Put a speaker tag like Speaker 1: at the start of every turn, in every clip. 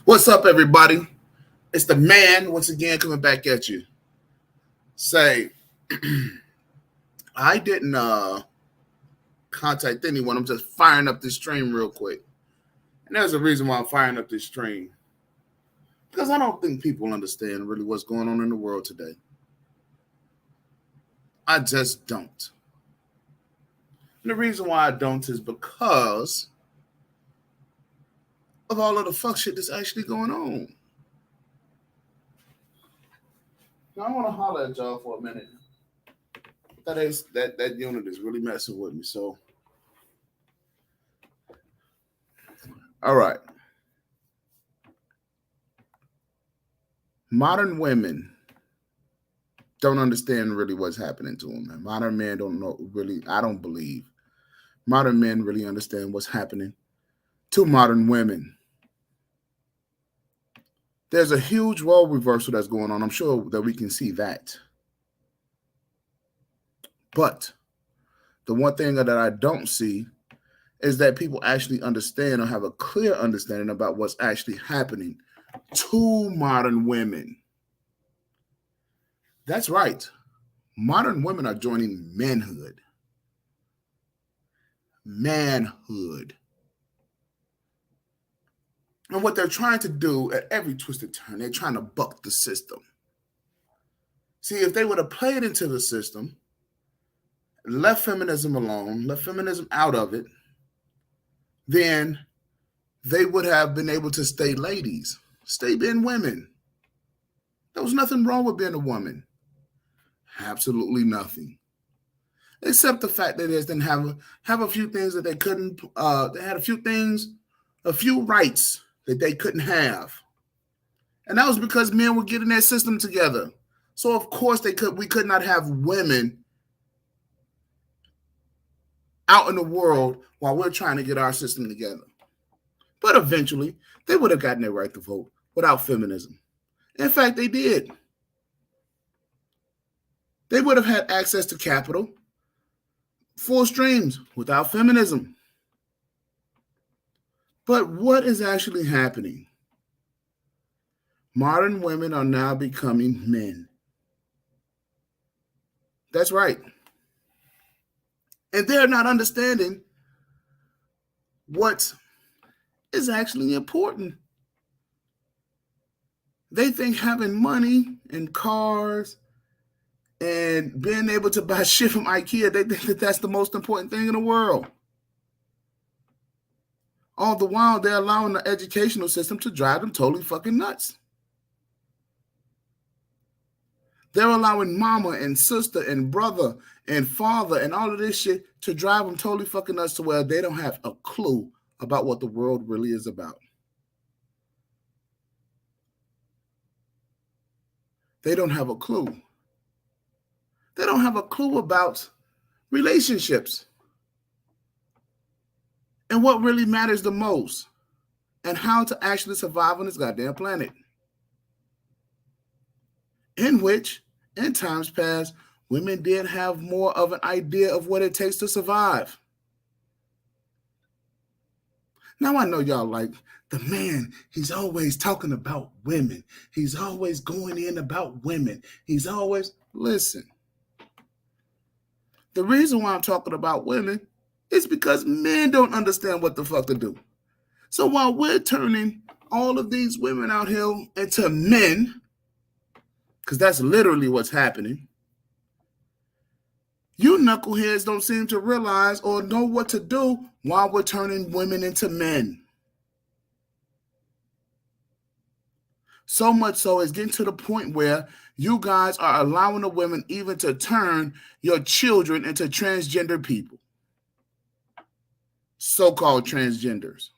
Speaker 1: What's up, everybody? It's the man once again coming back at you. Say, I didn't contact anyone. I'm just firing up this stream real quick. And there's a reason why I'm firing up this stream. Because I don't think people understand really what's going on in the world today. I just don't. And the reason why I don't is because of all of the fuck shit that's actually going on. Now, I want to holler at y'all for a minute. That unit is really messing with me. So, all right. Modern women don't understand really what's happening to them. Man. Modern men don't know really. I don't believe modern men really understand what's happening to modern women. There's a huge role reversal that's going on. I'm sure that we can see that. But the one thing that I don't see is that people actually understand or have a clear understanding about what's actually happening to modern women. That's right. Modern women are joining manhood. Manhood. And what they're trying to do at every twisted turn, they're trying to buck the system. See, if they would have played into the system, left feminism alone, left feminism out of it, then they would have been able to stay ladies, stay being women. There was nothing wrong with being a woman. Absolutely nothing. Except the fact that they didn't have a few things that they couldn't, they had a few rights that they couldn't have. And that was because men were getting their system together. So of course we could not have women out in the world while we're trying to get our system together. But eventually, they would have gotten their right to vote without feminism. In fact, they did. They would have had access to capital, full streams, without feminism. But what is actually happening? Modern women are now becoming men. That's right. And they're not understanding what is actually important. They think having money and cars and being able to buy shit from IKEA, they think that that's the most important thing in the world. All the while, they're allowing the educational system to drive them totally fucking nuts. They're allowing mama and sister and brother and father and all of this shit to drive them totally fucking nuts to where they don't have a clue about what the world really is about. They don't have a clue. They don't have a clue about relationships and what really matters the most and how to actually survive on this goddamn planet. In which, in times past, women did have more of an idea of what it takes to survive. Now I know y'all like, the man, he's always talking about women. He's always going in about women. He's always, listen. The reason why I'm talking about women is because men don't understand what the fuck to do. So while we're turning all of these women out here into men, because that's literally what's happening, you knuckleheads don't seem to realize or know what to do while we're turning women into men. So much so it's getting to the point where you guys are allowing the women even to turn your children into transgender people. So-called transgenders.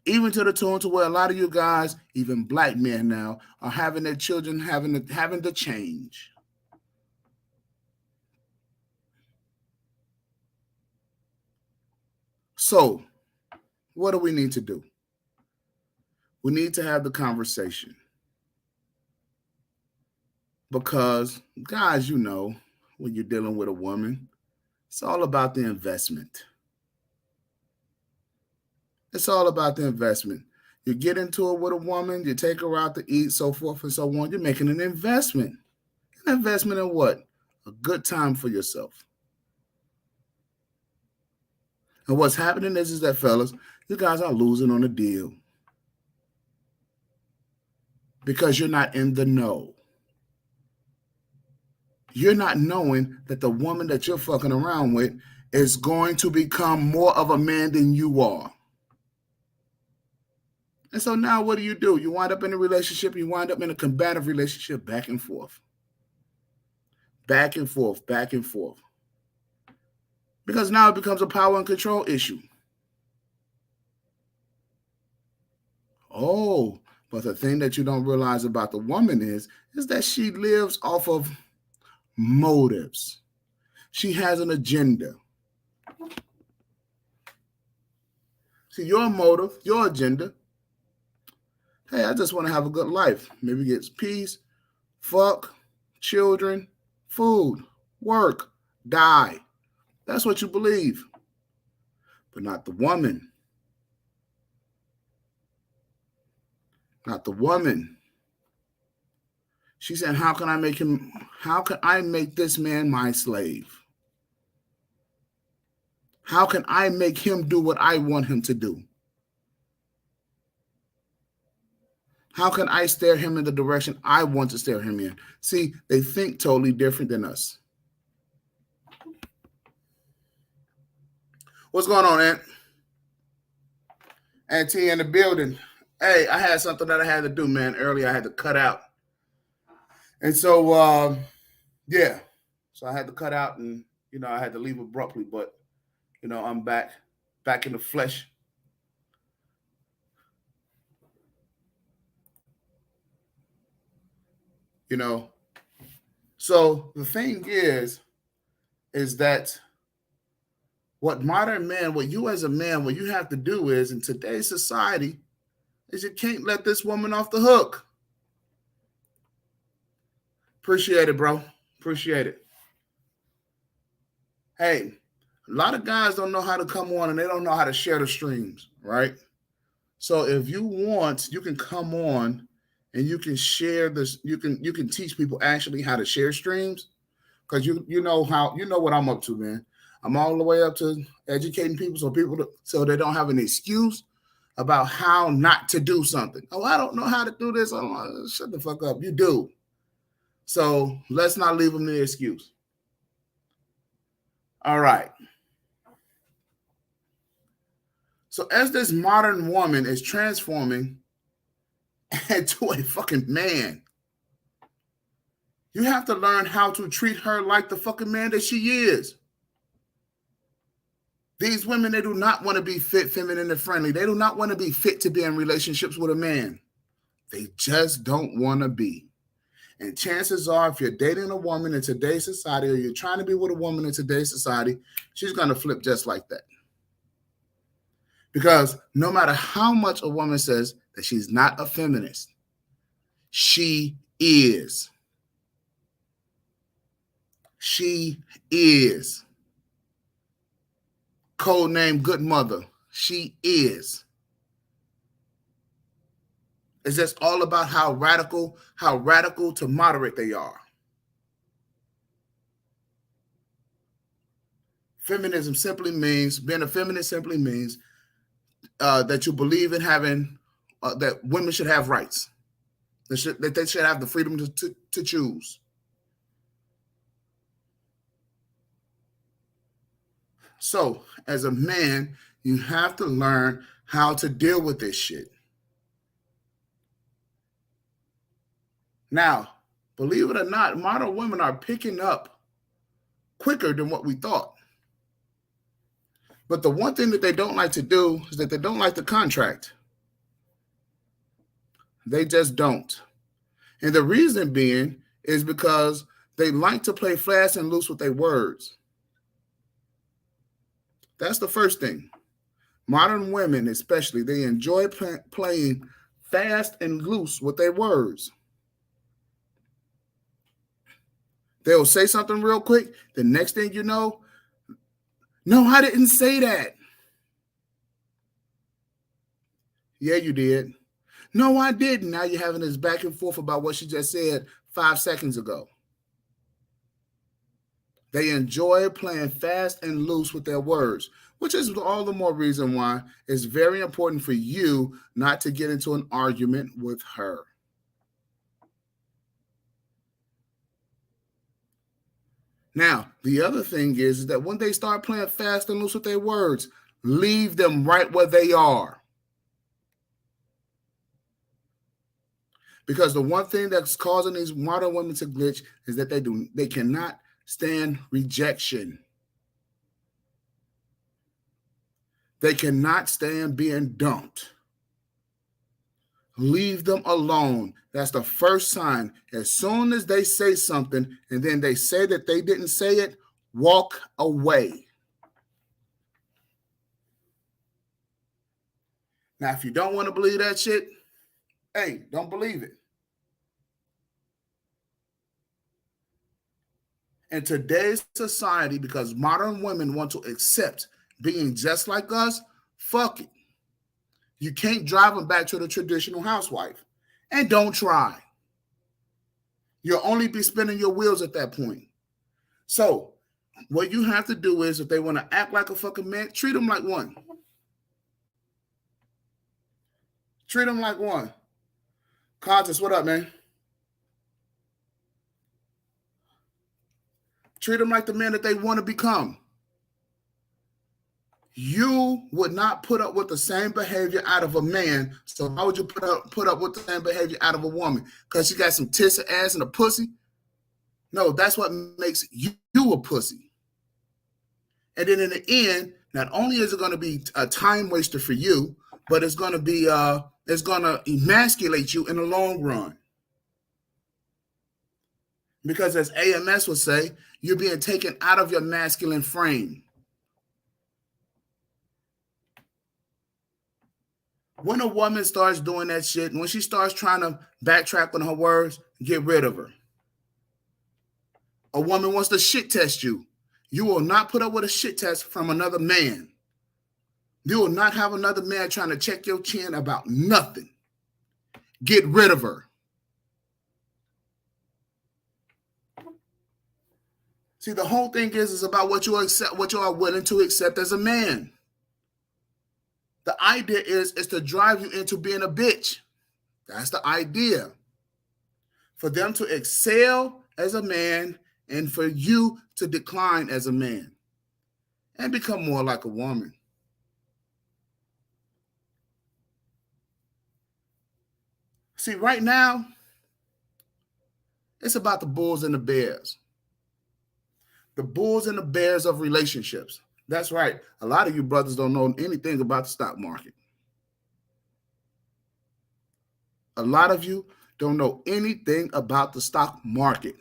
Speaker 1: Even to the tune to where a lot of you guys, even black men now, are having their children having to change. So, what do we need to do? We need to have the conversation. Because, guys, you know, when you're dealing with a woman, it's all about the investment. It's all about the investment. You get into it with a woman, you take her out to eat, so forth and so on. You're making an investment. An investment in what? A good time for yourself. And what's happening is that, fellas, you guys are losing on the deal because you're not in the know. You're not knowing that the woman that you're fucking around with is going to become more of a man than you are. And so now what do? You wind up in a relationship, you wind up in a combative relationship, back and forth. Back and forth, back and forth. Because now it becomes a power and control issue. Oh, but the thing that you don't realize about the woman is that she lives off of motives. She has an agenda. See, your motive, your agenda, hey, I just want to have a good life. Maybe get peace, fuck, children, food, work, die. That's what you believe. But not the woman. Not the woman. She said, how can I make this man my slave? How can I make him do what I want him to do? How can I steer him in the direction I want to steer him in? See, they think totally different than us. What's going on, Aunt? Auntie in the building. Hey, I had something that I had to do, man. Earlier, I had to cut out. And so, yeah. So I had to cut out and, I had to leave abruptly. But, I'm back in the flesh. So the thing is that what modern man, what you as a man, what you have to do is in today's society is you can't let this woman off the hook. Appreciate it, bro. Appreciate it. Hey, a lot of guys don't know how to come on and they don't know how to share the streams, right? So if you want, you can come on and you can share this. You can teach people actually how to share streams because you know what I'm up to, man. I'm all the way up to educating people so they don't have an excuse about how not to do something. Oh, I don't know how to do this. Shut the fuck up. You do. So let's not leave them the excuse. All right. So as this modern woman is transforming into a fucking man, you have to learn how to treat her like the fucking man that she is. These women, they do not want to be fit, feminine, and friendly. They do not want to be fit to be in relationships with a man. They just don't want to be. And chances are, if you're dating a woman in today's society or you're trying to be with a woman in today's society, she's going to flip just like that. Because no matter how much a woman says that she's not a feminist, she is. She is. Code name Good Mother. She is. It's just all about how radical to moderate they are. Feminism simply means, being a feminist simply means that you believe in having, that women should have rights. That they should have the freedom to choose. So, as a man, you have to learn how to deal with this shit. Now, believe it or not, modern women are picking up quicker than what we thought. But the one thing that they don't like to do is that they don't like the contract. They just don't. And the reason being is because they like to play fast and loose with their words. That's the first thing. Modern women, especially, they enjoy playing fast and loose with their words. They'll say something real quick. The next thing you know, no, I didn't say that. Yeah, you did. No, I didn't. Now you're having this back and forth about what she just said 5 seconds ago. They enjoy playing fast and loose with their words, which is all the more reason why it's very important for you not to get into an argument with her. Now, the other thing is that when they start playing fast and loose with their words, leave them right where they are. Because the one thing that's causing these modern women to glitch is that they cannot stand rejection. They cannot stand being dumped. Leave them alone. That's the first sign. As soon as they say something and then they say that they didn't say it, walk away. Now, if you don't want to believe that shit, hey, don't believe it. In today's society, because modern women want to accept being just like us, fuck it. You can't drive them back to the traditional housewife. And don't try. You'll only be spinning your wheels at that point. So, what you have to do is, if they want to act like a fucking man, treat them like one. Treat them like one. Contis, what up, man? Treat them like the man that they want to become. You would not put up with the same behavior out of a man. So why would you put up with the same behavior out of a woman? Because she got some tits, ass, and a pussy? No, that's what makes you a pussy. And then in the end, not only is it going to be a time waster for you, but it's going to emasculate you in the long run. Because as AMS would say, you're being taken out of your masculine frame. When a woman starts doing that shit, when she starts trying to backtrack on her words, get rid of her. A woman wants to shit test you. You will not put up with a shit test from another man. You will not have another man trying to check your chin about nothing. Get rid of her. See, the whole thing is about what you accept, what you are willing to accept as a man. The idea is to drive you into being a bitch. That's the idea. For them to excel as a man and for you to decline as a man and become more like a woman. See, right now, it's about the bulls and the bears. The bulls and the bears of relationships. That's right. A lot of you brothers don't know anything about the stock market. A lot of you don't know anything about the stock market.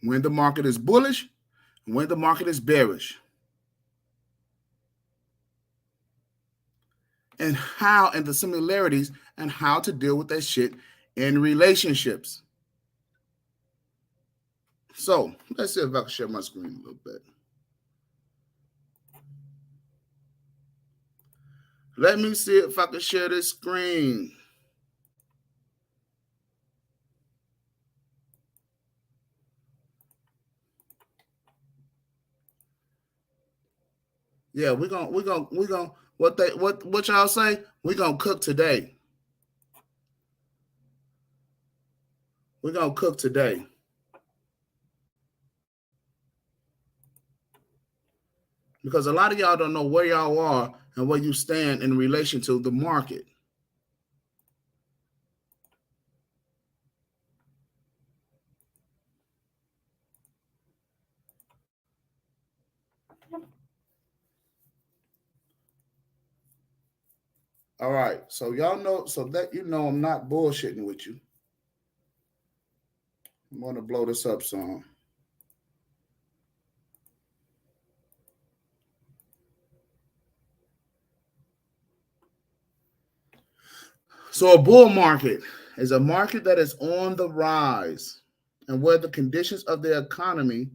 Speaker 1: When the market is bullish, when the market is bearish. And the similarities and how to deal with that shit in relationships. So let's see if I can share my screen a little bit. Let me see if I can share this screen. Yeah, we're gonna what y'all say? We're gonna cook today. We're gonna cook today. Because a lot of y'all don't know where y'all are and where you stand in relation to the market. All right, so y'all know, so that you know I'm not bullshitting with you. I'm gonna blow this up some. So a bull market is a market that is on the rise and where the conditions of the economy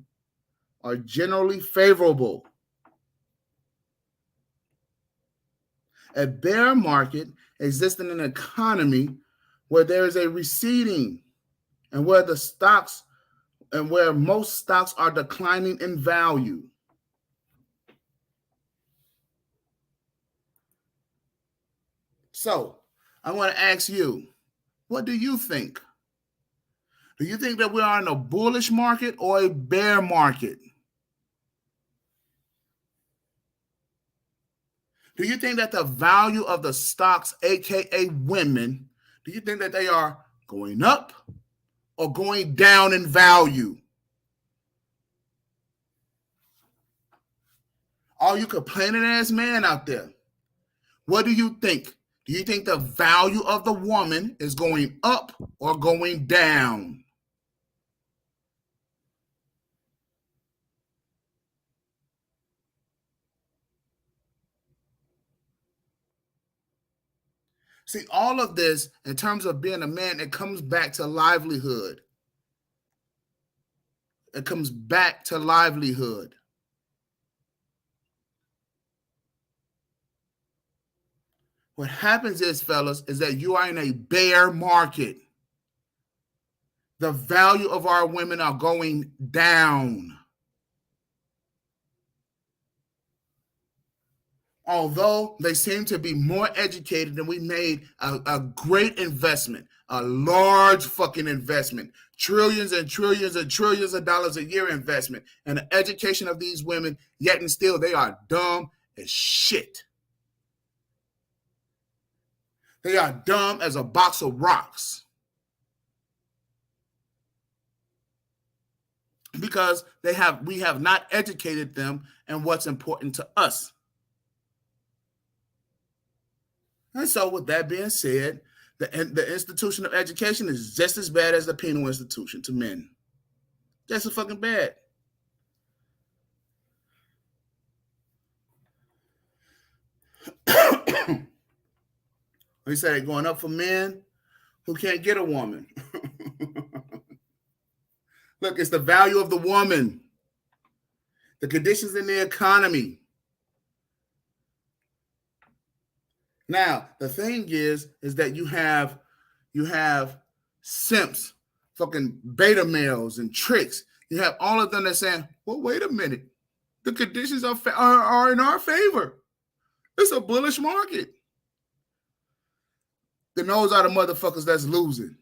Speaker 1: are generally favorable. A bear market exists in an economy where there is a receding and where the stocks and where most stocks are declining in value. So I want to ask you, what do you think? Do you think that we are in a bullish market or a bear market? Do you think that the value of the stocks, aka women, do you think that they are going up or going down in value? All you complaining ass man out there, what do you think? Do you think the value of the woman is going up or going down? See, all of this, in terms of being a man, it comes back to livelihood. It comes back to livelihood. What happens is, fellas, is that you are in a bear market. The value of our women are going down. Although they seem to be more educated, and we made a great investment, a large fucking investment, trillions and trillions and trillions of dollars a year investment in the education of these women, yet and still they are dumb as shit. They are dumb as a box of rocks. Because we have not educated them in what's important to us. And so, with that being said, the institution of education is just as bad as the penal institution to men. Just as fucking bad. We say they're going up for men who can't get a woman. Look, it's the value of the woman, the conditions in the economy. Now, the thing is that you have simps, fucking beta males and tricks. You have all of them that saying, well, wait a minute. The conditions are in our favor. It's a bullish market. Then those are the motherfuckers that's losing.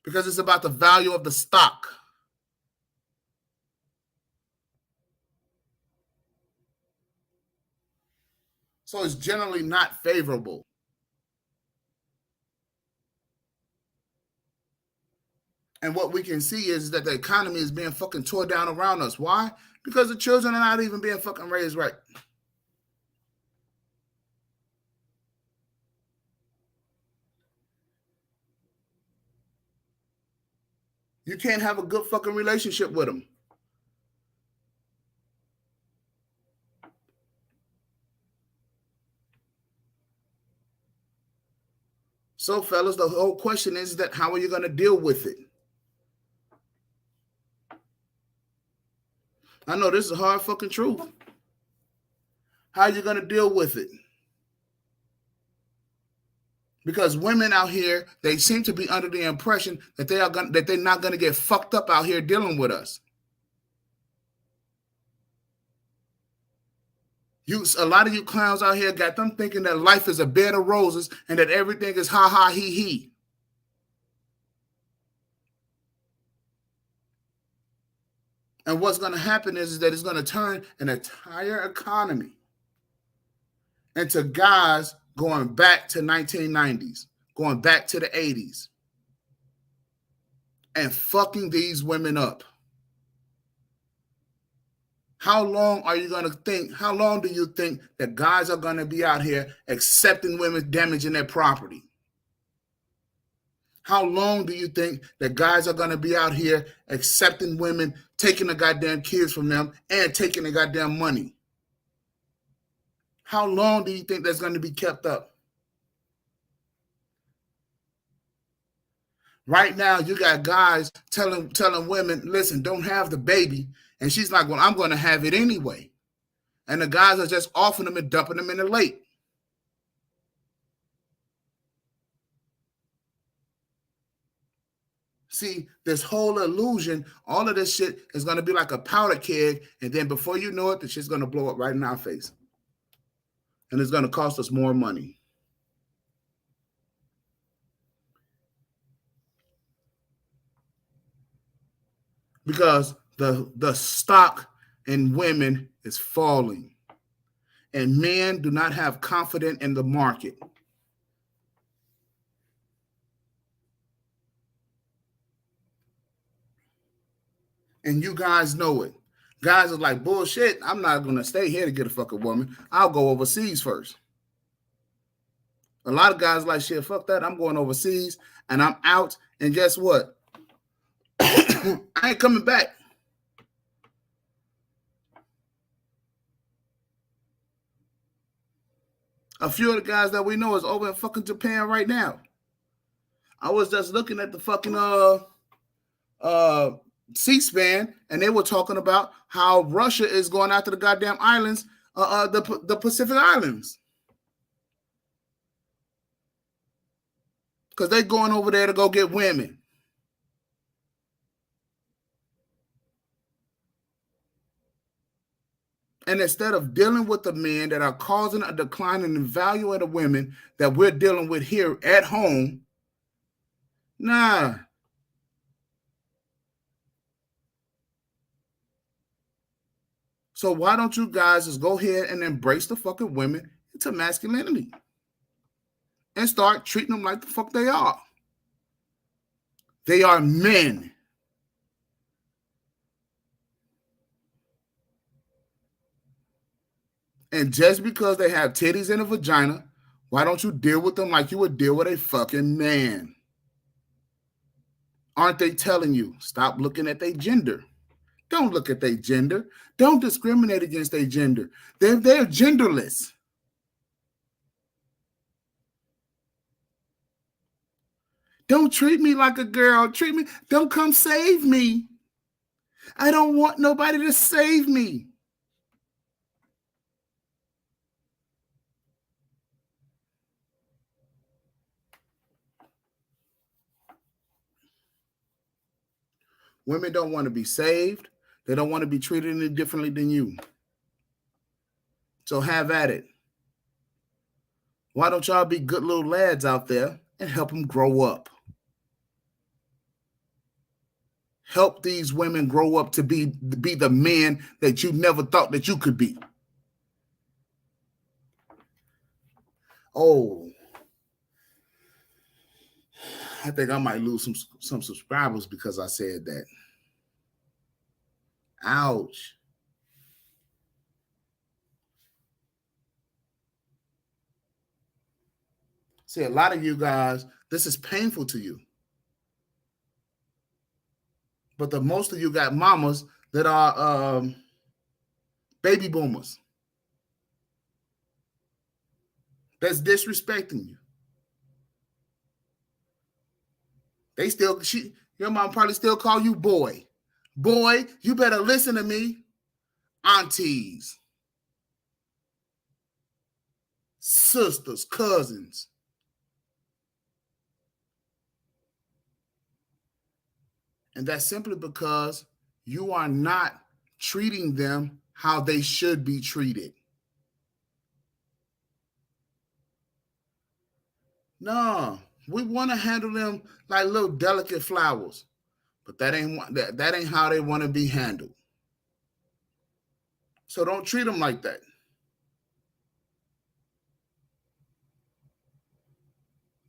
Speaker 1: Because it's about the value of the stock. So it's generally not favorable. And what we can see is that the economy is being fucking tore down around us. Why? Because the children are not even being fucking raised right. You can't have a good fucking relationship with them. So, fellas, the whole question is that how are you going to deal with it? I know this is a hard fucking truth. How are you going to deal with it? Because women out here, they seem to be under the impression that they're not going to get fucked up out here dealing with us. A lot of you clowns out here got them thinking that life is a bed of roses and that everything is ha ha he he. And what's going to happen is that it's going to turn an entire economy into guys going back to 1990s, going back to the 80s, and fucking these women up. How long are you going to think? How long do you think that guys are going to be out here accepting women damaging their property? How long do you think that guys are going to be out here accepting women, taking the goddamn kids from them and taking the goddamn money? How long do you think that's going to be kept up? Right now, you got guys telling women, listen, don't have the baby. And she's like, well, I'm going to have it anyway. And the guys are just offering them and dumping them in the lake. See, this whole illusion, all of this shit is going to be like a powder keg, and then before you know it, the shit's going to blow up right in our face. And it's going to cost us more money. Because the stock in women is falling. And men do not have confidence in the market. And you guys know it. Guys are like, bullshit, I'm not going to stay here to get a fucking woman. I'll go overseas first. A lot of guys like, shit, fuck that. I'm going overseas and I'm out. And guess what? I ain't coming back. A few of the guys that we know is over in fucking Japan right now. I was just looking at the fucking C-SPAN, and they were talking about how Russia is going after the goddamn islands, the Pacific Islands, because they're going over there to go get women. And instead of dealing with the men that are causing a decline in the value of the women that we're dealing with here at home, nah. So why don't you guys just go ahead and embrace the fucking women into masculinity and start treating them like the fuck they are? They are men. And just because they have titties and a vagina, why don't you deal with them like you would deal with a fucking man? Aren't they telling you, stop looking at their gender? Don't look at their gender. Don't discriminate against their gender. They're genderless. Don't treat me like a girl. Don't come save me. I don't want nobody to save me. Women don't want to be saved. They don't want to be treated any differently than you. So have at it. Why don't y'all be good little lads out there and help them grow up? Help these women grow up to be the men that you never thought that you could be. Oh, I think I might lose some subscribers because I said that. Ouch. See, a lot of you guys, this is painful to you. But the most of you got mamas that are baby boomers. That's disrespecting you. Your mom probably still call you boy. Boy, you better listen to me. Aunties, sisters, cousins. And that's simply because you are not treating them how they should be treated. No, we want to handle them like little delicate flowers, but that ain't how they want to be handled. So don't treat them like that.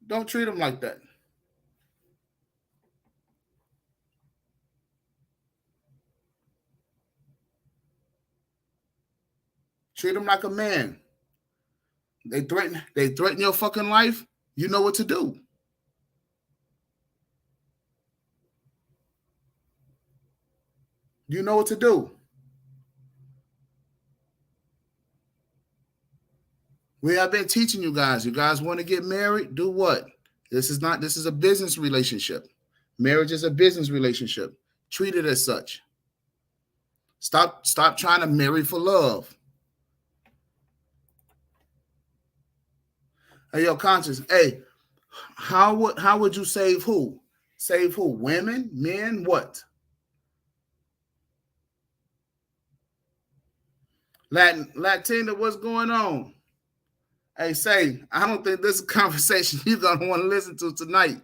Speaker 1: Don't treat them like that. Treat them like a man. They threaten your fucking life. You know what to do. You know what to do. We have been teaching you guys. You guys want to get married? Do what? This is a business relationship. Marriage is a business relationship. Treat it as such. Stop trying to marry for love. Hey, yo, conscious. Hey, how would you save who? Save who? Women? Men? What? Latina, what's going on? Hey, say, I don't think this is a conversation you're going to want to listen to tonight.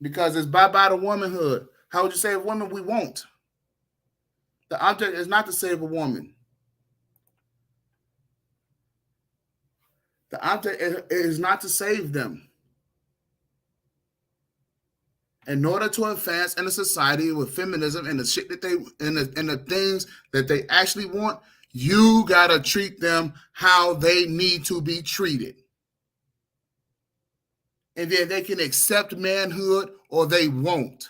Speaker 1: Because it's bye-bye to womanhood. How would you save women? We won't. The object is not to save a woman. The object is not to save them. In order to advance in a society with feminism and the shit that they and the things that they actually want, you gotta treat them how they need to be treated. And then they can accept manhood or they won't.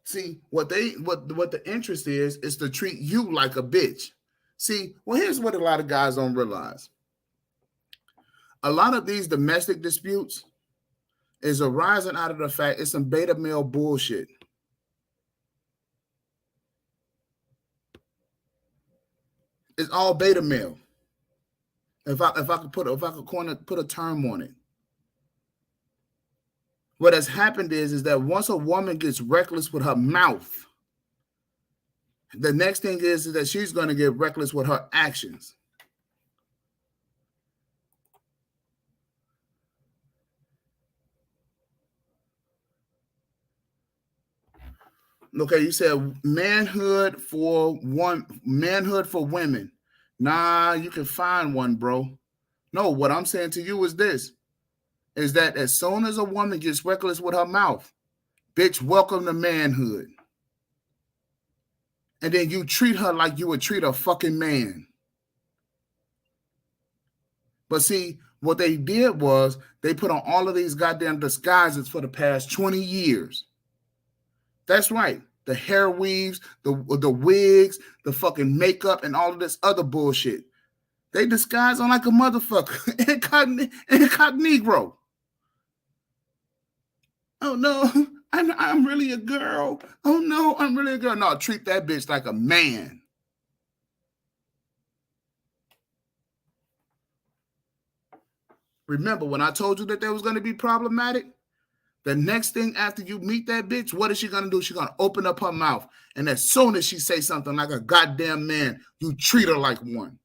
Speaker 1: See, what the interest is to treat you like a bitch. See, well, here's what a lot of guys don't realize. A lot of these domestic disputes is arising out of the fact it's some beta male bullshit. It's all beta male. If I could put a term on it. What has happened is that once a woman gets reckless with her mouth, the next thing is that she's going to get reckless with her actions. Okay, you said manhood for women. Nah, you can find one, bro. No, what I'm saying to you is this, is that as soon as a woman gets reckless with her mouth, bitch, welcome to manhood. And then you treat her like you would treat a fucking man. But see, what they did was they put on all of these goddamn disguises for the past 20 years. That's right. The hair weaves, the wigs, the fucking makeup, and all of this other bullshit. They disguise on like a motherfucker. Incognito. Oh, no, I'm really a girl. Oh, no, I'm really a girl. No, treat that bitch like a man. Remember, when I told you that there was going to be problematic, the next thing after you meet that bitch, what is she going to do? She's going to open up her mouth. And as soon as she says something like a goddamn man, you treat her like one.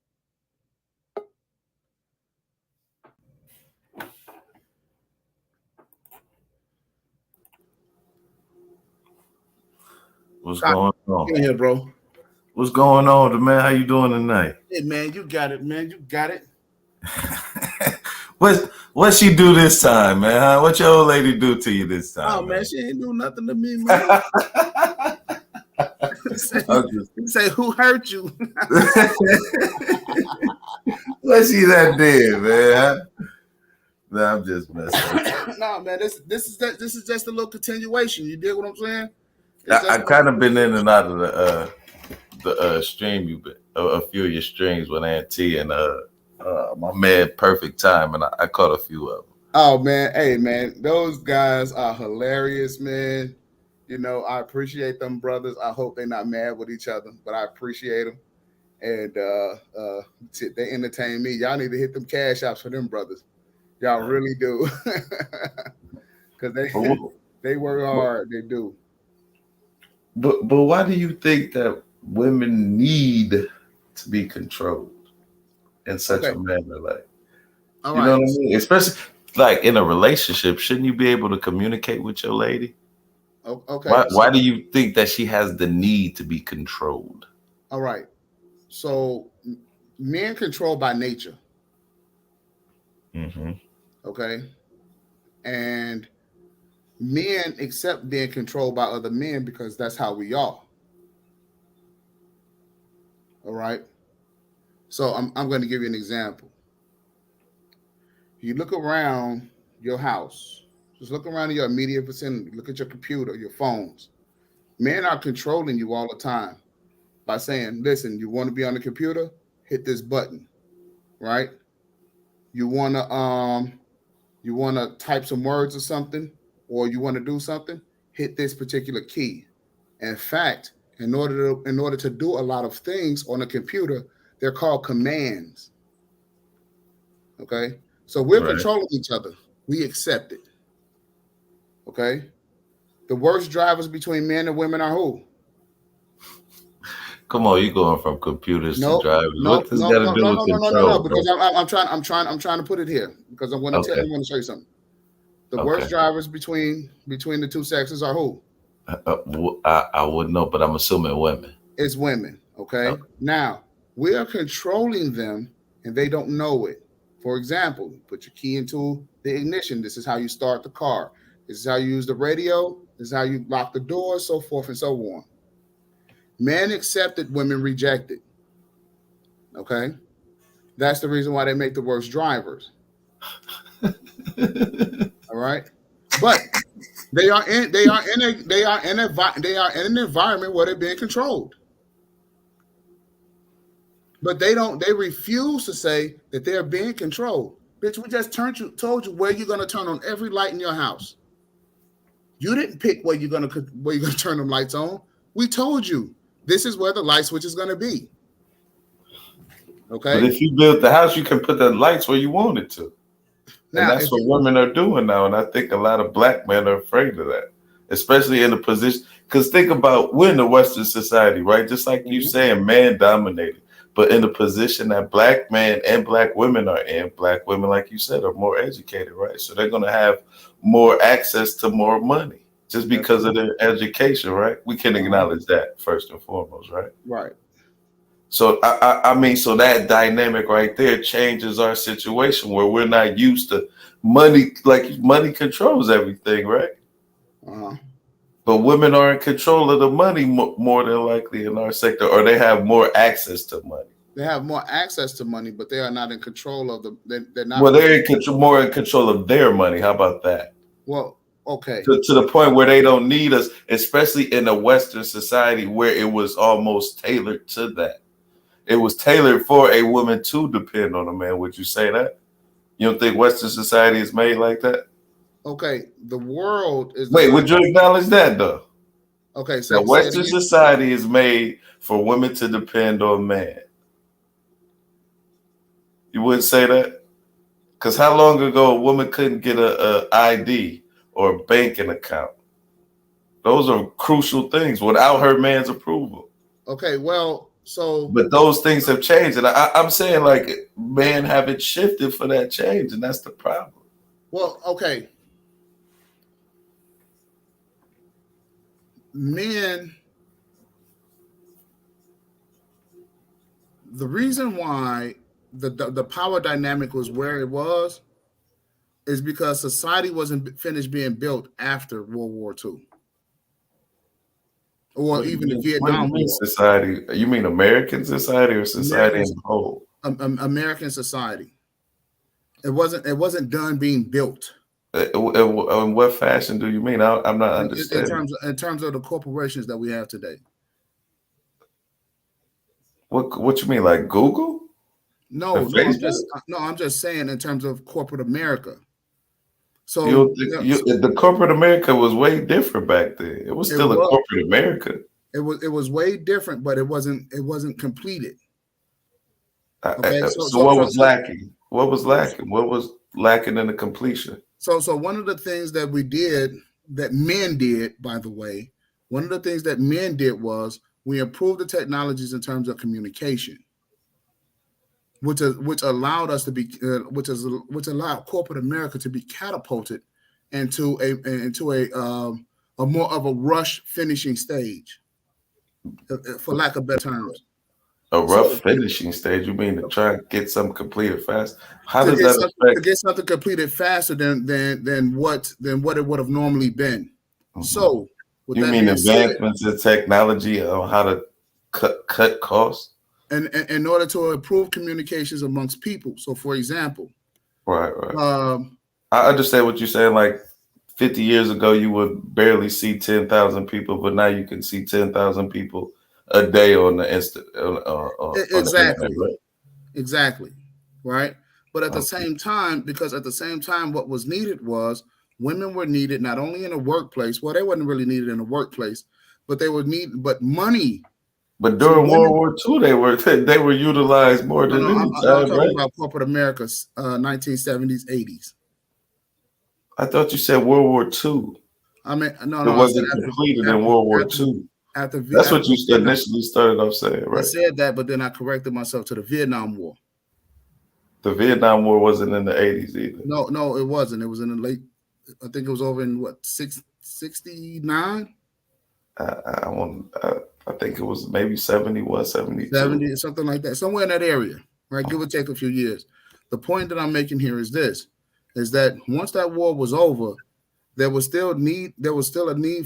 Speaker 2: What's going on?
Speaker 1: Get in here, bro.
Speaker 2: What's going on, man? How you doing tonight?
Speaker 1: Hey, man, you got it, man. You got it.
Speaker 2: What she do this time, man? Huh? What your old lady do to you this time?
Speaker 1: Oh, man, she ain't do nothing to me, man. say, who hurt you?
Speaker 2: What she that did, man? No, I'm just messing.
Speaker 1: No, man, this is just a little continuation. You dig what I'm saying?
Speaker 2: I kind of been in and out of the stream. You been a few of your streams with Aunt T and my man Perfect Time, and I caught a few of them.
Speaker 1: Oh man, hey man, those guys are hilarious, man. You know, I appreciate them brothers. I hope they're not mad with each other, but I appreciate them. And they entertain me. Y'all need to hit them cash apps for them brothers. Y'all really do. Because they work hard. They do.
Speaker 2: But why do you think that women need to be controlled in such a manner? Like, you know what I mean? Especially like in a relationship, shouldn't you be able to communicate with your lady?
Speaker 1: Okay.
Speaker 2: Why do you think that she has the need to be controlled?
Speaker 1: All right. So men control by nature.
Speaker 2: Mm-hmm.
Speaker 1: Okay. And men accept being controlled by other men because that's how we are. All right. So I'm going to give you an example. You look around your house, just look around in your immediate vicinity, look at your computer, your phones. Men are controlling you all the time by saying, listen, you want to be on the computer? Hit this button, right? You want to type some words or something, or you want to do something? Hit this particular key. In fact, in order to do a lot of things on a computer. They're called commands. Okay, so we're
Speaker 2: Right.
Speaker 1: controlling each other. We accept it. Okay, the worst drivers between men and women are who?
Speaker 2: Come on, you going from computers to
Speaker 1: No,
Speaker 2: drivers.
Speaker 1: no,
Speaker 2: What does
Speaker 1: no,
Speaker 2: got to
Speaker 1: no,
Speaker 2: do
Speaker 1: no,
Speaker 2: with
Speaker 1: no, no, no, no, no.
Speaker 2: control, bro?
Speaker 1: Because I'm trying to put it here because I'm going to
Speaker 2: Okay.
Speaker 1: show you something. The
Speaker 2: Okay.
Speaker 1: worst drivers between the two sexes are who?
Speaker 2: I wouldn't know, but I'm assuming women.
Speaker 1: It's women. Okay.
Speaker 2: Okay.
Speaker 1: Now we are controlling them, and they don't know it. For example, put your key into the ignition. This is how you start the car. This is how you use the radio. This is how you lock the door, so forth and so on. Men accepted, women rejected. Okay. That's the reason why they make the worst drivers. All right. But they are in an environment where they're being controlled. But they refuse to say that they're being controlled. Bitch, we just told you where you're gonna turn on every light in your house. You didn't pick where you're gonna turn them lights on. We told you this is where the light switch is gonna be.
Speaker 2: But
Speaker 1: Okay.
Speaker 2: if you build the house, you can put the lights where you want it to. And
Speaker 1: Now,
Speaker 2: that's
Speaker 1: if
Speaker 2: what
Speaker 1: you
Speaker 2: women are doing now. And I think a lot of black men are afraid of that, especially in a position. Because think about, we're in a Western society, right? Just like you
Speaker 1: Mhm.
Speaker 2: saying, man dominated. But in the position that black men and black women are in, black women, like you said, are more educated, right? So they're going to have more access to more money just
Speaker 1: That's
Speaker 2: because
Speaker 1: true.
Speaker 2: of their education, right? We can
Speaker 1: Uh-huh.
Speaker 2: acknowledge that first and foremost, right?
Speaker 1: Right.
Speaker 2: So I mean, so that dynamic right there changes our situation where we're not used to money. Like money controls everything, right?
Speaker 1: Uh-huh.
Speaker 2: But women are in control of the money more than likely in our sector, or they have more access to money.
Speaker 1: They have more access to money, but they are not in control of the. They're
Speaker 2: Well,
Speaker 1: not
Speaker 2: they're
Speaker 1: really.
Speaker 2: in control, more in control of their money. How about that?
Speaker 1: Well, okay.
Speaker 2: To the point where they don't need us, especially in a Western society where it was almost tailored to that. It was tailored for a woman to depend on a man. Would you say that? You don't think Western society is made like that?
Speaker 1: Okay. The world is
Speaker 2: Wait,
Speaker 1: designed.
Speaker 2: would you acknowledge that though?
Speaker 1: Okay.
Speaker 2: That
Speaker 1: Say it
Speaker 2: Western
Speaker 1: again.
Speaker 2: society is made for women to depend on man. You wouldn't say that? Because how long ago a woman couldn't get a ID or a banking account? Those are crucial things without her man's approval.
Speaker 1: Okay. Well, so
Speaker 2: But those things have changed, and I'm saying like men haven't shifted for that change, and that's the problem.
Speaker 1: okay. Men. The reason why the power dynamic was where it was is because society wasn't finished being built after World War II or even the
Speaker 2: What do you
Speaker 1: Vietnam
Speaker 2: mean
Speaker 1: War.
Speaker 2: society? You mean American society or society
Speaker 1: American
Speaker 2: in whole?
Speaker 1: American society. It wasn't done being built.
Speaker 2: In what fashion do you mean? I'm not
Speaker 1: In
Speaker 2: understanding.
Speaker 1: terms of the corporations that we have today.
Speaker 2: What you mean, like Google
Speaker 1: No,
Speaker 2: and
Speaker 1: no,
Speaker 2: Facebook?
Speaker 1: I'm just saying in terms of corporate America. So
Speaker 2: You, the corporate America was way different back then. It was
Speaker 1: it
Speaker 2: still a
Speaker 1: was
Speaker 2: corporate America.
Speaker 1: it was way different, but it wasn't completed. Okay, so
Speaker 2: So
Speaker 1: so
Speaker 2: what
Speaker 1: so
Speaker 2: was
Speaker 1: so
Speaker 2: lacking? What was lacking? What was lacking in the completion?
Speaker 1: so one of the things that we did that men did, by the way, one of the things that men did was we improved the technologies in terms of communication, which allowed us to be which allowed corporate America to be catapulted into a more of a rush finishing stage, for lack of better terms.
Speaker 2: A rough
Speaker 1: So
Speaker 2: finishing stage. You mean to try and get something completed fast? How
Speaker 1: to
Speaker 2: does
Speaker 1: get
Speaker 2: that
Speaker 1: something to
Speaker 2: affect?
Speaker 1: get something completed faster than what it would have normally been.
Speaker 2: Mhm.
Speaker 1: So with
Speaker 2: You
Speaker 1: that
Speaker 2: mean
Speaker 1: being said,
Speaker 2: advancements in technology on how to cut costs?
Speaker 1: and in order to improve communications amongst people. So for example,
Speaker 2: Right, right.
Speaker 1: um,
Speaker 2: I understand what you're saying. Like 50 years ago, you would barely see 10,000 people, but now you can see 10,000 people a day on the on the internet,
Speaker 1: exactly,
Speaker 2: right?
Speaker 1: exactly, right. But at the
Speaker 2: Okay.
Speaker 1: same time, because at the same time, what was needed was women were needed not only in a workplace. Well, they wasn't really needed in a workplace, but they would need money.
Speaker 2: But during World War II, they were utilized more than any time,
Speaker 1: I'm talking
Speaker 2: right?
Speaker 1: about corporate America's 1970s, 80s.
Speaker 2: I thought you said World War II.
Speaker 1: I mean, no,
Speaker 2: it wasn't completed in World War II. That's what you initially started off saying, right?
Speaker 1: I said that, but then I corrected myself to the Vietnam War.
Speaker 2: The Vietnam War wasn't in the 80s either.
Speaker 1: No, it wasn't. It was in the late. I think it was over in what 69.
Speaker 2: I think it was maybe 71, 72.
Speaker 1: 70, something like that, somewhere in that area, right? Give or take a few years. The point that I'm making here is this: is that once that war was over, there was still a need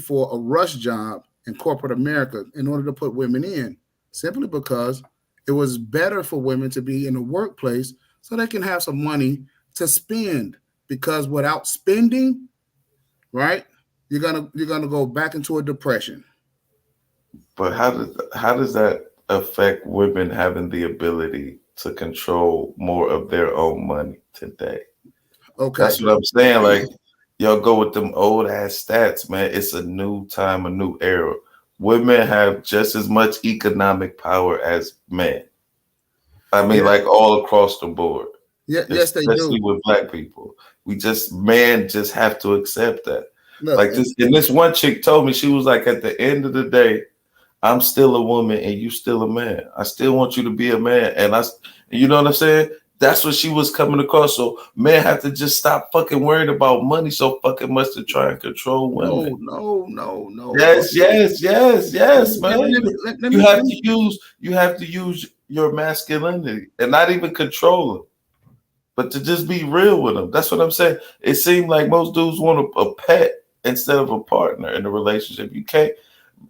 Speaker 1: for a rush job in corporate America in order to put women in, simply because it was better for women to be in the workplace so they can have some money to spend. Because without spending, right, you're gonna go back into a depression.
Speaker 2: But how does that affect women having the ability to control more of their own money today?
Speaker 1: Okay,
Speaker 2: that's what I'm saying. Like, y'all go with them old ass stats, man. It's a new time, a new era. Women have just as much economic power as men. I mean, like all across the board.
Speaker 1: Yeah, yes, they do.
Speaker 2: Especially with black people. Men just have to accept that. Look, like this, and this one chick told me, she was like, at the end of the day, I'm still a woman and you still a man. I still want you to be a man. And you know what I'm saying? That's what she was coming across. So men have to just stop fucking worrying about money so fucking much to try and control women.
Speaker 1: No.
Speaker 2: Yes, man. You have to use your masculinity and not even control them, but to just be real with them. That's what I'm saying. It seemed like most dudes want a pet instead of a partner in a relationship. You can't,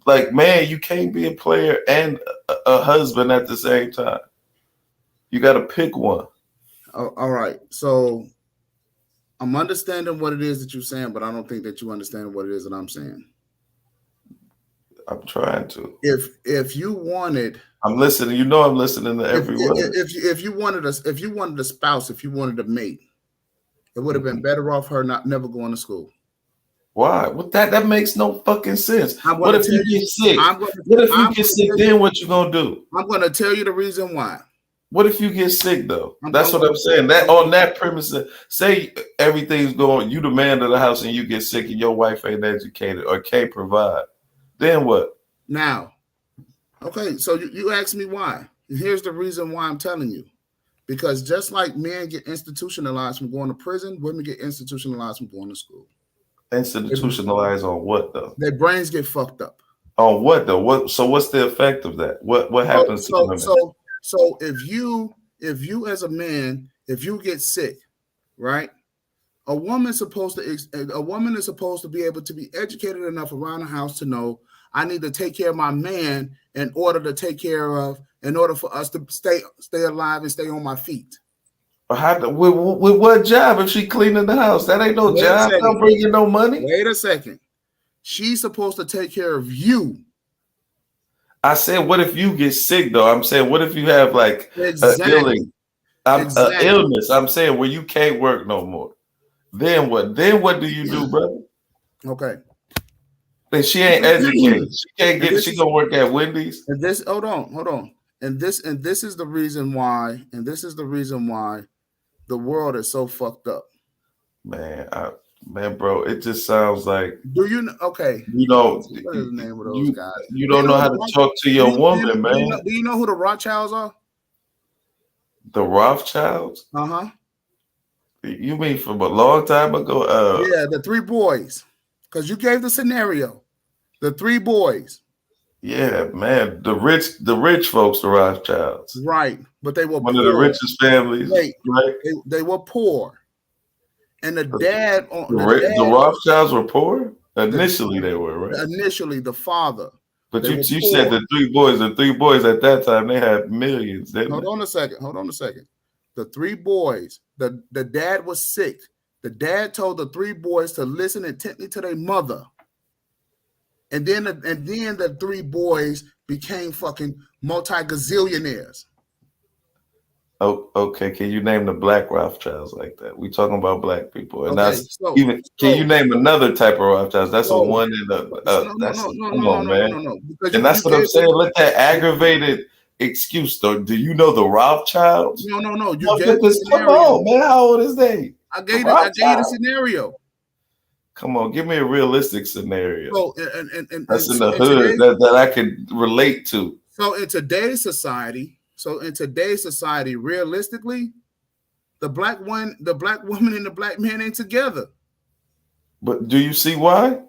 Speaker 2: like, man, you can't be a player and a husband at the same time. You got to pick one.
Speaker 1: All right. So I'm understanding what it is that you're saying, but I don't think that you understand what it is that I'm saying.
Speaker 2: I'm trying to.
Speaker 1: If you wanted,
Speaker 2: I'm listening. You know, I'm listening to every word.
Speaker 1: If you wanted a spouse, if you wanted a mate, it would have been better off her never going to school.
Speaker 2: Why? What that makes no fucking sense. What if you get sick? What if you get sick? Then what you gonna do?
Speaker 1: I'm gonna tell you the reason why.
Speaker 2: What if you get sick though? That's what I'm saying. That on that premise, say everything's going, you the man of the house and you get sick and your wife ain't educated or can't provide. Then what?
Speaker 1: Now, okay, so you asked me why. Here's the reason why I'm telling you. Because just like men get institutionalized from going to prison, women get institutionalized from going to school.
Speaker 2: Institutionalized on what though?
Speaker 1: Their brains get fucked up.
Speaker 2: On what though? What? So what's the effect of that? What happens to women?
Speaker 1: So if you as a man, if you get sick, right? A woman is supposed to be able to be educated enough around the house to know I need to take care of my man in order for us to stay alive and stay on my feet.
Speaker 2: With what job if she cleaning the house? That ain't no job. Don't bring you no money.
Speaker 1: Wait a second. She's supposed to take care of you.
Speaker 2: I said, what if you get sick though? I'm saying, what if you have like an illness? I'm saying where you can't work no more. Then what? Then what do you do, brother?
Speaker 1: Okay.
Speaker 2: And she ain't educated. She can't get. She gonna work at Wendy's.
Speaker 1: And this, hold on. And this is the reason why. And this is the reason why the world is so fucked up.
Speaker 2: Man, bro, it just sounds like.
Speaker 1: Do you know? Okay.
Speaker 2: You know,
Speaker 1: what is the name of those guys?
Speaker 2: You don't know how to talk to your woman, man.
Speaker 1: Do you know who the Rothschilds are?
Speaker 2: The Rothschilds?
Speaker 1: Uh-huh.
Speaker 2: You mean from a long time ago?
Speaker 1: Yeah, the three boys. Because you gave the scenario. The three boys.
Speaker 2: Yeah, man. The rich folks, the Rothschilds.
Speaker 1: Right. But they were
Speaker 2: one
Speaker 1: poor.
Speaker 2: of the richest families. Right?
Speaker 1: They were poor. And the
Speaker 2: Rothschilds were poor? Initially they were, right?
Speaker 1: Initially, the father.
Speaker 2: But you said the three boys at that time, they had millions.
Speaker 1: Hold on a second. The three boys, the dad was sick. The dad told the three boys to listen intently to their mother. And then the three boys became fucking multi-gazillionaires.
Speaker 2: Oh, okay. Can you name the black Rothschilds like that? We talking about black people, and
Speaker 1: Okay,
Speaker 2: that's even. Can you name another type of Rothschilds? That's a
Speaker 1: so
Speaker 2: one in the.
Speaker 1: no, no,
Speaker 2: That's
Speaker 1: no, no,
Speaker 2: come
Speaker 1: no, no,
Speaker 2: on,
Speaker 1: no, no,
Speaker 2: man.
Speaker 1: no, no. Because
Speaker 2: And
Speaker 1: you
Speaker 2: that's what I'm
Speaker 1: gave
Speaker 2: saying. Let that aggravated excuse. Though, do you know the Rothschilds?
Speaker 1: no. You gave the
Speaker 2: Motherfuckers, come
Speaker 1: scenario.
Speaker 2: on, man. How old is they? The
Speaker 1: I gave you the
Speaker 2: Rothschilds.
Speaker 1: scenario.
Speaker 2: Come on, give me a realistic scenario.
Speaker 1: So
Speaker 2: That's in the
Speaker 1: in
Speaker 2: hood
Speaker 1: today's
Speaker 2: that I could relate to.
Speaker 1: so in today's society, realistically, the black woman, and the black man ain't together.
Speaker 2: But do you see why?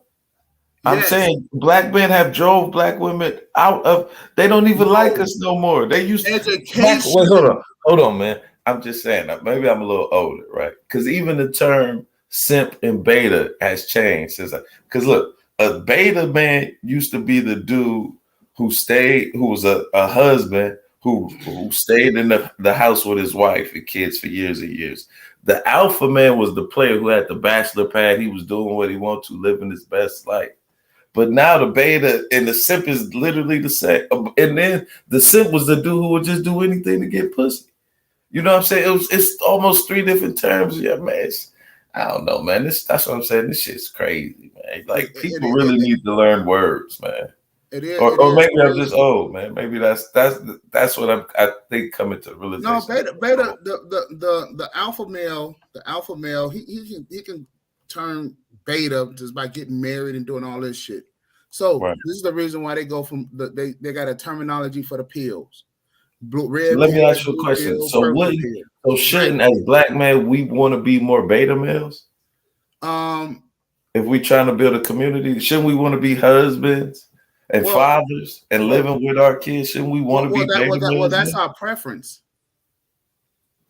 Speaker 2: I'm
Speaker 1: Yes,
Speaker 2: saying black men have drove black women out of. They don't even like
Speaker 1: no
Speaker 2: us no more. They used black. Wait,
Speaker 1: education.
Speaker 2: hold on, man. I'm just saying that maybe I'm a little older, right? Because even the term simp and beta has changed since. Because look, a beta man used to be the dude who was a husband who stayed in the house with his wife and kids for years and years. The alpha man was the player who had the bachelor pad. He was doing what he wanted to, living his best life. But now the beta and the simp is literally the same. And then the simp was the dude who would just do anything to get pussy. You know what I'm saying? It's almost three different terms. Yeah, man. I don't know, man. That's what I'm saying. This shit's crazy, man. Like people really need to learn words, man.
Speaker 1: It
Speaker 2: Or
Speaker 1: is
Speaker 2: maybe I'm just
Speaker 1: crazy.
Speaker 2: old, man. Maybe that's what I think coming to the
Speaker 1: No,
Speaker 2: realization.
Speaker 1: beta, the alpha male, he can turn beta just by getting married and doing all this shit. So
Speaker 2: Right.
Speaker 1: this is the reason why they go from they got a terminology for the pills. Red
Speaker 2: Let me
Speaker 1: pill,
Speaker 2: ask you a
Speaker 1: blue
Speaker 2: question.
Speaker 1: pill,
Speaker 2: So
Speaker 1: purple
Speaker 2: what?
Speaker 1: pill,
Speaker 2: So
Speaker 1: black
Speaker 2: shouldn't as black man we want to be more beta males?
Speaker 1: pill.
Speaker 2: If we trying to build a community, shouldn't we want to be husbands and
Speaker 1: Well,
Speaker 2: fathers and
Speaker 1: well,
Speaker 2: living with our kids? Shouldn't we want to be beta males?
Speaker 1: that's our preference.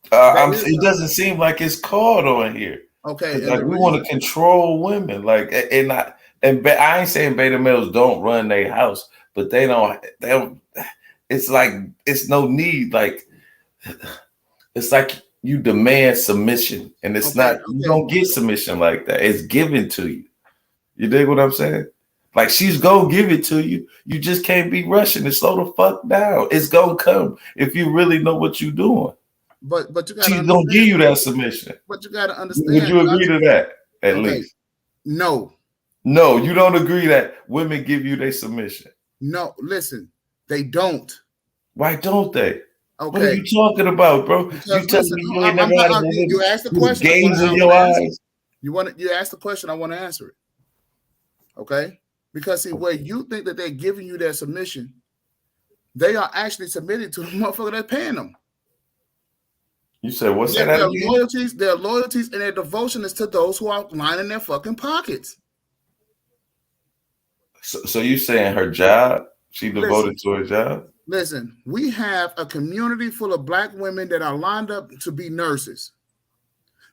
Speaker 1: That is
Speaker 2: It doesn't seem like it's called on here
Speaker 1: okay,
Speaker 2: because
Speaker 1: and
Speaker 2: like
Speaker 1: the
Speaker 2: we want
Speaker 1: reason.
Speaker 2: to control women, like I ain't saying beta males don't run their house, but they don't. They don't. It's like it's no need. Like it's like you demand submission, and it's
Speaker 1: Okay,
Speaker 2: not. You don't get submission like that. It's given to you. You dig what I'm saying? Like she's gonna give it to you. You just can't be rushing it. Slow the fuck down. It's gonna come if you really know what you're doing.
Speaker 1: but you gotta
Speaker 2: She's gonna give
Speaker 1: understand.
Speaker 2: you that submission.
Speaker 1: But you gotta
Speaker 2: Would
Speaker 1: understand.
Speaker 2: you agree to that? At
Speaker 1: Okay,
Speaker 2: least.
Speaker 1: no,
Speaker 2: No, you don't agree that women give you their submission.
Speaker 1: no. Listen, they don't.
Speaker 2: Why don't they? What are
Speaker 1: Okay,
Speaker 2: you talking about, bro? You
Speaker 1: because
Speaker 2: telling
Speaker 1: listen,
Speaker 2: me you ain't never had a woman
Speaker 1: you asked the
Speaker 2: with
Speaker 1: question.
Speaker 2: games
Speaker 1: I
Speaker 2: in
Speaker 1: want
Speaker 2: your
Speaker 1: to answer it.
Speaker 2: eyes?
Speaker 1: You ask the question. I want to answer it. Okay, because see, where you think that they're giving you their submission, they are actually submitting to the motherfucker that's paying them.
Speaker 2: You said what's that again?
Speaker 1: Their loyalties, and their devotion is to those who are lining their fucking pockets.
Speaker 2: So you saying her job? She
Speaker 1: Listen,
Speaker 2: devoted to her job?
Speaker 1: listen. We have a community full of black women that are lined up to be nurses,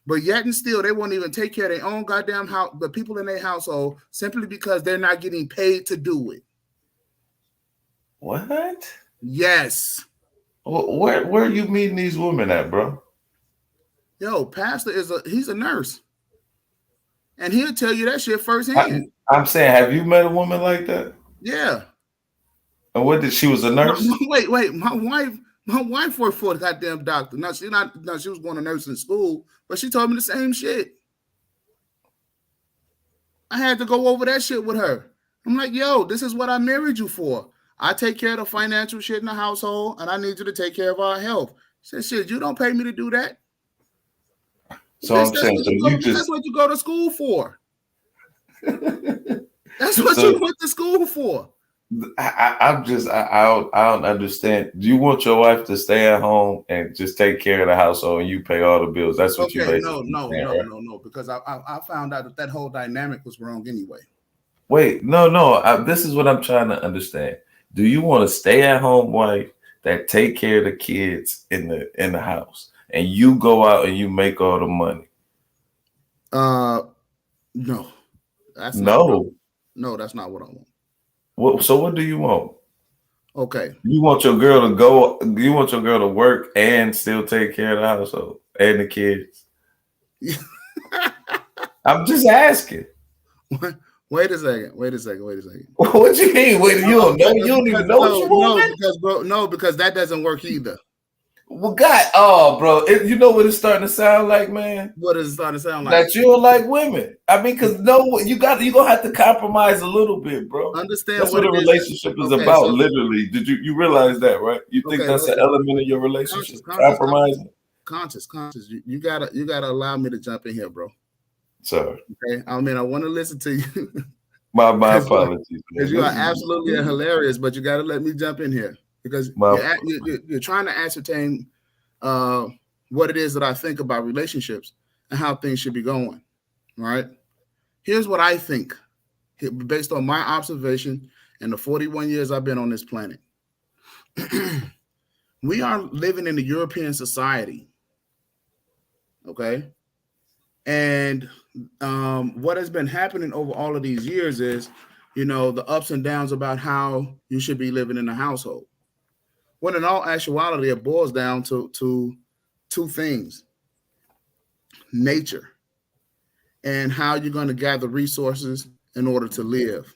Speaker 1: but yet and still they won't even take care of their own goddamn house, the people in their household, simply because they're not getting paid to do it.
Speaker 2: What?
Speaker 1: Yes.
Speaker 2: Where are you meeting these women at, bro?
Speaker 1: Yo, Pastor he's a nurse, and he'll tell you that shit firsthand.
Speaker 2: I'm saying, have you met a woman like that?
Speaker 1: Yeah.
Speaker 2: And what did she was a nurse?
Speaker 1: Wait. My wife worked for a goddamn doctor. Now she was going to nursing school, but she told me the same shit. I had to go over that shit with her. I'm like, yo, this is what I married you for. I take care of the financial shit in the household, and I need you to take care of our health. She said, shit, you don't pay me to do that.
Speaker 2: So I'm saying, so you just
Speaker 1: that's what you go to school for. That's what
Speaker 2: so
Speaker 1: you went to school for.
Speaker 2: I don't understand. Do you want your wife to stay at home and just take care of the household and you pay all the bills? That's what you basically saying, right?
Speaker 1: No. Because I found out that whole dynamic was wrong anyway.
Speaker 2: Wait, no. This is what I'm trying to understand. Do you want a stay-at-home wife that take care of the kids in the house, and you go out and you make all the money?
Speaker 1: No, that's
Speaker 2: no.
Speaker 1: No, that's not what I want.
Speaker 2: So what do you want?
Speaker 1: Okay.
Speaker 2: You want your girl to go. You want your girl to work and still take care of the household and the kids. I'm just asking.
Speaker 1: Wait a second.
Speaker 2: What you mean? Wait, you don't know? You don't even know what you want?
Speaker 1: No, because that doesn't work either.
Speaker 2: Well, God, oh, bro, you know what it's starting to sound like, man?
Speaker 1: What does it start to sound like?
Speaker 2: That you don't like women. I mean, because you gonna have to compromise a little bit, bro.
Speaker 1: Understand
Speaker 2: That's
Speaker 1: what
Speaker 2: what a
Speaker 1: it is.
Speaker 2: relationship is
Speaker 1: Okay,
Speaker 2: about.
Speaker 1: so
Speaker 2: Literally, did you realize that, right? You think
Speaker 1: okay,
Speaker 2: that's an element of your relationship, compromising?
Speaker 1: conscious. You gotta allow me to jump in here, bro.
Speaker 2: Sorry,
Speaker 1: Okay, I mean I want to listen to you
Speaker 2: my
Speaker 1: because
Speaker 2: apologies, man.
Speaker 1: you
Speaker 2: This
Speaker 1: are
Speaker 2: is
Speaker 1: absolutely hilarious, but you got to let me jump in here because
Speaker 2: my
Speaker 1: you're trying to ascertain uh, what it is that I think about relationships and how things should be going. Right? Here's what I think based on my observation and the 41 years I've been on this planet. We are living in a European society, okay? And what has been happening over all of these years is, the ups and downs about how you should be living in a household. When in all actuality, it boils down to two things: nature and how you're going to gather resources in order to live.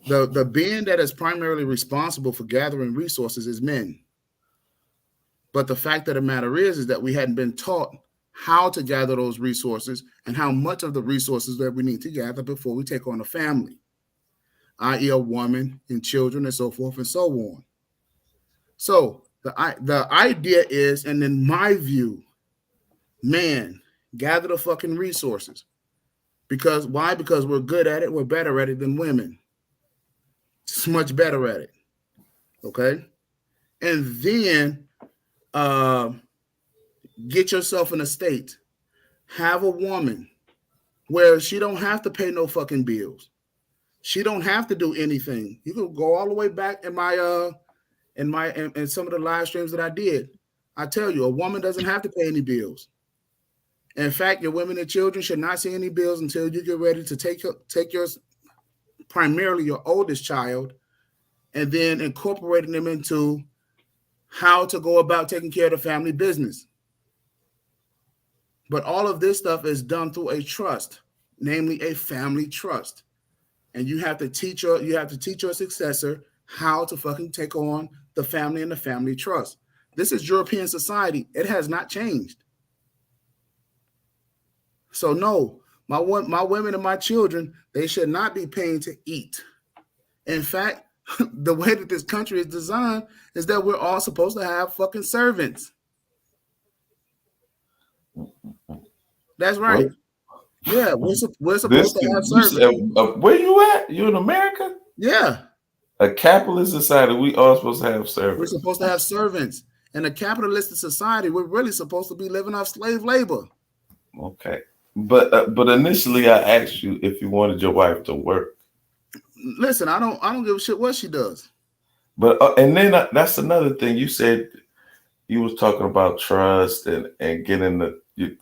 Speaker 1: The being that is primarily responsible for gathering resources is men. But the fact of the matter is that we hadn't been taught how to gather those resources and how much of the resources that we need to gather before we take on a family, i.e., a woman and children and so forth and so on. So the idea is, and in my view, man, gather the fucking resources. Because why? Because we're good at it. We're better at it than women. Just much better at it. Okay. And then get yourself in a state. Have a woman where she don't have to pay no fucking bills. She don't have to do anything. You can go all the way back in in some of the live streams that I did. I tell you, a woman doesn't have to pay any bills. In fact, your women and children should not see any bills until you get ready to take yours, primarily your oldest child, and then incorporating them into how to go about taking care of the family business. But all of this stuff is done through a trust, namely a family trust. And you have to teach your successor how to fucking take on the family and the family trust. This is European society. It has not changed. So no, my women and my children, they should not be paying to eat. In fact, the way that this country is designed is that we're all supposed to have fucking servants. That's right. What? Yeah, we're supposed to have servants.
Speaker 2: Where you at? You in America?
Speaker 1: Yeah.
Speaker 2: A capitalist society, we all supposed to have servants.
Speaker 1: We're supposed to have servants. In a capitalistic society, we're really supposed to be living off slave labor.
Speaker 2: Okay. But initially I asked you if you wanted your wife to work.
Speaker 1: Listen, I don't give a shit what she does.
Speaker 2: But and then that's another thing. You said you was talking about trust and getting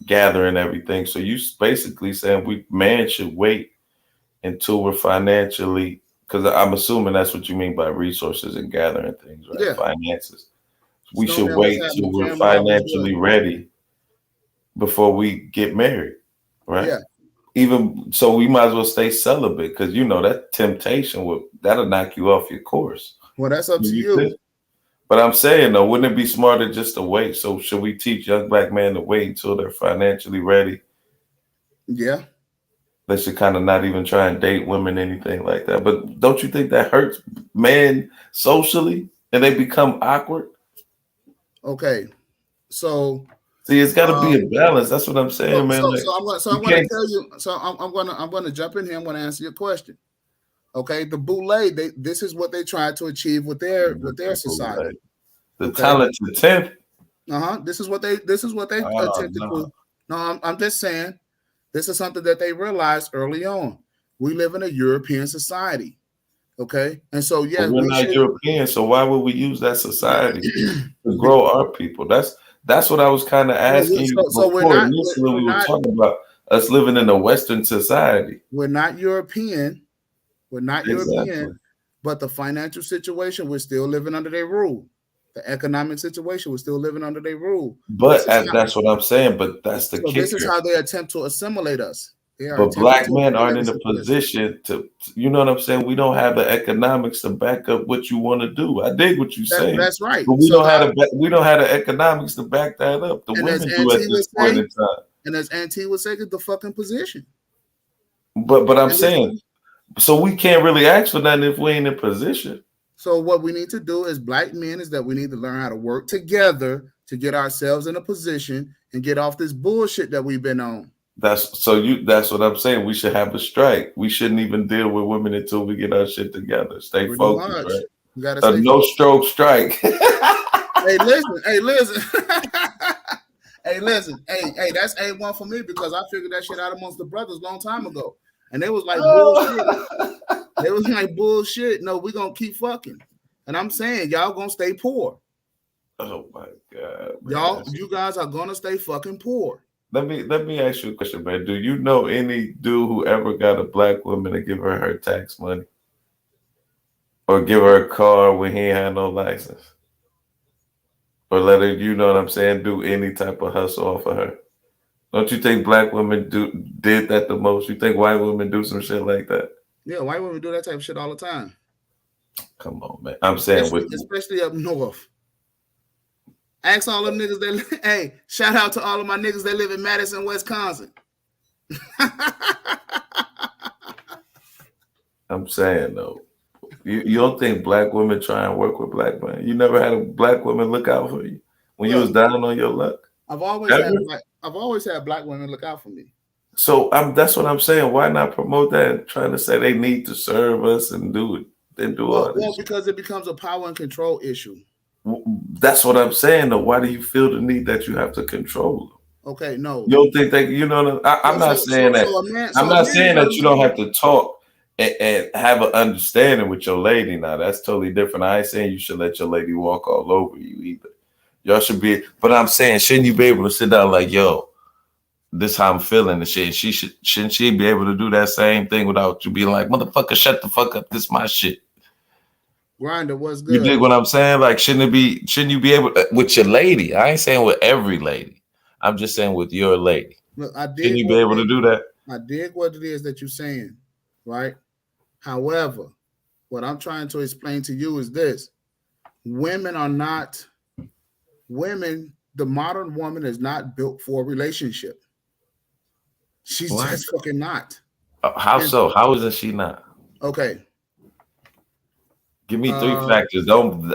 Speaker 2: gathering everything. So you basically saying man should wait until we're financially, because I'm assuming that's what you mean by resources and gathering things, right? Yeah. Finances. We should wait till we're financially ready before we get married, right? Yeah. Even so, we might as well stay celibate, because that temptation that'll knock you off your course.
Speaker 1: Well, that's up to you.
Speaker 2: But I'm saying though, wouldn't it be smarter just to wait? So should we teach young black men to wait until they're financially ready?
Speaker 1: Yeah.
Speaker 2: They should kind of not even try and date women, anything like that. But don't you think that hurts men socially and they become awkward?
Speaker 1: Okay. So
Speaker 2: see, it's got to be a balance. That's what I'm saying, man.
Speaker 1: I'm going to tell you. So I'm going to jump in here. I'm going to answer your question. Okay, the boule. This is what they tried to achieve with their society.
Speaker 2: The talented 10th.
Speaker 1: This is what they attempted to. No, I'm just saying. This is something that they realized early on. We live in a European society. Okay, and so yes,
Speaker 2: we're not European. So why would we use that society to grow our people? That's what I was kind of asking you. So we're not. Initially, we were talking about us living in a Western society.
Speaker 1: We're not European. We're not European, but the financial situation, we're still living under their rule. The economic situation, we're still living under their rule.
Speaker 2: But that's what I'm saying. But that's the kicker.
Speaker 1: This is how they attempt to assimilate us.
Speaker 2: But black men aren't in a position to, you know what I'm saying? We don't have the economics to back up what you want to do. I dig what you're saying.
Speaker 1: That's right.
Speaker 2: But we don't have the economics to back that up. The women do at this point in time.
Speaker 1: And as Auntie would say, get the fucking position.
Speaker 2: But I'm saying, so we can't really ask for nothing if we ain't in position.
Speaker 1: So what we need to do as black men is that we need to learn how to work together to get ourselves in a position and get off this bullshit that we've been on.
Speaker 2: That's what I'm saying. We should have a strike. We shouldn't even deal with women until we get our shit together. Stay
Speaker 1: Pretty
Speaker 2: focused,
Speaker 1: much.
Speaker 2: right?
Speaker 1: You gotta stay
Speaker 2: no stroke strike.
Speaker 1: Hey, listen. Hey, that's A1 for me because I figured that shit out amongst the brothers a long time ago. And they was like bullshit. They was like bullshit. No, we're gonna keep fucking. And I'm saying y'all gonna stay poor.
Speaker 2: Oh my God.
Speaker 1: Man. You guys are gonna stay fucking poor.
Speaker 2: Let me ask you a question, man. Do you know any dude who ever got a black woman to give her tax money? Or give her a car when he had no license? Or let her, you know what I'm saying, do any type of hustle off of her? Don't you think black women did that the most? You think white women do some shit like that?
Speaker 1: Yeah, white women do that type of shit all the time.
Speaker 2: Come on, man. I'm saying
Speaker 1: especially up north. Ask all them niggas that hey, shout out to all of my niggas that live in Madison, Wisconsin.
Speaker 2: I'm saying though, you don't think black women try and work with black men? You never had a black woman look out for you when you was down on your luck?
Speaker 1: I've always had black women look out for me.
Speaker 2: So that's what I'm saying. Why not promote that and trying to say they need to serve us and do it? Then do all this.
Speaker 1: Well, because it becomes a power and control issue.
Speaker 2: That's what I'm saying, though. Why do you feel the need that you have to control them?
Speaker 1: Okay, no.
Speaker 2: You don't think that, you know, I'm not saying that. I'm not saying that you don't have to talk and have an understanding with your lady. Now, that's totally different. I ain't saying you should let your lady walk all over you either. Y'all should be, but I'm saying, shouldn't you be able to sit down like, yo, this how I'm feeling and shit. Shouldn't she be able to do that same thing without you being like, motherfucker, shut the fuck up. This my shit.
Speaker 1: Grinder, what's good?
Speaker 2: You dig what I'm saying? Like, shouldn't you be able with your lady? I ain't saying with every lady. I'm just saying with your lady.
Speaker 1: Look,
Speaker 2: shouldn't you be able to do that?
Speaker 1: I dig what it is that you're saying, right? However, what I'm trying to explain to you is this. The modern woman is not built for a relationship. She's just fucking not.
Speaker 2: So? How isn't she not?
Speaker 1: Okay.
Speaker 2: Give me 3 factors.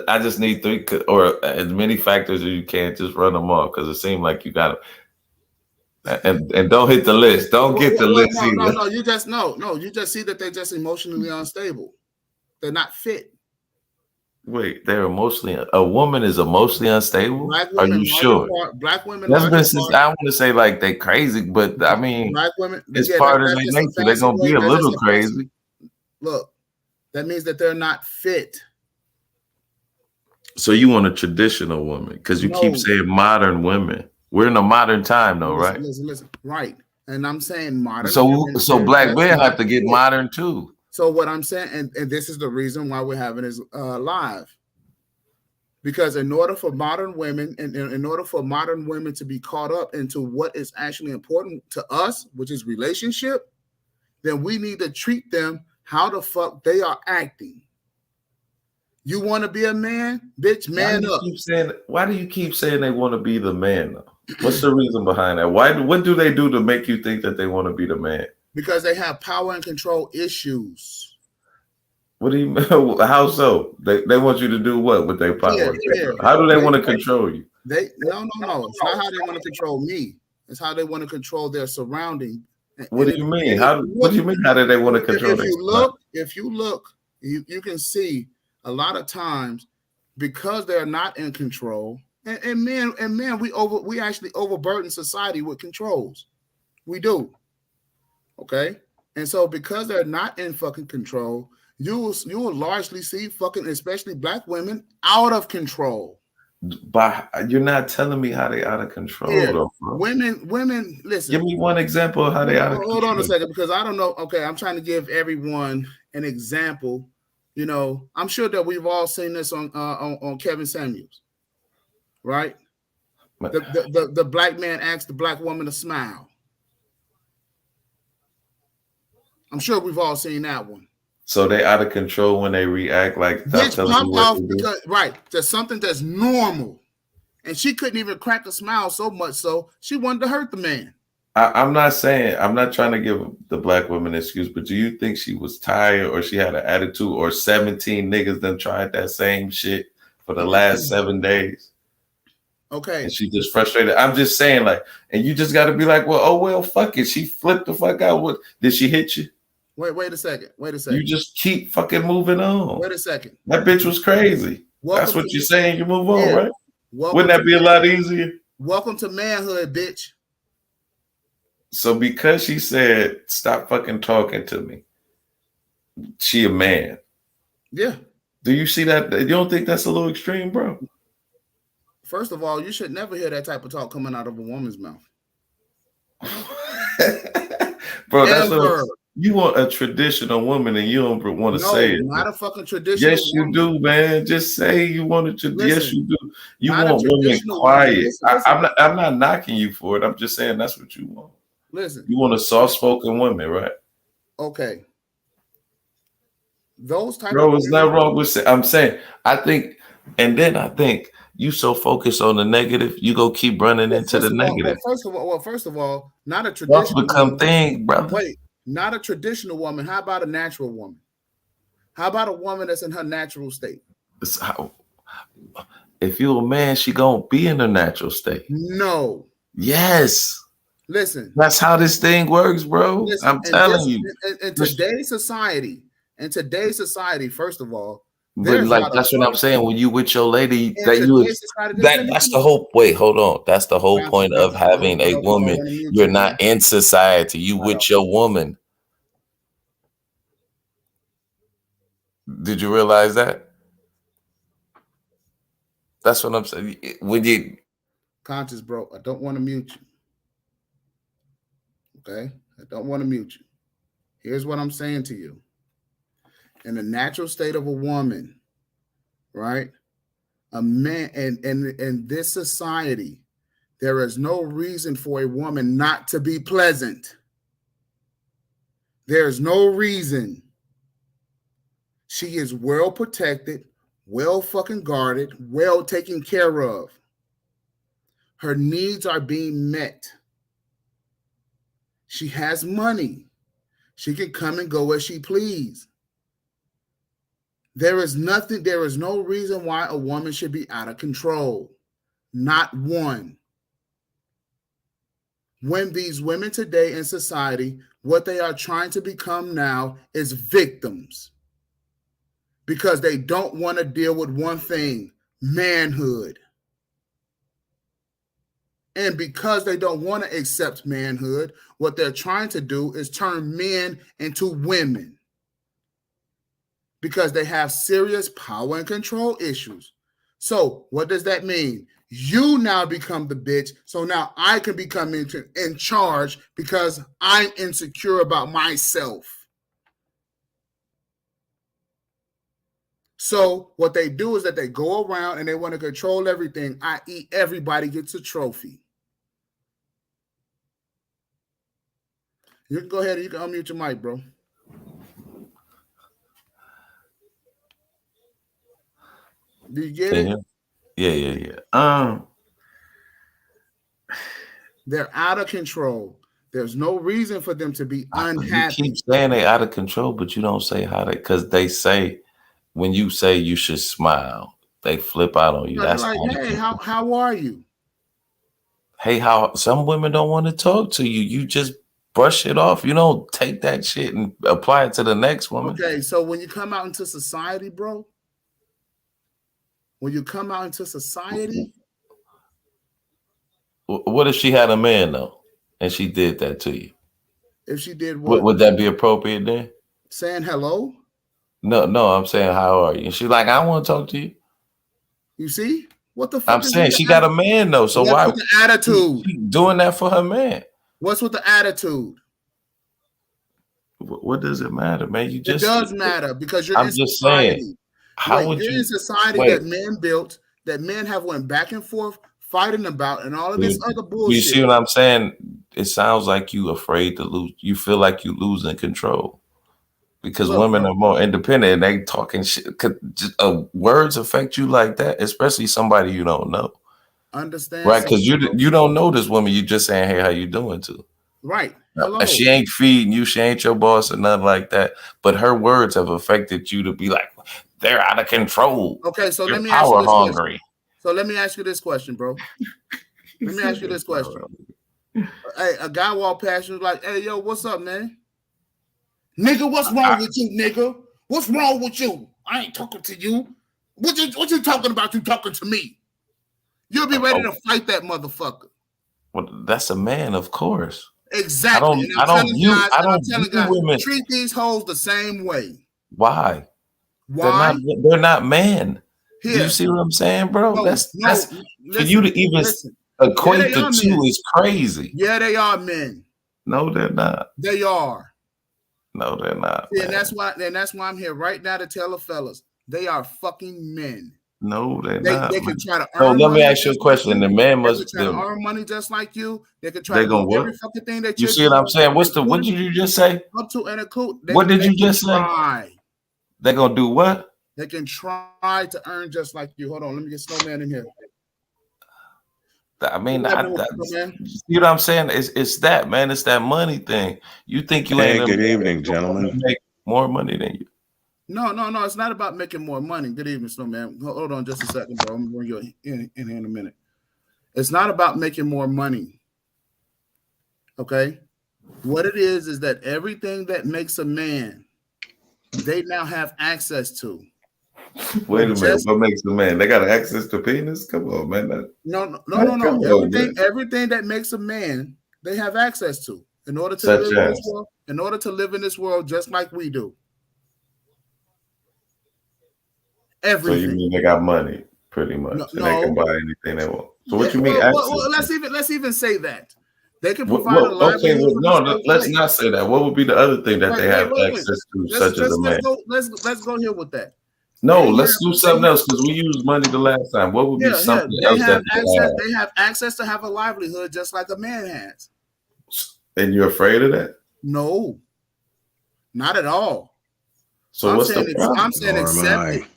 Speaker 2: I just need 3 or as many factors as you can. Just run them off because it seems like you got them. And don't hit the list. Don't get the list either.
Speaker 1: No. You just see that they're just emotionally unstable. They're not fit.
Speaker 2: Wait, a woman is emotionally unstable? Are you sure?
Speaker 1: Black women.
Speaker 2: That's been since I want to say like they crazy, but I mean,
Speaker 1: black women.
Speaker 2: It's part of their nature. They're gonna be a little crazy.
Speaker 1: Look, that means that they're not fit.
Speaker 2: So you want a traditional woman because you keep saying modern women. We're in a modern time, though, right?
Speaker 1: Listen. Right, and I'm saying modern.
Speaker 2: So black men have to get modern too.
Speaker 1: So what I'm saying, and this is the reason why we're having this live, because in order for modern women, and in order for modern women to be caught up into what is actually important to us, which is relationship, then we need to treat them how the fuck they are acting. You want to be a man, bitch, man up.
Speaker 2: Why do you keep saying they want to be the man, though? What's the reason behind that? What do they do to make you think that they want to be the man?
Speaker 1: Because they have power and control issues.
Speaker 2: What do you mean? How so? They want you to do what with their power? Yeah. How do they want to control you?
Speaker 1: No. It's not how they want to control me. It's how they want to control their surrounding.
Speaker 2: What do you mean? What do you mean? How do they want to control?
Speaker 1: If you look, you can see a lot of times because they're not in control. And men, we actually overburden society with controls. We do. Okay, and so because they're not in fucking control, you will largely see fucking, especially black women, out of control.
Speaker 2: But you're not telling me how they out of control, though, bro.
Speaker 1: Women, listen.
Speaker 2: Give me one example of how they out of control.
Speaker 1: Hold on a second, because I don't know. Okay, I'm trying to give everyone an example. You know, I'm sure that we've all seen this on Kevin Samuels, right? The black man asked the black woman to smile. I'm sure we've all seen that one.
Speaker 2: So they out of control when they react. Like, stop
Speaker 1: Bitch
Speaker 2: telling me
Speaker 1: popped
Speaker 2: what
Speaker 1: off
Speaker 2: to do.
Speaker 1: because there's something that's normal, and she couldn't even crack a smile so much so she wanted to hurt the man.
Speaker 2: I'm not saying, I'm not trying to give the black woman an excuse, but do you think she was tired or she had an attitude, or 17 niggas done tried that same shit for the last 7 days?
Speaker 1: Okay.
Speaker 2: And she just frustrated. I'm just saying, like, and you just got to be like, well, oh, well, fuck it. She flipped the fuck out. What, did she hit you?
Speaker 1: Wait a second.
Speaker 2: You just keep fucking moving on.
Speaker 1: Wait a second.
Speaker 2: That bitch was crazy. That's what you're saying. You move on, right? Wouldn't that be a lot easier?
Speaker 1: Welcome to manhood, bitch.
Speaker 2: So because she said, stop fucking talking to me, she a man.
Speaker 1: Yeah.
Speaker 2: Do you see that? You don't think that's a little extreme, bro?
Speaker 1: First of all, you should never hear that type of talk coming out of a woman's mouth.
Speaker 2: Bro, that's what you want, a traditional woman, and you don't want to say it.
Speaker 1: Not a fucking traditional
Speaker 2: Yes, you
Speaker 1: woman.
Speaker 2: Do, man. Just say you want a tradition. Yes, you do. You want women quiet.
Speaker 1: Listen.
Speaker 2: I'm not knocking you for it. I'm just saying that's what you want.
Speaker 1: Listen.
Speaker 2: You want a soft-spoken woman, right?
Speaker 1: Okay. Those type
Speaker 2: Bro, it's not wrong with saying. I'm saying, I think you so focused on the negative, you go keep running into the negative.
Speaker 1: First of all, not a traditional
Speaker 2: become thing, brother.
Speaker 1: Wait, not a traditional woman. How about a natural woman? How about a woman that's in her natural state?
Speaker 2: If you're a man, she gonna be in her natural state.
Speaker 1: No.
Speaker 2: Yes.
Speaker 1: Listen.
Speaker 2: That's how this thing works, bro. Listen, I'm telling you.
Speaker 1: In today's society, first of all,
Speaker 2: but like that's what I'm saying. When you with your lady, that's the whole. Wait, hold on. That's the whole point of having a woman. You're not in society. You with your woman. Did you realize that? That's what I'm saying. When you
Speaker 1: conscious, bro, I don't want to mute you. Okay, I don't want to mute you. Here's what I'm saying to you. In the natural state of a woman, right? A man, and in this society, there is no reason for a woman not to be pleasant. There's no reason. She is well protected, well fucking guarded, well taken care of. Her needs are being met. She has money. She can come and go as she please. There is no reason why a woman should be out of control. Not one. When these women today in society, what they are trying to become now is victims. Because they don't want to deal with one thing, manhood. And because they don't want to accept manhood, what they're trying to do is turn men into women. Because they have serious power and control issues. So what does that mean? You now become the bitch. So now I can become in charge because I'm insecure about myself. So what they do is that they go around and they want to control everything, i.e. everybody gets a trophy. You can go ahead and you can unmute your mic, bro. Do you get it?
Speaker 2: Yeah.
Speaker 1: They're out of control. There's no reason for them to be unhappy.
Speaker 2: You keep saying they're out of control, but you don't say how they, because they say when you say you should smile, they flip out on you. That's
Speaker 1: like, hey, how are you?
Speaker 2: Hey, some women don't want to talk to you. You just brush it off. You don't take that shit and apply it to the next woman.
Speaker 1: Okay, so when you come out into society, bro, what
Speaker 2: if she had a man though, and she did that to you?
Speaker 1: If she did what?
Speaker 2: Would that be appropriate then?
Speaker 1: Saying hello?
Speaker 2: No, I'm saying how are you? And she's like, I want to talk to you.
Speaker 1: You see? What the fuck?
Speaker 2: I'm saying she got a man though, so why?
Speaker 1: What's with the attitude?
Speaker 2: She doing that for her man.
Speaker 1: What's with the attitude?
Speaker 2: What does it matter, man?
Speaker 1: It does matter because you're
Speaker 2: in society.
Speaker 1: Saying, you're in society that men built, that men have went back and forth fighting about and all of this other bullshit.
Speaker 2: You see what I'm saying? It sounds like you afraid to lose. You feel like you losing control because women are more independent and they talking shit. Words affect you like that, especially somebody you don't know.
Speaker 1: Understand?
Speaker 2: Right? Because you don't know this woman. You just saying, hey, how you doing to?
Speaker 1: Right. Hello.
Speaker 2: She ain't feeding you. She ain't your boss or nothing like that. But her words have affected you to be like, they're out of control.
Speaker 1: Okay, so
Speaker 2: they're
Speaker 1: let me ask you this
Speaker 2: hungry.
Speaker 1: question. So let me ask you this question, bro. Let me ask you this question. Hey, a guy walk past you like, hey, yo, what's up, man? Nigga, what's wrong with you, nigga? What's wrong with you? I ain't talking to you. What you talking about? You talking to me? You'll be ready to fight that motherfucker.
Speaker 2: Well, that's a man, of course.
Speaker 1: Exactly.
Speaker 2: I don't view women.
Speaker 1: Treat these hoes the same way.
Speaker 2: Why?
Speaker 1: Why?
Speaker 2: They're not men. Do you see what I'm saying, bro? That's for you to even equate the two is crazy.
Speaker 1: Yeah, they are men.
Speaker 2: No, they're not.
Speaker 1: They are.
Speaker 2: No, they're not.
Speaker 1: See, and that's why I'm here right now to tell the fellas they are fucking men.
Speaker 2: No, they're not.
Speaker 1: They can try to earn.
Speaker 2: Let me ask you a question. The man must
Speaker 1: try to earn money just like you. They can try to
Speaker 2: do
Speaker 1: every fucking thing that
Speaker 2: you see what I'm saying. What did you just say?
Speaker 1: Up to and include.
Speaker 2: What did you just say? They're gonna do what?
Speaker 1: They can try to earn just like you. Hold on, let me get Snowman in here.
Speaker 2: I mean, you see what I'm saying? It's that, man. It's that money thing. You think you ain't
Speaker 3: good evening, gentlemen.
Speaker 2: Make more money than you.
Speaker 1: No. It's not about making more money. Good evening, Snowman. Hold on just a second, bro. I'm gonna bring you in here in a minute. It's not about making more money. Okay? What it is that everything that makes a man, they now have access to.
Speaker 2: Wait a minute. What makes a man? They got access to penis? Come on, man.
Speaker 1: No. Everything that makes a man, they have access to in order to live in this world. In order to live in this world, just like we do. Everything.
Speaker 2: So you mean they got money, pretty much, and they can buy anything they want. So what you mean?
Speaker 1: Well, let's even say that they can provide a livelihood.
Speaker 2: No, let's not say that. What would be the other thing that they have access to, such as a man?
Speaker 1: Let's go here with that.
Speaker 2: No, let's do something else because we used money the last time. What would be something else that
Speaker 1: they have access to have a livelihood just like a man has?
Speaker 2: And you're afraid of that?
Speaker 1: No, not at all.
Speaker 2: So what's the problem?
Speaker 1: I'm saying accept it.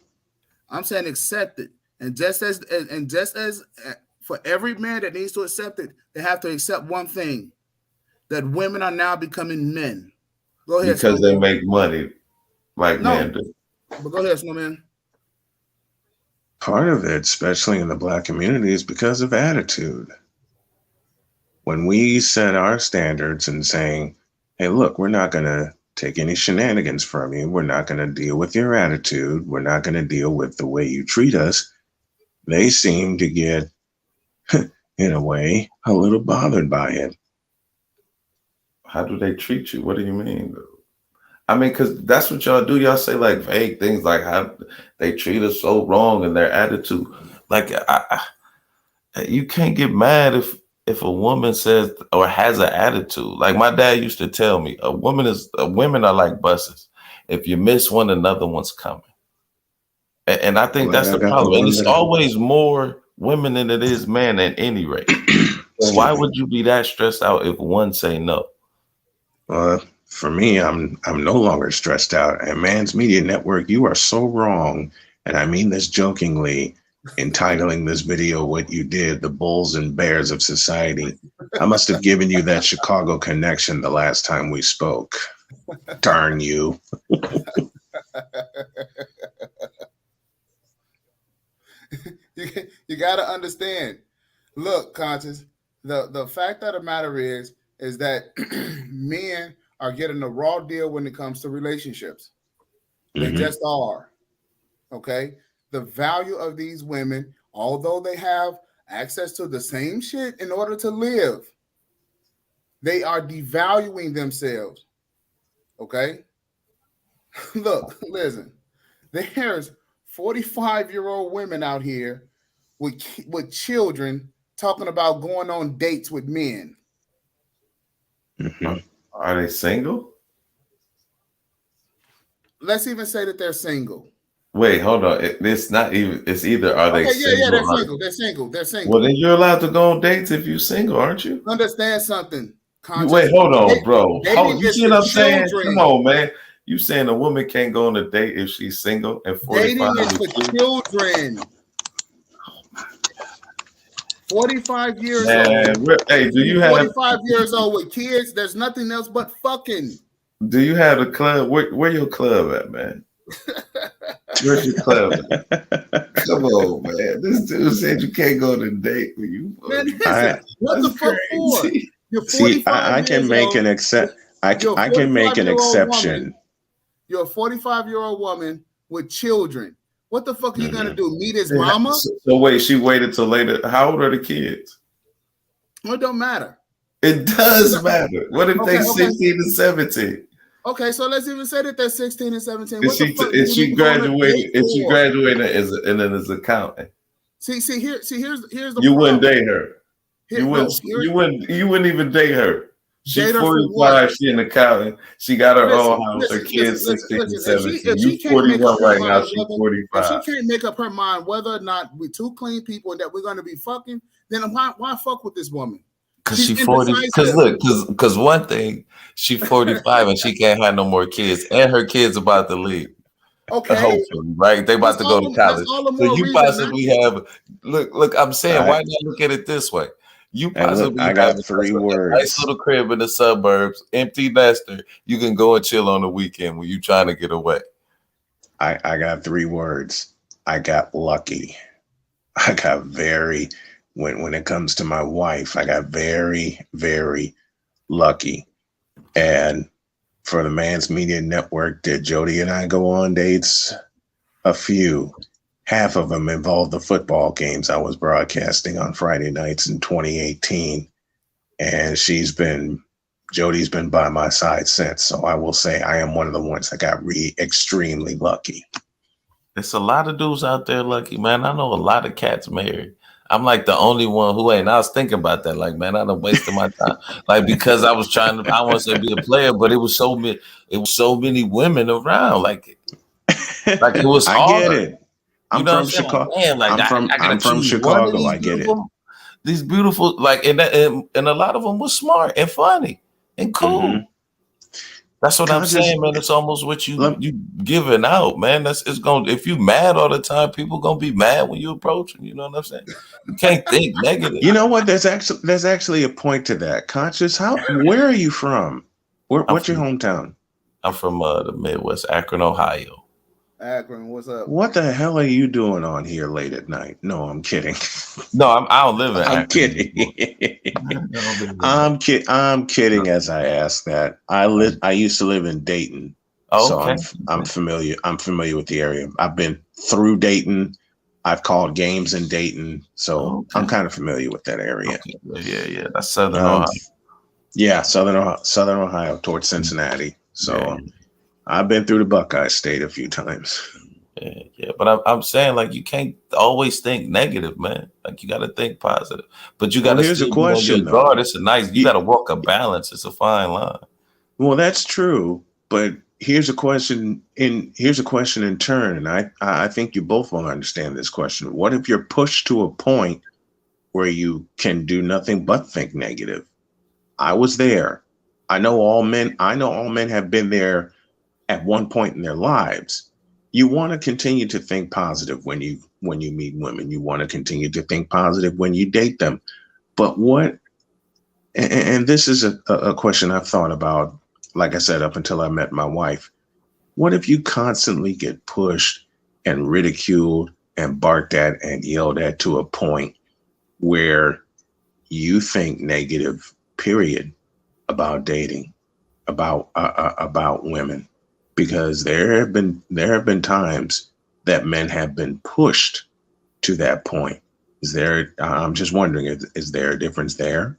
Speaker 1: I'm saying accept it, and just as for every man that needs to accept it, they have to accept one thing: that women are now becoming men. Go ahead,
Speaker 2: because they make money like men do.
Speaker 1: But go ahead, Snowman.
Speaker 3: Part of it, especially in the Black community, is because of attitude. When we set our standards and saying, hey, look, we're not going to take any shenanigans from you. We're not going to deal with your attitude. We're not going to deal with the way you treat us. They seem to get, in a way, a little bothered by it.
Speaker 2: How do they treat you? What do you mean, though? I mean, because that's what y'all do. Y'all say like vague things like how they treat us so wrong and their attitude. Like, you can't get mad if a woman says or has an attitude. Like my dad used to tell me, women are like buses. If you miss one, another one's coming. And I think that's the problem. And it's always more women than it is men at any rate. So why would you be that stressed out if one say no?
Speaker 3: For me, I'm no longer stressed out. At Man's Media Network, you are so wrong, and I mean this jokingly, entitling this video what you did, the bulls and bears of society. I must have given you that Chicago connection the last time we spoke. Darn you.
Speaker 1: You got to understand. Look, Conscious, the fact of the matter is that men are getting a raw deal when it comes to relationships. They just are. Okay? The value of these women, although they have access to the same shit in order to live, they are devaluing themselves. Okay? Look, listen. There's 45-year-old women out here with children talking about going on dates with men.
Speaker 2: Are they single?
Speaker 1: Let's even say that they're single.
Speaker 2: Wait, hold on. It's not even. It's either are they single?
Speaker 1: They're single. They're single. They're single.
Speaker 2: Well, then you're allowed to go on dates if you're single, aren't you?
Speaker 1: Understand something.
Speaker 2: Wait, hold on, bro.
Speaker 1: Dating
Speaker 2: You
Speaker 1: is
Speaker 2: see
Speaker 1: for
Speaker 2: what I'm saying?
Speaker 1: children.
Speaker 2: Come on, man. You saying a woman can't go on a date if she's single and 45?
Speaker 1: Dating is for children. 45 years old.
Speaker 2: Hey, do you have
Speaker 1: 45 years old with kids? There's nothing else but fucking.
Speaker 2: Do you have a club? Where your club at, man? Where's your club at? Come on, man. This dude said you can't go on a date with you.
Speaker 1: Man, what the fuck for?
Speaker 3: You're 45 I can make an exception. I can make an exception.
Speaker 1: You're a 45-year-old woman with children. What the fuck are you gonna do? Meet his mama?
Speaker 2: So wait, she waited till later. How old are the kids?
Speaker 1: Well, it don't matter.
Speaker 2: It does matter. What if they 16 and 17?
Speaker 1: Okay, so let's even say that they're 16 and 17.
Speaker 2: If she graduated as an accountant.
Speaker 1: Here's the
Speaker 2: you
Speaker 1: problem.
Speaker 2: Wouldn't date her. You wouldn't even date her. She's 45, she an accountant. She got her own house, her kids 16 and 17. You 41 right now, she's 45.
Speaker 1: If she can't make up her mind whether or not we're two clean people and that we're gonna be fucking, then why fuck with this woman?
Speaker 2: Because she's 40. Because one thing, she's 45 and she can't have no more kids, and her kids about to leave.
Speaker 1: Okay,
Speaker 2: hopefully, right? They about to go to college. So you possibly have. Look. I'm saying, why not look at it this way? You possibly
Speaker 3: I got 3 words.
Speaker 2: Nice little crib in the suburbs, empty nester. You can go and chill on the weekend when you trying to get away.
Speaker 3: I got 3 words. I got lucky. I got very. When it comes to my wife, I got very, very lucky. And for the Man's Media Network, did Jody and I go on dates? A few. Half of them involved the football games I was broadcasting on Friday nights in 2018. And Jody's been by my side since. So I will say I am one of the ones that got extremely lucky.
Speaker 2: There's a lot of dudes out there lucky, man. I know a lot of cats married. I'm like the only one who ain't. I was thinking about that. Like, man, I done wasted my time. Like, because I was trying to, I want to say be a player, but it was so many women around. Like it was hard.
Speaker 3: I get it. I'm from Chicago. I'm from Chicago. I get it.
Speaker 2: These beautiful, like, and a lot of them was smart and funny and cool. Mm-hmm. That's what I'm saying, man. It's almost what you giving out, man. It's gonna. If you mad all the time, people gonna be mad when you approach them. You know what I'm saying? You can't think negative.
Speaker 3: You know what? There's actually a point to that. Conscious. Where are you from? What's your hometown?
Speaker 2: I'm from the Midwest, Akron, Ohio.
Speaker 1: Akron, what's up?
Speaker 3: What the hell are you doing on here late at night? No, I'm kidding.
Speaker 2: No, I don't live in Akron.
Speaker 3: I'm kidding. I'm kidding as I ask that. I used to live in Dayton. So I'm familiar. I'm familiar with the area. I've been through Dayton. I've called games in Dayton. So I'm kind of familiar with that area.
Speaker 2: Okay. Yeah. That's Southern Ohio.
Speaker 3: Yeah, Southern Ohio towards Cincinnati. So I've been through the Buckeye State a few times.
Speaker 2: Yeah, but I'm saying, like, you can't always think negative, man. Like, you got to think positive. But you got to.
Speaker 3: Here's a question,
Speaker 2: though. It's you got to walk a balance. It's a fine line.
Speaker 3: Well, that's true. But here's a question in turn, and I think you both will understand this question. What if you're pushed to a point where you can do nothing but think negative? I was there. I know all men have been there at one point in their lives. You want to continue to think positive when you meet women. You want to continue to think positive when you date them. But what, and this is a question I've thought about, like I said, up until I met my wife. What if you constantly get pushed and ridiculed and barked at and yelled at to a point where you think negative, period, about dating, about women? Because there have been times that men have been pushed to that point. I'm just wondering, is there a difference there?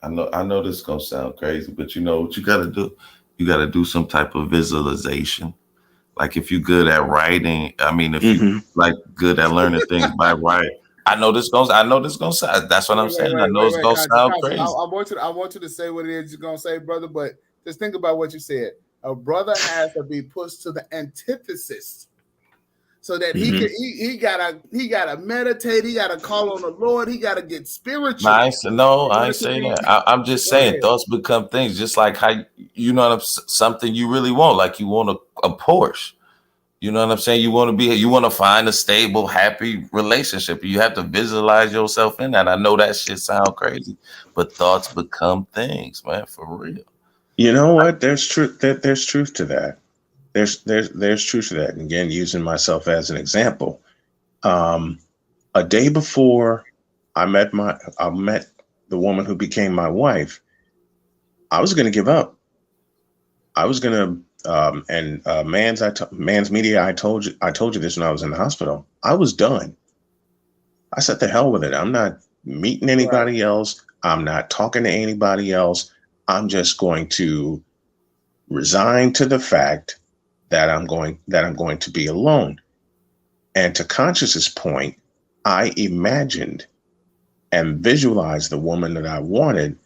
Speaker 2: I know this is gonna sound crazy, but you know what you gotta do? You gotta do some type of visualization. Like, if you're good at writing, I mean, if you like good at learning things by writing. I know this gonna sound. That's what I'm saying. I know it's gonna sound crazy.
Speaker 1: I want you to say what it is you're gonna say, brother. But just think about what you said. A brother has to be pushed to the antithesis so that he gotta meditate, he gotta call on the Lord, he gotta get spiritual.
Speaker 2: I ain't saying that. I'm just saying thoughts become things, just like how something you really want, like you want a Porsche. You know what I'm saying? You want to find a stable, happy relationship. You have to visualize yourself in that. I know that shit sound crazy, but thoughts become things, man, for real.
Speaker 3: You know what? There's truth. There's truth to that. There's truth to that. And again, using myself as an example, a day before I met the woman who became my wife, I was going to give up. I was going to. Man's Media, I told you this when I was in the hospital. I was done. I said, the hell with it. I'm not meeting anybody else. I'm not talking to anybody else. I'm just going to resign to the fact that I'm going to be alone. And to Conscious's point, I imagined and visualized the woman that I wanted,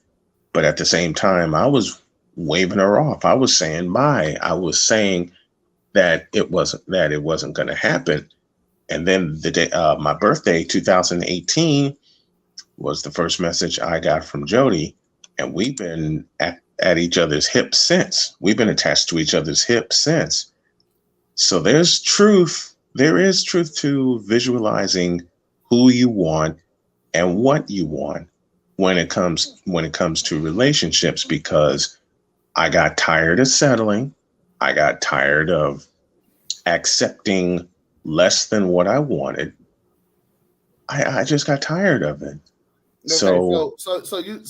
Speaker 3: but at the same time, I was waving her off. I was saying bye. I was saying that it wasn't going to happen. And then the day, my birthday, 2018, was the first message I got from Jody, and we've been at each other's hips since. We've been attached to each other's hips since. So there's truth. There is truth to visualizing who you want and what you want when it comes to relationships, because I got tired of settling. I got tired of accepting less than what I wanted. I just got tired of it.
Speaker 1: Okay, so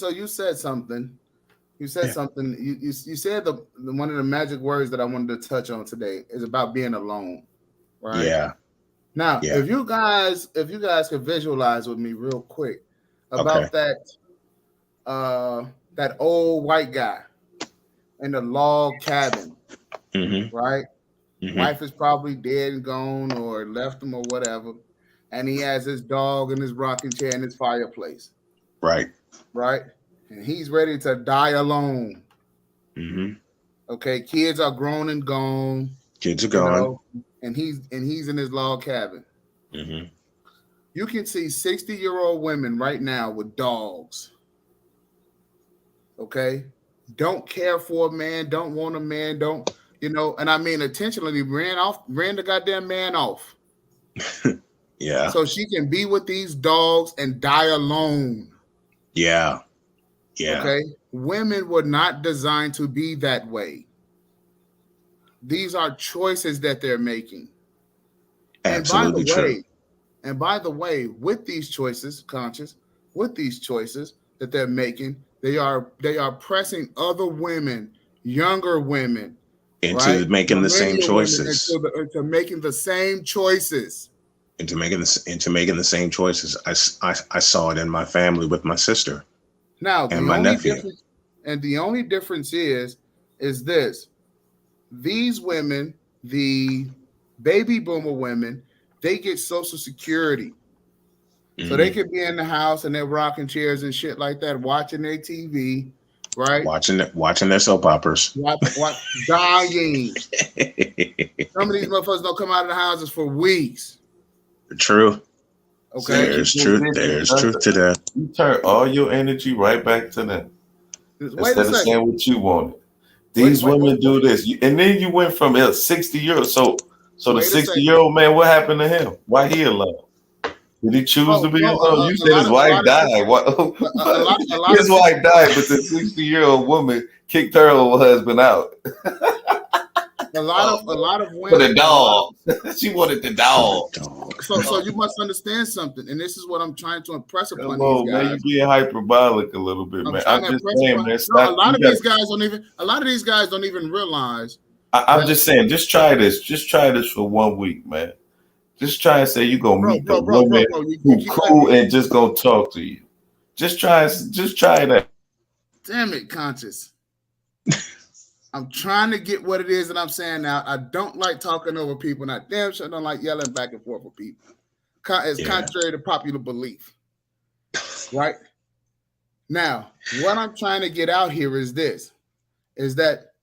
Speaker 1: you said something. You said something. You said the one of the magic words that I wanted to touch on today is about being alone, right?
Speaker 3: Yeah.
Speaker 1: Now, if you guys could visualize with me real quick about that old white guy in the log cabin, right? Wife is probably dead and gone, or left him, or whatever, and he has his dog and his rocking chair and his fireplace,
Speaker 3: right,
Speaker 1: and he's ready to die alone. Okay, kids are grown and gone.
Speaker 3: Kids are gone,
Speaker 1: and he's in his log cabin. You can see 60-year-old women right now with dogs. Okay, don't care for a man, don't want a man, don't, and I mean intentionally ran the goddamn man off.
Speaker 3: Yeah.
Speaker 1: So she can be with these dogs and die alone.
Speaker 3: Yeah.
Speaker 1: Okay. Women were not designed to be that way. These are choices that they're making.
Speaker 3: Absolutely true.
Speaker 1: And by the way, with these choices, Conscious, with these choices that they're making, they are pressing other women, younger women,
Speaker 3: into making the same choices.
Speaker 1: Into making the same choices.
Speaker 3: Into making the same choices. I saw it in my family with my sister.
Speaker 1: Now,
Speaker 3: and my nephew.
Speaker 1: The only difference is this: these women, the baby boomer women, they get Social Security. So they could be in the house and they're rocking chairs and shit like that, watching their TV, right?
Speaker 3: Watching their soap operas.
Speaker 1: Dying. Some of these motherfuckers don't come out of the houses for weeks.
Speaker 3: True.
Speaker 1: Okay.
Speaker 3: There's truth to that.
Speaker 2: You turn all your energy right back to them. Instead of saying what you wanted. These women do this. And then you went from 60 years. So the 60-year-old man, what happened to him? Why he alone? Did he choose to be alone? You said his wife died. His wife died, but the 60-year-old woman kicked her old husband out.
Speaker 1: A lot of women.
Speaker 2: For the dog. She wanted the dog.
Speaker 1: So you must understand something, and this is what I'm trying to impress upon
Speaker 2: these guys. Man, you being hyperbolic a little bit, man. I'm just saying, man.
Speaker 1: A lot of these guys don't even realize.
Speaker 2: I'm just saying, just try this. Just try this for 1 week, man. Just try and say you're gonna meet the woman who's cool and just gonna talk to you. Just try that.
Speaker 1: Damn it, Conscious. I'm trying to get what it is that I'm saying now. I don't like talking over people, and I damn sure don't like yelling back and forth with people. It's contrary to popular belief. Right? Now, what I'm trying to get out here is this, is that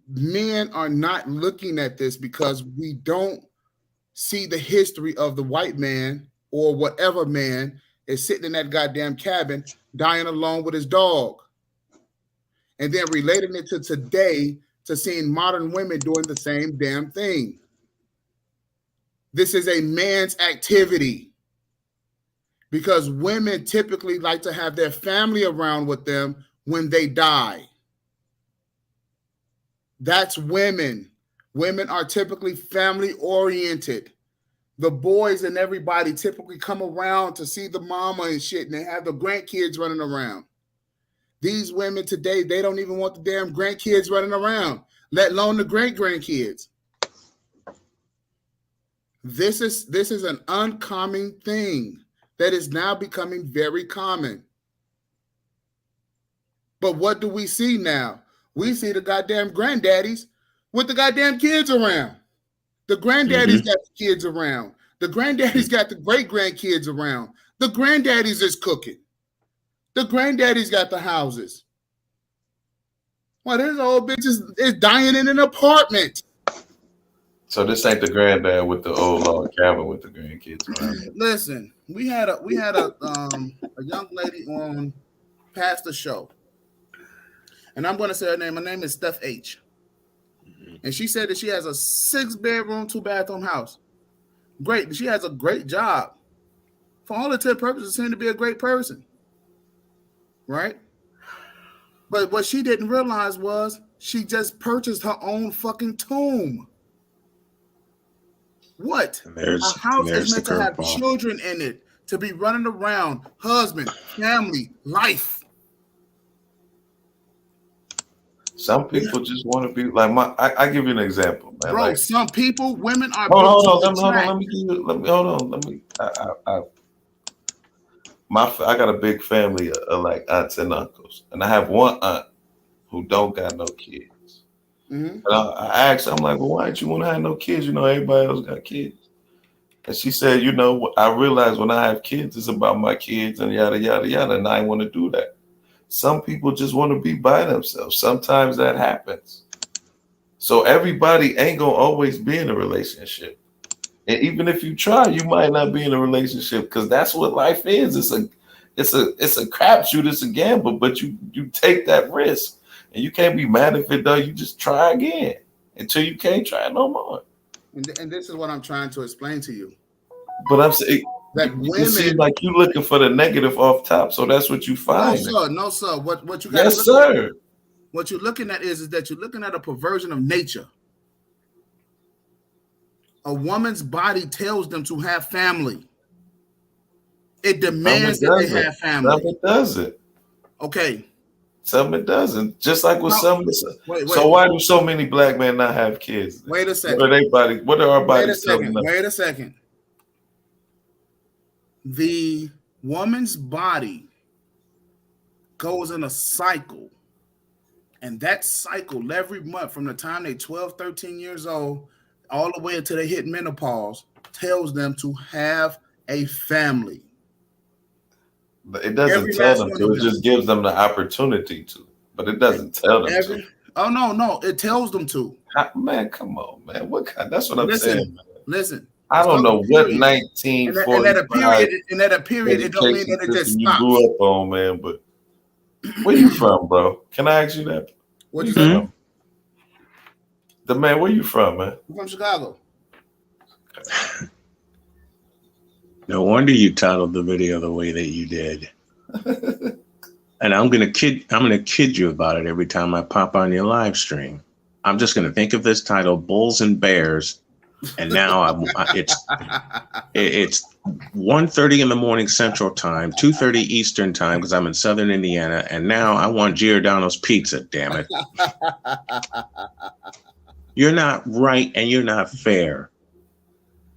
Speaker 1: men are not looking at this because we don't see the history of the white man or whatever man is sitting in that goddamn cabin dying alone with his dog. And then relating it to today, to seeing modern women doing the same damn thing. This is a man's activity because women typically like to have their family around with them when they die. That's women. Women are typically family oriented. The boys and everybody typically come around to see the mama and shit, and they have the grandkids running around. These women today, they don't even want the damn grandkids running around, let alone the great-grandkids. This is an uncommon thing that is now becoming very common. But what do we see now? We see the goddamn granddaddies with the goddamn kids around. The granddaddies got the kids around. The granddaddies got the great-grandkids around. The granddaddies is cooking. The granddaddies got the houses. Well, this old bitch is dying in an apartment.
Speaker 2: So this ain't the granddad with the old log cabin with the grandkids around.
Speaker 1: Listen, we had a young lady on past the show, and I'm going to say her name. Her name is Steph H. And she said that she has a 6-bedroom, 2-bathroom house. Great. She has a great job. For all intents and purposes, seemed to be a great person. Right? But what she didn't realize was she just purchased her own fucking tomb. What? A house is meant to have children in it, to be running around, husband, family, life.
Speaker 2: Some people just want to be like I give you an example, man.
Speaker 1: Bro,
Speaker 2: like,
Speaker 1: some people, women are.
Speaker 2: Hold on. I got a big family of like aunts and uncles, and I have one aunt who don't got no kids. And I asked her, I'm like, well, why don't you want to have no kids? You know, everybody else got kids. And she said, you know, I realize when I have kids, it's about my kids and yada, yada, yada. And I ain't want to do that. Some people just want to be by themselves. Sometimes that happens. So everybody ain't going to always be in a relationship. And even if you try, you might not be in a relationship because that's what life is. It's a crapshoot. It's a gamble, but you take that risk. And you can't be mad if it does. You just try again until you can't try no more.
Speaker 1: And this is what I'm trying to explain to you.
Speaker 2: But I'm saying that women seem like you looking for the negative off top, so that's what you find.
Speaker 1: No, sir. What you got?
Speaker 2: Yes, sir.
Speaker 1: At, what you're looking at is that you're looking at a perversion of nature. A woman's body tells them to have family. It demands that they have family.
Speaker 2: Some it doesn't.
Speaker 1: Okay.
Speaker 2: Some it doesn't. Just like with some. So why do so many black men not have kids?
Speaker 1: Wait a second.
Speaker 2: What are our bodies telling them?
Speaker 1: Wait a second. The woman's body goes in a cycle. And that cycle every month from the time they're 12, 13 years old, all the way until they hit menopause, tells them to have a family.
Speaker 2: It doesn't tell them to. It just gives them the opportunity to. But it doesn't tell them to.
Speaker 1: Oh, no. It tells them to.
Speaker 2: Man, come on, man. That's what I'm saying. Man.
Speaker 1: Listen.
Speaker 2: I don't know what 1945.
Speaker 1: And at a period, it don't mean that it just stops.
Speaker 2: You grew up on, man, but where you from, bro? Can I ask you that?
Speaker 1: Where you from?
Speaker 2: The man, where you from, man?
Speaker 1: I'm from Chicago.
Speaker 3: No wonder you titled the video the way that you did. And I'm gonna kid you about it every time I pop on your live stream. I'm just gonna think of this title, Bulls and Bears, and now it's 1:30 in the morning Central Time, 2:30 Eastern Time because I'm in Southern Indiana, and now I want Giordano's pizza. Damn it! You're not right and you're not fair.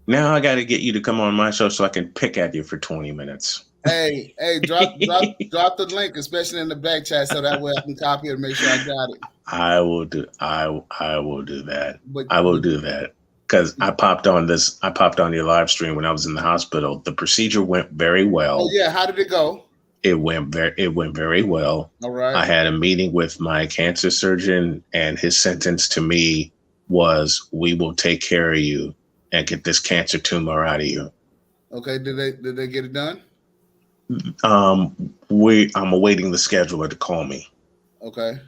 Speaker 3: Now I got to get you to come on my show so I can pick at you for 20 minutes.
Speaker 1: Hey, drop the link, especially in the back chat, so that way I can copy it and make sure I got it.
Speaker 3: I will do that. I will do that because I popped on your live stream when I was in the hospital. The procedure went very well.
Speaker 1: Oh yeah, how did it go?
Speaker 3: It went very well.
Speaker 1: All right.
Speaker 3: I had a meeting with my cancer surgeon, and his sentence to me was, "We will take care of you and get this cancer tumor out of you.
Speaker 1: Okay, did they get it done?
Speaker 3: I'm awaiting the scheduler to call me.
Speaker 1: Okay.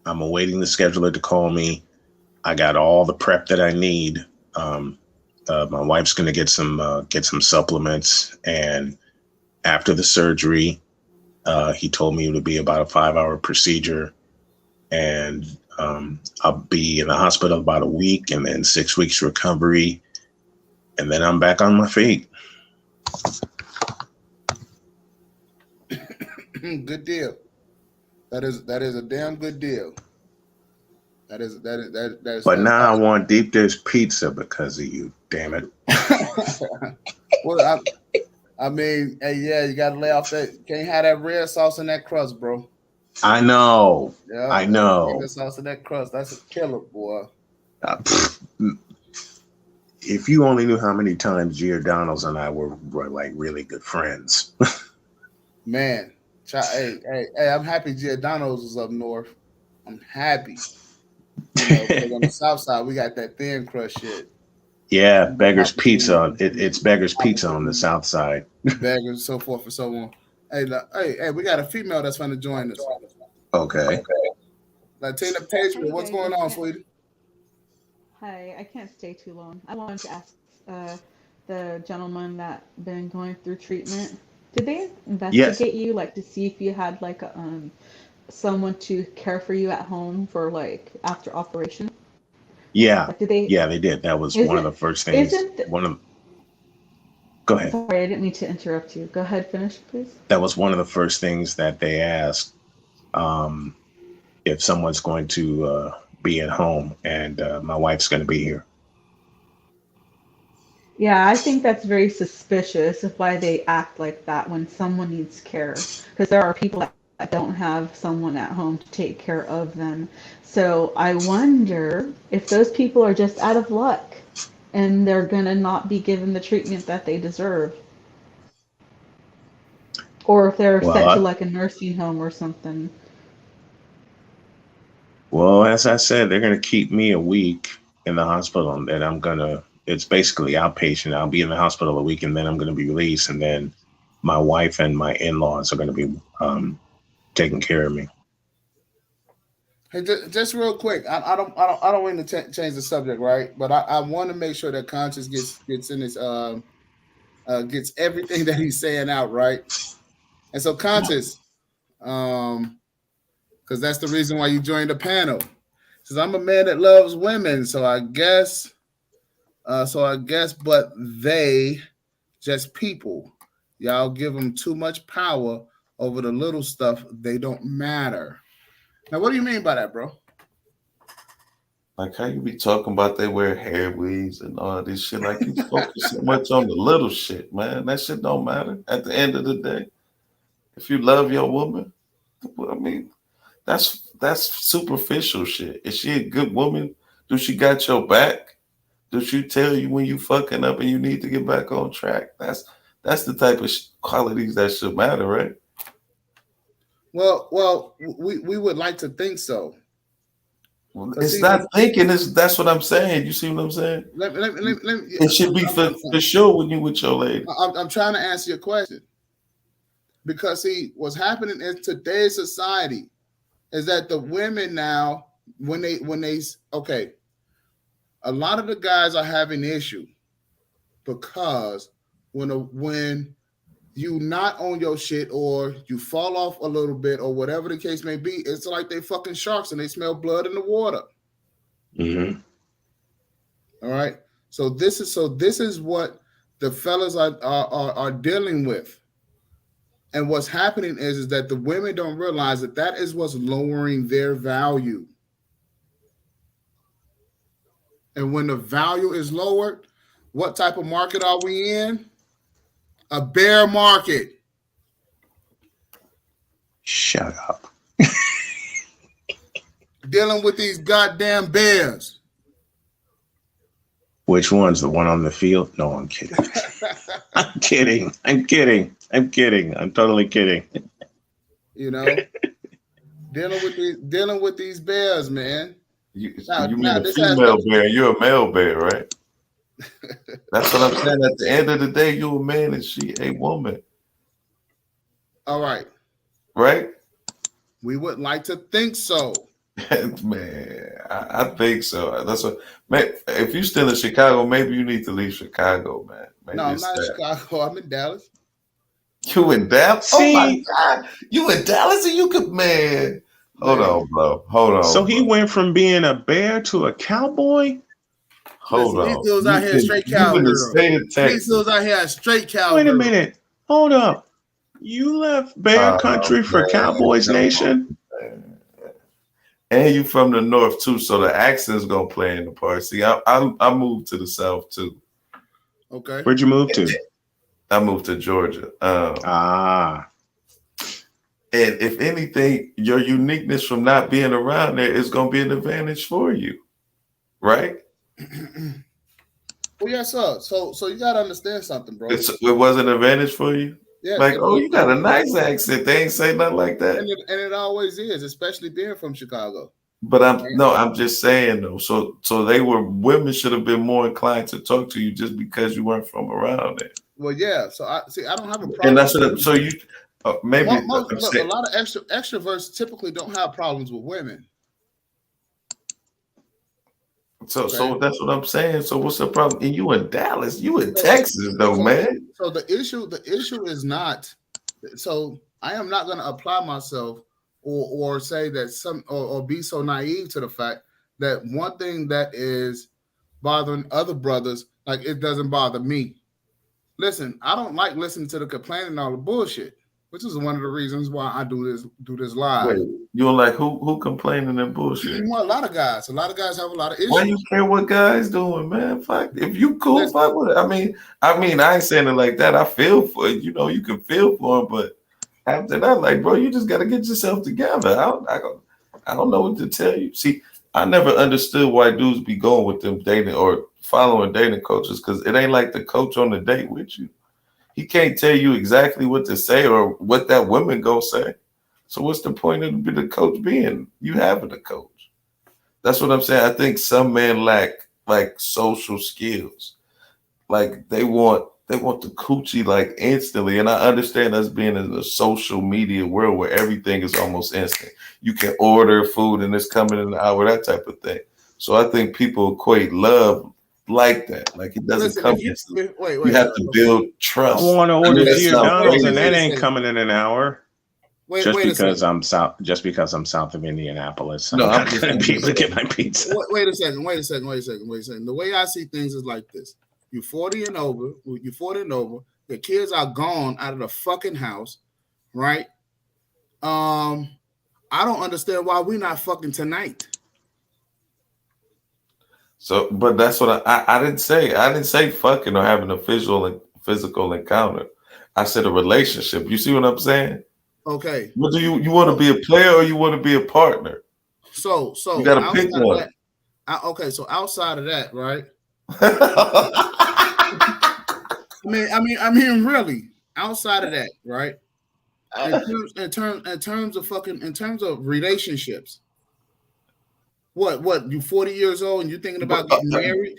Speaker 3: I'm awaiting the scheduler to call me. I got all the prep that I need. My wife's gonna get some supplements, and after the surgery, he told me it would be about a 5-hour procedure, and I'll be in the hospital about a week, and then 6 weeks recovery, and then I'm back on my feet.
Speaker 1: Good deal. That is a damn good deal. That is
Speaker 3: But
Speaker 1: fantastic.
Speaker 3: now I want deep dish pizza because of you. Damn it.
Speaker 1: Well, I mean, hey, yeah, you gotta lay off that. Can't have that red sauce in that crust, bro.
Speaker 3: I know.
Speaker 1: Yeah,
Speaker 3: I
Speaker 1: that
Speaker 3: know.
Speaker 1: red sauce in that crust. That's a killer, boy.
Speaker 3: If you only knew how many times Giordano's and I were like really good friends.
Speaker 1: Man, hey, I'm happy Giordano's is up north. I'm happy. Because on the south side we got that thin crust shit.
Speaker 3: Yeah, Beggar's Pizza. It's Beggar's Pizza on the south side.
Speaker 1: Beggars, so forth and so on. Hey, we got a female that's going to join us.
Speaker 3: Okay.
Speaker 1: Latina Page, what's going on, sweetie?
Speaker 4: Hi, I can't stay too long. I wanted to ask the gentleman that been going through treatment. Did they investigate you, like to see if you had like someone to care for you at home for like after operation?
Speaker 3: Yeah.
Speaker 4: Like, did they?
Speaker 3: Yeah, they did. That was one of the first things. Go ahead.
Speaker 4: Sorry, I didn't mean to interrupt you. Go ahead, finish, please.
Speaker 3: That was one of the first things that they asked. If someone's going to be at home, and my wife's going to be here.
Speaker 4: Yeah, I think that's very suspicious of why they act like that when someone needs care. Because there are people that don't have someone at home to take care of them. So I wonder if those people are just out of luck and they're gonna not be given the treatment that they deserve. Or if they're sent to like a nursing home or something.
Speaker 3: Well, as I said, they're going to keep me a week in the hospital, and it's basically outpatient. I'll be in the hospital a week, and then I'm going to be released, and then my wife and my in-laws are going to be taking care of me.
Speaker 1: Hey, just real quick, I don't want to change the subject, right? But I want to make sure that Conscious gets in his gets everything that he's saying out, right? And so Conscious, because that's the reason why you joined the panel. Says I'm a man that loves women, so I guess, but they just people. Y'all give them too much power over the little stuff. They don't matter. Now, what do you mean by that, bro?
Speaker 2: Like how you be talking about they wear hair weaves and all this shit. Like you focus so much on the little shit, man. That shit don't matter at the end of the day. If you love your woman, I mean, that's superficial shit. Is she a good woman? Do she got your back? Does she tell you when you fucking up and you need to get back on track? That's the type of qualities that should matter, right?
Speaker 1: Well, we would like to think so.
Speaker 2: Well, it's not thinking. That's what I'm saying. You see what I'm saying? It should be for sure when you with your lady.
Speaker 1: I'm trying to answer your question because see, what's happening in today's society is that the women now, when they okay, a lot of the guys are having issue because when you not on your shit or you fall off a little bit or whatever the case may be, it's like they fucking sharks and they smell blood in the water.
Speaker 3: Mm-hmm.
Speaker 1: All right. So this is what the fellas are dealing with. And what's happening is that the women don't realize that is what's lowering their value. And when the value is lowered, what type of market are we in? A bear market.
Speaker 3: Shut up.
Speaker 1: Dealing with these goddamn bears.
Speaker 3: Which one's the one on the field? No, I'm kidding. I'm kidding. I'm totally kidding.
Speaker 1: You know, dealing with these bears, man.
Speaker 2: You mean a female bear? You're a male bear, right? That's what I'm saying. At the end of the day, you a man and she a woman.
Speaker 1: All right.
Speaker 2: Right?
Speaker 1: We would like to think so.
Speaker 2: Man, I think so. That's what. Man, if you're still in Chicago, maybe you need to leave Chicago, man. Maybe
Speaker 1: No, I'm not in Chicago. I'm in Dallas.
Speaker 2: You in Dallas?
Speaker 3: See,
Speaker 2: oh my God, you in Dallas and you could, man. Hold on, bro. Hold on.
Speaker 3: So he went from being a bear to a cowboy.
Speaker 2: Hold on.
Speaker 1: These out here straight
Speaker 2: you in the
Speaker 1: cowgirl.
Speaker 2: state of Texas.
Speaker 1: These out here straight cowgirl.
Speaker 3: Wait a minute. Hold up. You left Bear Country for Cowboys Nation?
Speaker 2: And you from the north too, so the accent's gonna play in the part. See, I moved to the south too.
Speaker 1: Okay.
Speaker 3: Where'd you move to?
Speaker 2: I moved to Georgia.
Speaker 3: And
Speaker 2: if anything, your uniqueness from not being around there is gonna be an advantage for you, right?
Speaker 1: Well, yes, sir. So you gotta understand something, bro.
Speaker 2: It was an advantage for you.
Speaker 1: Yeah.
Speaker 2: Like, you got a nice accent. They ain't say nothing like that.
Speaker 1: And it always is, especially being from Chicago.
Speaker 2: But I'm just saying though. So women should have been more inclined to talk to you just because you weren't from around there.
Speaker 1: Well, yeah. So I don't have a problem.
Speaker 2: And that's what. So you maybe
Speaker 1: a lot of extroverts typically don't have problems with women.
Speaker 2: So that's what I'm saying. So what's the problem? And you in Dallas, you in Texas though, man.
Speaker 1: So the issue is not. So I am not going to apply myself or say that or be so naive to the fact that one thing that is bothering other brothers, like it doesn't bother me. Listen, I don't like listening to the complaining and all the bullshit, which is one of the reasons why I do this live.
Speaker 2: Wait, you don't like who complaining and bullshit?
Speaker 1: Well, a lot of guys have a lot of issues.
Speaker 2: Why you care what guys doing, man? Fuck, if you cool, fuck with it. I mean, I ain't saying it like that. I feel for it. You know, you can feel for it, but after that, like, bro, you just got to get yourself together. I don't know what to tell you. See, I never understood why dudes be going with them dating or following dating coaches, because it ain't like the coach on the date with you. He can't tell you exactly what to say or what that woman gonna say. So what's the point of the coach being? You having a coach. That's what I'm saying. I think some men lack like social skills. Like they want the coochie like instantly. And I understand us being in a social media world where everything is almost instant. You can order food and it's coming in an hour, that type of thing. So I think people equate love like that. Like it doesn't come instantly. You have to build trust.
Speaker 3: I want to order to your McDonald's and that ain't coming in an hour.
Speaker 1: Just
Speaker 3: because I'm south of Indianapolis, I'm not going to be able to get my pizza.
Speaker 1: Wait a second. The way I see things is like this: you're 40 and over. The kids are gone out of the fucking house, right? I don't understand why we're not fucking tonight.
Speaker 2: So, but that's what I didn't say. I didn't say fucking or having a physical encounter. I said a relationship. You see what I'm saying?
Speaker 1: Okay.
Speaker 2: What do you want to be a player or you want to be a partner?
Speaker 1: So
Speaker 2: you got to pick one.
Speaker 1: So outside of that, right? I mean, really, outside of that, right? In terms of relationships. What? You 40 years old and you thinking about getting married?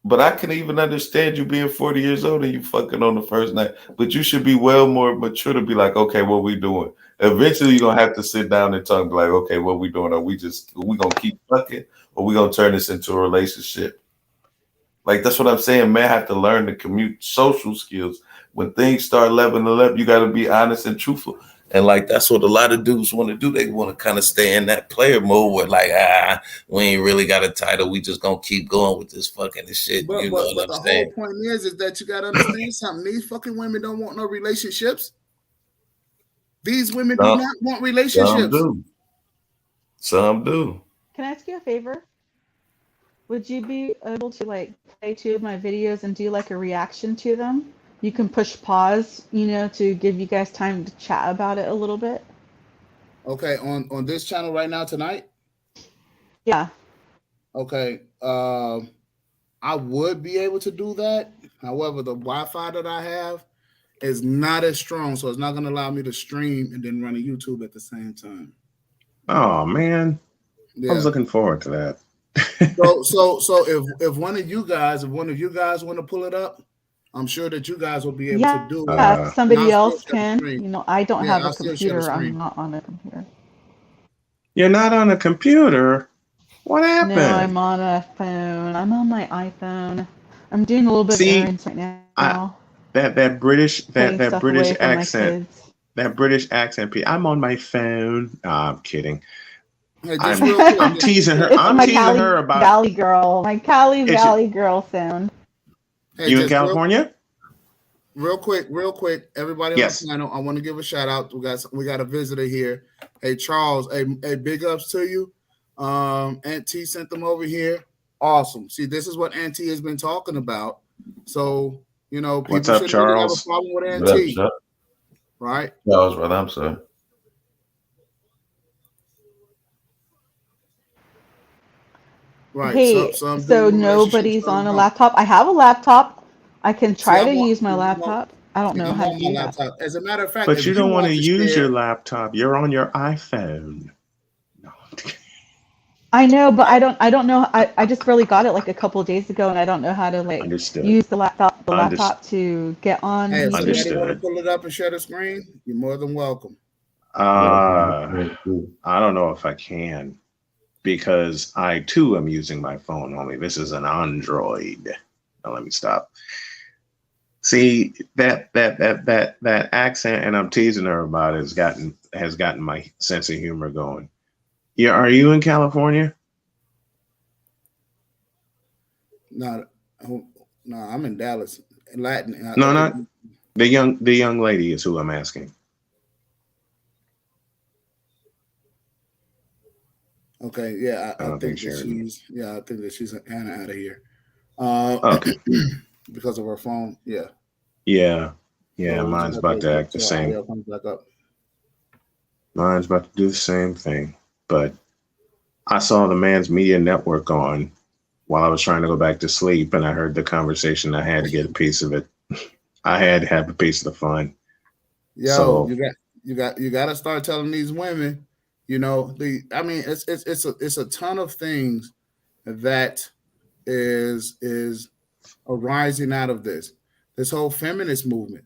Speaker 2: But I can even understand you being 40 years old and you fucking on the first night. But you should be well more mature to be like, okay, what we doing? Eventually, you're gonna have to sit down and talk. Be like, okay, what we doing? Are we gonna keep fucking, or we gonna turn this into a relationship? Like that's what I'm saying. Man, have to learn to commute social skills. When things start leveling up, you got to be honest and truthful. And like that's what a lot of dudes want to do. They want to kind of stay in that player mode where like, we ain't really got a title. We just gonna keep going with this fucking shit.
Speaker 1: But the whole point is that you gotta understand something. These fucking women don't want no relationships. These women do not want relationships.
Speaker 2: Some do.
Speaker 4: Can I ask you a favor? Would you be able to like play 2 of my videos and do like a reaction to them? You can push pause, to give you guys time to chat about it a little bit.
Speaker 1: Okay, on this channel right now tonight?
Speaker 4: Yeah.
Speaker 1: Okay. I would be able to do that. However, the Wi-Fi that I have is not as strong, so it's not going to allow me to stream and then run a YouTube at the same time.
Speaker 3: Oh man.
Speaker 1: Yeah.
Speaker 3: I was looking forward to that.
Speaker 1: So if one of you guys want to pull it up, I'm sure that you guys will be able to do it.
Speaker 4: Yeah, if
Speaker 1: And
Speaker 4: somebody
Speaker 1: I'll still
Speaker 4: else
Speaker 1: share the
Speaker 4: can.
Speaker 1: screen.
Speaker 4: You know, I don't
Speaker 1: Yeah,
Speaker 4: have a
Speaker 1: I'll still share the
Speaker 4: computer. I'm
Speaker 1: screen.
Speaker 4: not on a computer.
Speaker 3: You're not on a computer. What
Speaker 4: No,
Speaker 3: happened?
Speaker 4: I'm on a phone. I'm on my iPhone. I'm doing a little bit of
Speaker 3: See,
Speaker 4: errands right
Speaker 3: I
Speaker 4: now,
Speaker 3: that British
Speaker 4: putting
Speaker 3: that
Speaker 4: stuff
Speaker 3: British
Speaker 4: away for my
Speaker 3: accent,
Speaker 4: kids.
Speaker 3: that British accent. I'm on my phone. Nah, I'm kidding.
Speaker 1: Hey, just
Speaker 3: I'm
Speaker 1: real quick.
Speaker 3: I'm teasing her.
Speaker 4: It's
Speaker 3: I'm
Speaker 4: my
Speaker 3: teasing
Speaker 4: Cali
Speaker 3: her about
Speaker 4: Valley girl. My Cali
Speaker 3: it's
Speaker 4: Valley girl sound.
Speaker 1: Hey,
Speaker 3: you in
Speaker 1: just
Speaker 3: California.
Speaker 1: real quick. Everybody on the
Speaker 3: Yes.
Speaker 1: panel, I want to give a shout out. We got a visitor here. Hey, Charles. Hey, big ups to you. Aunt T sent them over here. Awesome. See, this is what Aunt T has been talking about. So
Speaker 3: What's
Speaker 1: people
Speaker 3: up,
Speaker 1: shouldn't really have a
Speaker 3: Charles?
Speaker 1: problem with Aunt
Speaker 2: What up,
Speaker 1: T,
Speaker 2: Chuck?
Speaker 1: right?
Speaker 2: Charles, brother, I'm sorry.
Speaker 1: Right.
Speaker 4: Hey,
Speaker 1: Some
Speaker 4: so
Speaker 1: do relationships,
Speaker 4: nobody's
Speaker 1: some
Speaker 4: on a
Speaker 1: don't.
Speaker 4: laptop. I have a laptop. I can
Speaker 1: See,
Speaker 4: try to use my laptop. I don't know
Speaker 1: I'm
Speaker 4: how to
Speaker 1: on my
Speaker 4: do that.
Speaker 1: laptop. As a matter of fact,
Speaker 3: But
Speaker 1: if
Speaker 3: you
Speaker 1: you
Speaker 3: don't want to
Speaker 1: want to
Speaker 3: use your
Speaker 1: share,
Speaker 3: laptop. You're on your iPhone. No.
Speaker 4: I know, but I don't know. I just really got it like a couple of days ago, and I don't know how to like
Speaker 3: Understood.
Speaker 4: use the
Speaker 3: Understood.
Speaker 4: laptop to get on
Speaker 1: hey, if
Speaker 4: YouTube.
Speaker 1: somebody want to
Speaker 3: Understood.
Speaker 1: pull it up and share the screen, you're more than welcome.
Speaker 2: Yeah,
Speaker 3: Uh, I don't know if I can because I too am using my phone only. This is an Android. Now let me stop. See that accent, and I'm teasing her about it, has gotten my sense of humor going. Yeah, are you in California?
Speaker 1: No, no, I'm in Dallas, Latin. I
Speaker 3: No,
Speaker 1: think.
Speaker 3: not the young lady is who I'm asking.
Speaker 1: Okay, yeah,
Speaker 3: I
Speaker 1: I
Speaker 3: don't think
Speaker 1: think that
Speaker 3: Sharon.
Speaker 1: I think that she's kind of out of here, uh,
Speaker 3: Okay.
Speaker 1: because of her phone. Yeah,
Speaker 3: Yeah. Yeah,
Speaker 1: so we just
Speaker 3: mine's
Speaker 1: have to
Speaker 3: about
Speaker 1: wait
Speaker 3: to act the
Speaker 1: till
Speaker 3: same.
Speaker 1: audio comes back up.
Speaker 3: Mine's about to do the same thing. But I saw the man's media network on while I was trying to go back to sleep, and I heard the conversation. I had to get a piece of it. I had to have a piece of the fun.
Speaker 1: Yo,
Speaker 3: So
Speaker 1: you got to start telling these women. I mean, it's a ton of things that is arising out of this whole feminist movement,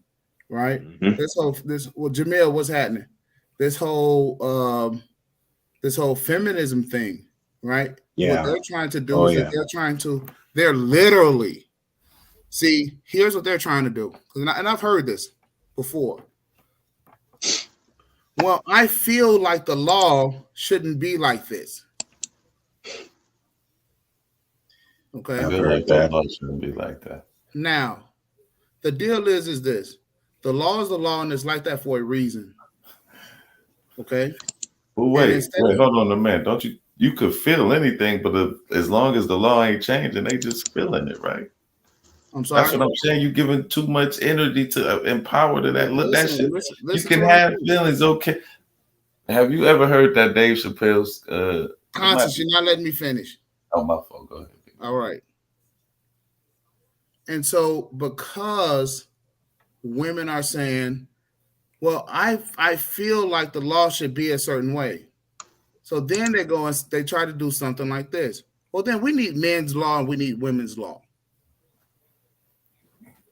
Speaker 1: right?
Speaker 3: mhm.
Speaker 1: Jamil, what's happening? This whole this whole feminism thing, right? What
Speaker 3: Yeah.
Speaker 1: they're trying to do
Speaker 3: Oh
Speaker 1: is that
Speaker 3: yeah.
Speaker 1: they're literally, see, here's what they're trying to do. And I've heard this before. Well, I feel like the law shouldn't be like this.
Speaker 2: I
Speaker 1: Okay.
Speaker 3: I've
Speaker 2: feel
Speaker 3: heard
Speaker 2: like the
Speaker 3: that.
Speaker 2: law shouldn't be like that.
Speaker 1: Now, the deal is this: the law is the law, and it's like that for a reason. Okay.
Speaker 2: But
Speaker 1: And
Speaker 2: wait,
Speaker 1: instead of,
Speaker 2: hold on a minute. Don't you could feel anything, but as long as the law ain't changing, they just feeling it, right?
Speaker 1: I'm
Speaker 2: That's
Speaker 1: sorry.
Speaker 2: what I'm saying. You giving too much energy to empower to that. Look, that shit. You
Speaker 1: Listen to
Speaker 2: can
Speaker 1: what I'm
Speaker 2: have
Speaker 1: saying.
Speaker 2: feelings, okay. Have you ever heard that Dave Chappelle's it might
Speaker 1: Constance,
Speaker 2: be
Speaker 1: you're not letting me finish.
Speaker 2: oh my fault. Go ahead.
Speaker 1: All right. And so because women are saying, well, I feel like the law should be a certain way. So then they go and they try to do something like this. Well, then we need men's law and we need women's law.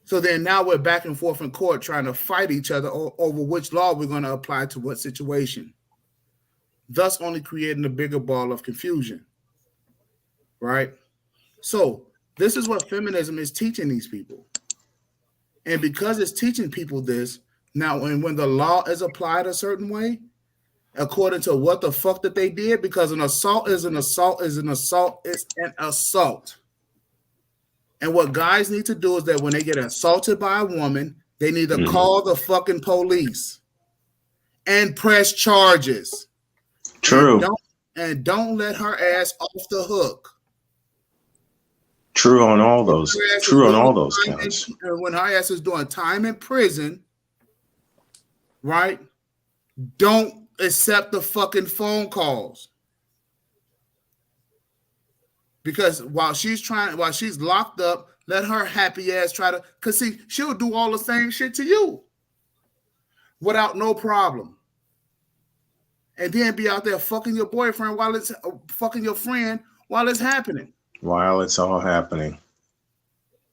Speaker 1: So then now we're back and forth in court trying to fight each other over which law we're going to apply to what situation, thus only creating a bigger ball of confusion, right? So this is what feminism is teaching these people. And because it's teaching people this, now when the law is applied a certain way, according to what the fuck that they did, because an assault is an assault is an assault is an assault. And what guys need to do is that when they get assaulted by a woman, they need to
Speaker 3: Mhm.
Speaker 1: call the fucking police and press charges. And
Speaker 3: True.
Speaker 1: don't let her ass off the hook.
Speaker 3: True on all
Speaker 1: When
Speaker 3: those.
Speaker 1: her ass is
Speaker 3: True on
Speaker 1: doing
Speaker 3: all those
Speaker 1: time
Speaker 3: counts.
Speaker 1: when her ass is doing time in prison, right? Don't accept the fucking phone calls. Because while she's locked up, let her happy ass try to, because see, she'll do all the same shit to you without no problem. And then be out there fucking your boyfriend while it's fucking your friend while it's happening.
Speaker 3: While it's all happening.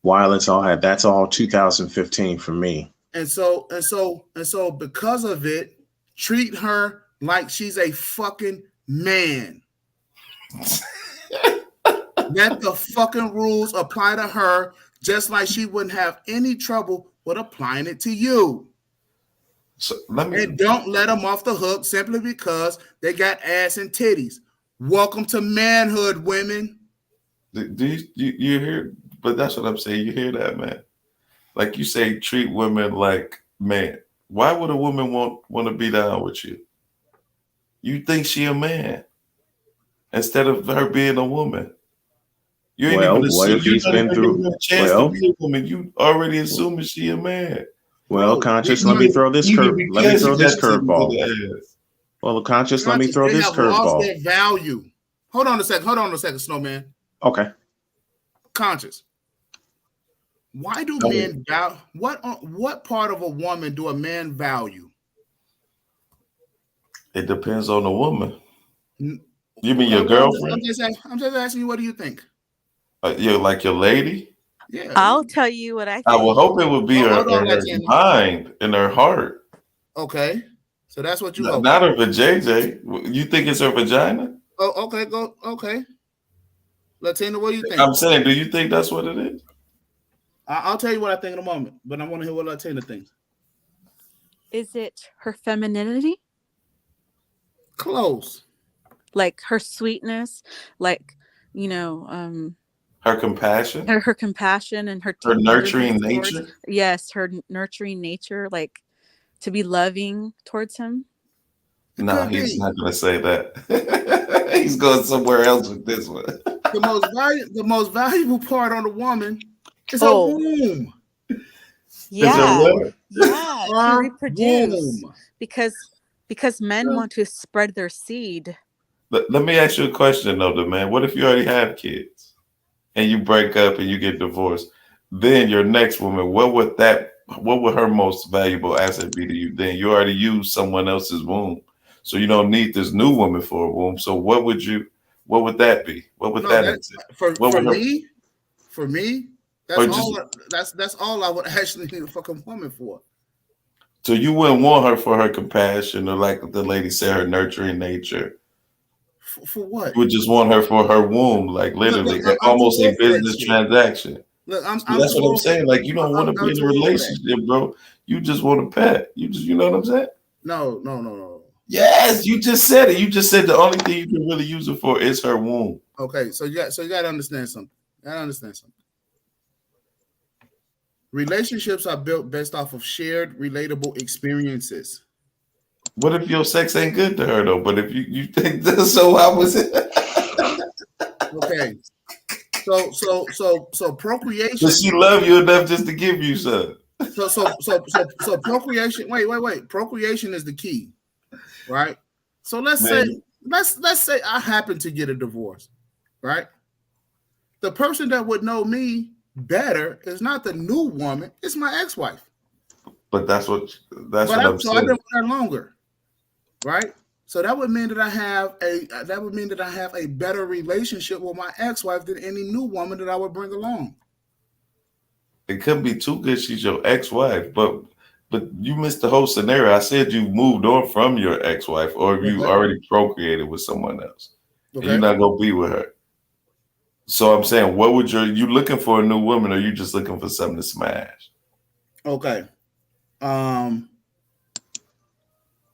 Speaker 3: While it's all that's all 2015 for me.
Speaker 1: And so because of it, treat her like she's a fucking man. Let the fucking rules apply to her, just like she wouldn't have any trouble with applying it to you.
Speaker 2: So
Speaker 1: and don't let them off the hook simply because they got ass and titties. Welcome to manhood, women.
Speaker 2: Do you hear? But that's what I'm saying. You hear that, man? Like you say, treat women like man. Why would a woman want to be down with you? You think she a man instead of her being a woman. You ain't even
Speaker 3: what if he's been through
Speaker 2: a chance to be a woman. You already assuming she a man.
Speaker 3: Well, Conscious, let me throw this curveball. Well, Conscious, let me throw this curveball.
Speaker 1: Their value. Hold on a second, Snowman.
Speaker 3: Okay.
Speaker 1: Conscious. Why do men value? What part of a woman do a man value?
Speaker 2: It depends on the woman. You mean your girlfriend?
Speaker 1: I'm just asking you. What do you think?
Speaker 2: You're like your lady?
Speaker 5: Yeah. I'll tell you what I think.
Speaker 2: I would hope it would be her mind and her heart.
Speaker 1: Okay. So that's what you hope.
Speaker 2: Not her vajayjay. You think it's her vagina?
Speaker 1: Oh, okay. Okay. Latina, what do you think?
Speaker 2: I'm saying, do you think that's what it is?
Speaker 1: I'll tell you what I think in a moment, but I want to hear what Latina thinks.
Speaker 5: Is it her femininity?
Speaker 1: Close.
Speaker 5: Like her sweetness, like,
Speaker 2: her compassion.
Speaker 5: Her compassion and her
Speaker 2: nurturing nature.
Speaker 5: Yes, her nurturing nature, like to be loving towards him.
Speaker 2: No, he's not going to say that. He's going somewhere else with this one.
Speaker 1: The most valuable part on the woman is her womb.
Speaker 5: Yeah, to reproduce. Womb. Because men want to spread their seed.
Speaker 2: Let me ask you a question, though, man. What if you already have kids and you break up and you get divorced? Then your next woman, what would her most valuable asset be to you? Then you already used someone else's womb, so you don't need this new woman for a womb. So what would that be? What would
Speaker 1: For me, that's all I would actually need a fucking woman for.
Speaker 2: So you wouldn't want her for her compassion or, like the lady said, her nurturing nature.
Speaker 1: For what?
Speaker 2: You would just want her for her womb, like literally, almost a business transaction.
Speaker 1: Look,
Speaker 2: that's what I'm saying. Like, you don't want to be in a relationship, bro. You just want a pet. You know what I'm saying?
Speaker 1: No.
Speaker 2: Yes, you just said it. You just said the only thing you can really use it for is her womb.
Speaker 1: Okay, so you got to understand something. Relationships are built based off of shared, relatable experiences.
Speaker 2: What if your sex ain't good to her though? But if you think this, so how was it?
Speaker 1: Okay. So procreation.
Speaker 2: Does she love you enough just to give you some?
Speaker 1: So procreation. Wait. Procreation is the key, right? So let's say I happen to get a divorce, right? The person that would know me better is not the new woman; it's my ex-wife.
Speaker 2: But that's what I'm saying.
Speaker 1: So I've been with her longer, right? So that would mean that I have a better relationship with my ex-wife than any new woman that I would bring along.
Speaker 2: It couldn't be too good. She's your ex-wife, but you missed the whole scenario. I said you moved on from your ex-wife, or you already procreated with someone else, and you're not gonna be with her. So I'm saying, what would you looking for a new woman, or you just looking for something to smash?
Speaker 1: Okay.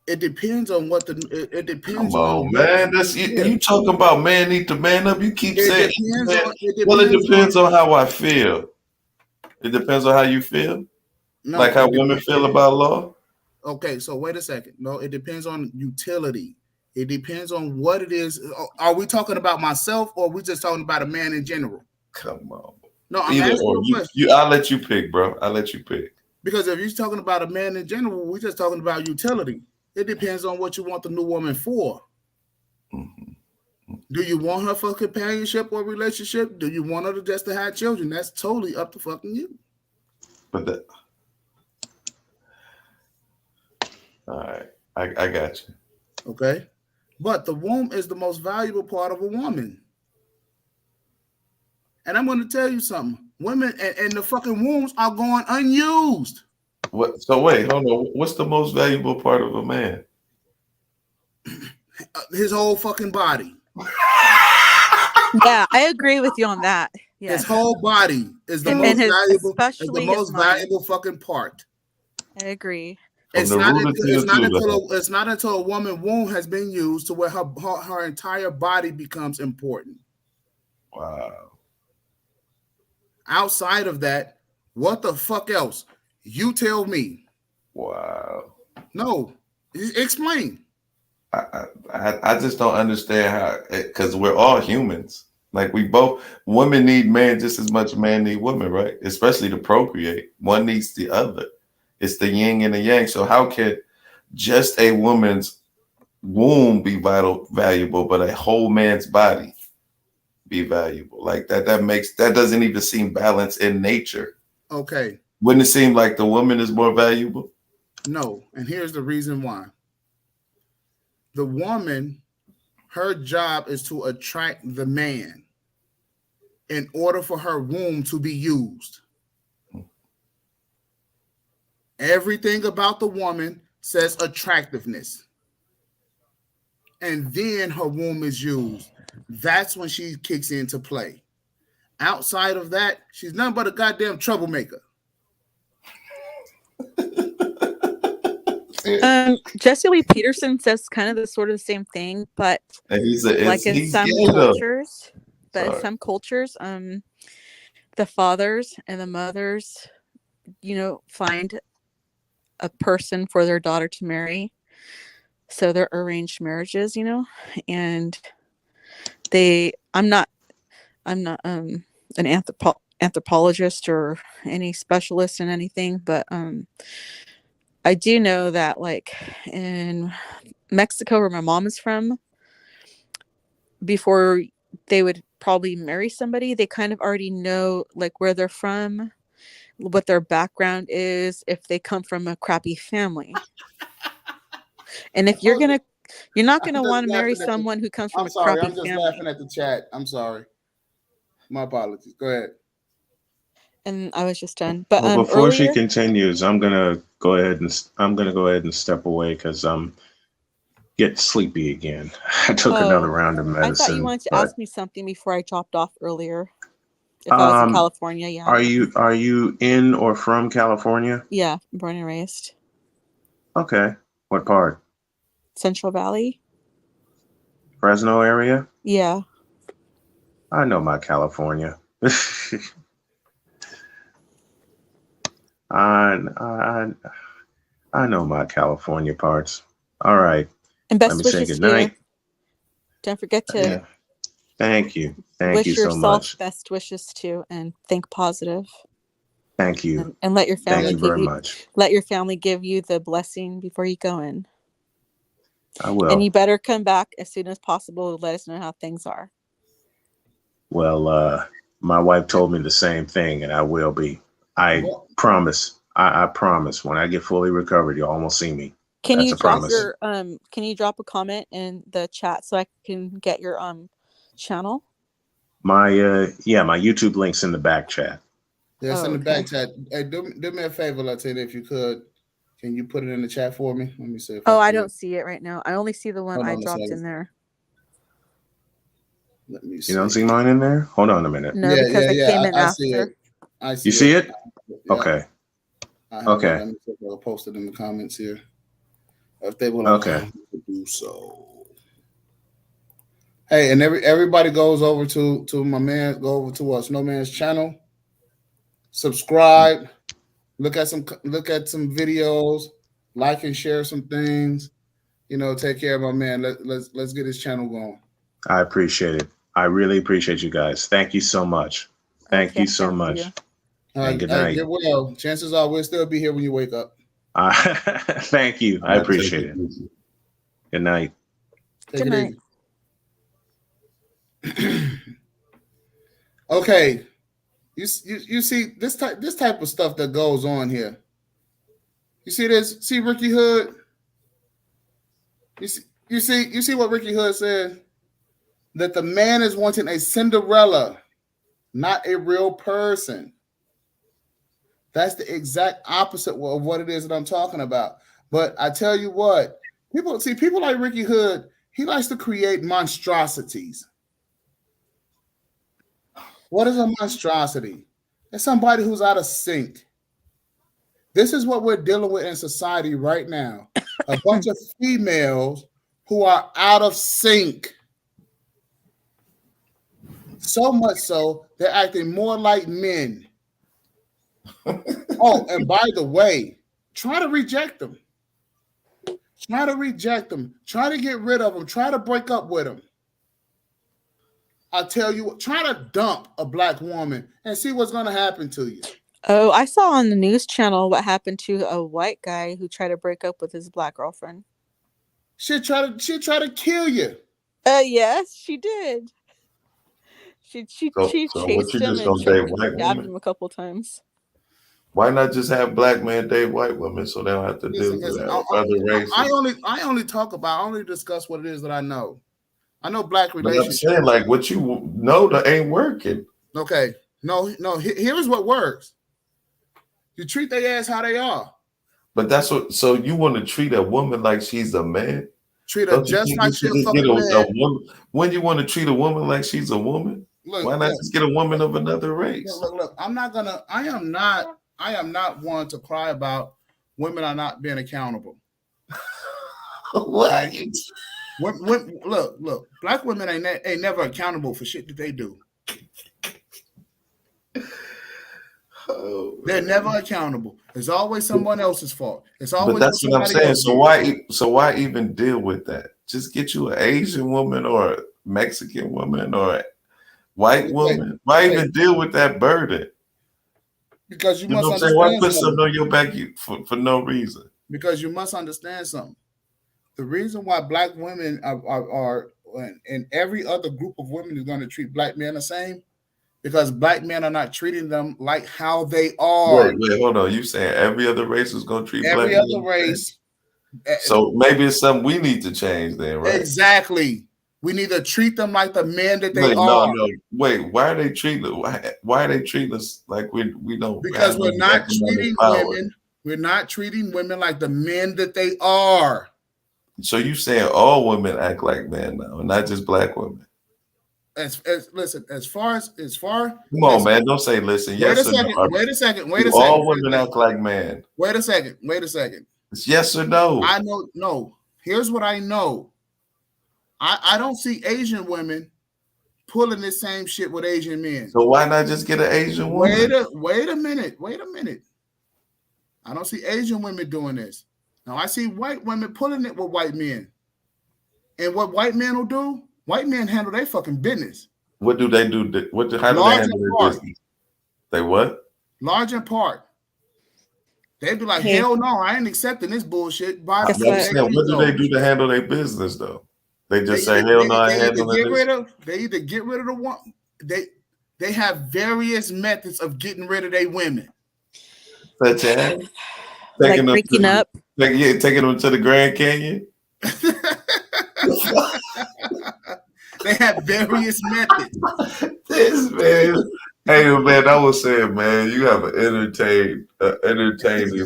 Speaker 1: It depends on what it depends on.
Speaker 2: Man. That's you talking about man need to man up. You keep saying it depends on how I feel. It depends on how you feel. No, like how women feel about law.
Speaker 1: Okay, so wait a second. No, it depends on utility. It depends on what it is. Are we talking about myself, or are we just talking about a man in general?
Speaker 2: Come on.
Speaker 1: No, I'm asking you a question.
Speaker 2: I'll let you pick, bro. I'll let you pick.
Speaker 1: Because if you're talking about a man in general, we're just talking about utility. It depends on what you want the new woman for. Mm-hmm. Do you want her for companionship or relationship? Do you want her just to have children? That's totally up to fucking you.
Speaker 2: But all right, I got you.
Speaker 1: Okay. But the womb is the most valuable part of a woman. And I'm going to tell you something. Women and the fucking wombs are going unused.
Speaker 2: What? So wait, hold on. What's the most valuable part of a man?
Speaker 1: His whole fucking body.
Speaker 5: Yeah, I agree with you on that. Yes.
Speaker 1: His whole body is the
Speaker 5: And
Speaker 1: most
Speaker 5: his,
Speaker 1: valuable.
Speaker 5: especially
Speaker 1: Is the
Speaker 5: his
Speaker 1: most
Speaker 5: mind.
Speaker 1: valuable fucking part.
Speaker 5: I agree.
Speaker 2: From the root to the
Speaker 1: It's not until a woman womb has been used to where her entire body becomes important.
Speaker 2: Wow.
Speaker 1: Outside of that, what the fuck else? You tell me.
Speaker 2: Wow.
Speaker 1: No, explain.
Speaker 2: I just don't understand how, because we're all humans. Like women need men just as much as men need women, right? Especially to procreate. One needs the other. It's the yin and the yang. So how can just a woman's womb be valuable, but a whole man's body be valuable? Like that doesn't even seem balanced in nature.
Speaker 1: Okay.
Speaker 2: Wouldn't it seem like the woman is more valuable?
Speaker 1: No, and here's the reason why. The woman, her job is to attract the man in order for her womb to be used. Everything about the woman says attractiveness. And then her womb is used. That's when she kicks into play. Outside of that, she's nothing but a goddamn troublemaker.
Speaker 5: Jesse Lee Peterson says kind of the sort of the same thing, but in some cultures, the fathers and the mothers, find a person for their daughter to marry. So they're arranged marriages, and I'm not an anthropologist or any specialist in anything, but I do know that, like, in Mexico, where my mom is from, before they would probably marry somebody, they kind of already know, like, where they're from, what their background is, if they come from a crappy family. And if you're not gonna want to marry someone who comes from a crappy family. I'm just
Speaker 1: laughing at the chat. I'm sorry. My apologies. Go ahead.
Speaker 5: And I was just done. But
Speaker 3: before she continues, I'm gonna go ahead and step away because I'm getting sleepy again. I took another round of medicine.
Speaker 5: I thought you wanted to ask me something before I dropped off earlier. If I was in California, yeah.
Speaker 3: Are you in or from California?
Speaker 5: Yeah, born and raised.
Speaker 3: Okay. What part?
Speaker 5: Central Valley.
Speaker 3: Fresno area?
Speaker 5: Yeah.
Speaker 3: I know my California. I know my California parts. All right.
Speaker 5: And best wishes to you. Don't forget to.
Speaker 3: Yeah. Thank you. Thank you so much. Wish yourself
Speaker 5: best wishes too, and think positive.
Speaker 3: Thank you.
Speaker 5: And let your family
Speaker 3: Thank you very much.
Speaker 5: Let your family give you the blessing before you go in.
Speaker 3: I will.
Speaker 5: And you better come back as soon as possible to let us know how things are.
Speaker 3: Well, my wife told me the same thing, and I will be. I promise. I promise. When I get fully recovered, you'll almost see me.
Speaker 5: Can you drop Can you drop a comment in the chat so I can get your channel?
Speaker 3: My YouTube link's in the back chat.
Speaker 1: Yes, in the back chat. Hey, do me a favor, Latina, if you could. Can you put it in the chat for me? Let me see.
Speaker 5: I don't see it right now. I only see the one I dropped in there.
Speaker 1: Let me see.
Speaker 3: You don't see mine in there? Hold on a minute.
Speaker 5: No, because I came in after.
Speaker 1: I see
Speaker 3: you see it? Yeah. Okay. Okay.
Speaker 1: Let me see if I'll post it in the comments here. If they will allow me to do so. Hey, and everybody goes over to my man, go over to Snowman's channel. Subscribe. Look at some videos, like and share some things. Take care of my man. Let's get his channel going.
Speaker 3: I appreciate it. I really appreciate you guys. Thank you so much. Thank you so much. And good night.
Speaker 1: Get well. Chances are we'll still be here when you wake up.
Speaker 3: Thank you. I appreciate it. Good night.
Speaker 5: Good night.
Speaker 1: Okay. You see this type of stuff that goes on here. You see this? See Ricky Hood? You see what Ricky Hood said? That the man is wanting a Cinderella not a real person. That's the exact opposite of what it is that I'm talking about. But I tell you what, people like Ricky Hood, he likes to create monstrosities. What is a monstrosity? It's somebody who's out of sync. This is what we're dealing with in society right now. A bunch of females who are out of sync. So much so, they're acting more like men. Oh, and by the way, try to reject them. Try to reject them. Try to get rid of them. Try to break up with them. I tell you, try to dump a black woman and see what's going to happen to you.
Speaker 5: Oh, I saw on the news channel what happened to a white guy who tried to break up with his black girlfriend.
Speaker 1: She'd try to kill you.
Speaker 5: Yes, she did. She chased him and stabbed him a couple times.
Speaker 2: Why not just have black men date white women so they don't have to deal with that? Other races.
Speaker 1: I only discuss what it is that I know. I know black relationships.
Speaker 2: But I'm saying, like, what you know that ain't working.
Speaker 1: Okay. No. Here's what works. You treat their ass how they are.
Speaker 2: But that's what. So you want to treat a woman like she's a man?
Speaker 1: Treat her just like she's a fucking man.
Speaker 2: Woman? When you want to treat a woman like she's a woman, why not just get a woman of another race?
Speaker 1: Look. I am not one to cry about women are not being accountable.
Speaker 2: What?
Speaker 1: Look. Black women ain't never accountable for shit that they do. They're never accountable. It's always someone else's fault. It's always.
Speaker 2: But that's what I'm saying. So why even deal with that? Just get you an Asian woman or a Mexican woman or a white woman. Why even deal with that burden?
Speaker 1: Because you must understand.
Speaker 2: Why put something on your back for no reason?
Speaker 1: Because you must understand something. The reason why black women are and every other group of women is going to treat black men the same, because black men are not treating them like how they are.
Speaker 2: Wait, hold on. You saying every other race is going to treat
Speaker 1: every
Speaker 2: black
Speaker 1: other
Speaker 2: men
Speaker 1: race?
Speaker 2: So maybe it's something we need to change then, right?
Speaker 1: Exactly. We need to treat them like the men that they are.
Speaker 2: No. Wait, why are they treating us like we don't?
Speaker 1: Because we're not treating women. We're not treating women like the men that they are.
Speaker 2: So you saying all women act like men now, not just black women?
Speaker 1: Listen, as far
Speaker 2: come on, man, don't say listen.
Speaker 1: Wait a second.
Speaker 2: All women act like men.
Speaker 1: Wait a second.
Speaker 2: It's yes or no.
Speaker 1: I know. No. Here's what I know. I don't see Asian women pulling the same shit with Asian men.
Speaker 2: So why not just get an Asian woman?
Speaker 1: Wait a minute. I don't see Asian women doing this. Now I see white women pulling it with white men. And what white men will do, white men handle their fucking business.
Speaker 2: What do they do? How do they handle their business? They what?
Speaker 1: Large in part. They'd be like, hell no, I ain't accepting this bullshit.
Speaker 2: What do they do to handle their business though? They just say, hell no, I ain't handling this.
Speaker 1: They either get rid of the one. They have various methods of getting rid of their women.
Speaker 2: Such as
Speaker 5: like breaking up.
Speaker 2: Taking them to the Grand Canyon.
Speaker 1: They have various methods.
Speaker 2: This man. Hey man, I was saying, man, you have an entertaining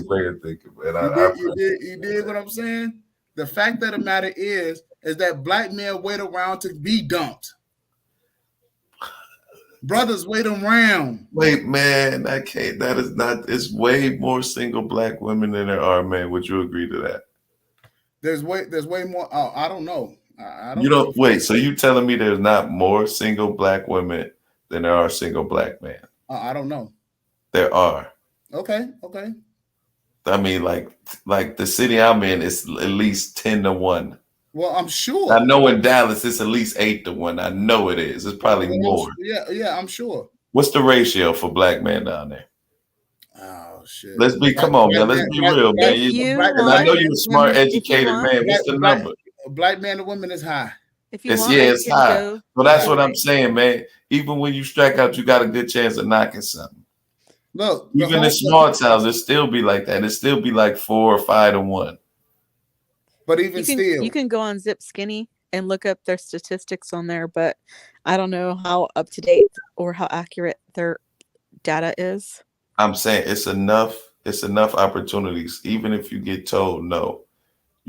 Speaker 2: way of thinking, man.
Speaker 1: You did what I'm saying? The fact of the matter is that black men wait around to be dumped. Brothers wait around.
Speaker 2: Wait, man, I can't. That is not. It's way more single black women than there are men. Would you agree to that?
Speaker 1: There's way more. Oh, I don't know.
Speaker 2: You don't wait. So you telling me there's not more single black women than there are single black men?
Speaker 1: I don't know.
Speaker 2: There are.
Speaker 1: Okay.
Speaker 2: I mean, like the city I'm in is at least 10-1.
Speaker 1: Well, I'm sure.
Speaker 2: I know in Dallas it's at least 8-1. I know it is. It's probably more.
Speaker 1: Yeah, I'm sure.
Speaker 2: What's the ratio for black men down there?
Speaker 1: Oh shit!
Speaker 2: Come on, man. Let's be real, man. I know you're a smart, educated man. What's the number?
Speaker 1: Black man to women is high.
Speaker 2: It's high. Well, that's what I'm saying, man. Even when you strike out, you got a good chance of knocking something.
Speaker 1: Look,
Speaker 2: even in small towns, it still be like that. It still be like 4 or 5-1.
Speaker 1: But even
Speaker 5: you can go on Zip Skinny and look up their statistics on there, but I don't know how up to date or how accurate their data is.
Speaker 2: I'm saying it's enough opportunities. Even if you get told no,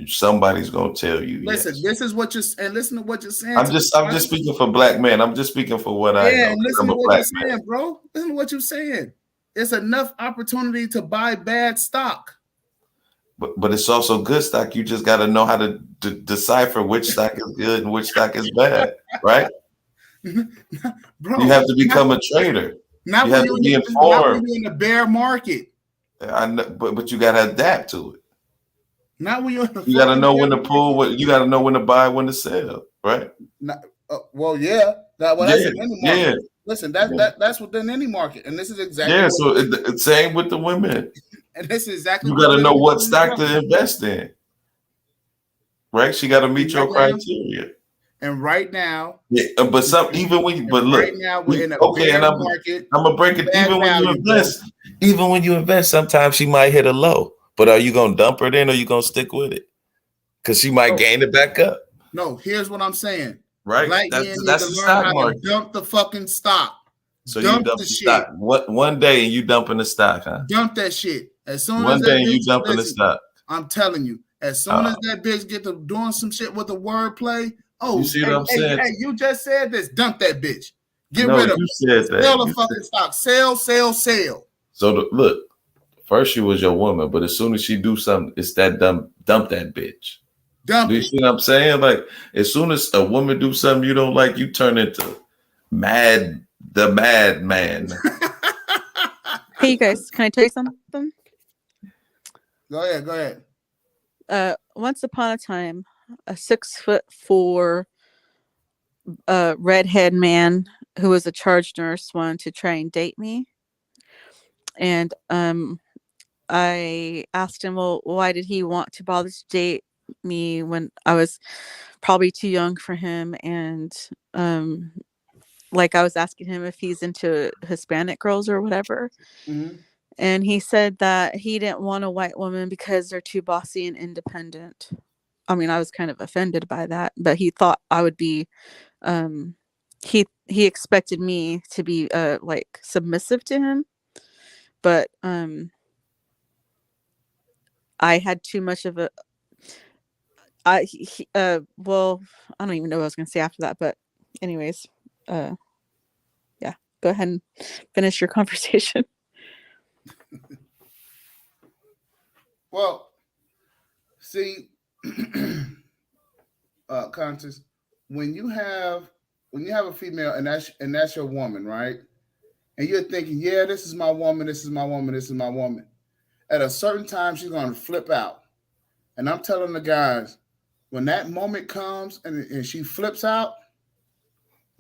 Speaker 2: somebody's gonna tell you
Speaker 1: Listen,
Speaker 2: yes.
Speaker 1: this is what you're and listen to what you're saying.
Speaker 2: I'm just speaking for black men. I'm just speaking for what I know.
Speaker 1: And listen to what you're saying, bro. Listen to what you're saying. It's enough opportunity to buy bad stock.
Speaker 2: But it's also good stock. You just got to know how to decipher which stock is good and which stock is bad, right?
Speaker 1: Bro,
Speaker 2: you have to become a trader.
Speaker 1: Not
Speaker 2: you
Speaker 1: when
Speaker 2: have
Speaker 1: you're
Speaker 2: to be informed.
Speaker 1: in the bear market.
Speaker 2: I know, but you got to adapt to it.
Speaker 1: Not when you're in the
Speaker 2: you got to know when to pull. You got to know when to buy, when to sell, right?
Speaker 1: Well, yeah. That's in any market. Yeah. Listen, that's within any market, and this is exactly.
Speaker 2: So it's same with the women.
Speaker 1: And this is exactly.
Speaker 2: You got to know what stock to invest in, right? She got to meet your criteria.
Speaker 1: And right now,
Speaker 2: but even when you, but look,
Speaker 1: right now we're in a bear market.
Speaker 2: I'm gonna break it. Even when you invest, sometimes she might hit a low. But are you gonna dump her then, or are you gonna stick with it? Because she might gain it back up.
Speaker 1: No, here's what I'm saying.
Speaker 2: Right,
Speaker 1: black men need to learn how to dump the fucking stock.
Speaker 2: So you dump the stock. One day and you dumping the stock, huh?
Speaker 1: Dump that shit. As soon
Speaker 2: one
Speaker 1: as
Speaker 2: day you dumping the stock.
Speaker 1: I'm telling you, as soon as that bitch get to doing some shit with the wordplay,
Speaker 2: you see what I'm saying?
Speaker 1: Hey, you just said this. Dump that bitch. Get rid of
Speaker 2: it. Said that.
Speaker 1: Sell the fucking stock. Sell.
Speaker 2: So look, first she was your woman, but as soon as she do something, it's that dump that bitch.
Speaker 1: Dump.
Speaker 2: Do you see what I'm saying? Like as soon as a woman do something you don't like, you turn into the madman.
Speaker 5: Hey, you guys, can I tell you something?
Speaker 1: Go ahead.
Speaker 5: Once upon a time, a 6'4" redhead man who was a charge nurse wanted to try and date me, and I asked him, well, why did he want to bother to date me when I was probably too young for him? And like I was asking him if he's into Hispanic girls or whatever.
Speaker 1: Mm-hmm.
Speaker 5: And he said that he didn't want a white woman because they're too bossy and independent. I mean, I was kind of offended by that, but he thought I would be, he expected me to be like submissive to him, but I had too much of a, well, I don't even know what I was going to say after that, but anyways, yeah, go ahead and finish your conversation.
Speaker 1: Well, see, Constance, when you have a female and that's your woman, right? And you're thinking, yeah, this is my woman, this is my woman, this is my woman. At a certain time, she's gonna flip out. And I'm telling the guys, when that moment comes and she flips out,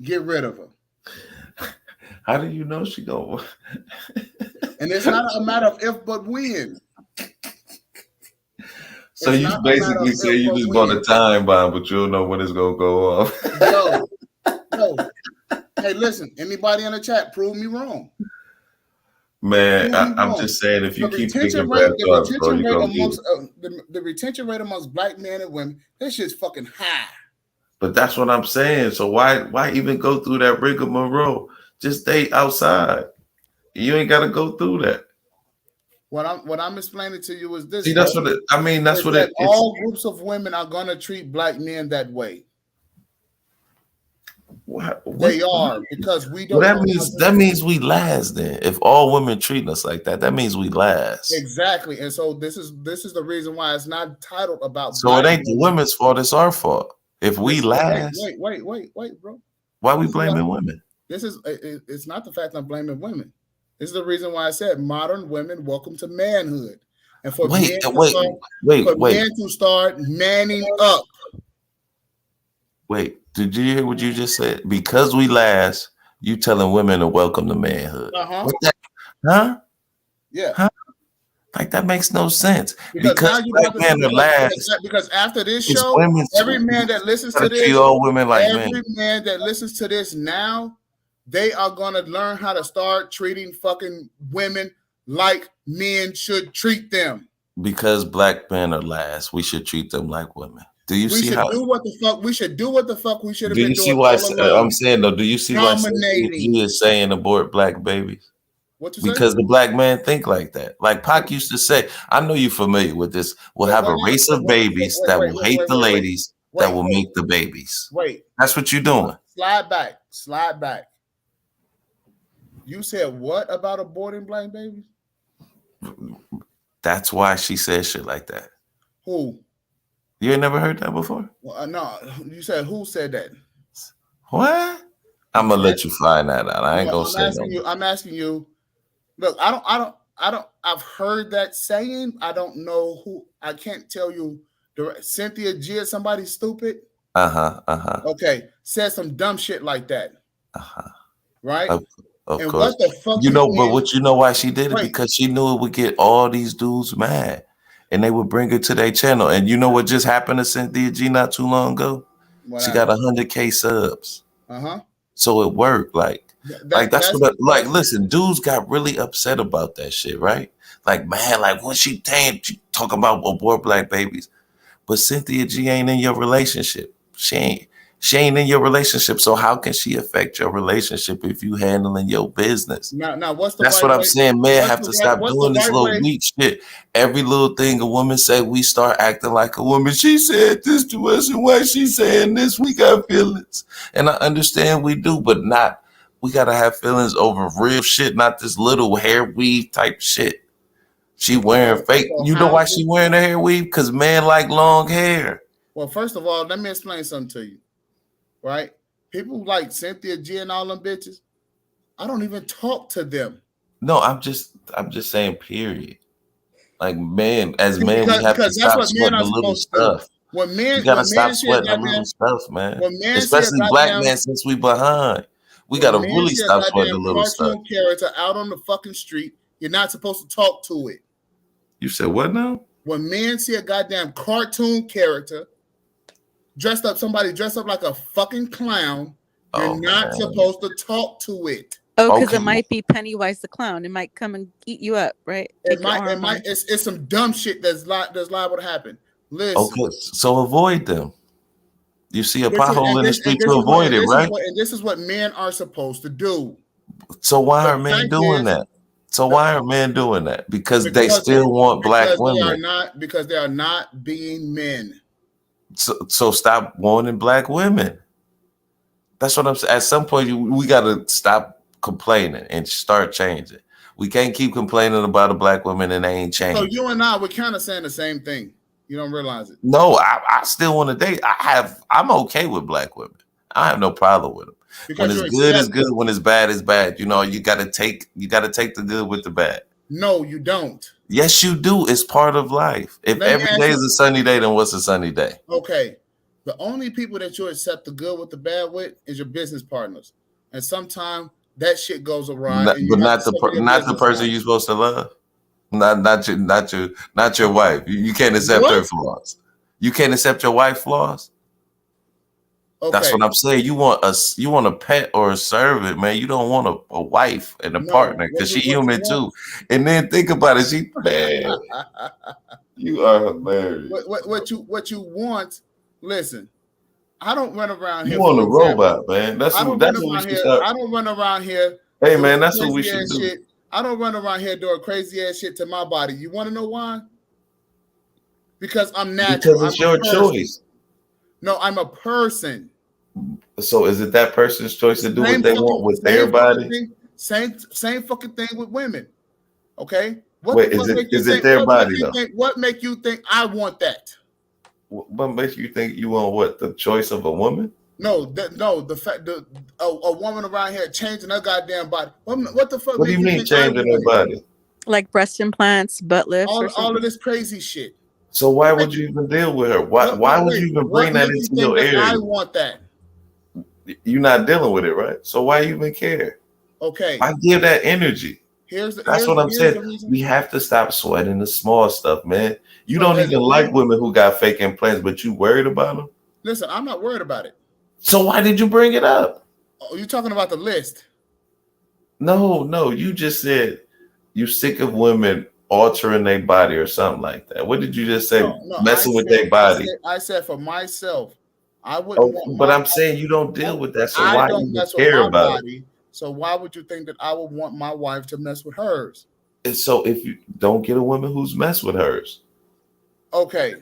Speaker 1: get rid of her.
Speaker 2: How do you know she gonna?
Speaker 1: And it's not a matter of if but when.
Speaker 2: So you basically say you just bought a time bomb, but you don't know when it's gonna go off.
Speaker 1: No. Hey, listen, anybody in the chat, prove me wrong.
Speaker 2: Man, I'm just saying, if you keep thinking bad thoughts, bro, you're gonna
Speaker 1: the retention rate amongst black men and women, that shit's fucking high.
Speaker 2: But that's what I'm saying. So why even go through that rigmarole? Just date outside. You ain't got to go through that.
Speaker 1: What I'm explaining to you is this.
Speaker 2: See, that's what that's what it is.
Speaker 1: All groups of women are gonna treat black men that way.
Speaker 2: What
Speaker 1: they are, because we don't.
Speaker 2: Well, that means we last. Then, if all women treat us like that, that means we last.
Speaker 1: Exactly, and so this is the reason why it's not titled about.
Speaker 2: So it ain't the women's fault; it's our fault. If we last,
Speaker 1: wait, bro.
Speaker 2: Why are we blaming women?
Speaker 1: It's not the fact I'm blaming women. This is the reason why I said modern women welcome to manhood, and for men to start manning up.
Speaker 2: Wait, did you hear what you just said? Because we last, you telling women to welcome to manhood. Huh?
Speaker 1: Yeah.
Speaker 2: Huh? Like that makes no sense.
Speaker 1: Because black men are last. Because after this show, every man that listens to this, man that listens to this now, they are gonna learn how to start treating fucking women like men should treat them.
Speaker 2: Because black men are last, we should treat them like women. Do you
Speaker 1: We
Speaker 2: see
Speaker 1: should
Speaker 2: how?
Speaker 1: do what the fuck. We should do what the fuck we should have
Speaker 2: Do
Speaker 1: been
Speaker 2: you see
Speaker 1: doing
Speaker 2: why?
Speaker 1: all along.
Speaker 2: I'm saying though. Do you see why Cynthia
Speaker 1: Dominating.
Speaker 2: G is saying abort black babies?
Speaker 1: What you say?
Speaker 2: Because the black man think like that. Like Pac used to say, I know you're familiar with this. We'll have a race of babies that will hate the ladies that will make the babies.
Speaker 1: Wait.
Speaker 2: That's what you're doing.
Speaker 1: Slide back. Slide back. You said what about aborting black babies?
Speaker 2: That's why she says shit like that.
Speaker 1: Who?
Speaker 2: You ain't never heard that before?
Speaker 1: Well, no. You said who said that?
Speaker 2: What? I'm gonna let you find that out. I ain't gonna say
Speaker 1: no. I'm asking you. Look, I don't. I've heard that saying. I don't know who. I can't tell you. Cynthia G is somebody stupid. Okay, said some dumb shit like that. Right.
Speaker 2: Of
Speaker 1: and
Speaker 2: course.
Speaker 1: What the fuck?
Speaker 2: You know, but what you know why she did it? Because she knew it would get all these dudes mad, and they would bring her to their channel. And you know what just happened to Cynthia G not too long ago? She got 100K subs. So it worked. That's what. Listen, dudes got really upset about that shit, right? Like, man, like when she talking about abort black babies, but Cynthia G ain't in your relationship. She ain't in your relationship. So how can she affect your relationship if you handling your business?
Speaker 1: Now what's the
Speaker 2: That's what I'm saying. Men have to stop doing this little weak shit. Every little thing a woman say, we start acting like a woman. She said this to us, and why she saying this? We got feelings. And I understand we do, but not. We gotta have feelings over real shit, not this little hair weave type shit. She wearing fake. You know why she wearing a hair weave? Because men like long hair.
Speaker 1: Well, first of all, let me explain something to you. Right? People like Cynthia G and all them bitches, I don't even talk to them.
Speaker 2: No, I'm just saying, period. Like, man, as men, we have to stop sweating the little stuff.
Speaker 1: When men,
Speaker 2: you gotta stop sweating the little stuff, man. Especially black men, since we behind. We gotta really stop sweating the little stuff.
Speaker 1: Character out on the fucking street, you're not supposed to talk to it.
Speaker 2: You said what now?
Speaker 1: When men see a goddamn cartoon character somebody dressed up like a fucking clown, you're not supposed to talk to it.
Speaker 5: Oh, because it might be Pennywise the clown. It might come and eat you up, right?
Speaker 1: It might. It's some dumb shit that's liable to happen. Listen.
Speaker 2: Okay, so avoid them. You see a pothole in the street to avoid it, right?
Speaker 1: And this is what men are supposed to do.
Speaker 2: So why are men doing that? Because they still want black women.
Speaker 1: Because they are not being men.
Speaker 2: So stop wanting black women. That's what I'm saying. At some point, we got to stop complaining and start changing. We can't keep complaining about a black woman and they ain't changing.
Speaker 1: So you and I, we're kind of saying the same thing. You don't realize it.
Speaker 2: No, I still want to date. I'm okay with black women. I have no problem with them. Because when it's good, it's good. When it's bad, it's bad. You know, you got to take the good with the bad.
Speaker 1: No, you don't.
Speaker 2: Yes, you do. It's part of life. If every day is a sunny day, then what's a sunny day?
Speaker 1: Okay. The only people that you accept the good with the bad with is your business partners. And sometimes that shit goes awry.
Speaker 2: But not the person you're supposed to love. Not your wife. You can't accept her flaws. You can't accept your wife's flaws. Okay. That's what I'm saying. You want a pet or a servant, man. You don't want a wife and a partner because she's human too. And then think about it. Man, you are hilarious.
Speaker 1: What you want? Listen, I don't run around here.
Speaker 2: You want a robot, man. That's what we should start.
Speaker 1: I don't run around here.
Speaker 2: Hey, man, that's what we should do.
Speaker 1: Shit. I don't run around here doing crazy ass shit to my body. You want to know why? Because I'm natural.
Speaker 2: Because it's your choice.
Speaker 1: No, I'm a person.
Speaker 2: So is it that person's choice to do what they want with their body?
Speaker 1: Same fucking thing with women. Okay.
Speaker 2: Wait, is it their body though?
Speaker 1: What make you think I want that?
Speaker 2: What makes you think you want what? The choice of a woman?
Speaker 1: No. The fact a woman around here changing her goddamn body. What the fuck?
Speaker 2: What do you mean changing her body?
Speaker 5: Like breast implants, butt lifts,
Speaker 1: all of this crazy shit.
Speaker 2: So why would you even deal with her? Why would you even bring that into your area?
Speaker 1: I want that.
Speaker 2: You're not dealing with it, right? So why you even care?
Speaker 1: Okay.
Speaker 2: I give that energy. That's what I'm saying. We have to stop sweating the small stuff, man. You don't even like women who got fake implants, but you worried about them?
Speaker 1: Listen, I'm not worried about it.
Speaker 2: So why did you bring it up?
Speaker 1: Oh, you're talking about the list.
Speaker 2: No. You just said you're sick of women altering their body or something like that. What did you just say?
Speaker 1: No,
Speaker 2: Messing with their body.
Speaker 1: I said for myself, I wouldn't want
Speaker 2: But
Speaker 1: my.
Speaker 2: I'm saying you don't deal with that, so
Speaker 1: I
Speaker 2: why
Speaker 1: don't
Speaker 2: even
Speaker 1: mess with
Speaker 2: care
Speaker 1: my
Speaker 2: about
Speaker 1: body. So why would you think that I would want my wife to mess with hers?
Speaker 2: it? So if you don't get a woman who's messed with hers,
Speaker 1: okay,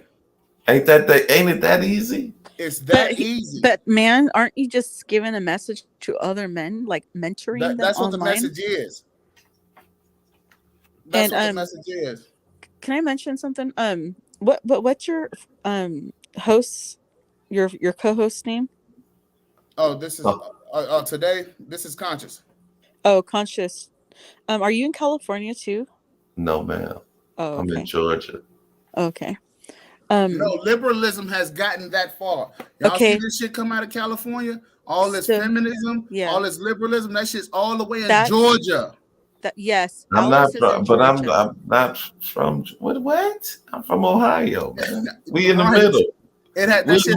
Speaker 2: ain't it that easy?
Speaker 1: It's that easy.
Speaker 5: But man, aren't you just giving a message to other men, like mentoring them
Speaker 1: That's what
Speaker 5: online?
Speaker 1: the message is. That's what the message is.
Speaker 5: Can I mention something? What's your host, your co-host name?
Speaker 1: Oh, this is today. This is Conscious.
Speaker 5: Oh, Conscious. Are you in California too?
Speaker 2: No, ma'am.
Speaker 5: Oh,
Speaker 2: I'm
Speaker 5: okay.
Speaker 2: in Georgia.
Speaker 5: Okay.
Speaker 1: No, liberalism has gotten that far. Y'all see this shit come out of California? All this feminism, all this liberalism, that shit's all the way in Georgia.
Speaker 5: Yes,
Speaker 2: I'm not from, but I'm not from what? I'm from Ohio, man. We in the middle.
Speaker 1: It had
Speaker 2: we
Speaker 1: that shit.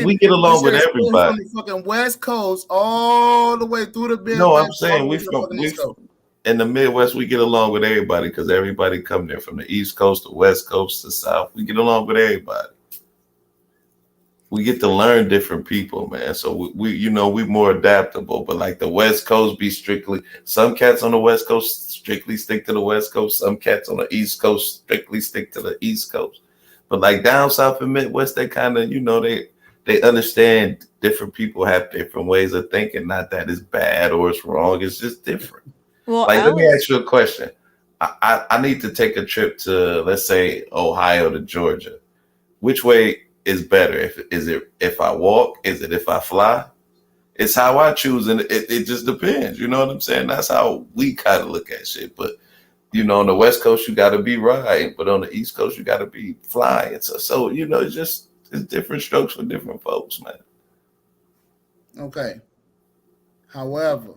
Speaker 2: We get along with everybody.
Speaker 1: From the fucking West Coast all the way through the Midwest.
Speaker 2: No, I'm saying we in the Midwest. We get along with everybody because everybody come there from the East Coast, the West Coast, the South. We get along with everybody. We get to learn different people, man. So we more adaptable. But like the West Coast be strictly, some cats on the West Coast strictly stick to the West Coast. Some cats on the East Coast strictly stick to the East Coast. But like down south and Midwest, they kind of, they understand different people have different ways of thinking. Not that it's bad or it's wrong. It's just different. Well, like, let me ask you a question. I need to take a trip to, let's say, Ohio to Georgia. Which way is better? If I walk? Is it if I fly? It's how I choose, and it just depends. You know what I'm saying? That's how we kind of look at shit. But on the West Coast you got to be riding, but on the East Coast you got to be flying. So it's different strokes for different folks, man.
Speaker 1: Okay. However,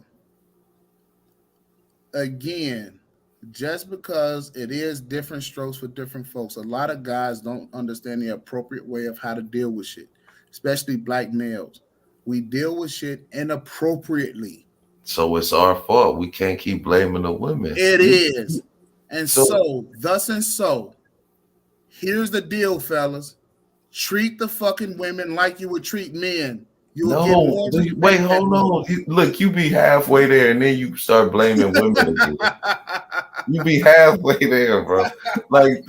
Speaker 1: again, just because it is different strokes for different folks, a lot of guys don't understand the appropriate way of how to deal with shit, especially black males. We deal with shit inappropriately.
Speaker 2: So it's our fault. We can't keep blaming the women.
Speaker 1: It is. And so, here's the deal, fellas. Treat the fucking women like you would treat men. You will get more respect.
Speaker 2: Wait, hold on. Look, you be halfway there and then you start blaming women again. You be halfway there, bro. Like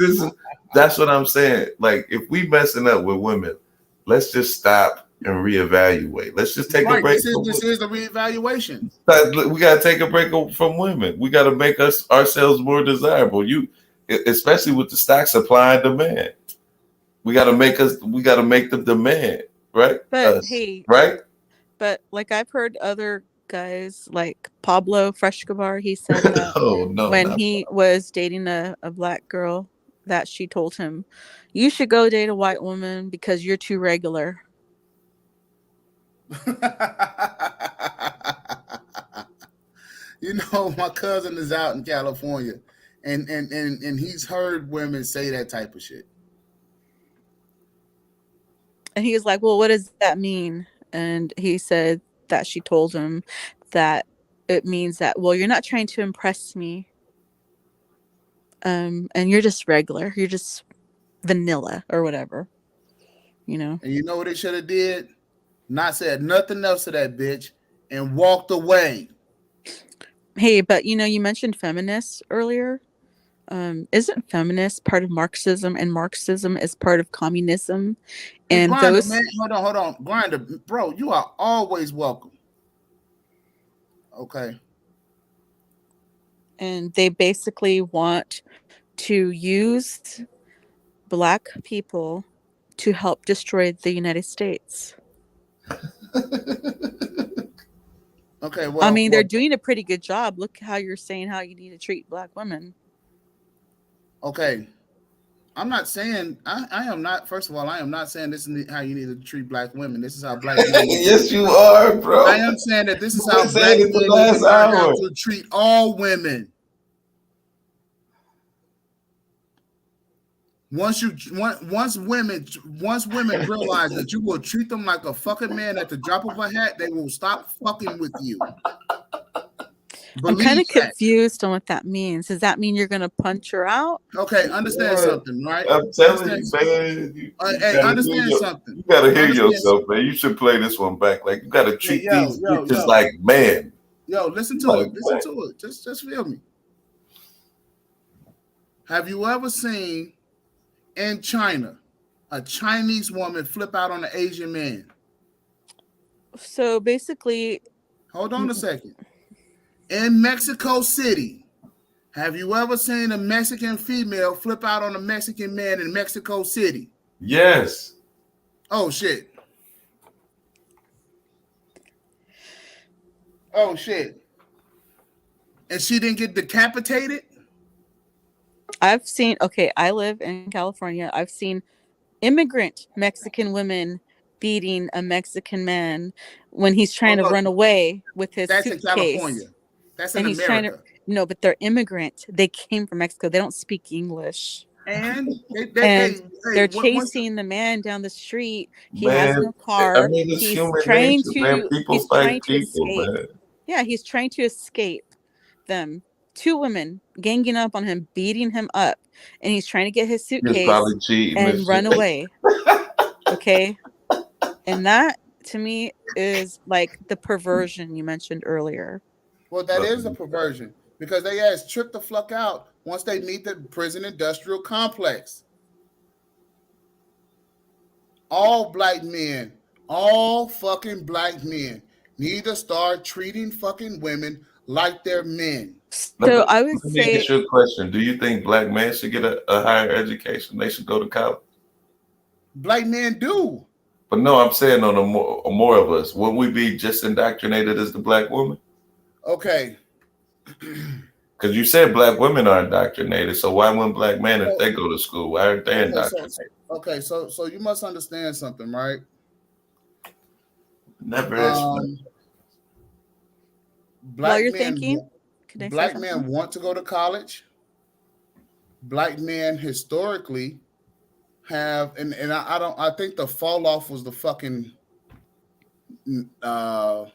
Speaker 2: that's what I'm saying. Like if we messing up with women, let's just stop and reevaluate. Let's just take a break.
Speaker 1: This is the reevaluation.
Speaker 2: We gotta take a break from women. We gotta make ourselves more desirable. Especially with the stock supply and demand. We gotta make the demand, right?
Speaker 5: But
Speaker 2: right?
Speaker 5: But like I've heard other guys like Pablo Frescobar, he said that when he was dating a black girl, that she told him, "You should go date a white woman because you're too regular."
Speaker 1: My cousin is out in California, and he's heard women say that type of shit.
Speaker 5: And he was like, "Well, what does that mean?" And he said that she told him that it means that, well, you're not trying to impress me. And you're just regular. You're just vanilla or whatever.
Speaker 1: And you know what they should have did? Not said nothing else to that bitch and walked away.
Speaker 5: Hey, but you mentioned feminists earlier. Isn't feminist part of Marxism, and Marxism is part of communism? And
Speaker 1: Grinder, man, hold on, Grinder, bro, you are always welcome. Okay.
Speaker 5: And they basically want to use black people to help destroy the United States.
Speaker 1: Okay, well,
Speaker 5: I mean, they're doing a pretty good job. Look how you're saying how you need to treat black women.
Speaker 1: Okay. I'm not saying I am not. First of all, I am not saying this is how you need to treat black women. This is how black men.
Speaker 2: Yes, you are, bro.
Speaker 1: I am saying that this is how black men need to learn how to treat all women. Once women realize that you will treat them like a fucking man at the drop of a hat, they will stop fucking with you.
Speaker 5: I'm kind of
Speaker 1: believes that.
Speaker 5: confused on what that means. Does that mean you're going to punch her out?
Speaker 1: Okay, understand something, right?
Speaker 2: I'm telling
Speaker 1: Understand
Speaker 2: you,
Speaker 1: something.
Speaker 2: man.
Speaker 1: Hey, understand something.
Speaker 2: You gotta hear
Speaker 1: Understand
Speaker 2: yourself,
Speaker 1: something.
Speaker 2: man. You should play this one back. Like you gotta
Speaker 1: Hey,
Speaker 2: treat these bitches
Speaker 1: yo.
Speaker 2: like man.
Speaker 1: Yo, listen to
Speaker 2: Like
Speaker 1: it. Listen
Speaker 2: what?
Speaker 1: to it. Just feel me. Have you ever seen in China a Chinese woman flip out on an Asian man?
Speaker 5: So basically,
Speaker 1: Hold on a second. In Mexico City, have you ever seen a Mexican female flip out on a Mexican man in Mexico City?
Speaker 2: Yes.
Speaker 1: Oh shit. Oh shit. And she didn't get decapitated?
Speaker 5: I've seen, okay, I live in California. I've seen immigrant Mexican women beating a Mexican man when he's
Speaker 1: Oh
Speaker 5: trying to
Speaker 1: no,
Speaker 5: run away with his
Speaker 1: that's in California.
Speaker 5: suitcase.
Speaker 1: That's in
Speaker 5: And he's trying to,
Speaker 1: America.
Speaker 5: no, but they're immigrant. They came from Mexico. They don't speak English.
Speaker 1: And
Speaker 5: And
Speaker 1: hey,
Speaker 5: they're
Speaker 1: once
Speaker 5: chasing the man down the street. He has
Speaker 2: Man,
Speaker 5: no
Speaker 2: I
Speaker 5: car.
Speaker 2: mean, it's
Speaker 5: He's
Speaker 2: human
Speaker 5: trying
Speaker 2: nature, man.
Speaker 5: to,
Speaker 2: People
Speaker 5: he's trying
Speaker 2: fight
Speaker 5: to
Speaker 2: people,
Speaker 5: escape.
Speaker 2: man.
Speaker 5: Yeah, he's trying to escape them. Two women ganging up on him, beating him up, and he's trying to get his
Speaker 2: He was
Speaker 5: suitcase
Speaker 2: probably cheating and
Speaker 5: and run
Speaker 2: shit.
Speaker 5: away. Okay. And that to me is like the perversion you mentioned earlier.
Speaker 1: well, that is a perversion because they asked trip the fuck out once they meet the prison industrial complex. All fucking black men need to start treating fucking women like they're men.
Speaker 5: So I would
Speaker 2: Let me
Speaker 5: say,
Speaker 2: ask you a question. Do you think black men should get a higher education? They should go to college?
Speaker 1: Black men do.
Speaker 2: But no, I'm saying on more of us. Wouldn't we be just indoctrinated as the black woman?
Speaker 1: Okay.
Speaker 2: Because you said black women are indoctrinated. So why wouldn't black men, if they go to school, why aren't they indoctrinated?
Speaker 1: So you must understand something, right?
Speaker 2: Never asked for that.
Speaker 5: while you're thinking,
Speaker 1: black men want to go to college. Black men historically have, and I think the fall off was the fucking the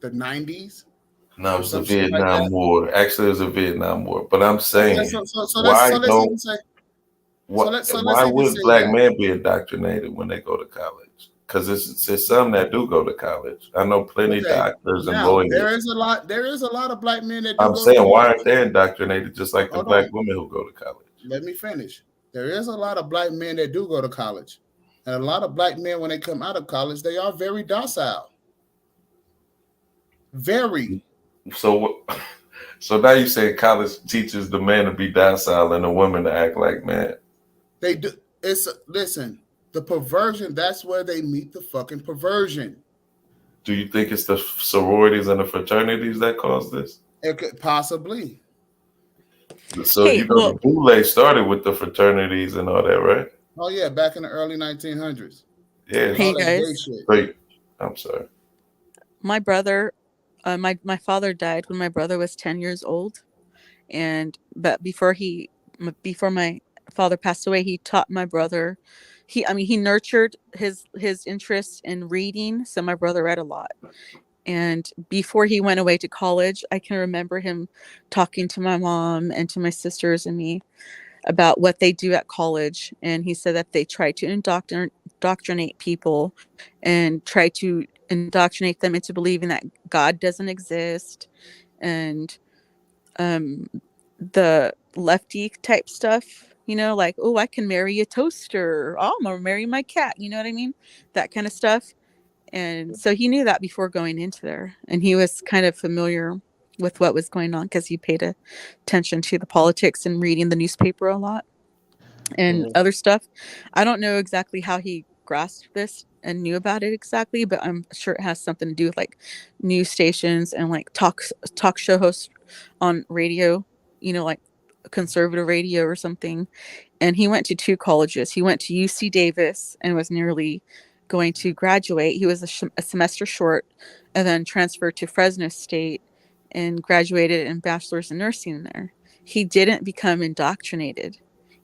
Speaker 1: 90s.
Speaker 2: No, it was the Vietnam War. Actually, it was a Vietnam War. But I'm saying,
Speaker 1: why
Speaker 2: would black men be indoctrinated when they go to college? Because it's some that do go to college. I know plenty of doctors and lawyers.
Speaker 1: There is a lot of black men that do
Speaker 2: I'm
Speaker 1: go
Speaker 2: saying,
Speaker 1: to college.
Speaker 2: why aren't they indoctrinated just like the black women who go to college?
Speaker 1: Let me finish. There is a lot of black men that do go to college. And a lot of black men, when they come out of college, they are very docile. Very.
Speaker 2: So now you say college teaches the man to be docile and the woman to act like man.
Speaker 1: They do. Listen, the perversion, that's where they meet the fucking perversion.
Speaker 2: Do you think it's the sororities and the fraternities that cause this?
Speaker 1: It could possibly.
Speaker 2: So the Boule started with the fraternities and all that, right?
Speaker 1: Oh yeah, back in the early 1900s.
Speaker 2: Yeah.
Speaker 5: Hey guys.
Speaker 2: Great. I'm sorry.
Speaker 5: My brother, my father died when my brother was 10 years old, but before my father passed away, he taught my brother. He nurtured his interest in reading, so my brother read a lot. And before he went away to college, I can remember him talking to my mom and to my sisters and me about what they do at college. And he said that they try to indoctrinate people and try to indoctrinate them into believing that God doesn't exist, and the lefty type stuff, like, oh, I can marry a toaster, oh, I'm gonna marry my cat, you know what I mean, that kind of stuff. And so he knew that before going into there, and he was kind of familiar with what was going on because he paid attention to the politics and reading the newspaper a lot and other stuff. I don't know exactly how he grasped this and knew about it exactly, but I'm sure it has something to do with like news stations and like talk show hosts on radio, like conservative radio or something. And he went to 2 colleges. He went to UC Davis and was nearly going to graduate. He was a semester short, and then transferred to Fresno State and graduated in bachelor's in nursing there. He didn't become indoctrinated,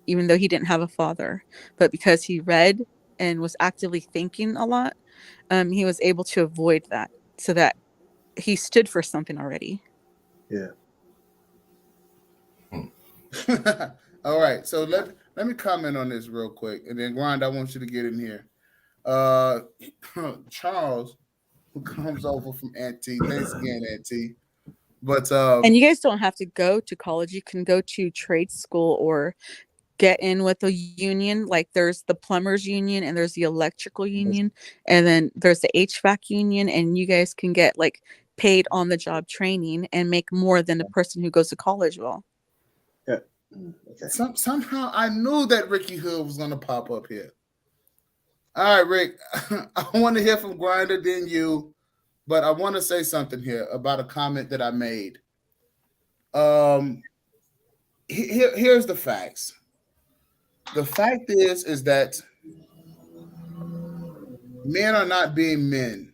Speaker 5: even though he didn't have a father, but because he read and was actively thinking a lot, he was able to avoid that, so that he stood for something already.
Speaker 6: Yeah.
Speaker 1: All right, so let me comment on this real quick, and then Grind, I want you to get in here. Charles, who comes over from Auntie. Thanks again, Auntie. But
Speaker 5: And you guys don't have to go to college. You can go to trade school or get in with a union. Like there's the plumbers union and there's the electrical union and then there's the HVAC union, and you guys can get like paid on the job training and make more than the person who goes to college will.
Speaker 6: Yeah. Okay.
Speaker 1: Somehow I knew that Ricky Hood was going to pop up here. All right, Rick, I want to hear from Grinder, then you, but I want to say something here about a comment that I made. Here's the facts. The fact is that men are not being men,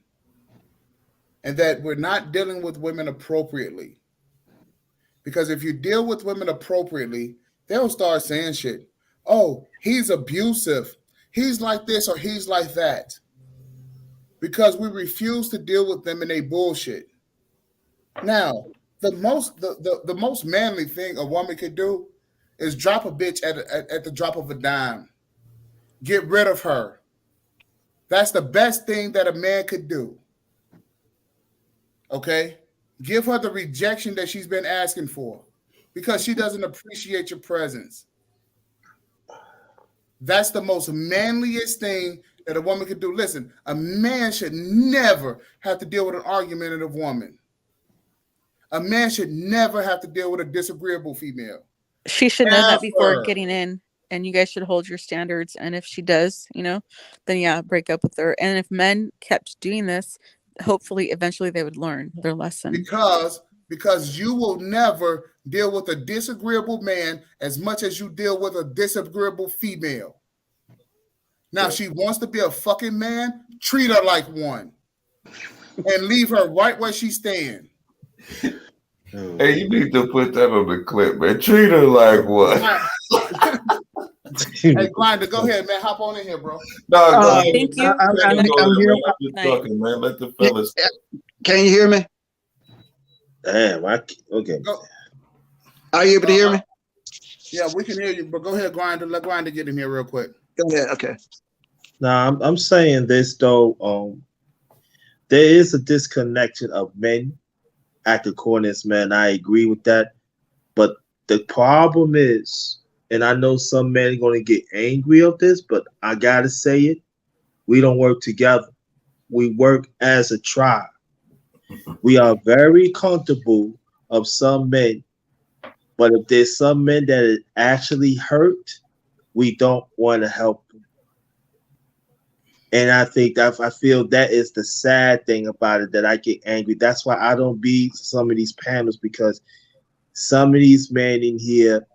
Speaker 1: and that we're not dealing with women appropriately. Because if you deal with women appropriately, they'll start saying shit. Oh, he's abusive. He's like this or he's like that. Because we refuse to deal with them in a bullshit. Now, the most manly thing a woman could do is drop a bitch at the drop of a dime. Get rid of her. That's the best thing that a man could do. Okay? Give her the rejection that she's been asking for because she doesn't appreciate your presence. That's the most manliest thing that a woman could do. Listen, a man should never have to deal with an argumentative woman. A man should never have to deal with a disagreeable female.
Speaker 5: She should know that before getting in, and you guys should hold your standards. And if she does, then yeah, break up with her. And if men kept doing this, hopefully eventually they would learn their lesson.
Speaker 1: Because you will never deal with a disagreeable man as much as you deal with a disagreeable female. Now, if she wants to be a fucking man, treat her like one and leave her right where she stands.
Speaker 2: Hey, you need to put that on the clip, man. Treat her like what?
Speaker 1: Hey, Grinder, go ahead, man. Hop on in here, bro.
Speaker 2: No,
Speaker 5: thank you.
Speaker 2: I'm here. I'm just talking, man. Let the fellas.
Speaker 7: Can you hear me?
Speaker 6: Damn, okay.
Speaker 7: Are you able to hear me?
Speaker 1: Yeah, we can hear you, but go ahead, Grinder. Let Grinder get in here real quick.
Speaker 7: Go ahead. Okay.
Speaker 6: Now, I'm saying this though. There is a disconnection of men acting corny as men. I agree with that, but the problem is, and I know some men are going to get angry of this, but I gotta say it: we don't work together. We work as a tribe. We are very comfortable of some men, but if there's some men that it actually hurt, we don't want to help them. And I think that I feel that is the sad thing about it, that I get angry. That's why I don't be some of these panels, because some of these men in here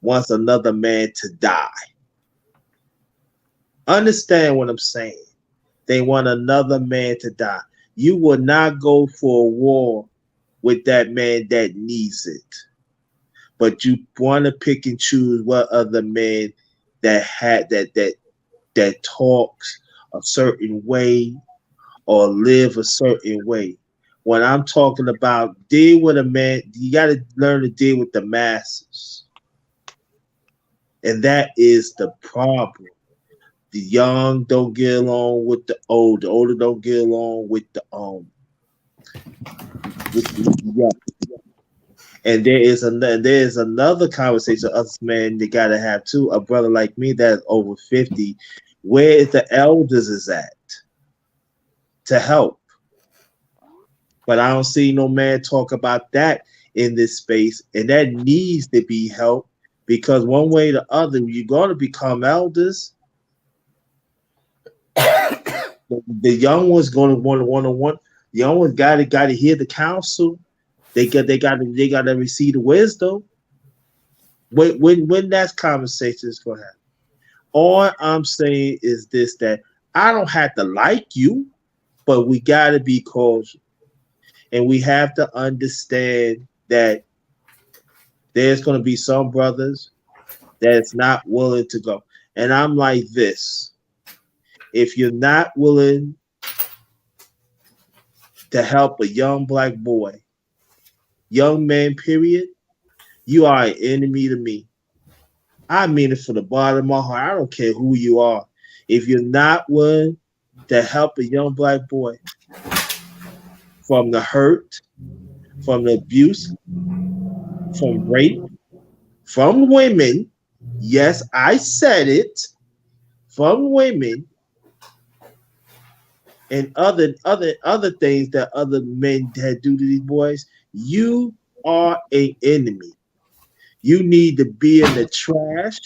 Speaker 6: wants another man to die. Understand what I'm saying? They want another man to die. You will not go for a war with that man that needs it. But you want to pick and choose what other man that had that talks a certain way or live a certain way. When I'm talking about deal with a man, you got to learn to deal with the masses. And that is the problem. The young don't get along with the old. The older don't get along with the young. And there is another conversation us men they gotta have too. A brother like me that's over 50, where is the elders is at to help? But I don't see no man talk about that in this space, and that needs to be helped, because one way or the other, you're gonna become elders. The young ones gonna want one. The young ones gotta hear the counsel. They gotta receive the wisdom. When that conversation is gonna happen. All I'm saying is this: that I don't have to like you, but we gotta be cautious, and we have to understand that there's gonna be some brothers that's not willing to go. And I'm like this: if you're not willing to help a young black boy, young man, period, you are an enemy to me. I mean it from the bottom of my heart. I don't care who you are. If you're not willing to help a young black boy from the hurt, from the abuse, from rape, from women, yes, I said it, from women and other things that other men had do to these boys, you are an enemy. You need to be in the trash.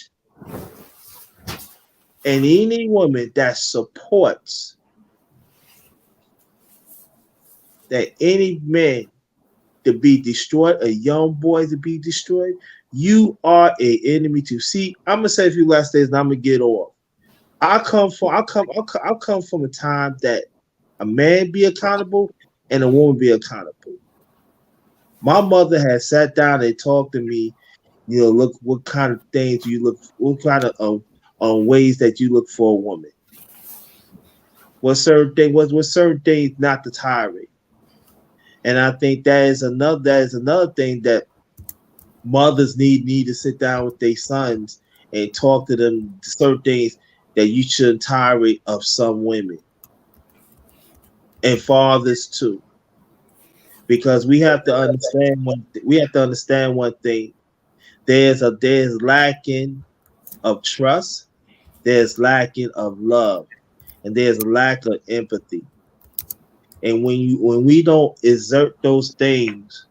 Speaker 6: And any woman that supports that any man to be destroyed, a young boy to be destroyed, you are an enemy to. See, I'm gonna say a few last days and I'm gonna get off. I'll come from a time that a man be accountable and a woman be accountable. My mother had sat down and talked to me, look what kind of things you look, what kind of ways that you look for a woman. What certain things not to tolerate. And I think that is another thing that mothers need to sit down with their sons and talk to them certain things that you shouldn't tolerate of some women. And fathers too. Because we have to understand one thing. There's lacking of trust, there's lacking of love, and there's a lack of empathy. And when we don't exert those things,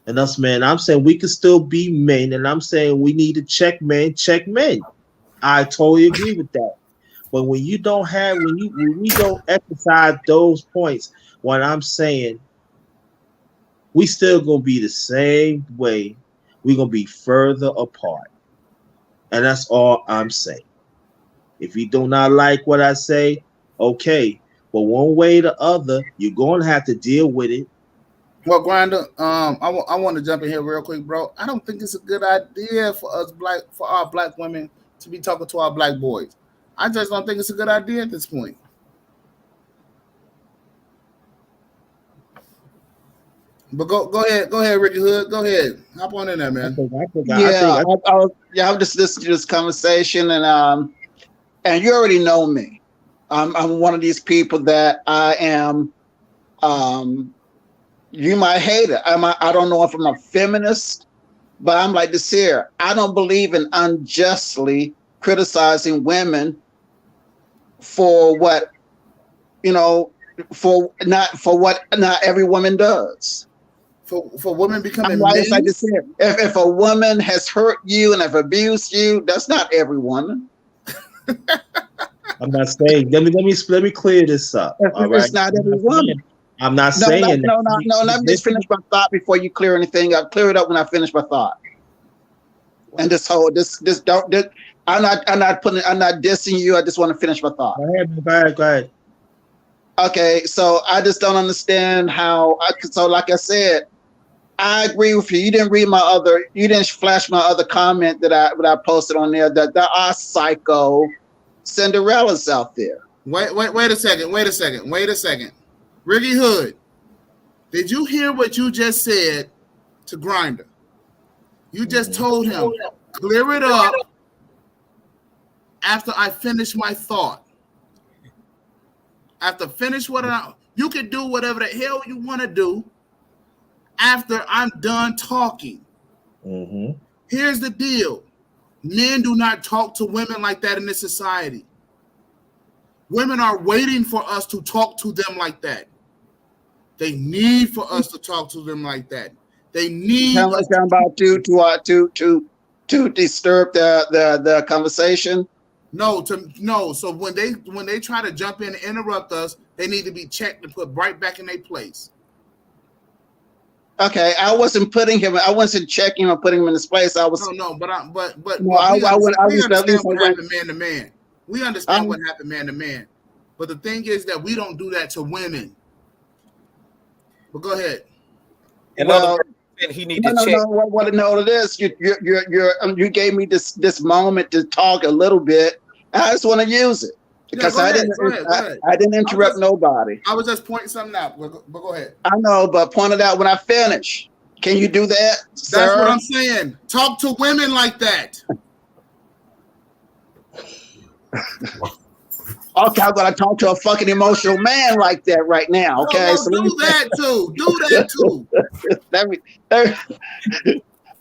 Speaker 6: and us men, I'm saying we can still be men, and I'm saying we need to check men. I totally agree with that. But when we don't exercise those points, what I'm saying, we still gonna be the same way. We're gonna be further apart. And that's all I'm saying. If you do not like what I say, okay. But one way or the other, you're gonna have to deal with it.
Speaker 1: Well, Grinder, I want to jump in here real quick, bro. I don't think it's a good idea for our black women to be talking to our black boys. I just don't think it's a good idea at this point. But go ahead, Ricky Hood. Go ahead, hop on in there, man.
Speaker 7: I'm just listening to this conversation, and you already know me. I'm one of these people that I am. You might hate it. I don't know if I'm a feminist, but I'm like this here. I don't believe in unjustly criticizing women for what for what not every woman does.
Speaker 1: For women becoming
Speaker 7: like this here. If a woman has hurt you and have abused you, that's not every woman.
Speaker 6: I'm not saying. Let me clear this up.
Speaker 7: It's not every woman.
Speaker 6: I'm not saying.
Speaker 7: No. Let me just finish my thought before you clear anything. I'll clear it up when I finish my thought. And this don't. I'm not dissing you. I just want to finish my thought.
Speaker 6: Go ahead.
Speaker 7: Okay, so I just don't understand how. So, like I said, I agree with you. You didn't flash my other comment that I posted on there that there are psycho Cinderellas out there.
Speaker 1: Wait a second. Ricky Hood, did you hear what you just said to Grinder? You just told him, clear it up after I finish my thought. You can do whatever the hell you want to do after I'm done talking.
Speaker 6: Mm-hmm.
Speaker 1: Here's the deal. Men do not talk to women like that in this society. Women are waiting for us to talk to them like that. They need for us to talk to them like that. They need us
Speaker 7: about to disturb the conversation.
Speaker 1: No. So when they try to jump in and interrupt us, they need to be checked and put right back in their place.
Speaker 7: Okay, I wasn't checking or putting him in his place. I was
Speaker 1: we understand what happened man to man. We understand what happened man to man. But the thing is that we don't do that to women. But go ahead.
Speaker 8: He need to check.
Speaker 7: No, this you gave me this moment to talk a little bit. I just want to use it because I didn't interrupt nobody.
Speaker 1: I was just pointing something out. But go ahead.
Speaker 7: I know, but point it out when I finish. Can you do that, sir?
Speaker 1: That's what I'm saying. Talk to women like that.
Speaker 7: Okay, I'm gonna talk to a fucking emotional man like that right now. Okay,
Speaker 1: so do that too. Do that too.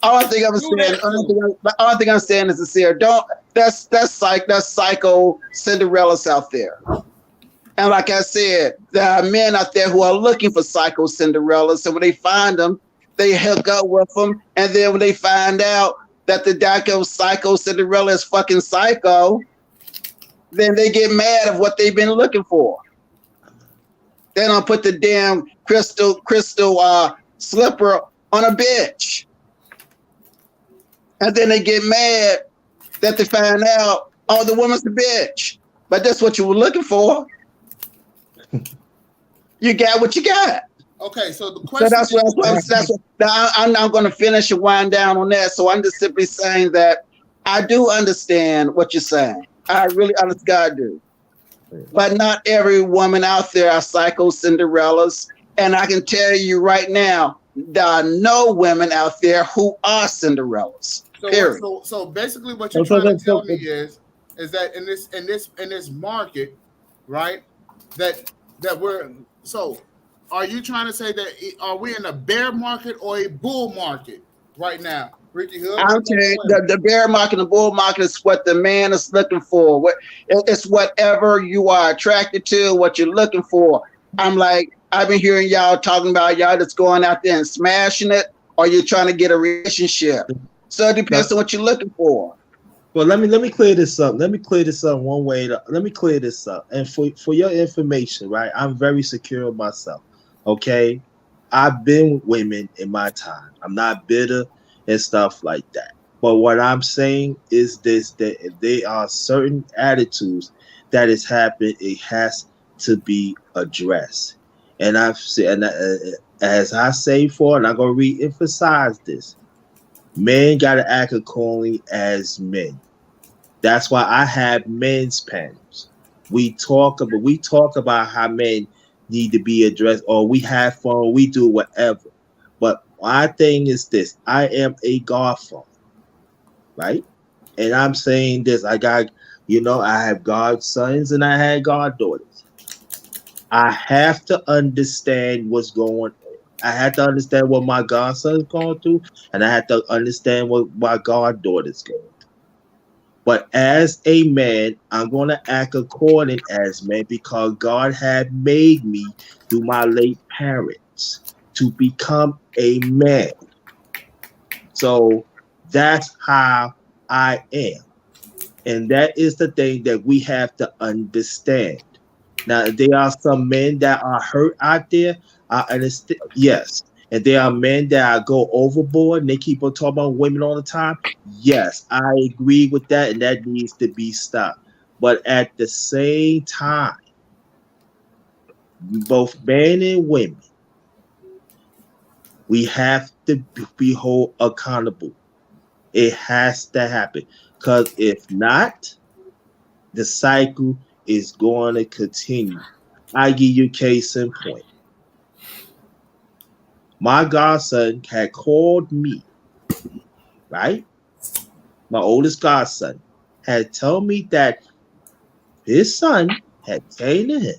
Speaker 7: All I think I'm saying, all I think I'm saying is sincere. That's psycho Cinderellas out there. And like I said, there are men out there who are looking for psycho Cinderellas. So when they find them, they hook up with them. And then when they find out that the psycho Cinderella is fucking psycho, then they get mad at what they've been looking for. They don't put the damn crystal slipper on a bitch. And then they get mad that they find out, oh, the woman's a bitch. But that's what you were looking for. You got what you got.
Speaker 1: Okay, so the question.
Speaker 7: So I'm going to finish and wind down on that. So I'm just simply saying that I do understand what you're saying. I really honestly I do. But not every woman out there are psycho Cinderellas. And I can tell you right now, there are no women out there who are Cinderellas. Period.
Speaker 1: So basically, what you're trying to tell me is that in this market, right? That we're so. Are you trying to say that are we in a bear market or a bull market right now, Ricky Hood?
Speaker 7: I'm saying the bear market and the bull market is what the man is looking for. It's whatever you are attracted to, what you're looking for. I've been hearing y'all talking about y'all that's going out there and smashing it, or you're trying to get a relationship. So it depends on what you're looking for.
Speaker 6: Well, let me clear this up. Let me clear this up one way. Let me clear this up. And for your information, right? I'm very secure of myself. Okay, I've been with women in my time. I'm not bitter and stuff like that. But what I'm saying is this: that if there are certain attitudes that has happened, it has to be addressed. And I've said, as I say for, and I'm gonna re-emphasize this: men gotta act accordingly as men. That's why I have men's panels. We talk about how men need to be addressed, or we have fun, we do whatever. But my thing is this: I am a godfather, right? And I'm saying this: I have godsons and I had goddaughters. I have to understand what's going on. I have to understand what my godson's going through, and I have to understand what my goddaughter's going through. But as a man, I'm going to act according as man because God had made me through my late parents to become a man. So that's how I am. And that is the thing that we have to understand. Now, there are some men that are hurt out there. I understand. Yes. And there are men that go overboard and they keep on talking about women all the time. Yes, I agree with that, and that needs to be stopped. But at the same time, both men and women, we have to be held accountable. It has to happen. Because if not, the cycle is going to continue. I give you case in point. My godson had called me, right? My oldest godson had told me that his son had came to him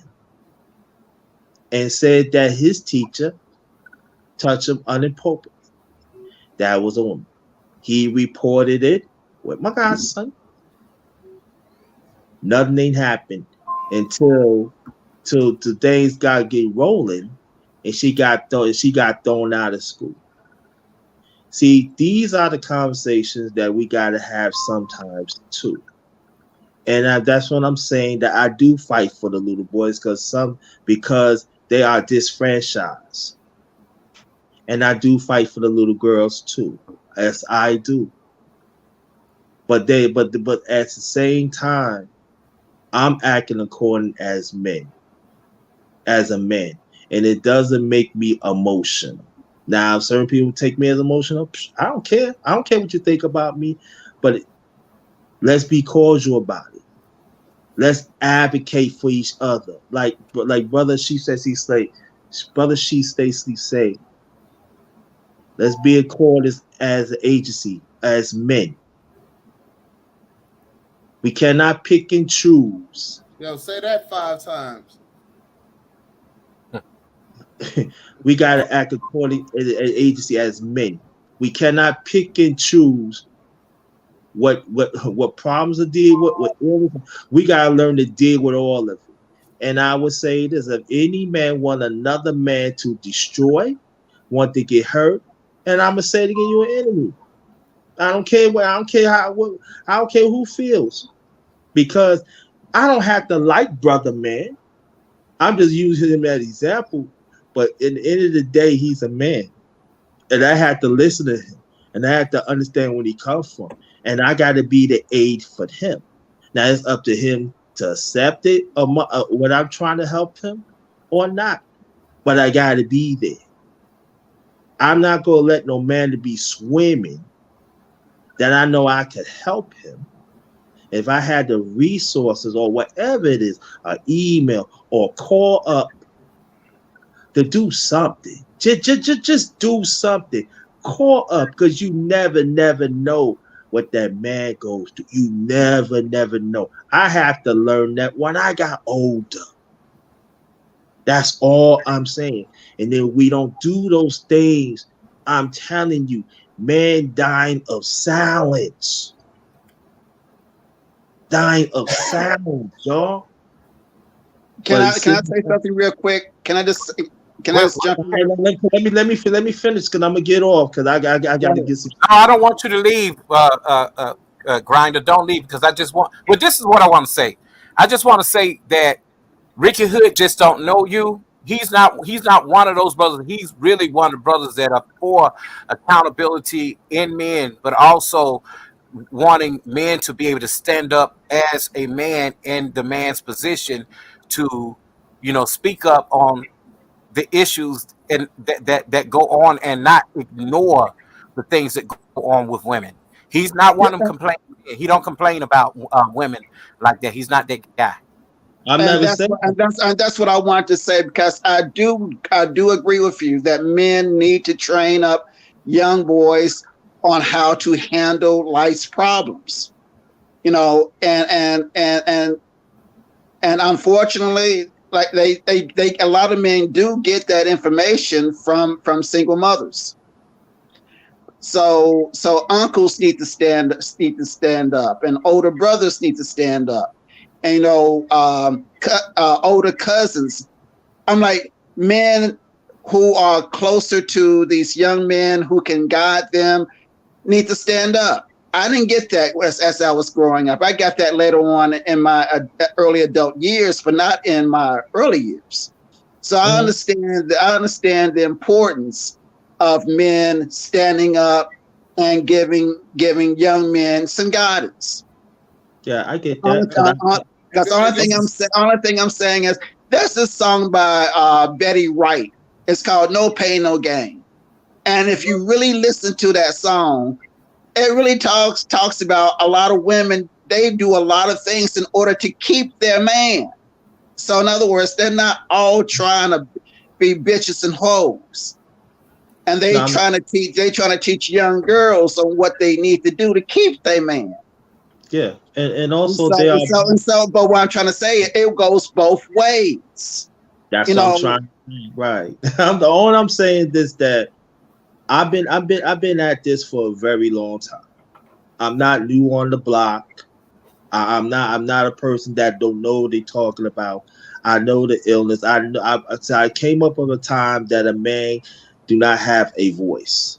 Speaker 6: and said that his teacher touched him inappropriately. That was a woman. He reported it with my godson. Nothing ain't happened until today's got get rolling, and she got thrown out of school. See, these are the conversations that we got to have sometimes too. And that's what I'm saying, that I do fight for the little boys because they are disfranchised. And I do fight for the little girls too, as I do. But at the same time, I'm acting according as a man. And it doesn't make me emotional. Now, if certain people take me as emotional, I don't care. I don't care what you think about me, but let's be cordial about it. Let's advocate for each other. Like brother, she says he say, brother, she Stacy say, Let's be accorded as an agency, as men. We cannot pick and choose.
Speaker 1: Yo, say that 5 times.
Speaker 6: We got to act according as an agency as men. We cannot pick and choose what problems to deal with. We got to learn to deal with all of it. And I would say this: if any man want another man to destroy, want to get hurt, and I'm gonna say it again, you're an enemy. I don't care what. I don't care how. I don't care who feels, because I don't have to like brother man. I'm just using him as an example. But at the end of the day, he's a man, and I have to listen to him, and I have to understand where he comes from, and I got to be the aid for him. Now it's up to him to accept it or what I'm trying to help him or not. But I got to be there. I'm not going to let no man to be swimming that I know I could help him. If I had the resources or whatever it is, an email or call up to do something, just do something. Call up, because you never know what that man goes through. You never know. I have to learn that when I got older. That's all I'm saying. And then we don't do those things. I'm telling you, man dying of silence. Dying of silence, y'all.
Speaker 7: Can I say something real quick? Can I just jump in?
Speaker 6: Let me finish, because I'm gonna get off, because I got to get some.
Speaker 8: No, I don't want you to leave, Grinder. Don't leave, because I just want. Well, this is what I want to say. I just want to say that Ricky Hood just don't know you. He's not one of those brothers. He's really one of the brothers that are for accountability in men, but also wanting men to be able to stand up as a man in the man's position to, speak up on the issues and that go on, and not ignore the things that go on with women. He's not one of them complaining. He don't complain about women like that. He's not that guy.
Speaker 7: That's what I want to say, because I do agree with you that men need to train up young boys on how to handle life's problems. And unfortunately, like they a lot of men do get that information from single mothers. So uncles need to stand up, and older brothers need to stand up. And older cousins. I'm like, men who are closer to these young men who can guide them need to stand up. I didn't get that as I was growing up. I got that later on in my early adult years, but not in my early years. So I understand the importance of men standing up and giving young men some guidance.
Speaker 6: Yeah, I get that.
Speaker 7: Because the only thing I'm saying is, there's this song by Betty Wright. It's called "No Pain, No Gain," and if you really listen to that song, it really talks about a lot of women. They do a lot of things in order to keep their man. So in other words, they're not all trying to be bitches and hoes, and they trying to teach young girls on what they need to do to keep their man.
Speaker 6: Yeah, and also
Speaker 7: but what I'm trying to say, it goes both ways.
Speaker 6: That's what I'm trying to say, right. All I'm saying is that I've been at this for a very long time. I'm not new on the block. I'm not a person that don't know what they're talking about. I know the illness. I came up with a time that a man do not have a voice.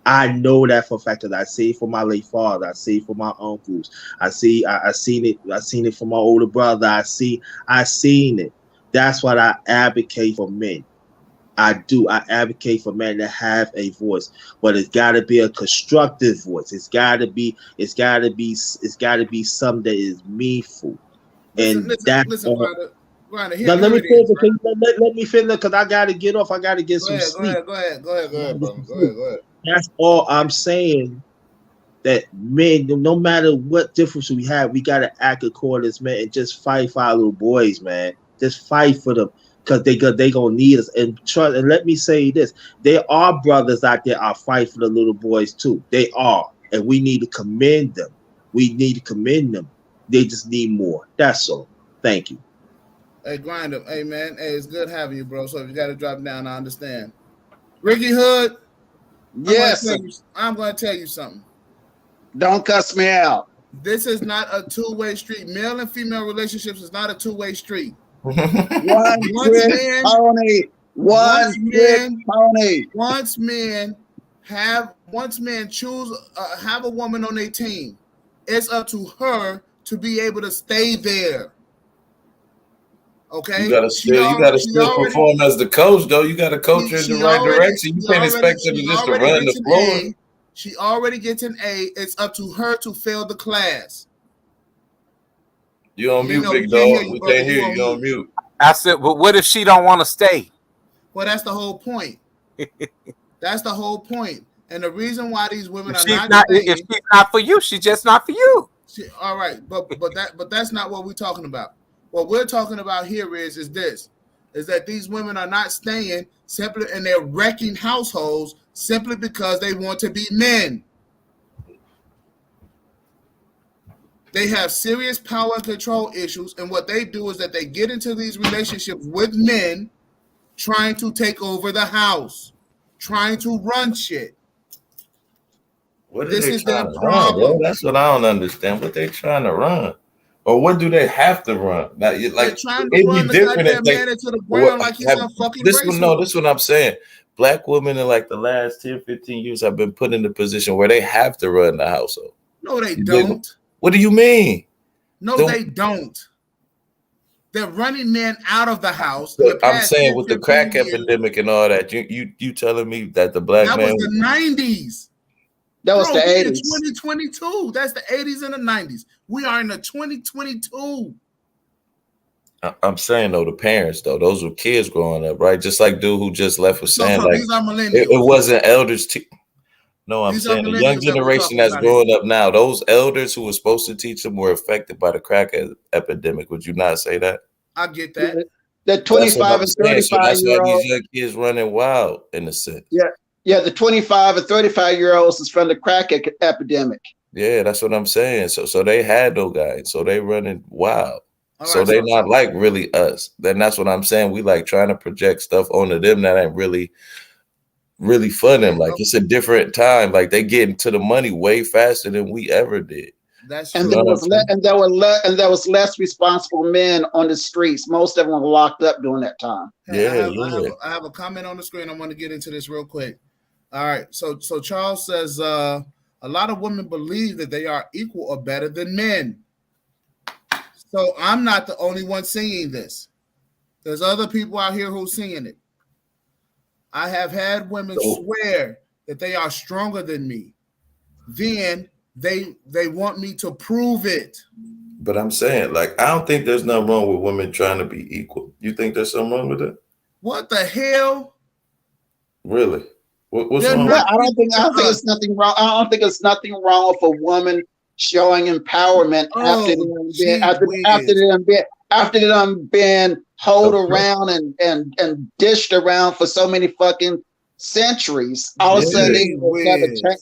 Speaker 6: I know that for a fact, that I see it for my late father. I see it for my uncles. I seen it for my older brother. I seen it. That's what I advocate for men. I do. I advocate for men to have a voice, but it's got to be a constructive voice. It's got to be something that is meaningful. And
Speaker 1: listen, Ryder,
Speaker 6: let me finish, because I got to get off. I got to get some sleep.
Speaker 1: Go ahead, brother. Go ahead.
Speaker 6: That's all I'm saying. That men, no matter what difference we have, we gotta act according as men and just fight for our little boys, man. Just fight for them. because they gonna need us. And trust, and let me say this: there are brothers out there are fighting for the little boys too. They are, and we need to commend them. We need to commend them. They just need more. That's all. Thank you.
Speaker 1: Hey, Grinder. Hey, man. Hey, it's good having you, bro. So if you got to drop down, I understand. Ricky Hood.
Speaker 7: Yes.
Speaker 1: I'm going to tell you something.
Speaker 7: Don't cuss me out.
Speaker 1: This is not a two-way street. Male and female relationships is not a two-way street.
Speaker 7: One trick pony.
Speaker 1: Once men choose have a woman on their team, it's up to her to be able to stay there. Okay,
Speaker 2: you gotta still perform as the coach, though. You gotta coach her in the right direction. You can't expect her to just run the floor.
Speaker 1: She already gets an A. It's up to her to fail the class.
Speaker 2: You on mute, big dog. We can't hear you. You on mute.
Speaker 8: I said, but what if she don't want to stay?
Speaker 1: Well, that's the whole point. That's the whole point. And the reason why these women are not staying,
Speaker 8: if she's not for you, she's just not for you.
Speaker 1: All right, but that's not what we're talking about. What we're talking about here is that these women are not staying simply, and they're wrecking households simply because they want to be men. They have serious power and control issues, and what they do is that they get into these relationships with men trying to take over the house, trying to run shit.
Speaker 2: This is their problem. Run, that's what I don't understand. What they trying to run? Or what do they have to run? Like,
Speaker 1: they're trying to run the goddamn man into the ground like he's a fucking
Speaker 2: this one. No, this is what I'm saying. Black women in like the last 10, 15 years have been put in the position where they have to run the household.
Speaker 1: No, they don't.
Speaker 2: What do you mean?
Speaker 1: No, they don't. They're running men out of the house.
Speaker 2: I'm saying with the crack epidemic and all that, you telling me that the black man
Speaker 1: was the 90s.
Speaker 7: That was the 80s.
Speaker 1: 2022. That's the 80s and the 90s. We are in the 2022.
Speaker 2: I'm saying though, the parents though, those were kids growing up, right? Just like dude who just left was saying, like
Speaker 1: these are millennials.
Speaker 2: It wasn't elders. No, I'm saying the young generation that's growing up now, those elders who were supposed to teach them were affected by the crack epidemic. Would you not say that?
Speaker 1: I get that.
Speaker 7: The 25 and 35
Speaker 2: so that's
Speaker 7: year
Speaker 2: why
Speaker 7: olds.
Speaker 2: These young kids running wild in a sense.
Speaker 7: Yeah, the 25 and 35-year-olds is from the crack epidemic.
Speaker 2: Yeah, that's what I'm saying. So they had those guys. So they running wild. So they not like really us. Then that's what I'm saying. We like trying to project stuff onto them that ain't really for them. Like it's a different time. Like they getting to the money way faster than we ever did.
Speaker 1: That's
Speaker 7: and there was less responsible men on the streets. Most of them were locked up during that time.
Speaker 1: I have a comment on the screen. I want to get into this real quick. All right. So Charles says a lot of women believe that they are equal or better than men. So I'm not the only one seeing this. There's other people out here who's seeing it. I have had women swear that they are stronger than me. Then they want me to prove it.
Speaker 2: But I'm saying, like, I don't think there's nothing wrong with women trying to be equal. You think there's something wrong with that?
Speaker 1: What the hell?
Speaker 2: Really? What's wrong?
Speaker 7: I don't think it's nothing wrong. I don't think it's nothing wrong with a woman showing empowerment after they done been holed around and dished around for so many fucking centuries. All of a sudden they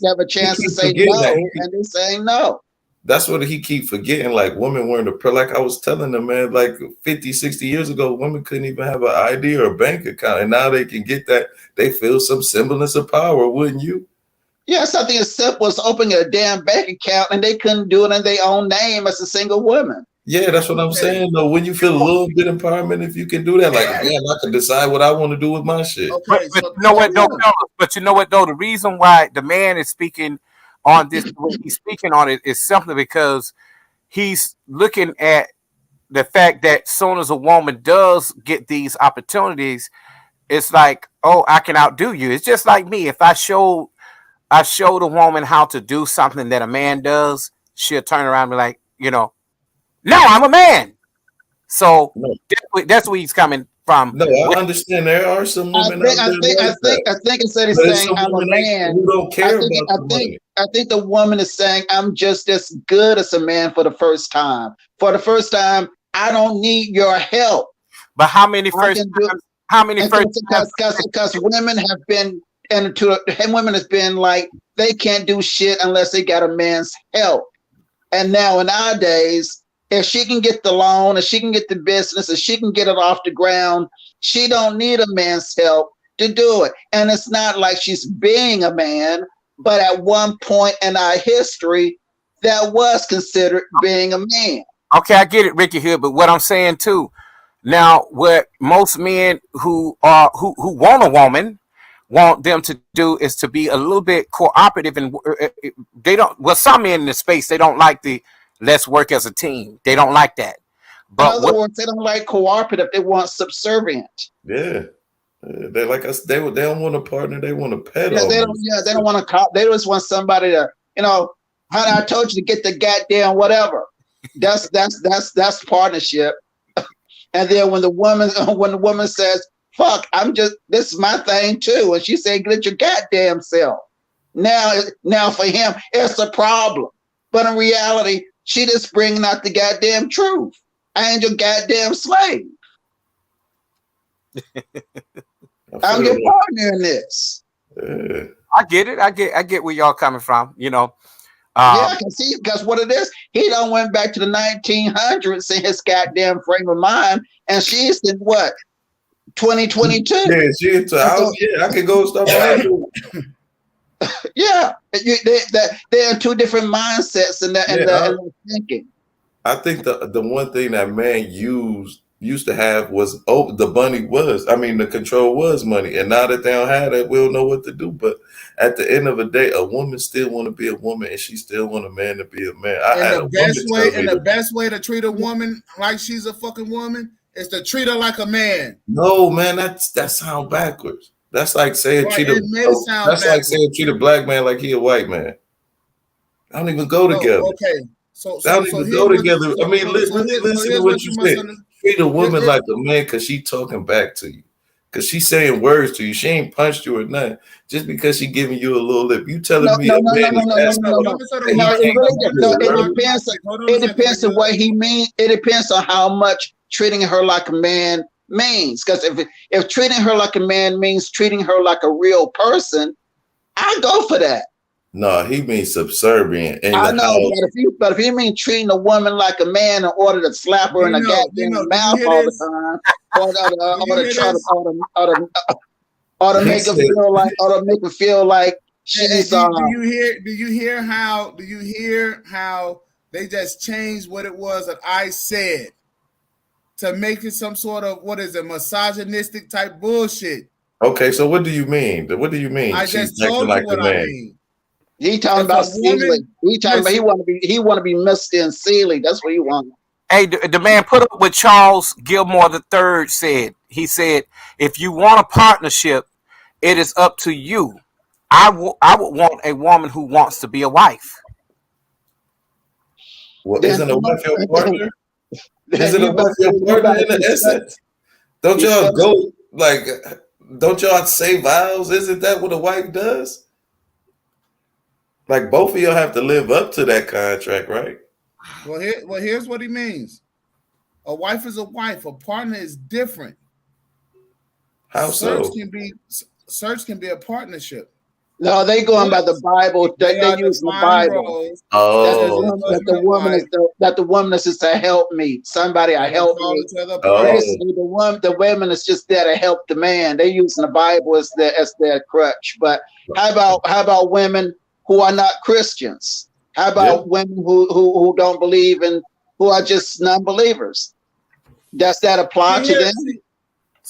Speaker 7: have a chance to say no, and they're saying no.
Speaker 2: That's what he keep forgetting. Like women weren't like I was telling them, man, like 50, 60 years ago, women couldn't even have an ID or a bank account. And now they can get that. They feel some semblance of power, wouldn't you?
Speaker 7: Yeah, something as simple as opening a damn bank account, and they couldn't do it in their own name as a single woman.
Speaker 2: Yeah, that's what I'm saying, though. When you feel a little bit empowerment, if you can do that, like, man, I can decide what I want to do with my shit.
Speaker 8: Okay, but you know what, though? But you know what, though? The reason why the man is speaking on this, he's speaking on it is simply because he's looking at the fact that as soon as a woman does get these opportunities, it's like, oh, I can outdo you. It's just like me. If I showed a woman how to do something that a man does, she'll turn around and be like, no, I'm a man. So that's where he's coming from.
Speaker 2: No, I understand. There are some women
Speaker 7: I think instead of saying I'm a man,
Speaker 2: who don't care
Speaker 7: I think the woman is saying I'm just as good as a man for the first time. For the first time, I don't need your help.
Speaker 8: But how many first times? How many first times?
Speaker 7: Because women have been women has been like they can't do shit unless they got a man's help. And now nowadays, if she can get the loan, if she can get the business, if she can get it off the ground, she don't need a man's help to do it. And it's not like she's being a man, but at one point in our history, that was considered being a man.
Speaker 8: Okay, I get it, Ricky Hood. But what I'm saying too, now what most men who want a woman want them to do is to be a little bit cooperative, and they don't. Well, some men in the space they don't like the let's work as a team. They don't like that. But
Speaker 7: in other words, they don't like cooperative. They want subservient.
Speaker 2: Yeah. They like us. They don't want a partner. They want a pet.
Speaker 7: Yeah, they don't want to. They just want somebody to, I told you to get the goddamn whatever. That's partnership. And then when the woman says, "Fuck, this is my thing too," and she said, "Get your goddamn self." Now for him, it's a problem. But in reality, she just bringing out the goddamn truth. I ain't your goddamn slave. I'm your partner in this.
Speaker 8: I get it. I get where y'all coming from.
Speaker 7: Yeah, I can see because what it is, he done went back to the 1900s in his goddamn frame of mind, and she's in what 2022.
Speaker 2: Yeah, she's I could go stuff like
Speaker 7: yeah, they're in two different mindsets in their thinking.
Speaker 2: I think the one thing that man used to have was the control was money, and now that they don't have that, we don't know what to do. But at the end of the day, a woman still want to be a woman, and she still want a man to be a man.
Speaker 1: The best way to treat a woman like she's a fucking woman is to treat her like a man.
Speaker 2: No, man, that sounds backwards. That's like saying treat a black man like he a white man. I don't even go together.
Speaker 1: Okay,
Speaker 2: so don't even go together. I mean, listen to what you said. Treat a woman like a man because she talking back to you. Because she's saying words to you. She ain't punched you or nothing. Just because she giving you a little lip. You telling me a man is
Speaker 7: It depends on what he means. It depends on how much treating her like a man means. Because if treating her like a man means treating her like a real person, I go for that.
Speaker 2: No, he means subservient.
Speaker 7: I know, but if you mean treating a woman like a man in order to slap her in the goddamn mouth all the time, or to make her feel like she's.
Speaker 1: Do you hear how they just changed what it was that I said to make it some sort of misogynistic type bullshit?
Speaker 2: Okay, so what do you mean? What do you mean?
Speaker 1: I just told you what I mean.
Speaker 7: He talking about Sealy. He talking about he want to be Mr. and Sealy. That's what he want.
Speaker 8: Hey, the man put up what Charles Gilmore III said. He said, "If you want a partnership, it is up to you. I would want a woman who wants to be a wife."
Speaker 2: Well, isn't a wife your partner? Isn't a wife your partner in the essence? Don't y'all say vows? Isn't that what a wife does? Like both of y'all have to live up to that contract, right?
Speaker 1: Well, here's what he means. A wife is a wife. A partner is different.
Speaker 2: How so?
Speaker 1: Search can be a partnership.
Speaker 7: No, they going by the Bible. They use the Bible. That the woman is just to help me. Somebody to help me. The woman is just there to help the man. They using the Bible as their crutch. But how about women who are not Christians? How about women who don't believe in, who are just non-believers? Does that apply to them?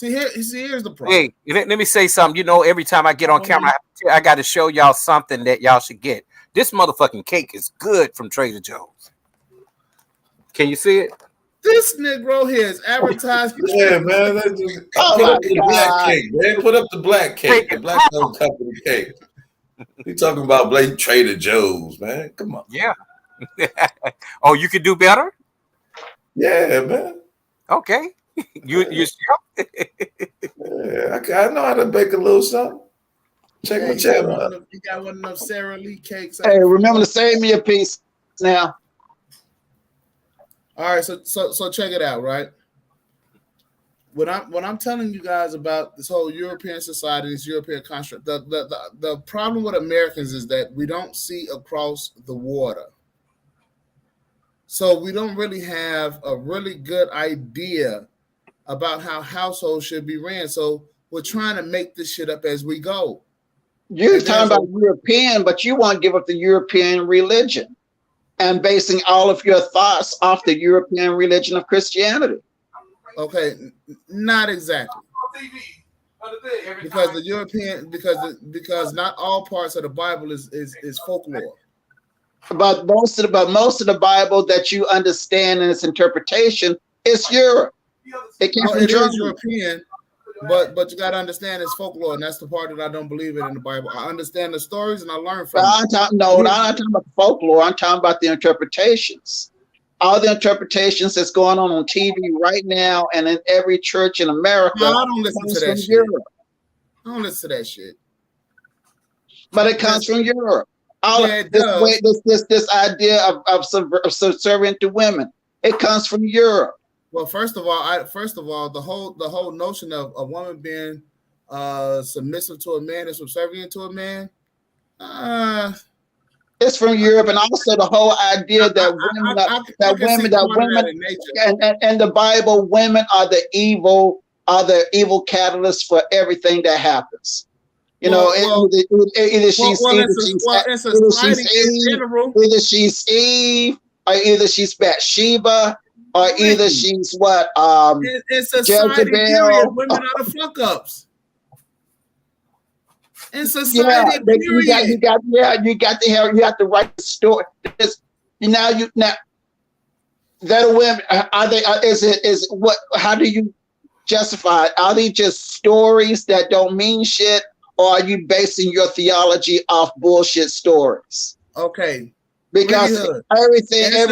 Speaker 1: Here's the problem.
Speaker 8: Hey, let me say something. Every time I get on camera, I got to show y'all something that y'all should get. This motherfucking cake is good from Trader Joe's. Can you see it?
Speaker 1: This Negro here is advertising.
Speaker 2: Yeah, man. Put up the black cake, man. Put up the black cake. The black owned company cake. You talking about Blake Trader Joe's, man? Come on.
Speaker 8: Yeah. Oh, you could do better?
Speaker 2: Yeah, man.
Speaker 8: Okay. You sure?
Speaker 2: Yeah, I know how to bake a little something. Check my channel out.
Speaker 1: You got one of those Sara Lee cakes.
Speaker 7: Hey, remember to save me a piece now.
Speaker 1: All right, so check it out, right? what I'm telling you guys about this whole European society, this European construct, the problem with Americans is that we don't see across the water. So we don't really have a really good idea about how households should be ran. So we're trying to make this shit up as we go.
Speaker 7: You're talking about European, but you want to give up the European religion and basing all of your thoughts off the European religion of Christianity.
Speaker 1: Okay, not exactly. Because the European, because not all parts of the Bible is folklore.
Speaker 7: But most of the Bible that you understand in its interpretation is Europe. It came from Germany.
Speaker 1: Is European, but you got to understand it's folklore, and that's the part that I don't believe in the Bible. I understand the stories and I learn from them.
Speaker 7: I'm not talking about the folklore. I'm talking about the interpretations. All the interpretations that's going on TV right now and in every church in America.
Speaker 1: No, I don't listen to that shit.
Speaker 7: Europe.
Speaker 1: I don't listen to that shit.
Speaker 7: But it comes from Europe. This idea of subservient to women, it comes from Europe.
Speaker 1: Well, first of all, the whole notion of a woman being submissive to a man and subservient to a man,
Speaker 7: it's from Europe, and also the whole idea that women and the Bible, women are the evil catalyst for everything that happens. Either she's Eve, or either she's Bathsheba, or either she's what?
Speaker 1: In society, period, women are the fuck ups. In society, period.
Speaker 7: You have to write the story. Now that a women are they? How do you justify it? Are they just stories that don't mean shit? Or are you basing your theology off bullshit stories?
Speaker 1: Okay.
Speaker 7: Because everything in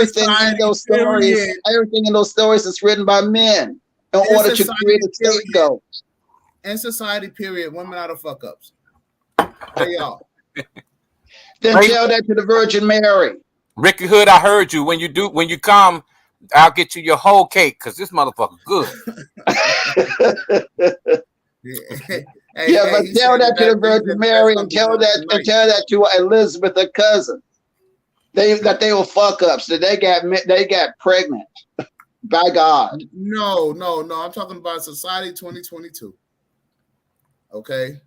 Speaker 7: those stories is written by men in order to create a scapegoat.
Speaker 1: In society, period, women are the fuck ups. They are.
Speaker 7: Then tell that to the Virgin Mary.
Speaker 8: Ricky Hood, I heard you. When you come, I'll get you your whole cake because this motherfucker good.
Speaker 7: But tell that to the Virgin Mary and tell that to Elizabeth, her cousin. They were fuck ups. That they got pregnant by God.
Speaker 1: No. I'm talking about society 2022. Okay,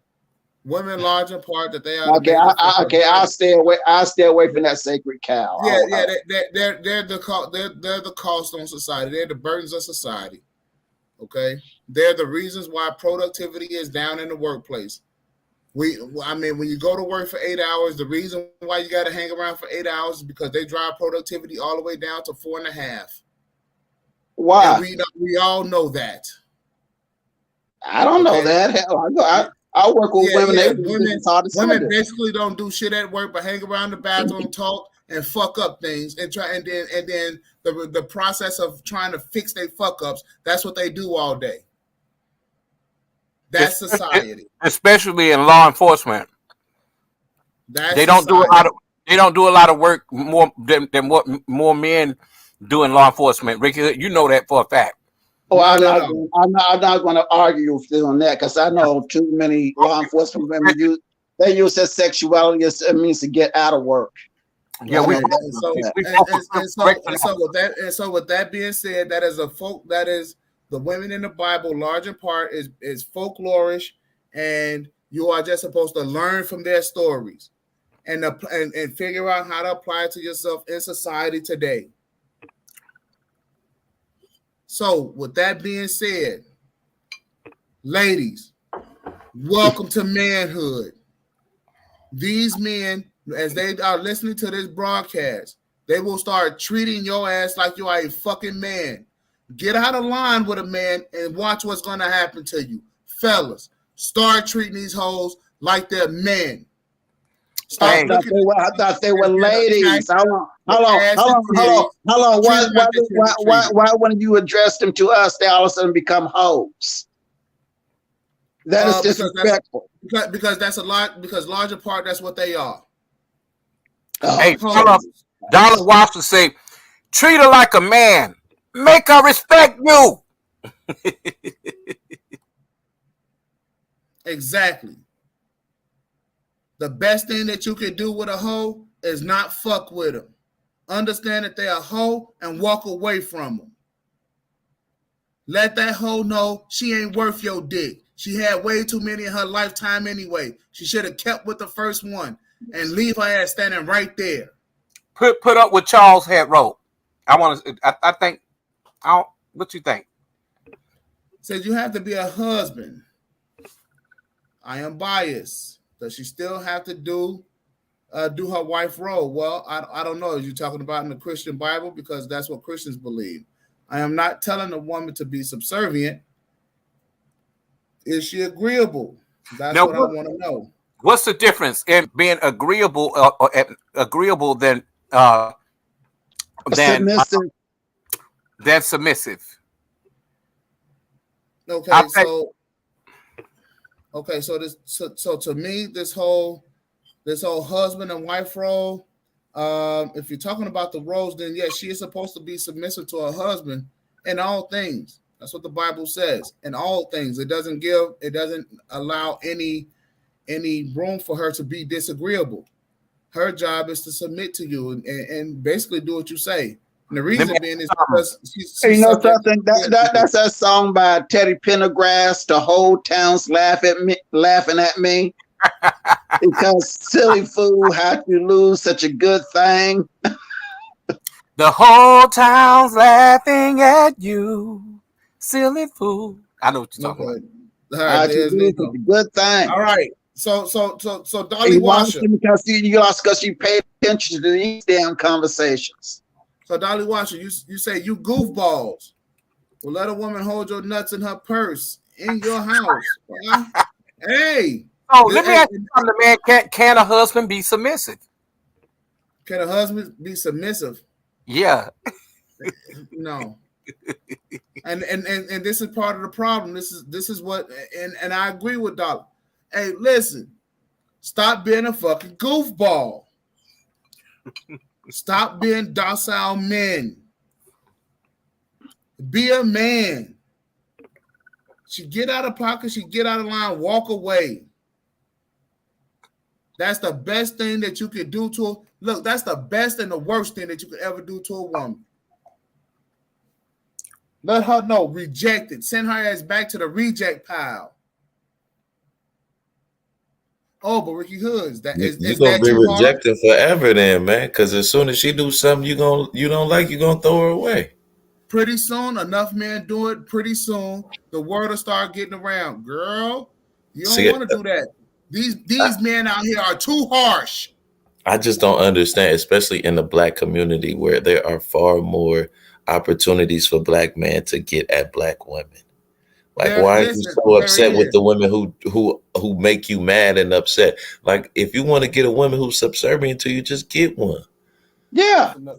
Speaker 1: women large in part that they are.
Speaker 7: Okay, I'll stay away. I'll stay away from that sacred cow.
Speaker 1: Yeah. They're the cost on society. They're the burdens of society. Okay, they're the reasons why productivity is down in the workplace. When you go to work for 8 hours, the reason why you got to hang around for 8 hours is because they drive productivity all the way down to 4.5.
Speaker 7: Why?
Speaker 1: And we all know that.
Speaker 7: I don't know that. Hell, I work with women.
Speaker 1: Women basically don't do shit at work, but hang around the bathroom, talk, and fuck up things, and then the process of trying to fix their fuck ups. That's what they do all day. That's society,
Speaker 8: especially in law enforcement. They don't do a lot of work more than what more men do in law enforcement. Ricky, you know that for a fact.
Speaker 7: Oh, I'm not going to argue with you on that because I know too many law enforcement women use their sexuality as a means to get out of work.
Speaker 8: Yeah,
Speaker 1: with that being said, that is the women in the Bible, large in part, is folklorish, and you are just supposed to learn from their stories and figure out how to apply it to yourself in society today. So, with that being said, ladies, welcome to Manhood. These men, as they are listening to this broadcast, they will start treating your ass like you are a fucking man. Get out of line with a man and watch what's going to happen to you. Fellas, start treating these hoes like they're men.
Speaker 7: I thought they were ladies. Hold on. Why when you address them to us, they all of a sudden become hoes? That is disrespectful.
Speaker 1: Because that's a lot. Because larger part, that's what they are.
Speaker 8: Hey, Donald Watson say, treat her like a man. Make her respect you.
Speaker 1: Exactly. The best thing that you can do with a hoe is not fuck with them. Understand that they're a hoe and walk away from them. Let that hoe know she ain't worth your dick. She had way too many in her lifetime anyway. She should have kept with the first one and leave her ass standing right there.
Speaker 8: Put up with Charles had wrote. I think. What you think?
Speaker 1: Said you have to be a husband. I am biased. Does she still have to do her wife role? Well, I don't know. Are you talking about in the Christian Bible? Because that's what Christians believe. I am not telling a woman to be subservient. Is she agreeable? That's now, what I want to know.
Speaker 8: What's the difference in being agreeable agreeable than
Speaker 7: submissive?
Speaker 8: Than submissive?
Speaker 1: Okay, so to me, this whole husband and wife role, if you're talking about the roles, then yes, she is supposed to be submissive to her husband in all things. That's what the Bible says. In all things, it doesn't allow any room for her to be disagreeable. Her job is to submit to you and basically do what you say. And the reason being is because she's
Speaker 7: something that's a song by Teddy Pendergrass. The whole town's laughing at me because silly fool, how'd you lose such a good thing?
Speaker 8: The whole town's laughing at you, silly fool. I know what you're talking about.
Speaker 7: All right, how'd you lose such a good thing?
Speaker 1: All right. So Dolly Washer,
Speaker 7: because you lost because you paid attention to these damn conversations.
Speaker 1: So Dolly Washer, you say you goofballs. Well, let a woman hold your nuts in her purse in your house. Hey.
Speaker 8: Oh, let me ask you something, man. Can a husband be submissive?
Speaker 1: Can a husband be submissive?
Speaker 8: Yeah.
Speaker 1: No. And this is part of the problem. This is what and I agree with Dolly. Hey, listen. Stop being a fucking goofball. Stop being docile men. Be a man. She get out of pocket, she get out of line, walk away. That's the best thing that you could do to her. Look, that's the best and the worst thing that you could ever do to a woman. Let her know, reject it. Send her ass back to the reject pile. Oh, but Ricky Hoods,
Speaker 2: you're gonna be rejected forever, then, man. Because as soon as she do something you don't like, you're gonna throw her away.
Speaker 1: Pretty soon, enough men do it. Pretty soon, the word will start getting around. Girl, you don't want to do that. These men out here are too harsh.
Speaker 2: I just don't understand, especially in the Black community where there are far more opportunities for Black men to get at Black women. Like, why are you so upset with the women who make you mad and upset? Like, if you want to get a woman who's subservient to you, just get one.
Speaker 7: Yeah.
Speaker 2: But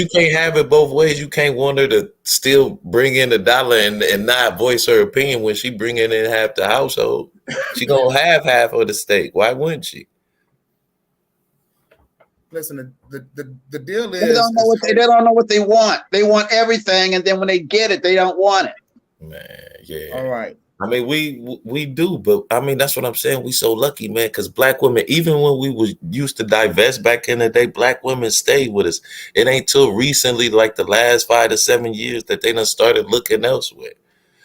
Speaker 2: you can't have it both ways. You can't want her to still bring in $1 and not voice her opinion when she bringing in half the household. She gonna have half of the steak. Why wouldn't she?
Speaker 1: Listen, the deal is
Speaker 7: they don't know what they want. They want everything, and then when they get it, they don't want it.
Speaker 2: Man, yeah.
Speaker 1: All right.
Speaker 2: I mean, we do, but I mean, that's what I'm saying. We so lucky, man, because Black women, even when we was used to divest back in the day, Black women stayed with us. It ain't till recently, like the last 5 to 7 years, that they done started looking elsewhere.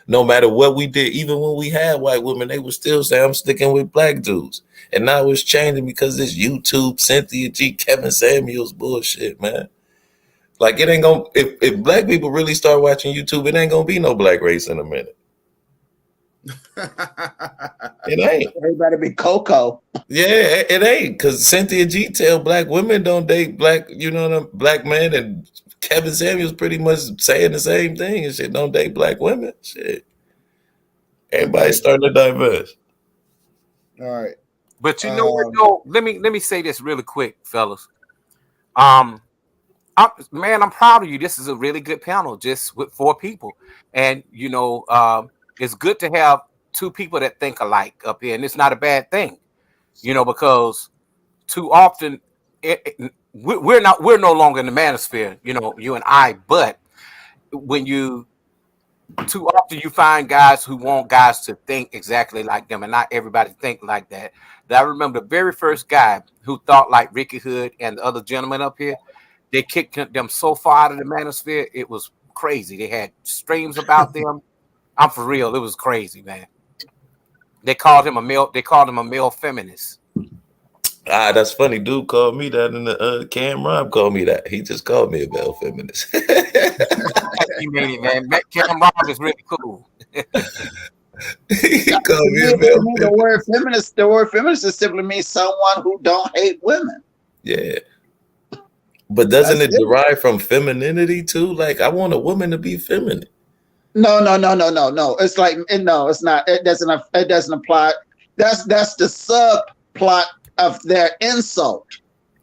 Speaker 2: No matter what we did, even when we had white women, they would still say, I'm sticking with Black dudes. And now it's changing because this YouTube, Cynthia G, Kevin Samuels bullshit, man. Like, it ain't gonna, if Black people really start watching YouTube, it ain't gonna be no Black race in a minute. It ain't.
Speaker 7: Everybody be Coco.
Speaker 2: Yeah, it ain't, because Cynthia G tell Black women don't date Black, Black men, and Kevin Samuels pretty much saying the same thing and shit. Don't date Black women. Shit. Everybody's starting to diverse.
Speaker 1: All right.
Speaker 8: But you know what, though? Let me say this really quick, fellas. Man, I'm proud of you. This is a really good panel, just with 4 people, and it's good to have 2 people that think alike up here, and it's not a bad thing, because too often we're no longer in the manosphere, you and I. But when you too often you find guys who want guys to think exactly like them, and not everybody think like that. I remember the very first guy who thought like Ricky Hood and the other gentlemen up here. They kicked them so far out of the manosphere, it was crazy. They had streams about them. I'm for real. It was crazy, man. They called him a male. They called him a male feminist.
Speaker 2: Ah, that's funny. Dude called me that in the Cam Rob called me that. He just called me a male feminist.
Speaker 8: You mean it, man? Cam Rob is really cool.
Speaker 2: He called me a male feminist.
Speaker 7: The word feminist just simply means someone who don't hate women.
Speaker 2: Yeah. But doesn't it derive from femininity too? Like, I want a woman to be feminine.
Speaker 7: No. It's like no, it's not. It doesn't apply. That's the subplot of their insult.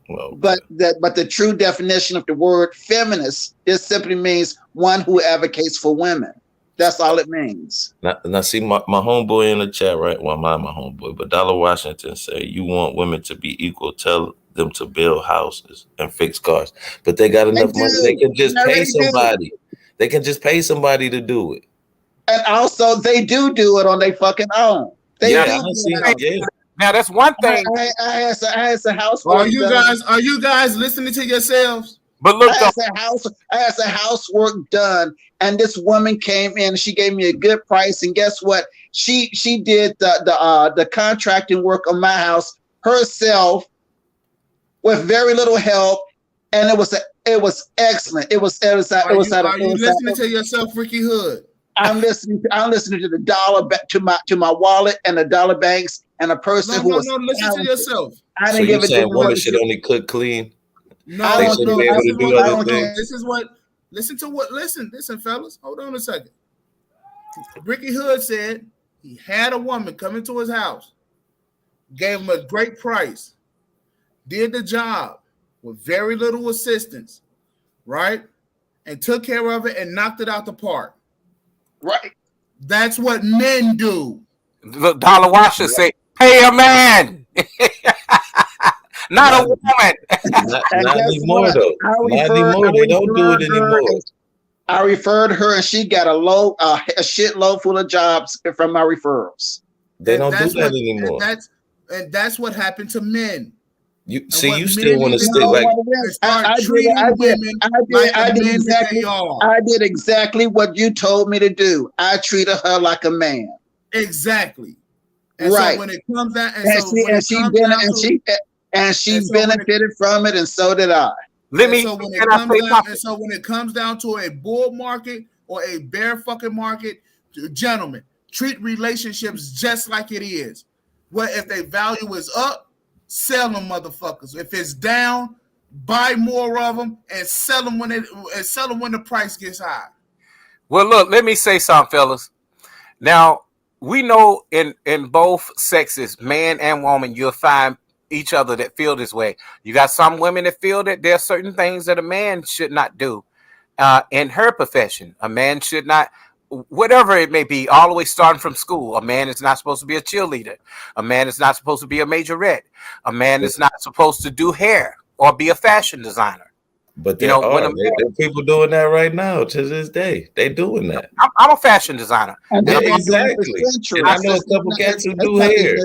Speaker 2: Well,
Speaker 7: but the true definition of the word feminist is simply means one who advocates for women. That's all it means.
Speaker 2: Now see my homeboy in the chat, right? Well, my homeboy, but Dollar Washington say you want women to be equal. Tell them to build houses and fix cars, but they got enough money. They can just pay somebody. They can just pay somebody to do it.
Speaker 7: And also, they do it on their fucking own.
Speaker 8: Now that's one thing.
Speaker 7: I had some housework.
Speaker 1: Are you guys listening to yourselves?
Speaker 8: But look,
Speaker 7: I had some housework done, and this woman came in. She gave me a good price, and guess what? She did the contracting work on my house herself with very little help, and it was excellent. Are you
Speaker 1: listening to yourself, Ricky Hood?
Speaker 7: I'm listening to the dollar back to my wallet and the dollar banks and a person who was.
Speaker 1: No, listen to yourself.
Speaker 2: I didn't give a damn. Women should only cook clean.
Speaker 1: No,
Speaker 2: they should be able to do other things.
Speaker 1: Listen, fellas. Hold on a second. Ricky Hood said he had a woman come into his house, gave him a great price, did the job with very little assistance, right? And took care of it and knocked it out the park.
Speaker 7: Right.
Speaker 1: That's what men do.
Speaker 8: The Dollar Washer say, pay a man. Not a woman.
Speaker 2: Not anymore, though. Not anymore. They don't do it anymore.
Speaker 7: I referred her, and she got a shitload full of jobs from my referrals.
Speaker 2: They don't do that anymore.
Speaker 1: And that's what happened to men.
Speaker 2: You still want to stick like
Speaker 7: I did exactly what you told me to do. I treated her like a man.
Speaker 1: Exactly. And
Speaker 7: right.
Speaker 1: So when it comes down,
Speaker 7: she benefited from it, and so did I.
Speaker 1: So when it comes down to a bull market or a bear fucking market, gentlemen, treat relationships just like it is. Well, if their value is up, sell them, motherfuckers. If it's down, buy more of them and sell them when the price gets high.
Speaker 8: Well, look, let me say something, fellas. Now, we know in both sexes, man and woman, you'll find each other that feel this way. You got some women that feel that there are certain things that a man should not do in her profession. A man should not, whatever it may be, all the way starting from school. A man is not supposed to be a cheerleader. A man is not supposed to be a majorette. A man is not supposed to do hair or be a fashion designer.
Speaker 2: But there are people doing that right now to this day. They doing that.
Speaker 8: I'm a fashion designer.
Speaker 2: Exactly. And I know a couple cats who do hair.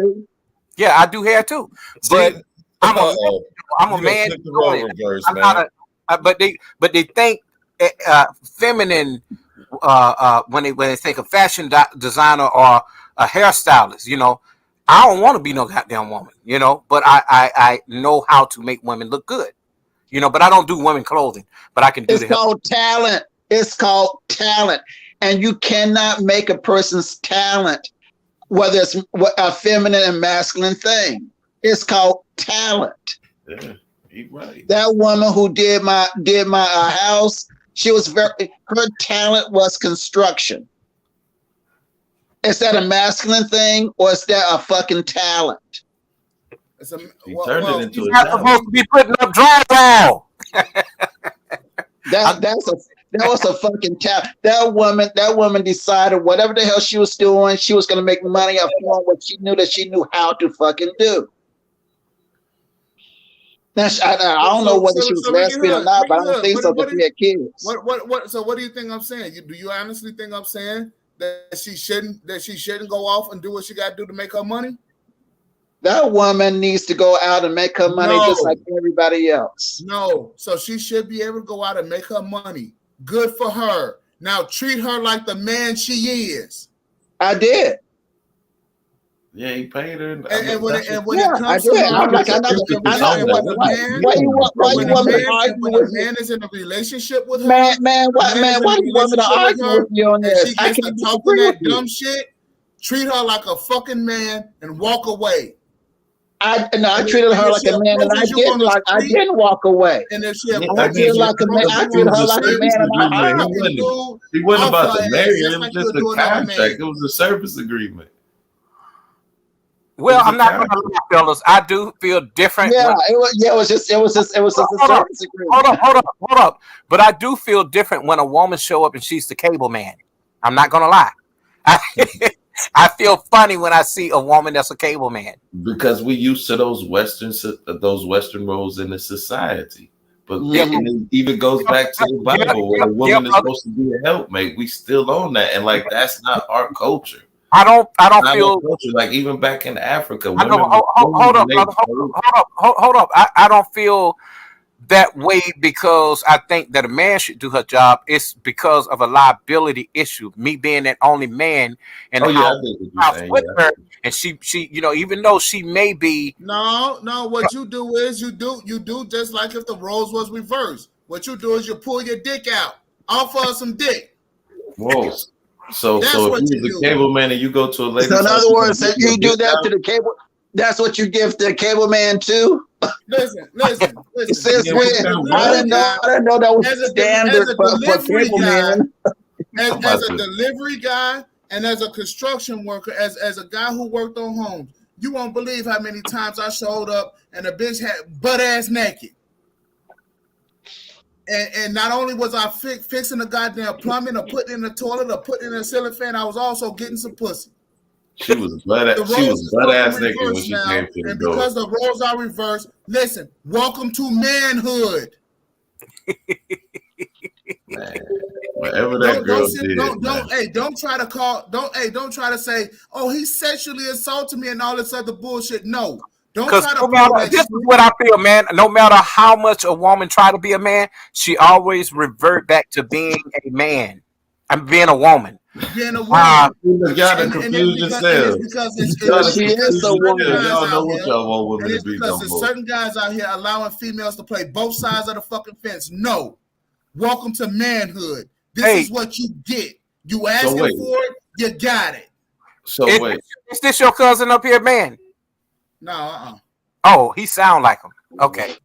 Speaker 8: Yeah, I do hair too. But I'm a man. But they think feminine when they think of fashion designer or a hairstylist. You know, I don't want to be no goddamn woman. You know, but I know how to make women look good. You know, but I don't do women clothing. But I can do.
Speaker 7: It's called talent. It's called talent, and you cannot make a person's talent, whether it's a feminine and masculine thing. It's called talent.
Speaker 2: Yeah, you're right.
Speaker 7: That woman who did my house, her talent was construction. Is that a masculine thing or is that a fucking talent?
Speaker 8: You're not supposed to be putting up drywall.
Speaker 7: That was a fucking talent. That woman decided whatever the hell she was doing, she was going to make money off doing what she knew how to fucking do. I don't know whether she was lesbian or not, but I don't think so because she had kids.
Speaker 1: So what do you think I'm saying? Do you honestly think I'm saying that she shouldn't go off and do what she got to do to make her money?
Speaker 7: That woman needs to go out and make her money just like everybody else.
Speaker 1: No, so she should be able to go out and make her money. Good for her. Now treat her like the man she is.
Speaker 7: I did.
Speaker 2: Yeah, he paid her.
Speaker 1: And when it comes to
Speaker 7: I'm like, why you want me to argue with
Speaker 1: a man is in a relationship with her?
Speaker 7: Man, why do you want me to argue with you on this?
Speaker 1: She gets to talking that dumb shit. Treat her like a fucking man and walk away.
Speaker 7: I treated her like a man, and I didn't walk away.
Speaker 1: And if she
Speaker 7: I treated her like a man, I treated her like a man, and
Speaker 2: he wasn't about to marry her. It was just a contract. It was a service agreement.
Speaker 8: Well, I'm not going to lie, fellas. I do feel different.
Speaker 7: Yeah, it was just a service agreement.
Speaker 8: Hold up. But I do feel different when a woman show up and she's the cable man. I'm not going to lie. I feel funny when I see a woman that's a cable man
Speaker 2: because we used to those Western roles in the society. But it even goes back to the Bible where a woman is supposed to be a helpmate. We still own that, and like that's not our culture.
Speaker 8: I don't feel
Speaker 2: culture. Like even back in Africa.
Speaker 8: Hold up. I don't feel that way because I think that a man should do her job. It's because of a liability issue. Me being that only man and with her, and she, even though she may be
Speaker 1: no. What you do is you do just like if the roles was reversed. What you do is you pull your dick out, offer some dick.
Speaker 2: Whoa. So if you was a cable man and you go to a lady.
Speaker 7: So in other words, you do that to the cable. That's what you give the cable man too.
Speaker 1: Listen.
Speaker 7: Since when? I didn't know that was a standard for cable man.
Speaker 1: As a delivery guy and as a construction worker, as a guy who worked on homes, you won't believe how many times I showed up and a bitch had butt ass naked. And not only was I fixing the goddamn plumbing or putting in the toilet or putting in a ceiling fan, I was also getting some pussy.
Speaker 2: She was butt ass naked when she came to the door.
Speaker 1: Because the roles are reversed, listen, welcome to manhood.
Speaker 2: Man, whatever that girl did.
Speaker 1: Don't try to say, oh, he sexually assaulted me and all this other bullshit. No.
Speaker 8: Because this is what I feel, man. No matter how much a woman try to be a man, she always revert back to being a man. I'm being a woman.
Speaker 1: Being a woman.
Speaker 2: Y'all confused yourselves.
Speaker 1: Because
Speaker 7: she is a woman.
Speaker 2: Y'all know what y'all want women to be.
Speaker 1: Because there's certain guys out here allowing females to play both sides of the fucking fence. No. Welcome to manhood. This is what you get. You asking for it, you got it.
Speaker 8: Is this your cousin up here, man?
Speaker 1: No,
Speaker 8: Oh, he sound like him. Okay.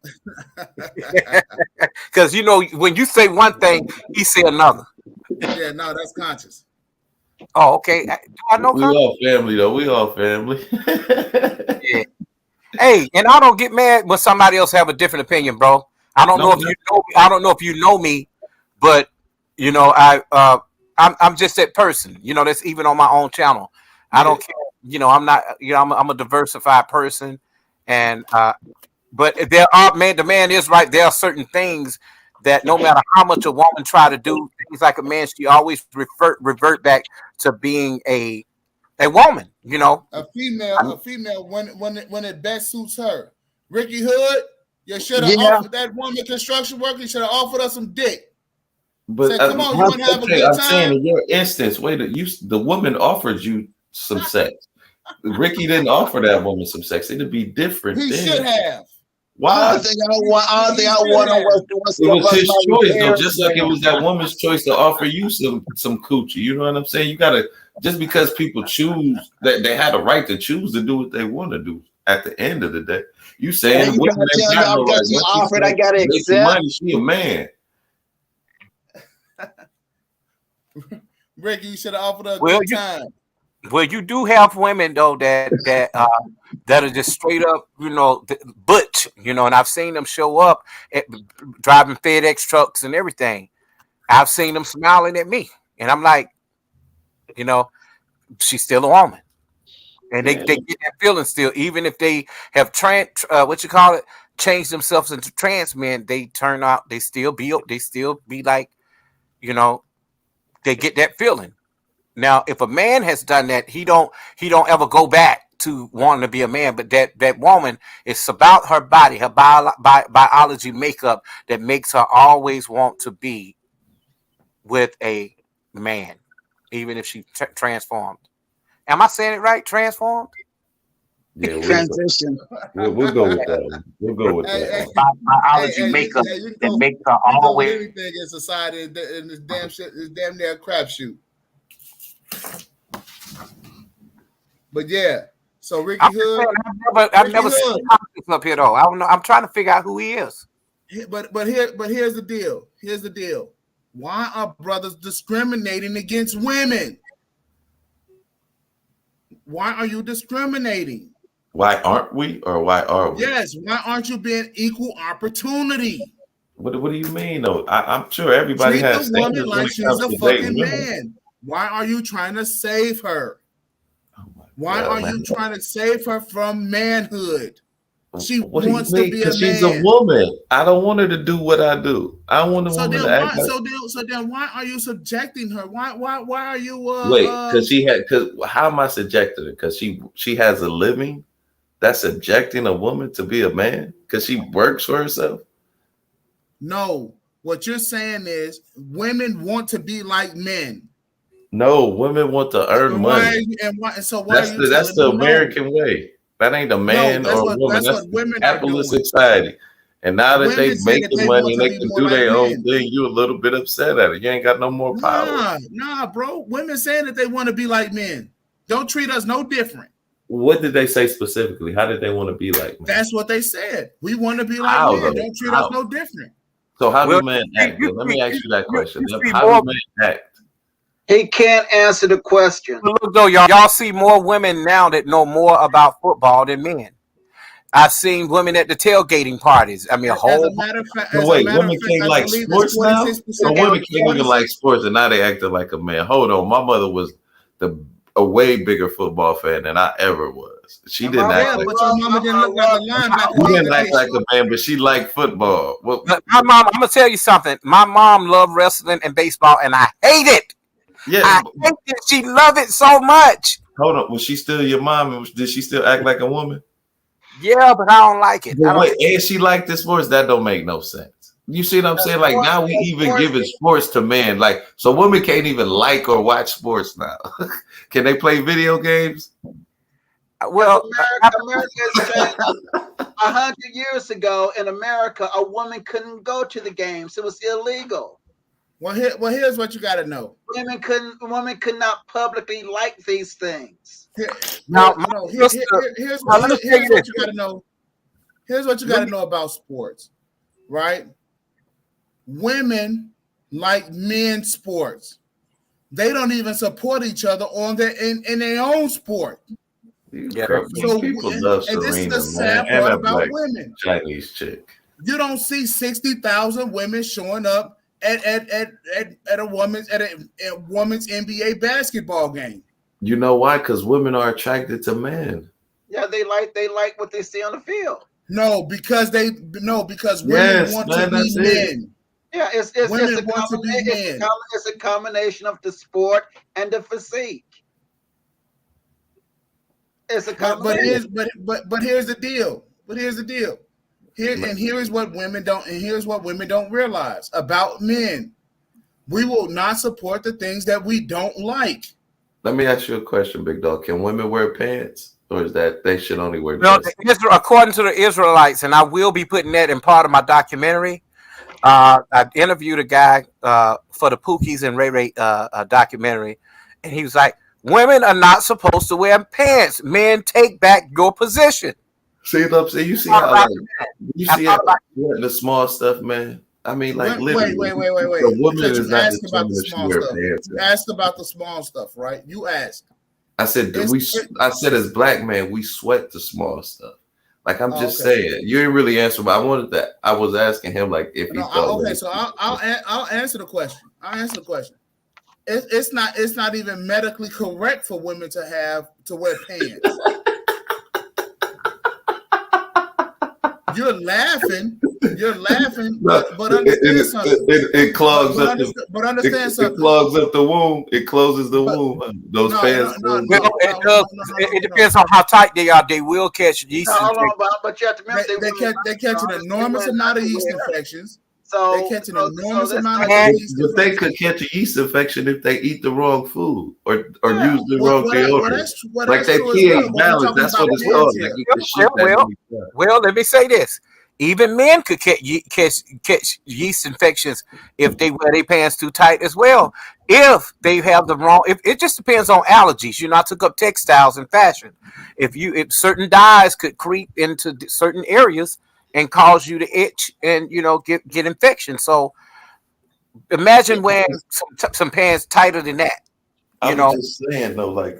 Speaker 8: Because when you say one thing, he say another.
Speaker 1: Yeah, no, that's conscious.
Speaker 8: Oh, okay. Do I know?
Speaker 2: We all family, though. We all family.
Speaker 8: Yeah. Hey, and I don't get mad when somebody else have a different opinion, bro. I don't know if you know me. I don't know if you know me, but I'm just that person. That's even on my own channel. I don't care. I'm not. I'm a diversified person, and but there are the man is right. There are certain things that no matter how much a woman try to do things like a man, she always revert back to being a woman.
Speaker 1: A female when it best suits her. Ricky Hood, you should have offered that woman construction worker. You should have offered her some dick.
Speaker 2: But
Speaker 1: say, come on, you want to have a good time?
Speaker 2: I'm saying in your instance, the woman offered you some sex. Ricky didn't offer that woman some sex. It'd be different.
Speaker 1: He should have.
Speaker 2: Why?
Speaker 7: I don't think I want
Speaker 2: it was his choice, though. Just like it was that woman's choice to offer you some coochie. You know what I'm saying? You gotta just because people choose that they had a right to choose to do what they want to do. At the end of the day, you saying
Speaker 7: offered, I gotta accept.
Speaker 2: Money, she a man.
Speaker 1: Ricky, you should have offered her a good time.
Speaker 8: Well, you do have women though that are just straight up, butch, and I've seen them show up driving FedEx trucks and everything. I've seen them smiling at me, and I'm like, she's still a woman, and they get that feeling still, even if they have change themselves into trans men, they turn out they still be like, you know, they get that feeling. Now, if a man has done that, he don't ever go back to wanting to be a man. But that woman, it's about her body, her biology makeup that makes her always want to be with a man, even if she transformed. Am I saying it right? Transformed?
Speaker 2: Yeah,
Speaker 7: Transition.
Speaker 2: we'll go with that one. We'll go with that one.
Speaker 8: Biology makeup that makes her
Speaker 1: you go with
Speaker 8: always.
Speaker 1: anything in society, and this damn shit is damn near a crapshoot. But yeah, so Ricky Hood.
Speaker 8: I've never seen him up here though. I don't know. I'm trying to figure out who he is.
Speaker 1: But here's the deal. Here's the deal. Why are brothers discriminating against women? Why are you discriminating?
Speaker 2: Why aren't we, or why are we?
Speaker 1: Yes. Why aren't you being equal opportunity?
Speaker 2: What do you mean though? I'm sure everybody
Speaker 1: Treat
Speaker 2: has
Speaker 1: the woman
Speaker 2: standards when
Speaker 1: like
Speaker 2: it
Speaker 1: she's
Speaker 2: comes
Speaker 1: a
Speaker 2: to
Speaker 1: fucking
Speaker 2: dating women.
Speaker 1: man. Why are you trying to save her?
Speaker 2: Oh
Speaker 1: Why
Speaker 2: God,
Speaker 1: are you trying to save her from manhood? She
Speaker 2: what do you
Speaker 1: wants to
Speaker 2: mean?
Speaker 1: be a
Speaker 2: Because she's
Speaker 1: man.
Speaker 2: a woman. I don't want her to do what I do. I want a
Speaker 1: So
Speaker 2: woman
Speaker 1: then
Speaker 2: to act
Speaker 1: why?
Speaker 2: like.
Speaker 1: So then why are you subjecting her? Why are you?
Speaker 2: Wait, because how am I subjecting her? Because she has a living. That's subjecting a woman to be a man because she works for herself.
Speaker 1: No, what you're saying is women want to be like men.
Speaker 2: No, women want to earn money.
Speaker 1: Why are you
Speaker 2: That's
Speaker 1: telling
Speaker 2: the
Speaker 1: them no?
Speaker 2: American way. That ain't a
Speaker 1: No,
Speaker 2: man or a woman.
Speaker 1: that's
Speaker 2: That's
Speaker 1: what
Speaker 2: the
Speaker 1: women are
Speaker 2: capitalist
Speaker 1: doing.
Speaker 2: society. And now that they
Speaker 1: Women say that
Speaker 2: making
Speaker 1: they
Speaker 2: money
Speaker 1: want
Speaker 2: and
Speaker 1: to
Speaker 2: they
Speaker 1: be
Speaker 2: can
Speaker 1: more
Speaker 2: do
Speaker 1: like
Speaker 2: their own
Speaker 1: men.
Speaker 2: thing, you a little bit upset at it. You ain't got no more power.
Speaker 1: Nah, bro. Women saying that they want to be like men. Don't treat us no different.
Speaker 2: What did they say specifically? How did they want to be like men?
Speaker 1: That's what they said. We want to be like
Speaker 2: How,
Speaker 1: men.
Speaker 2: though?
Speaker 1: Don't treat
Speaker 2: How?
Speaker 1: us no different.
Speaker 2: So how
Speaker 8: Well,
Speaker 2: do men act? Let me ask you that question.
Speaker 8: you see
Speaker 2: How
Speaker 8: more.
Speaker 2: do men act?
Speaker 7: He can't answer the question.
Speaker 8: Look though, y'all see more women now that know more about football than men. I've seen women at the tailgating parties. I mean, a
Speaker 1: As a
Speaker 8: whole.
Speaker 1: matter of fact,
Speaker 2: So wait, women can't
Speaker 1: I
Speaker 2: like
Speaker 1: believe it's
Speaker 2: sports now?
Speaker 1: 46%.
Speaker 2: So women can't even like sports, and now they acting like a man. Hold on, my mother was a way bigger football fan than I ever was. She didn't act like.
Speaker 1: But your mama didn't look like a linebacker.
Speaker 2: You didn't act like a man, but she liked football.
Speaker 8: My mom, I'm gonna tell you something. My mom loved wrestling and baseball, and I hate it.
Speaker 2: Yeah,
Speaker 8: I hate it. She loved it so much.
Speaker 2: Hold on, was she still your mom? Did she still act like a woman?
Speaker 8: Yeah, but I don't like it.
Speaker 2: But wait, and she liked the sports. That don't make no sense. You see what I'm saying? Like now we even giving sports to men. Like so, women can't even like or watch sports now. Can they play video games?
Speaker 8: Well,
Speaker 7: America has changed. 100 years ago in America, a woman couldn't go to the games. It was illegal.
Speaker 1: Well, here's what you got to know.
Speaker 7: Women could not publicly like these things.
Speaker 1: Here's what you got to know. Here's what you got to know about sports, right? Women like men's sports. They don't even support each other on in their own sport.
Speaker 2: Yeah, so people love Serena, this is the sad part about women. Chinese chick.
Speaker 1: You don't see 60,000 women showing up at a woman's NBA basketball game.
Speaker 2: You know why? Because women are attracted to men.
Speaker 7: Yeah, they like what they see on the field.
Speaker 1: No, because women want to be men.
Speaker 7: Yeah, it's a combination of the sport and the physique. It's a combination.
Speaker 1: But here's the deal. Here's what women don't realize about men. We will not support the things that we don't like.
Speaker 2: Let me ask you a question, Big Dog. Can women wear pants, or is that they should only wear?
Speaker 8: Well, according to the Israelites, and I will be putting that in part of my documentary. I interviewed a guy for the Pookies and Ray Ray documentary, and he was like, "Women are not supposed to wear pants. Men take back your position."
Speaker 2: See what I'm saying? You see how the small stuff, man. I mean, like,
Speaker 1: wait.
Speaker 2: The woman is not
Speaker 1: about the small stuff. You asked about the small stuff, right? You asked.
Speaker 2: I said as black men, we sweat the small stuff. Like I'm just saying, you didn't really answer, but I was asking him like if he thought.
Speaker 1: So I'll answer the question. It's not even medically correct for women to wear pants. You're laughing, but understand something.
Speaker 2: It clogs up.
Speaker 1: But understand something.
Speaker 2: It clogs up the womb. It closes the womb. Those pants.
Speaker 8: Well, it does. It depends on how tight they are. They will catch yeast infections.
Speaker 7: But you have to remember
Speaker 1: they catch an enormous amount of yeast infections.
Speaker 7: So
Speaker 1: they catch an enormous amount of yeast
Speaker 2: infections. But they could catch a yeast infection if they eat the wrong food or use the wrong deodorant. Like that pH balance. That's what it's called.
Speaker 8: Well, let me say this. Even men could catch yeast infections if they wear their pants too tight as well. If they have the wrong, it just depends on allergies. I took up textiles and fashion. If certain dyes could creep into certain areas and cause you to itch and get infection. So imagine wearing some pants tighter than that.
Speaker 2: I'm just saying though, like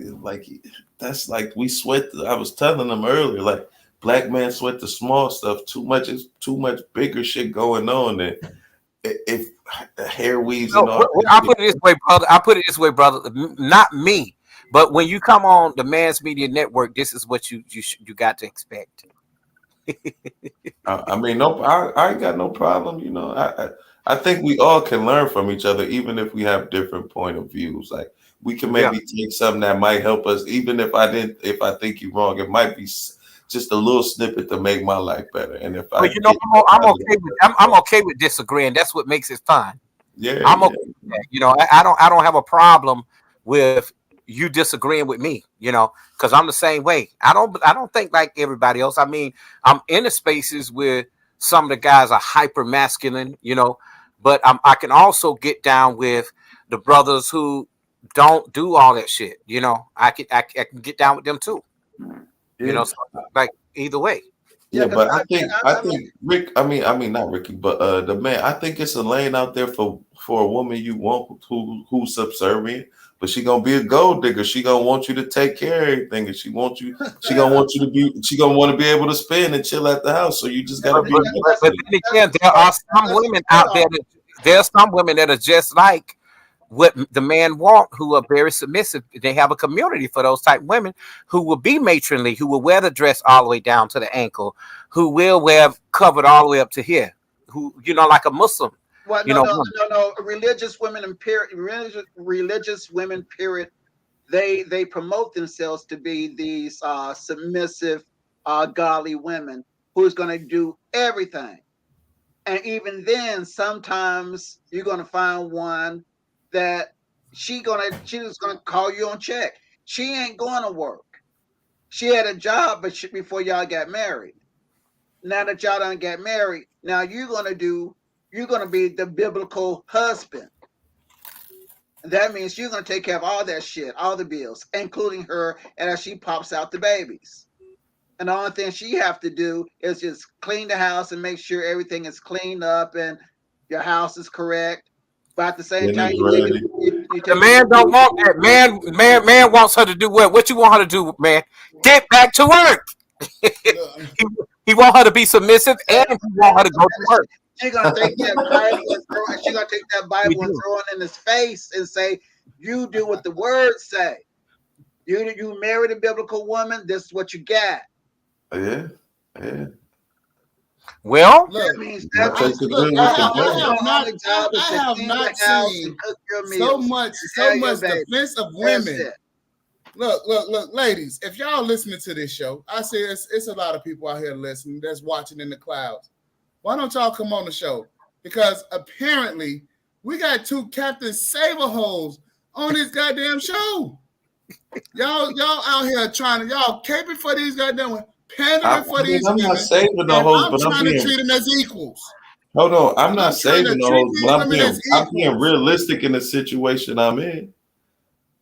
Speaker 2: that's like we sweat. I was telling them earlier, like black men sweat the small stuff too much. It's too much bigger shit going on. And if hair weaves and all.
Speaker 8: I put it this way, brother. Not me, but when you come on the Man's Media Network, this is what you got to expect.
Speaker 2: I mean, I ain't got no problem. I think we all can learn from each other, even if we have different point of views. Like we can maybe take something that might help us, even if I think you're wrong. It might be just a little snippet to make my life better. And if I'm
Speaker 8: okay with disagreeing. That's what makes it fun.
Speaker 2: Yeah,
Speaker 8: I'm okay with that. I don't have a problem with you disagreeing with me, because I'm the same way. I don't think like everybody else. I mean, I'm in the spaces where some of the guys are hyper masculine, but I can also get down with the brothers who don't do all that shit. I can get down with them too. So, like either way.
Speaker 2: Yeah, but I think Rick. I mean not Ricky, but the man. I think it's a lane out there for a woman you want who's subservient. But she gonna be a gold digger. She gonna want you to take care of everything, and she gonna want you to be. She gonna want to be able to spend and chill at the house. So you just gotta be.
Speaker 8: But then again, there are some women out there. There's some women that are just like what the man want, who are very submissive. They have a community for those type of women who will be matronly, who will wear the dress all the way down to the ankle, who will wear covered all the way up to here, who like a Muslim.
Speaker 7: Well, no. Religious women and religious women, period. They promote themselves to be these submissive, godly women who's going to do everything. And even then, sometimes you're going to find one that she's just going to call you on check. She ain't going to work. She had a job, but before y'all got married. Now that y'all done get married, now you're going to be the biblical husband. That means you're going to take care of all that shit, all the bills, including her, and as she pops out the babies. And the only thing she have to do is just clean the house and make sure everything is cleaned up and your house is correct. But at the same time,
Speaker 8: the man don't want that. Man wants her to do what? What you want her to do, man? Get back to work. He want her to be submissive, and he want her to go to work.
Speaker 7: She's gonna take that Bible and throw it in his face and say, "You do what the words say. You married a biblical woman. This is what you got."
Speaker 2: Yeah.
Speaker 8: Well,
Speaker 7: that means
Speaker 1: I have not seen so much defense of women. Look, ladies, if y'all listening to this show, I say it's a lot of people out here listening that's watching in the clouds. Why don't y'all come on the show? Because apparently we got two Captain Saberholes on this goddamn show. Y'all out here y'all caping for these goddamn pandering for these women.
Speaker 2: I'm not saving the hoes, but
Speaker 1: I'm trying to treat them as equals.
Speaker 2: Hold on, I'm not saving the hoes, but I'm being realistic in the situation I'm in.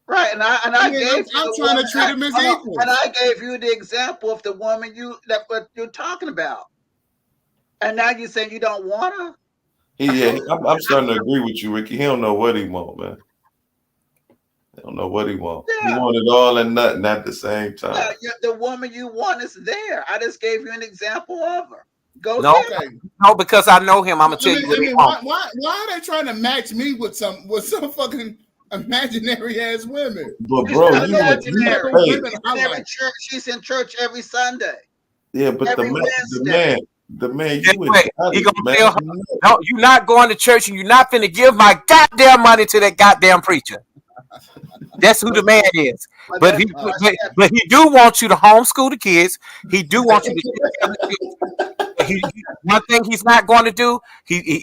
Speaker 7: Right, and I'm
Speaker 1: trying to treat them as equals.
Speaker 7: And I gave you the example of the woman what you're talking about. And now you're saying you don't want her?
Speaker 2: Yeah, I'm starting to agree with you, Ricky. He don't know what he want, man. He don't know what he want. Yeah. He want it all and nothing at the same time.
Speaker 7: Yeah, the woman you want is there. I just gave you an example of her.
Speaker 8: No, because I know him. I'm gonna tell you.
Speaker 1: Why are they trying to match me with some fucking imaginary ass women?
Speaker 2: But bro,
Speaker 7: she's in church every Sunday.
Speaker 2: Yeah, but the man, The man,
Speaker 8: Guess
Speaker 2: you
Speaker 8: what?
Speaker 2: got
Speaker 8: He
Speaker 2: it,
Speaker 8: gonna
Speaker 2: man.
Speaker 8: tell her, no, you're not going to church and you're not finna give my goddamn money to that goddamn preacher. That's who the man is.
Speaker 7: But
Speaker 8: But
Speaker 7: that's
Speaker 8: he,
Speaker 7: why
Speaker 8: but he do want you to homeschool the kids. He do want you to take care of the kids. One thing he's not going to do.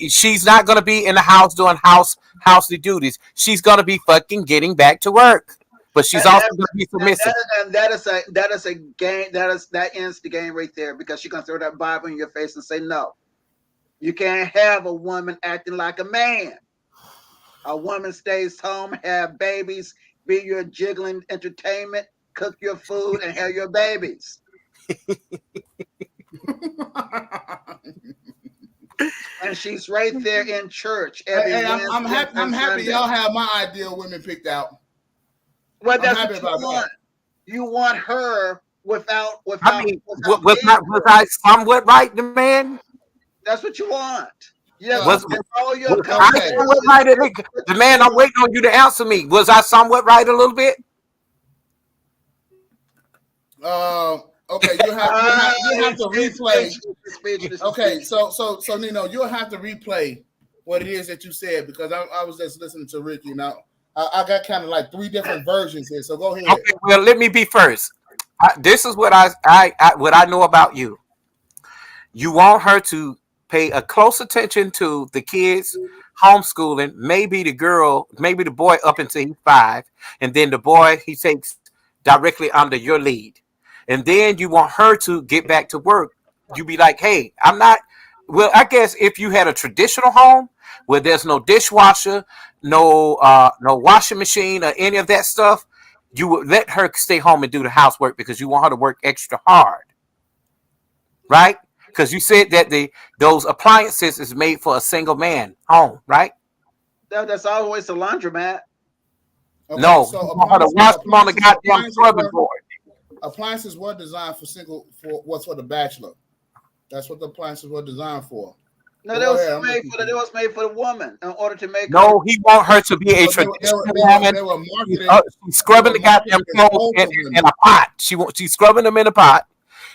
Speaker 8: She's not going to be in the house doing housely duties. She's going to be fucking getting back to work. But she's also going to be submissive.
Speaker 7: and that is a game that ends the game right there, because she's gonna throw that Bible in your face and say, no, you can't have a woman acting like a man. A woman stays home, have babies, be your jiggling entertainment, cook your food, and have your babies. And she's right there in church every
Speaker 1: Hey, I'm happy. I'm happy
Speaker 7: Sunday.
Speaker 1: y'all have my ideal women picked out.
Speaker 7: Well, that's
Speaker 1: happy
Speaker 7: what you
Speaker 1: about
Speaker 7: want.
Speaker 1: that.
Speaker 7: You want her without
Speaker 8: I mean,
Speaker 7: without
Speaker 8: was I somewhat right, the man?
Speaker 7: That's what you want. Yes,
Speaker 8: Was
Speaker 7: all your
Speaker 8: I somewhat right? The man, I'm waiting on you to answer me. Was I somewhat right a little bit?
Speaker 1: Okay, you have to replay. Okay, so Nino, you'll have to replay what it is that you said, because I was just listening to Ricky. Now I got kind of like 3 different versions here. So go ahead.
Speaker 8: Okay, well, let me be first. This is what what I know about you. You want her to pay a close attention to the kids, homeschooling, maybe the boy up until he's 5, and then the boy he takes directly under your lead. And then you want her to get back to work. You be like, hey, well, I guess if you had a traditional home where there's no dishwasher, no washing machine or any of that stuff, you would let her stay home and do the housework because you want her to work extra hard. Right? Because you said that those appliances is made for a single man home, right?
Speaker 7: That's always a laundromat.
Speaker 1: Okay,
Speaker 8: no,
Speaker 1: so
Speaker 8: you want her to wash them on the goddamn scrubbing board.
Speaker 1: Appliances were designed for the bachelor. That's what the appliances were designed for.
Speaker 7: No, that was made for the woman in order to make.
Speaker 8: No, he want her to be a traditional woman. She's scrubbing the goddamn clothes in a pot. She's scrubbing them in a pot.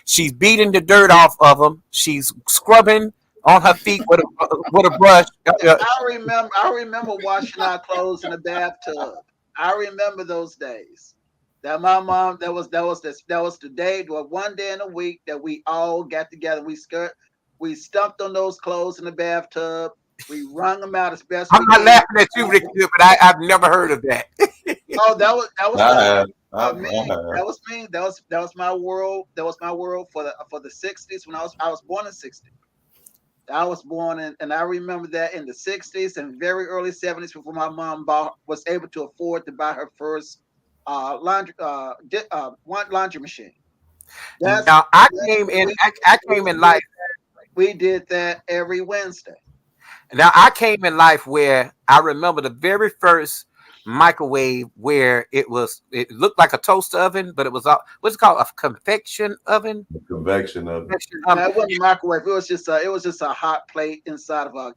Speaker 8: She's beating the dirt off of them. She's scrubbing on her feet with a brush.
Speaker 7: I remember washing our clothes in the bathtub. I remember those days. That my mom. That was the day. One day in a week that we all got together. We stumped on those clothes in the bathtub. We wrung them out as best.
Speaker 8: I'm not laughing at you, Ricky, but I've never heard of that.
Speaker 7: Oh, that was
Speaker 2: me.
Speaker 7: That was my world. That was my world for the 60s when I was born in 60. I was born in, and I remember that in the 60s and very early 70s before my mom was able to afford to buy her first laundry machine.
Speaker 8: Now I came in life.
Speaker 7: We did that every Wednesday.
Speaker 8: Now I came in life where I remember the very first microwave where it looked like a toaster oven, but it was what's it called, a convection oven.
Speaker 2: Convection oven.
Speaker 7: No, it wasn't a microwave. It was just a hot plate inside of a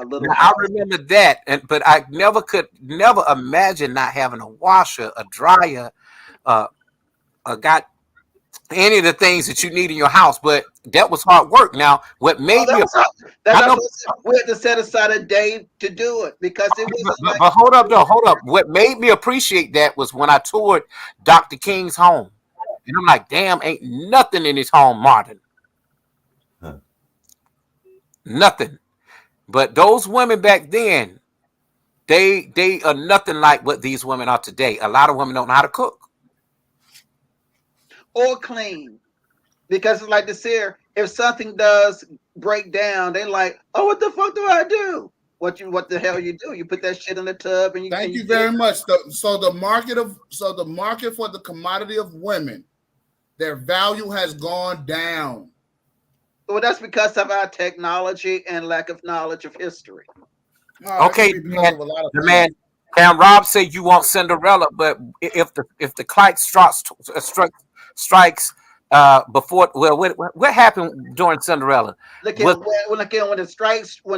Speaker 7: little.
Speaker 8: I remember that, but I could never imagine not having a washer, a dryer, got any of the things that you need in your house. But that was hard work. Now, what made me
Speaker 7: we had to set aside a day to do it because it was.
Speaker 8: But hold up. What made me appreciate that was when I toured Dr. King's home, and I'm like, damn, ain't nothing in his home modern. Nothing. But those women back then, they are nothing like what these women are today. A lot of women don't know how to cook
Speaker 7: or clean, because it's like this here. If something does break down, they're like, "Oh, what the fuck do I do?" What the hell you do? You put that shit in the tub and you.
Speaker 1: Thank you very much. So the market for the commodity of women, their value has gone down.
Speaker 7: Well, that's because of our technology and lack of knowledge of history.
Speaker 8: Okay, the man. Can Rob said you want Cinderella, but if the clock strikes before, well, what happened during Cinderella?
Speaker 7: Look at when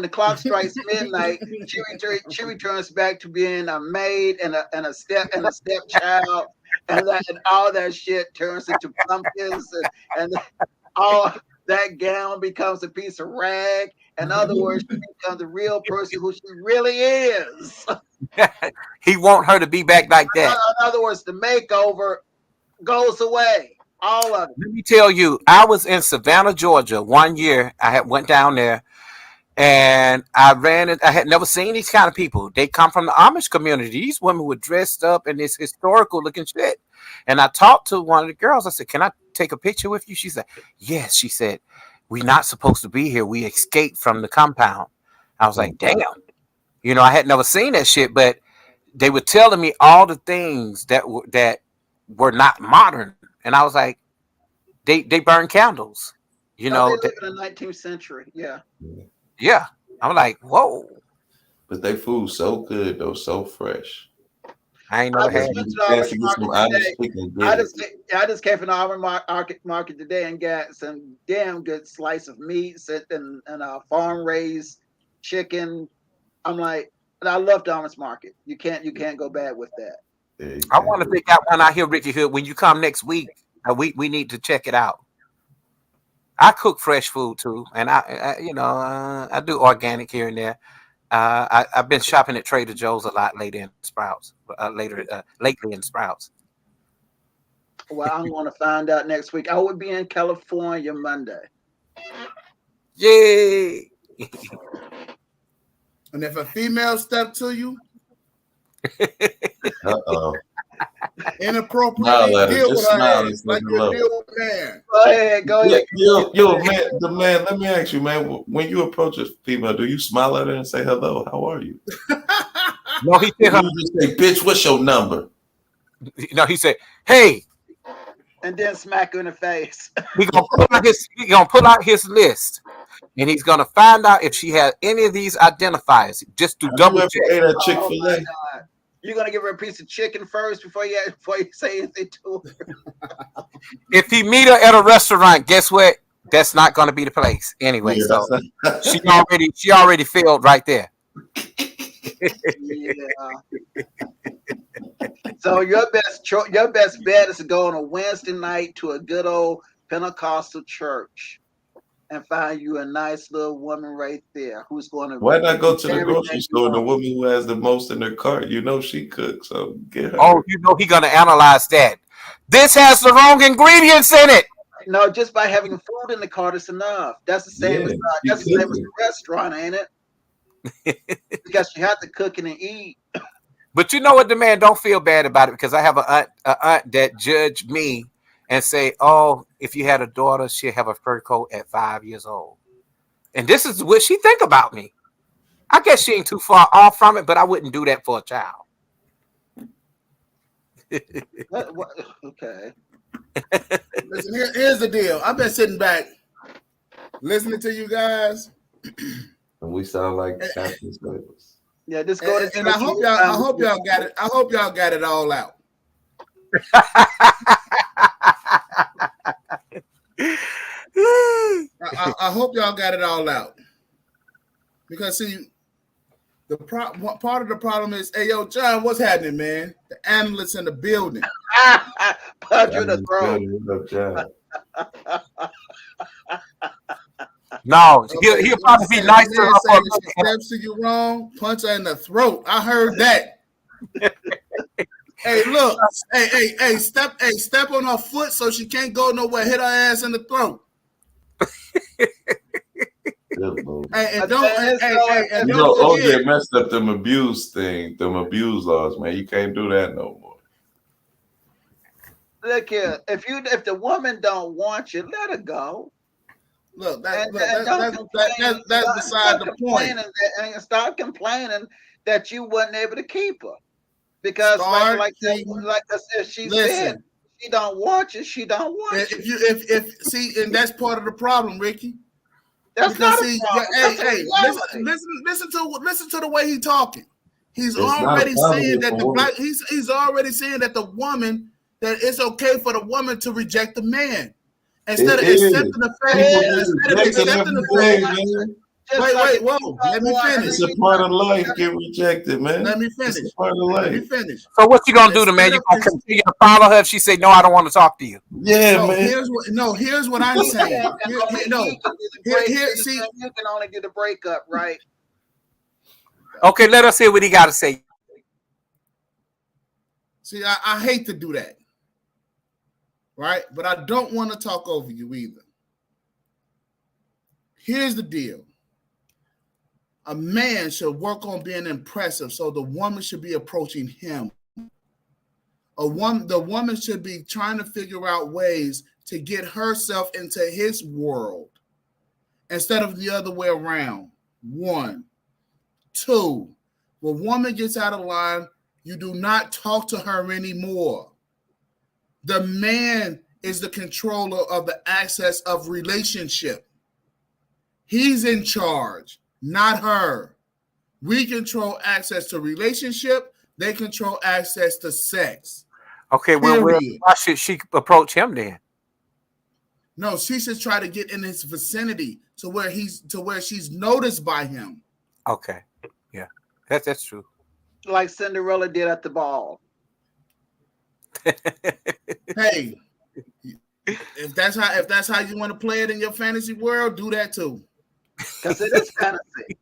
Speaker 7: the clock strikes midnight, she returns back to being a maid and a stepchild, and all that shit turns into pumpkins and all that gown becomes a piece of rag. In other words, she becomes the real person who she really is.
Speaker 8: He want her to be back like that.
Speaker 7: In other words, the makeover goes away. All of it.
Speaker 8: Let me tell you, I was in Savannah, Georgia one year. I had went down there and I ran it. I had never seen these kind of people. They come from the Amish community. These women were dressed up in this historical looking shit. And I talked to one of the girls. I said, "Can I take a picture with you?" She said, "Yes." She said, "We're not supposed to be here. We escaped from the compound." I was like, "Damn." You know, I had never seen that shit, but they were telling me all the things that were not modern. And I was like, they burn candles. You know,
Speaker 7: they live in the 19th century. Yeah.
Speaker 8: Yeah. I'm like, whoa.
Speaker 2: But they food so good though, so fresh.
Speaker 8: I ain't never had
Speaker 7: I just came from the Amish market today and got some damn good slice of meats and farm raised chicken. I'm like, and I love the Amish market. You can't go bad with that.
Speaker 2: Yeah,
Speaker 8: I want to pick out one out here, Ricky Hood. When you come next week, we need to check it out. I cook fresh food too, and I do organic here and there. I've been shopping at Trader Joe's a lot lately in Sprouts. Lately in Sprouts.
Speaker 7: Well, I'm going to find out next week. I will be in California Monday.
Speaker 8: Yay!
Speaker 1: And if a female step to you, inappropriately deal with her ass like you deal with man.
Speaker 7: Go ahead.
Speaker 2: Yo, man, let me ask you, man. When you approach a female, do you smile at her and say hello? How are you?
Speaker 8: No, he said,
Speaker 2: you just say, "Bitch, what's your number?"
Speaker 8: No, he said, "Hey,"
Speaker 7: and then smack her in the face.
Speaker 8: He gonna pull out his list, and he's gonna find out if she has any of these identifiers. Just to double check.
Speaker 2: Ate at Chick-fil-A?
Speaker 7: You're gonna give her a piece of chicken first before you say anything to her.
Speaker 8: If he meet her at a restaurant, guess what? That's not gonna be the place anyway. Yeah, so she already failed right there.
Speaker 7: Yeah. So your best bet is to go on a Wednesday night to a good old Pentecostal church and find you a nice little woman right there who's going to.
Speaker 2: Why not go to the grocery store and the woman who has the most in her cart? You know she cooks, so get her.
Speaker 8: Oh, you know he's gonna analyze that. This has the wrong ingredients in it.
Speaker 7: No, just by having food in the cart is enough. That's the same as the restaurant, ain't it? Because you have to cook it and eat.
Speaker 8: But you know what, the man, don't feel bad about it, because I have an aunt that judged me and say, "Oh, if you had a daughter, she'd have a fur coat at 5 years old." And this is what she think about me. I guess she ain't too far off from it, but I wouldn't do that for a child.
Speaker 7: Okay.
Speaker 1: Listen, here's the deal. I've been sitting back, listening to you guys.
Speaker 2: And we sound like Captain Slavers.
Speaker 7: Yeah, just go
Speaker 1: and I hope y'all got it. I hope y'all got it all out. I hope y'all got it all out. Because see, part of the problem is, hey yo, John, what's happening, man? The analysts in the building.
Speaker 7: Punch you in the throat.
Speaker 8: No, he'll probably be nice to her.
Speaker 1: She steps to you wrong, punch her in the throat. I heard that. Hey, look, hey, step on her foot so she can't go nowhere. Hit her ass in the throat.
Speaker 2: OJ messed up them abuse laws, man. You can't do that no more.
Speaker 7: Look here, if the woman don't want you, let her go.
Speaker 1: Look, that's beside the point.
Speaker 7: And start complaining that you wasn't able to keep her, because like she said, she don't want you. She don't want you.
Speaker 1: If and that's part of the problem, Ricky.
Speaker 7: That's because, not a problem.
Speaker 1: Hey, listen to the way he's talking. He's already saying that he's already saying that the woman, that it's okay for the woman to reject the man. Instead of accepting the fact,
Speaker 7: just like
Speaker 1: Wait,
Speaker 7: if
Speaker 1: whoa.
Speaker 7: you
Speaker 1: Let me
Speaker 7: want
Speaker 1: finish.
Speaker 2: It's a part of life. Get rejected,
Speaker 1: Let
Speaker 2: man.
Speaker 1: me
Speaker 2: It's
Speaker 1: finish.
Speaker 2: a part of
Speaker 1: Let me
Speaker 2: life.
Speaker 1: finish.
Speaker 8: So what you gonna do to man?
Speaker 1: Instead
Speaker 8: You
Speaker 1: of
Speaker 8: gonna continue to follow her if she say no? I don't want to talk to you.
Speaker 2: Yeah,
Speaker 1: no,
Speaker 2: man.
Speaker 1: here's what I'm saying.
Speaker 7: and only
Speaker 1: No,
Speaker 7: he can do the
Speaker 1: here,
Speaker 7: break.
Speaker 1: here, see,
Speaker 7: You can only do the breakup, right?
Speaker 8: Okay, let us hear what he got to say.
Speaker 1: see, I hate to do that, right? But I don't want to talk over you either. Here's the deal. A man should work on being impressive, so the woman should be approaching him. The woman should be trying to figure out ways to get herself into his world instead of the other way around. 1, 2, when a woman gets out of line, you do not talk to her anymore. The man is the controller of the access of relationship. He's in charge, not her. We control access to relationship. They control access to sex.
Speaker 8: Okay, well, why should she approach him then?
Speaker 1: No, she should try to get in his vicinity to where she's noticed by him.
Speaker 8: Okay, yeah, that's true.
Speaker 7: Like Cinderella did at the ball.
Speaker 1: Hey, if that's how you want to play it in your fantasy world, do that too.
Speaker 7: Because it is fantasy.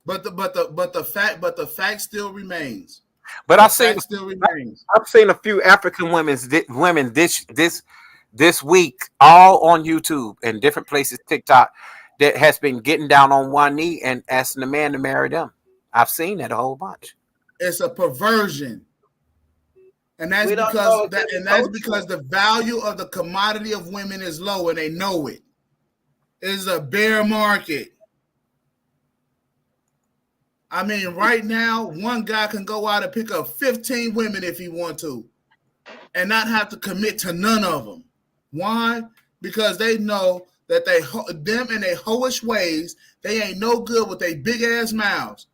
Speaker 1: But the fact still remains.
Speaker 8: But I've seen a few African women this week, all on YouTube and different places, TikTok, that has been getting down on one knee and asking the man to marry them. I've seen that a whole bunch.
Speaker 1: It's a perversion. And that's because the value of the commodity of women is low and they know it. It's a bear market. I mean, right now, one guy can go out and pick up 15 women if he want to and not have to commit to none of them. Why? Because they know that them in their hoish ways, they ain't no good with their big ass mouths.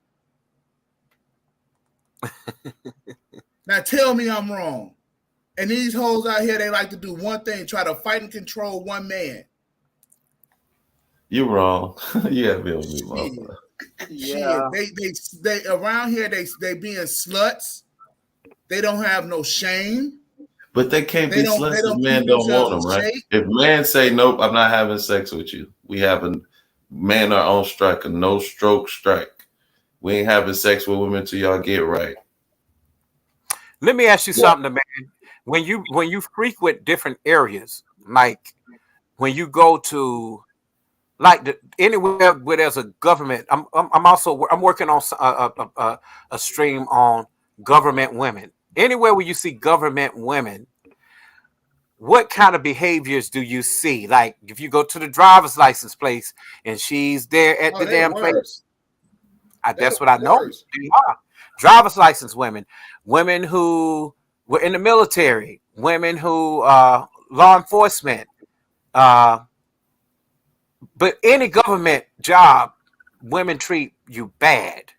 Speaker 1: Now tell me I'm wrong. And these hoes out here, they like to do one thing, try to fight and control one man.
Speaker 2: You're wrong. You have been with me, mama.
Speaker 7: Yeah.
Speaker 1: They around here they being sluts. They don't have no shame.
Speaker 2: But they can't be sluts if men don't want them, right? If men say nope, I'm not having sex with you. We have a man our own strike, a no stroke strike. We ain't having sex with women till y'all get right.
Speaker 8: Let me ask you something, man. When you frequent different areas, like when you go to anywhere where there's a government, I'm working on a stream on government women. Anywhere where you see government women, what kind of behaviors do you see? Like if you go to the driver's license place and she's there at the damn place, that's what I know. Driver's license women who were in the military, women who law enforcement. But any government job, women treat you bad.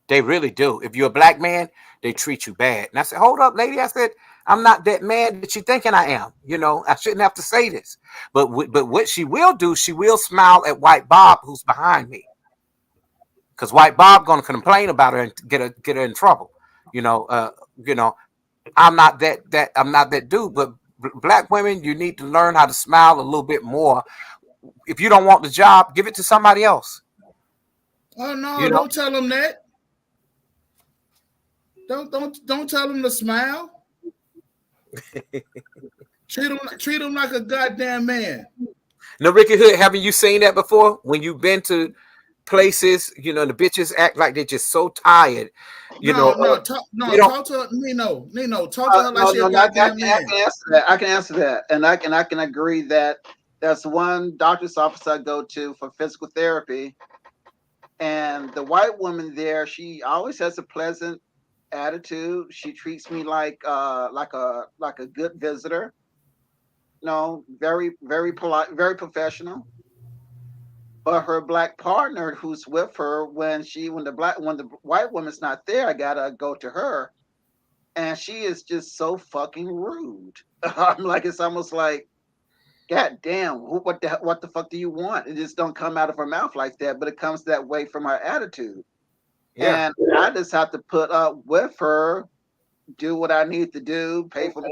Speaker 8: They really do. If you're a black man, they treat you bad. And I said, hold up, lady. I said, I'm not that man that you thinking I am. You know, I shouldn't have to say this. But what she will do, she will smile at White Bob, who's behind me. Because White Bob going to complain about her and get her in trouble. I'm not that dude. But black women, you need to learn how to smile a little bit more. If you don't want the job, give it to somebody else.
Speaker 1: Oh no! Don't tell them that. Don't tell them to smile. treat them like a goddamn man.
Speaker 8: Now, Ricky Hood, haven't you seen that before? When you've been to places, the bitches act like they're just so tired.
Speaker 1: Talk to Nino. Talk to her like she's a goddamn man.
Speaker 7: I can answer that, and I can agree that that's one doctor's office I go to for physical therapy, and the white woman there, she always has a pleasant attitude. She treats me like a good visitor. Very very polite, very professional. But her black partner, who's with her, when the white woman's not there, I gotta go to her, and she is just so fucking rude. I'm like, it's almost like, God damn, what the fuck do you want? It just don't come out of her mouth like that, but it comes that way from her attitude.
Speaker 8: Yeah.
Speaker 7: And I just have to put up with her, do what I need to do, pay for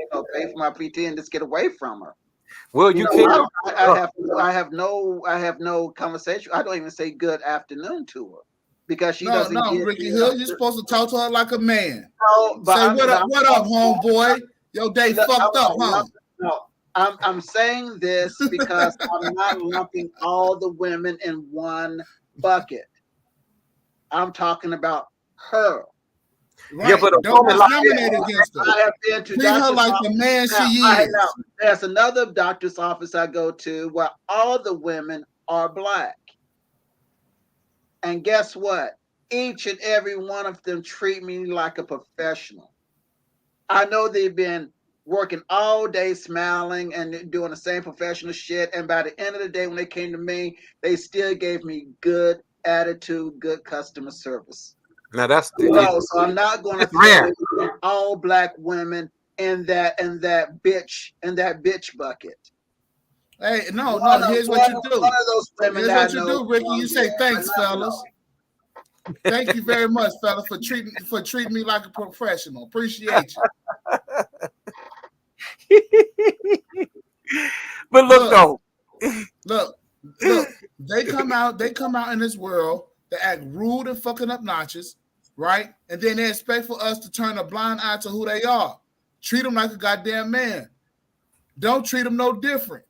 Speaker 7: my PT, and just get away from her.
Speaker 8: Well, you can't.
Speaker 7: I have no conversation. I don't even say good afternoon to her because she doesn't.
Speaker 1: No, Ricky Hood, you're supposed to talk to her like a man.
Speaker 7: No, but
Speaker 1: say what up, homeboy? Your day fucked up, huh?
Speaker 7: No, I'm saying this because I'm not lumping all the women in one bucket. I'm talking about her.
Speaker 1: Right. Yeah, but don't discriminate against her.
Speaker 7: I have been to
Speaker 1: treat her like the man she is.
Speaker 7: There's another doctor's office I go to where all the women are black. And guess what? Each and every one of them treat me like a professional. I know they've been working all day smiling and doing the same professional shit. And by the end of the day, when they came to me, they still gave me good attitude, good customer service.
Speaker 8: Now that's
Speaker 7: so I'm not going to throw all black women in that bitch bucket.
Speaker 1: Hey, no. Here's what you do. Here's what you do, Ricky. You say thanks, fellas. Thank you very much, fellas, for treating me like a professional. Appreciate
Speaker 8: you. But look,
Speaker 1: they come out in this world. They act rude and fucking obnoxious, right? And then they expect for us to turn a blind eye to who they are. Treat them like a goddamn man. Don't treat them no different.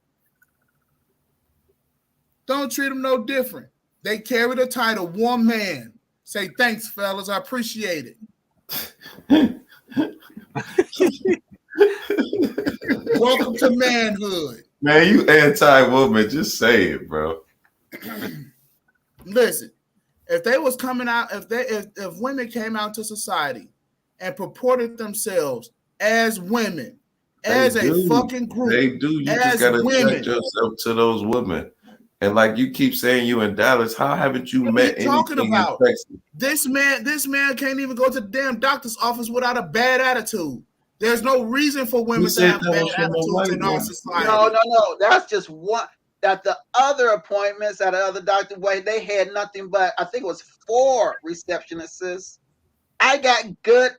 Speaker 1: Don't treat them no different. They carry the title one man. Say thanks, fellas. I appreciate it. Welcome to manhood.
Speaker 2: Man, you anti-woman. Just say it, bro.
Speaker 1: Listen. If they was coming out, if women came out to society and purported themselves as women, as a fucking group,
Speaker 2: they do. You just gotta attract yourself to those women. And like you keep saying, you in Dallas, how haven't you met anything
Speaker 1: talking about? This man can't even go to the damn doctor's office without a bad attitude. There's no reason for women to have bad attitudes in our society.
Speaker 7: No. That's just one. That the other appointments at the other doctor, they had nothing but, I think it was 4 receptionists. I got good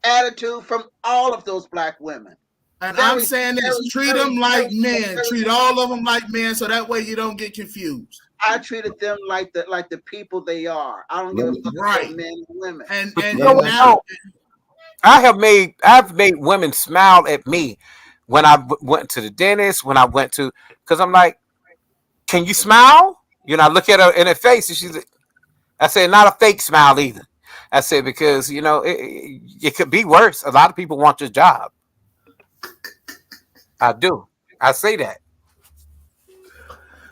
Speaker 7: attitude from all of those black women.
Speaker 1: And I'm saying this, treat them like men. Treat all of them like men, so that way you don't get confused.
Speaker 7: I treated them like the people they are. I don't give a fuck about men and women.
Speaker 1: And now
Speaker 8: I've made women smile at me when I went to the dentist, when I went to, because I'm like, can you smile? You know, I look at her in her face and I said, not a fake smile either. I said, because, it could be worse. A lot of people want your job. I do. I say that.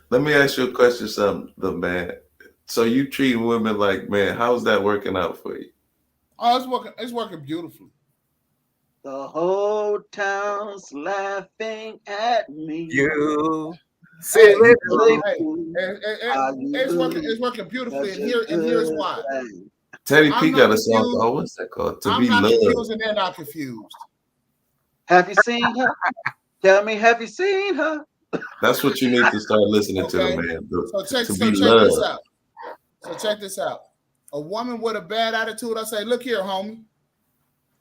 Speaker 2: Let me ask you a question, man. So you treat women like men. How's that working out for you?
Speaker 1: Oh, it's working beautifully.
Speaker 7: The whole town's laughing at me.
Speaker 1: It's working beautifully, and here's why.
Speaker 2: Teddy P got a song. Oh, what's that called? To Be Loved.
Speaker 1: Confused, and they're not confused.
Speaker 7: Have you seen her? Tell me, have you seen her?
Speaker 2: That's what you need to start listening to, man.
Speaker 1: Check this out. So check this out. A woman with a bad attitude, I say, look here, homie.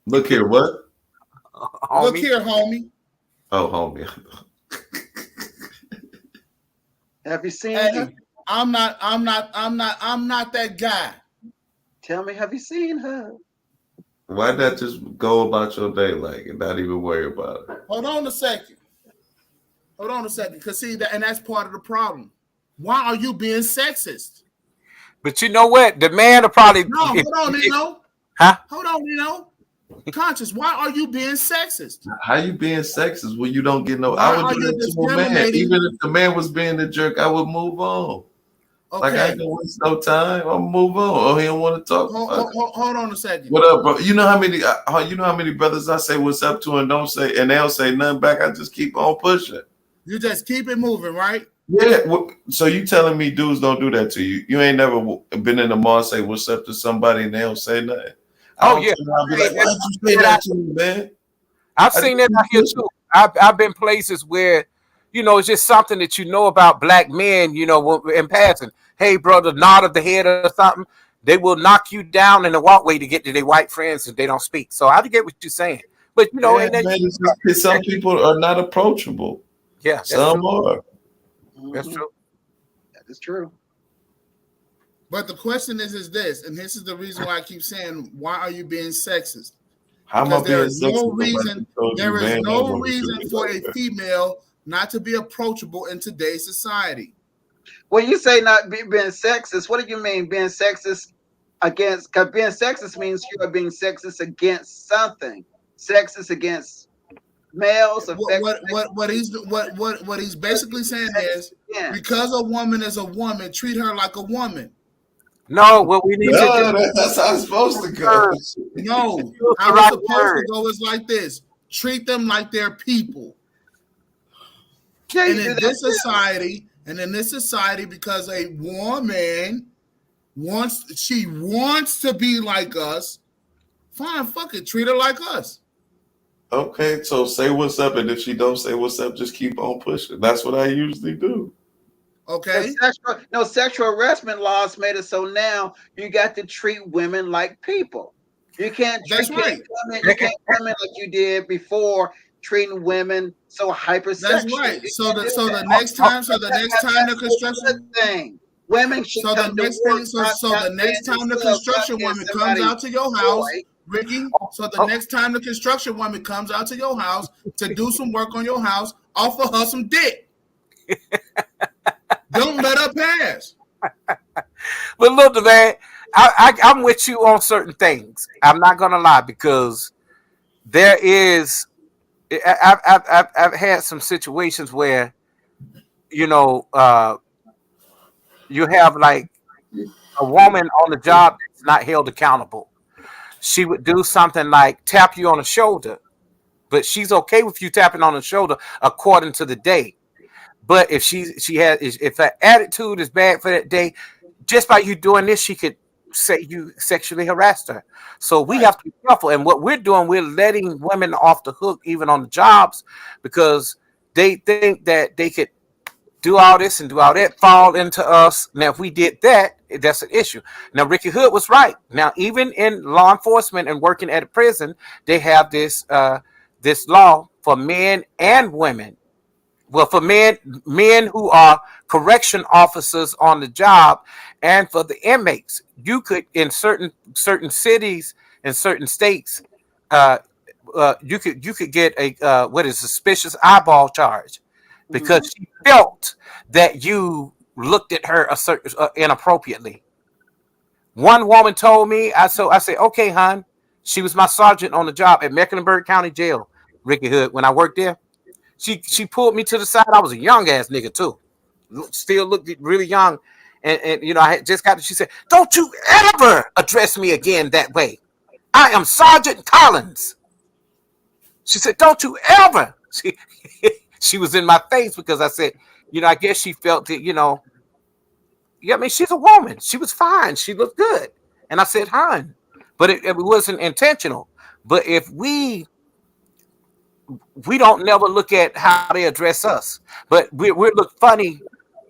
Speaker 2: Look here, what?
Speaker 1: Homie. Look here, homie.
Speaker 2: Oh, homie.
Speaker 7: Have you seen her?
Speaker 1: I'm not that guy.
Speaker 7: Tell me, have you seen her?
Speaker 2: Why not just go about your day and not even worry about it?
Speaker 1: Hold on a second. Because see that, and that's part of the problem. Why are you being sexist?
Speaker 8: But you know what? The man will probably
Speaker 1: hold on, Nino.
Speaker 8: Huh?
Speaker 1: Hold on, Nino. Conscious, why are you being sexist?
Speaker 2: How you being sexist when you don't get no? I would do that to a man. Even if the man was being a jerk, I would move on. Okay. Like I ain't gonna waste no time. I'll move on. Oh, he don't want to talk.
Speaker 1: Hold on a second.
Speaker 2: What up, bro? You know how many brothers I say what's up to and don't say, and they don't say nothing back. I just keep on pushing.
Speaker 1: You just keep it moving, right?
Speaker 2: Yeah. So you telling me dudes don't do that to you? You ain't never been in the mall and say what's up to somebody and they don't say nothing.
Speaker 8: Oh yeah.
Speaker 2: Why'd you say that to me, man?
Speaker 8: I've seen that out here too. I've been places where it's just something that about black men, in passing. Hey, brother, nod of the head or something. They will knock you down in the walkway to get to their white friends if they don't speak. So I get what you're saying. But,
Speaker 2: yeah, man, some people are not approachable.
Speaker 8: Yeah, that's
Speaker 2: some
Speaker 8: true.
Speaker 2: are.
Speaker 8: That's true.
Speaker 7: That is true.
Speaker 1: But the question is this, and this is the reason why I keep saying, why are you being sexist?
Speaker 2: How
Speaker 1: Because
Speaker 2: am I being sexist?
Speaker 1: There is no reason for a female not to be approachable in today's society.
Speaker 7: When you say not being sexist, what do you mean being sexist against? Because being sexist means you are being sexist against something. Sexist against males.
Speaker 1: What he's basically saying is, because a woman is a woman, treat her like a woman.
Speaker 8: No, what we need to do.
Speaker 2: That's how it's supposed to go.
Speaker 1: No, how it's supposed to go is like this: treat them like they're people.
Speaker 7: Yeah,
Speaker 1: and in this society, because a woman wants to be like us, fine, fuck it, treat her like us.
Speaker 2: Okay, so say what's up, and if she don't say what's up, just keep on pushing. That's what I usually do.
Speaker 1: Okay.
Speaker 7: Sexual harassment laws made it so now you got to treat women like people. You can't treat women like you did before, treating women so hypersexual.
Speaker 1: That's right. So the next time the construction
Speaker 7: thing. Women should
Speaker 1: so the next time the construction woman comes out to your house, Ricky. So the next time the construction woman comes out to your house to do some work on your house, offer her some dick. Don't let her pass.
Speaker 8: But look, man, I'm with you on certain things. I'm not gonna lie, because there is. I've had some situations where, you have like a woman on the job that's not held accountable. She would do something like tap you on the shoulder, but she's okay with you tapping on the shoulder according to the day. But if if her attitude is bad for that day, just by you doing this, she could say you sexually harassed her. So we have to be careful. And what we're doing, we're letting women off the hook, even on the jobs, because they think that they could do all this and do all that, fall into us. Now, if we did that, that's an issue. Now, Ricky Hood was right. Now, even in law enforcement and working at a prison, they have this this law for men and women. Well, for men who are correction officers on the job, and for the inmates, you could, in certain cities and certain states, you could get a suspicious eyeball charge, because she felt that you looked at her inappropriately. One woman told me, I said, okay, hon. She was my sergeant on the job at Mecklenburg County Jail, Ricky Hood, when I worked there. She pulled me to the side. I was a young ass nigga too, still looked really young, and I had just got. She said, "Don't you ever address me again that way. I am Sergeant Collins." She said, "Don't you ever." She was in my face because I said, I guess she felt that, I mean, she's a woman. She was fine. She looked good, and I said, "Hon," but it wasn't intentional. But if we don't never look at how they address us, but we look funny.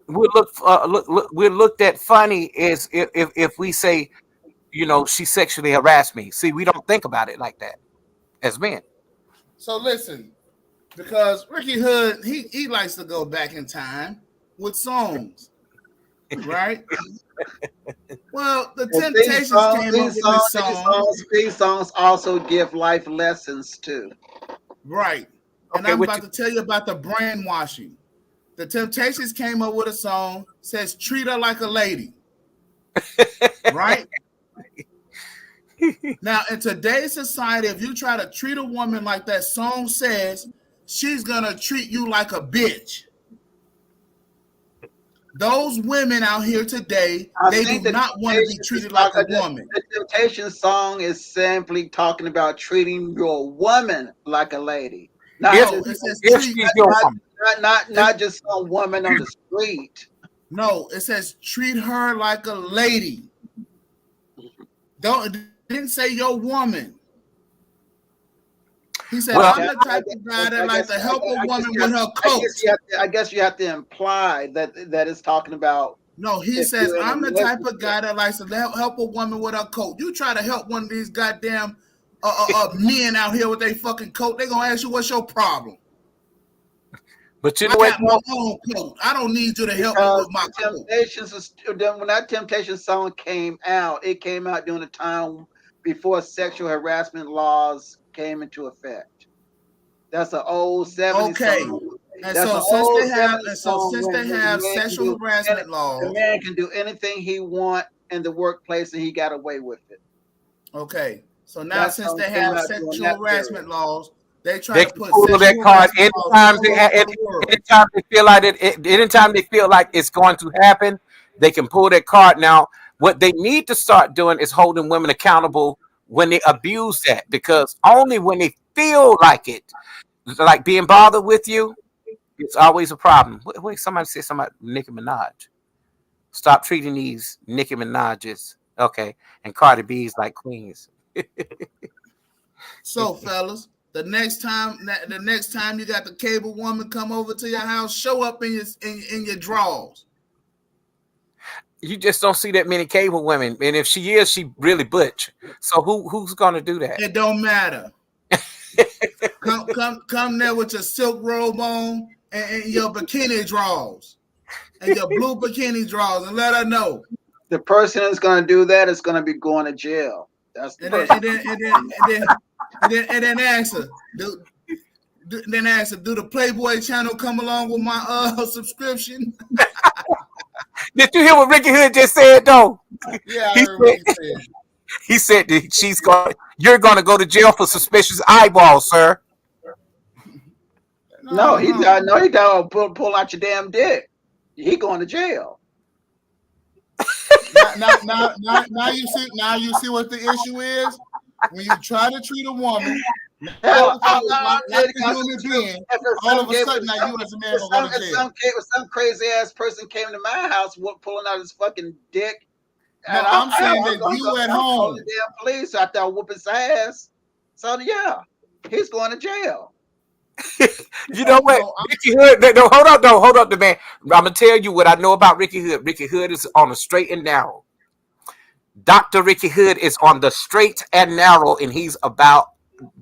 Speaker 8: We we're looked at funny as if we say, she sexually harassed me. See, we don't think about it like that as men.
Speaker 1: So listen, because Ricky Hood, he likes to go back in time with songs, right? Well, the Temptations came up with this song.
Speaker 7: These songs also give life lessons too.
Speaker 1: Right. And I'm about to tell you about the brainwashing. The Temptations came up with a song, says treat her like a lady. Right? Now, in today's society, if you try to treat a woman like that song says, she's going to treat you like a bitch. Those women out here today, they do not want to be treated like a woman.
Speaker 7: The Temptation song is simply talking about treating your woman like a lady. Not just a woman on the street.
Speaker 1: No, it says treat her like a lady. It didn't say your woman. He said, "I'm the type of guy that likes to help a woman with her coat."
Speaker 7: I guess you have to imply that it's talking about.
Speaker 1: No, he says, "I'm the type of guy that likes to help a woman with her coat." You try to help one of these goddamn men out here with their fucking coat, they gonna ask you, "What's your problem?"
Speaker 8: But you know
Speaker 1: I
Speaker 8: what?
Speaker 1: got my own coat. I don't need you to help me with my coat.
Speaker 7: When that Temptation song came out, it came out during a time before sexual harassment laws came into effect. That's an old 70s song.
Speaker 1: And
Speaker 7: That's
Speaker 1: so
Speaker 7: an
Speaker 1: since
Speaker 7: old
Speaker 1: they have,
Speaker 7: 70s
Speaker 1: and so
Speaker 7: song
Speaker 1: since
Speaker 7: when
Speaker 1: they
Speaker 7: the
Speaker 1: have
Speaker 7: man
Speaker 1: sexual harassment laws,
Speaker 7: the man can do anything he want in the workplace, and he got away with it.
Speaker 1: Okay, so now since they have sexual harassment laws, they try
Speaker 8: They
Speaker 1: to
Speaker 8: can
Speaker 1: put
Speaker 8: pull that
Speaker 1: sexual
Speaker 8: card
Speaker 1: harassment laws all over the world.
Speaker 8: anytime they feel like anytime they feel like it's going to happen, they can pull that card. Now, what they need to start doing is holding women accountable when they abuse that, because only when they feel like it, like being bothered with you, it's always a problem. Wait, somebody said something about Nicki Minaj. Stop treating these Nicki Minaj's, okay, and Cardi B's like queens.
Speaker 1: So, fellas, the next time you got the cable woman come over to your house, show up in your drawers.
Speaker 8: You just don't see that many cable women, and if she is, she really butch. So who's gonna do that?
Speaker 1: It don't matter. come there with your silk robe on and your bikini drawers and your blue bikini drawers, and let her know.
Speaker 7: The person that's going to do that is going to be going to jail. That's the person.
Speaker 1: And then ask her, do the Playboy channel come along with my subscription?
Speaker 8: Did you hear what Ricky Hood just said though?
Speaker 1: Yeah, I heard what he said.
Speaker 8: He said that you're gonna go to jail for suspicious eyeballs, sir.
Speaker 7: No, he don't pull out your damn dick. He going to jail.
Speaker 1: Now you see what the issue is. When you try to treat a woman like a human being, all of a sudden now you as a man will go to jail.
Speaker 7: Some crazy ass person came to my house pulling out his fucking dick.
Speaker 1: No, I'm saying that you at home.
Speaker 7: The damn police out there whooping his ass. So yeah, he's going to jail.
Speaker 8: You know what? Ricky Hood. No, hold up, man. I'm gonna tell you what I know about Ricky Hood. Ricky Hood is on the straight and narrow. Dr. Ricky Hood is on the straight and narrow, and he's about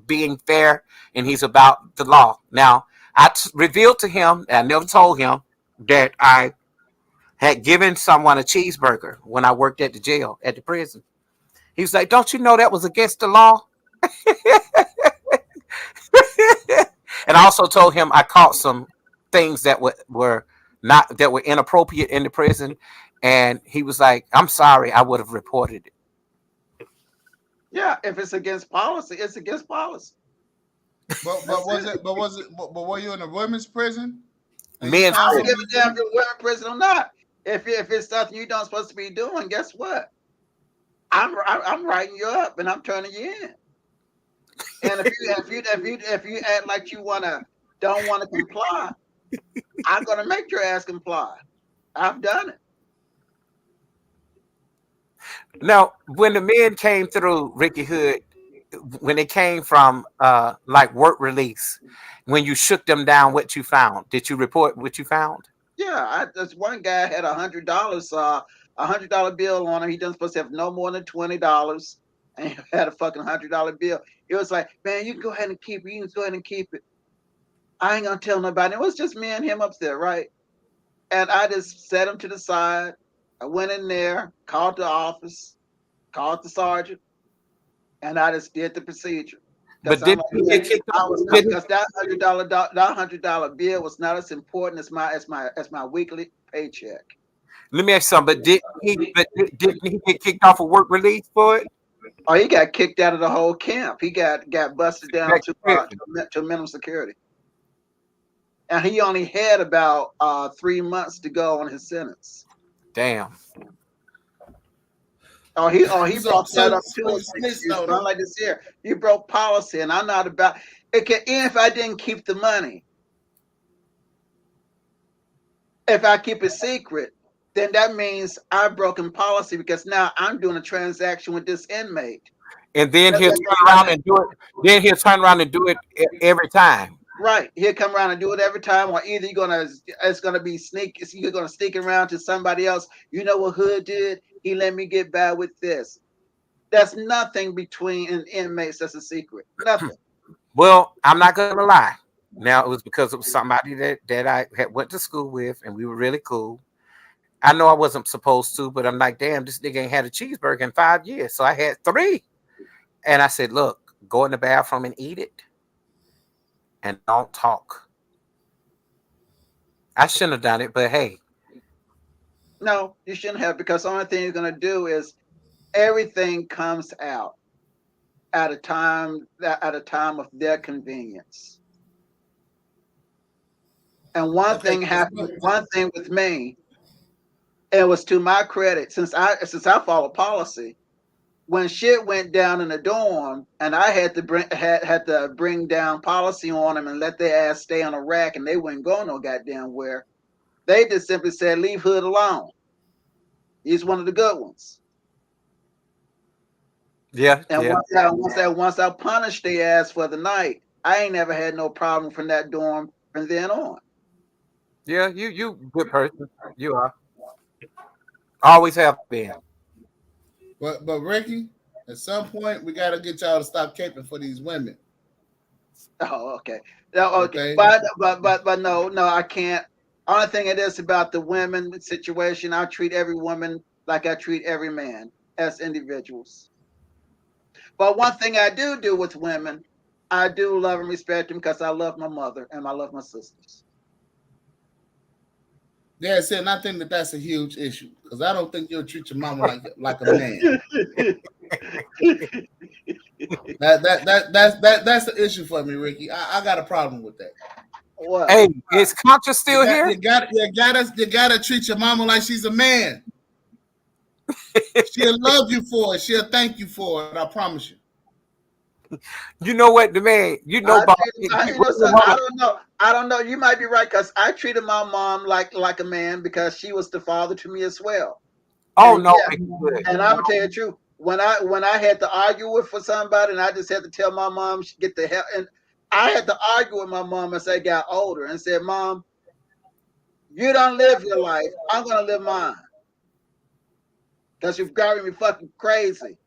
Speaker 8: being fair, and he's about the law. Now, I revealed to him, and I never told him, that I had given someone a cheeseburger when I worked at the jail, at the prison. He was like, "Don't you know that was against the law?" And I also told him I caught some things that were inappropriate in the prison, and he was like, "I'm sorry, I would have reported it."
Speaker 7: Yeah, if it's against policy, it's against policy.
Speaker 1: But were you in a women's prison?
Speaker 8: Men's
Speaker 7: I don't give a damn if you're women's prison or not. If it's something you don't supposed to be doing, guess what? I'm writing you up and I'm turning you in. And if you act like you don't want to comply, I'm gonna make your ass comply. I've done it.
Speaker 8: Now, when the men came through Ricky Hood, when they came from like work release, when you shook them down, what you found? Did you report what you found?
Speaker 7: Yeah, this one guy had $100 bill on him. He doesn't supposed to have no more than $20, and he had a fucking $100 bill. It was like, man, you can go ahead and keep it. You can go ahead and keep it. I ain't gonna tell nobody. It was just me and him up there, right? And I just set him to the side. I went in there, called the office, called the sergeant, and I just did the procedure.
Speaker 8: But did he get kicked off?
Speaker 7: Because that $100 bill was not as important as my weekly paycheck.
Speaker 8: Let me ask you something. But didn't he get kicked off of work release for it?
Speaker 7: Oh, he got kicked out of the whole camp. He got busted down to minimum security, and he only had about 3 months to go on his sentence.
Speaker 8: Damn.
Speaker 7: He brought that up too. Not like this here. You broke policy, and I'm not about it. Even if I didn't keep the money, if I keep it secret, then that means I've broken policy because now I'm doing a transaction with this inmate.
Speaker 8: And then he'll turn around and do it. Then he'll turn around and do it every time.
Speaker 7: Right. He'll come around and do it every time, or either it's gonna be you're gonna sneak around to somebody else. You know what Hood did? He let me get by with this. There's nothing between inmates that's a secret. Nothing.
Speaker 8: Well, I'm not gonna lie. Now it was because it was somebody that I had went to school with, and we were really cool. I know I wasn't supposed to, but I'm like, damn, this nigga ain't had a cheeseburger in 5 years, so I had 3. And I said, look, go in the bathroom and eat it, and don't talk. I shouldn't have done it, but hey.
Speaker 7: No, you shouldn't have, because the only thing you're gonna do is everything comes out at a time of their convenience. And one thing happened. One thing with me, it was to my credit, since I followed policy. When shit went down in the dorm, and I had to bring down policy on them and let their ass stay on a rack, and they wouldn't go no goddamn where. They just simply said, "Leave Hood alone. He's one of the good ones."
Speaker 8: Yeah.
Speaker 7: And
Speaker 8: yeah.
Speaker 7: once I punished their ass for the night, I ain't never had no problem from that dorm from then on.
Speaker 8: Yeah, you good person. You are. Always have been.
Speaker 1: But Ricky, at some point we gotta get y'all to stop caping for these women.
Speaker 7: Oh, okay. Okay.
Speaker 1: Okay.
Speaker 7: But no, I can't. Only thing it is about the women situation, I treat every woman like I treat every man, as individuals. But one thing I do with women, I do love and respect them because I love my mother and I love my sisters.
Speaker 1: Yeah, see, and I think that's a huge issue because I don't think you'll treat your mama like a man. That's the issue for me, Ricky. I got a problem with that.
Speaker 7: What?
Speaker 8: Hey, is Contra still here?
Speaker 1: You gotta treat your mama like she's a man. She'll love you for it. She'll thank you for it. I promise you.
Speaker 8: You know what, the man? You know,
Speaker 7: I don't know. You might be right because I treated my mom like a man because she was the father to me as well.
Speaker 8: Oh
Speaker 7: and
Speaker 8: no,
Speaker 7: yeah, and I'm gonna tell you the truth. When I had to argue with for somebody, and I just had to tell my mom she get the hell, and I had to argue with my mom as I got older, and said, "Mom, you don't live your life. I'm gonna live mine." Because you've driving me fucking crazy.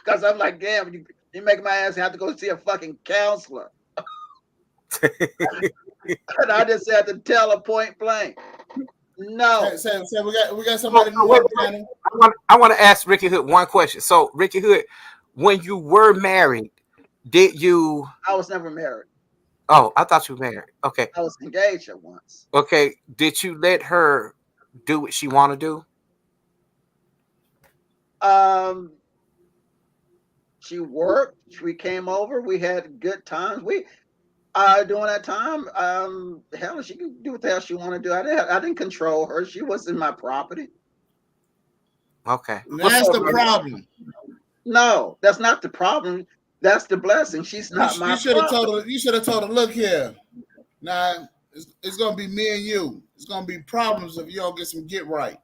Speaker 7: Because I'm like, damn, you make my ass have to go see a fucking counselor. And I just had to tell her point blank. No.
Speaker 1: So we got somebody new on the panel.
Speaker 8: I want to ask Ricky Hood one question. So, Ricky Hood, when you were married, did you?
Speaker 7: I was never married.
Speaker 8: Oh, I thought you were married. Okay.
Speaker 7: I was engaged at once.
Speaker 8: Okay. Did you let her do what she want to do?
Speaker 7: She worked. We came over. We had good times. During that time, hell, she could do what the hell she want to do. I didn't control her. She wasn't my property.
Speaker 8: Okay.
Speaker 1: That's the problem.
Speaker 7: No, that's not the problem. That's the blessing. She's not my property.
Speaker 1: You should have told her, look here. Now, it's going to be me and you. It's going to be problems if you don't get some get right.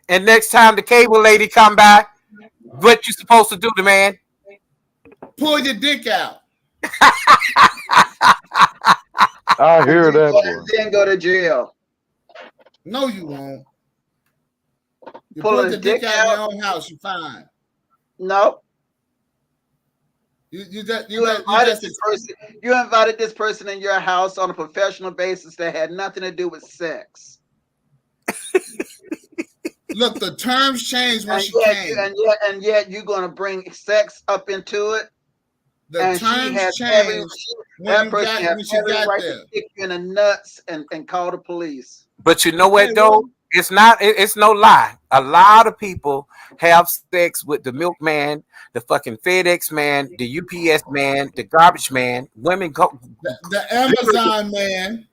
Speaker 8: And next time the cable lady come by, what you supposed to do, the man?
Speaker 1: Pull your dick out.
Speaker 2: I hear that.
Speaker 7: Then go to jail.
Speaker 1: No, you won't. You
Speaker 7: pull
Speaker 1: the dick out in your own house, you're fine.
Speaker 7: No.
Speaker 1: You
Speaker 7: invited this person in your house on a professional basis that had nothing to do with sex.
Speaker 1: Look, the terms changed when she came.
Speaker 7: And yet you're going to bring sex up into it.
Speaker 1: The terms changed when she got there.
Speaker 7: To kick you in the nuts and call the police.
Speaker 8: But you know what, though? It's no lie. A lot of people have sex with the milkman, the fucking FedEx man, the UPS man, the garbage man. Women go
Speaker 1: the Amazon man.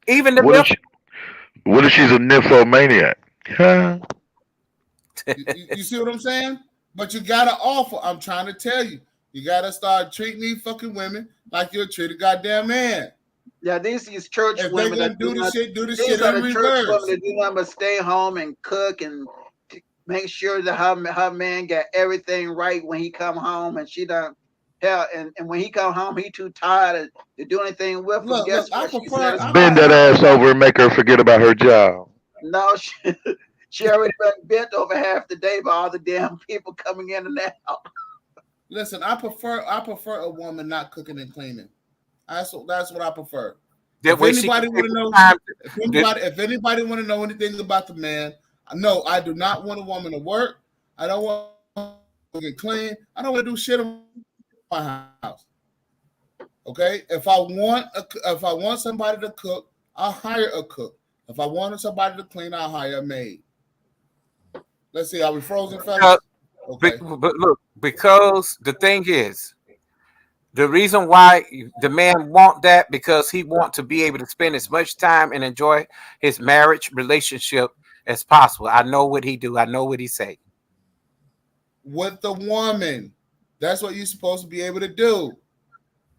Speaker 8: Even the
Speaker 2: what if she's a nymphomaniac?
Speaker 1: You see what I'm saying? But you gotta offer. I'm trying to tell you, you gotta start treating these fucking women like you're treated goddamn man.
Speaker 7: Yeah, these church
Speaker 1: if
Speaker 7: women
Speaker 1: that do the shit
Speaker 7: in reverse. Church women that do nothing but stay home and cook and make sure that her man got everything right when he come home, and she done hell, and when he come home, he too tired to do anything with him.
Speaker 1: Look,
Speaker 7: Guess
Speaker 1: I
Speaker 7: what? She
Speaker 1: prefer.
Speaker 7: says,
Speaker 9: Bend that ass over and make her forget about her job.
Speaker 7: no, she already been bent over half the day by all the damn people coming in and out.
Speaker 1: Listen, I prefer a woman not cooking and cleaning. That's what I prefer.
Speaker 8: That
Speaker 1: If
Speaker 8: way she can
Speaker 1: anybody
Speaker 8: take
Speaker 1: want to
Speaker 8: the
Speaker 1: know,
Speaker 8: time.
Speaker 1: if anybody want to know anything about the man, no, I do not want a woman to work. I don't want to get clean. I don't want to do shit in my house. Okay, if I want somebody to cook, I'll hire a cook. If I wanted somebody to clean, I'll hire a maid. Let's see, are we frozen, fellas? Okay.
Speaker 8: But look, because the thing is, the reason why the man want that because he want to be able to spend as much time and enjoy his marriage relationship as possible. I know what he do. I know what he say.
Speaker 1: With the woman, that's what you're supposed to be able to do.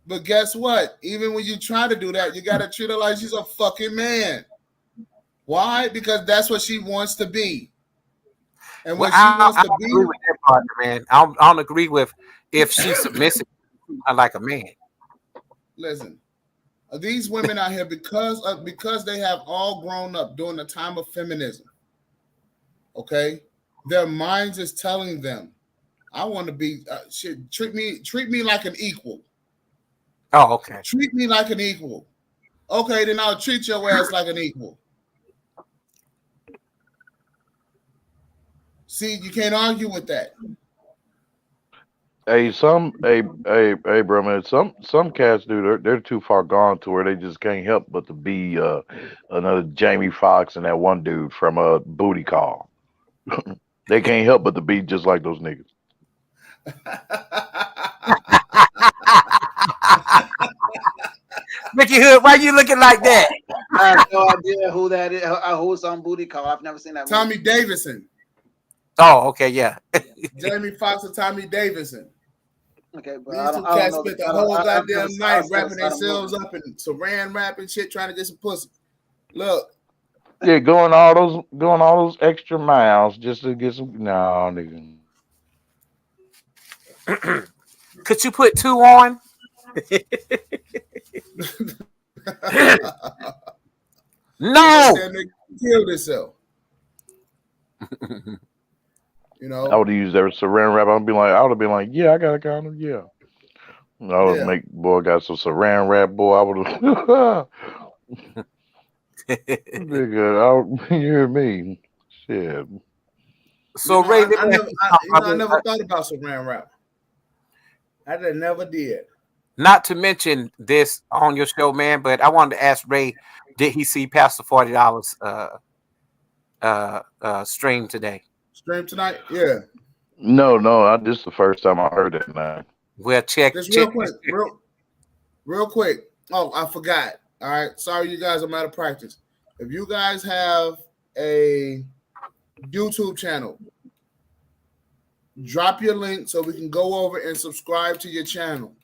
Speaker 1: But guess what? Even when you try to do that, you got to treat her like she's a fucking man. Why? Because that's what she wants to be. And
Speaker 8: Well,
Speaker 1: when she wants
Speaker 8: I
Speaker 1: to
Speaker 8: don't agree
Speaker 1: be,
Speaker 8: with that part, man. I don't agree with if she's submissive. I like a man.
Speaker 1: listen, these women out here, because they have all grown up during the time of feminism, okay, their minds is telling them, I want to be, shit, treat me like an equal.
Speaker 8: Oh, okay.
Speaker 1: Treat me like an equal. Okay, then I'll treat your ass like an equal. See, you can't argue with that.
Speaker 9: Hey, bro, man. Some cats, dude, they're too far gone to where they just can't help but to be another Jamie Foxx and that one dude from Booty Call. They can't help but to be just like those niggas.
Speaker 8: Mickey Hood, why you looking like that?
Speaker 7: I have no idea who that is. Who's on Booty Call? I've never seen that movie.
Speaker 1: Tommy Davidson.
Speaker 8: Oh, okay, yeah.
Speaker 1: Jamie Foxx and Tommy Davidson.
Speaker 7: Okay, but
Speaker 1: These two cats spent the whole goddamn night wrapping themselves up in saran wrap and shit, trying to get some pussy. Look.
Speaker 9: Yeah, going all those extra miles just to get some. No, nigga.
Speaker 8: Could you put two on? No.
Speaker 1: That nigga killed himself. You know,
Speaker 9: I would have used that saran wrap. I would have been like, yeah, I got a condom. Yeah. I would make boy got some saran wrap. Boy, I would have. Nigga, you hear me? Shit.
Speaker 8: So
Speaker 1: Ray,
Speaker 8: I
Speaker 1: never thought about saran wrap. I never did.
Speaker 8: Not to mention this on your show, man, but I wanted to ask Ray, did he see past the $40 stream today?
Speaker 1: Stream tonight? Yeah.
Speaker 9: No. This is the first time I heard that now.
Speaker 8: Well, check.
Speaker 1: Just real quick. Real quick. Oh, I forgot. All right. Sorry, you guys. I'm out of practice. If you guys have a YouTube channel, drop your link so we can go over and subscribe to your channel.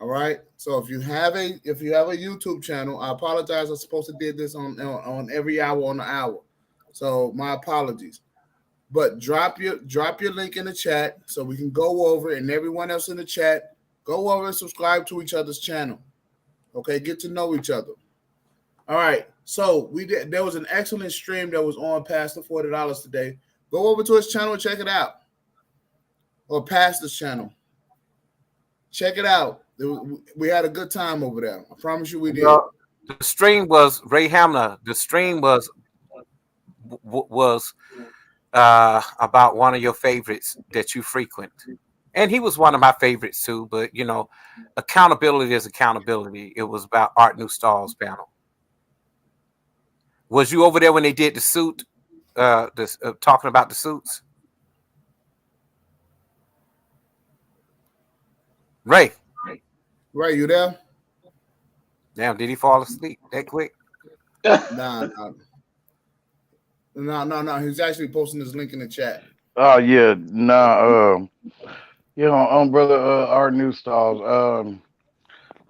Speaker 1: All right. So if you have a YouTube channel, I apologize. I'm supposed to did this on every hour on the hour. So my apologies. But drop your link in the chat so we can go over, and everyone else in the chat, go over and subscribe to each other's channel. Okay, get to know each other. All right. So there was an excellent stream that was on past the $40 today. Go over to his channel and check it out. Or Pastor's channel. Check it out. We had a good time over there. I promise you we did.
Speaker 8: The stream was Ray Hamner. The stream was about one of your favorites that you frequent. And he was one of my favorites too, but you know, accountability is accountability. It was about Art Newstall's panel. Was you over there when they did the suit? Talking about the suits? Ray,
Speaker 1: you there?
Speaker 8: Damn, did he fall asleep that quick?
Speaker 1: No. He's actually posting his link in the chat.
Speaker 9: Oh yeah, brother, Art Newstalls.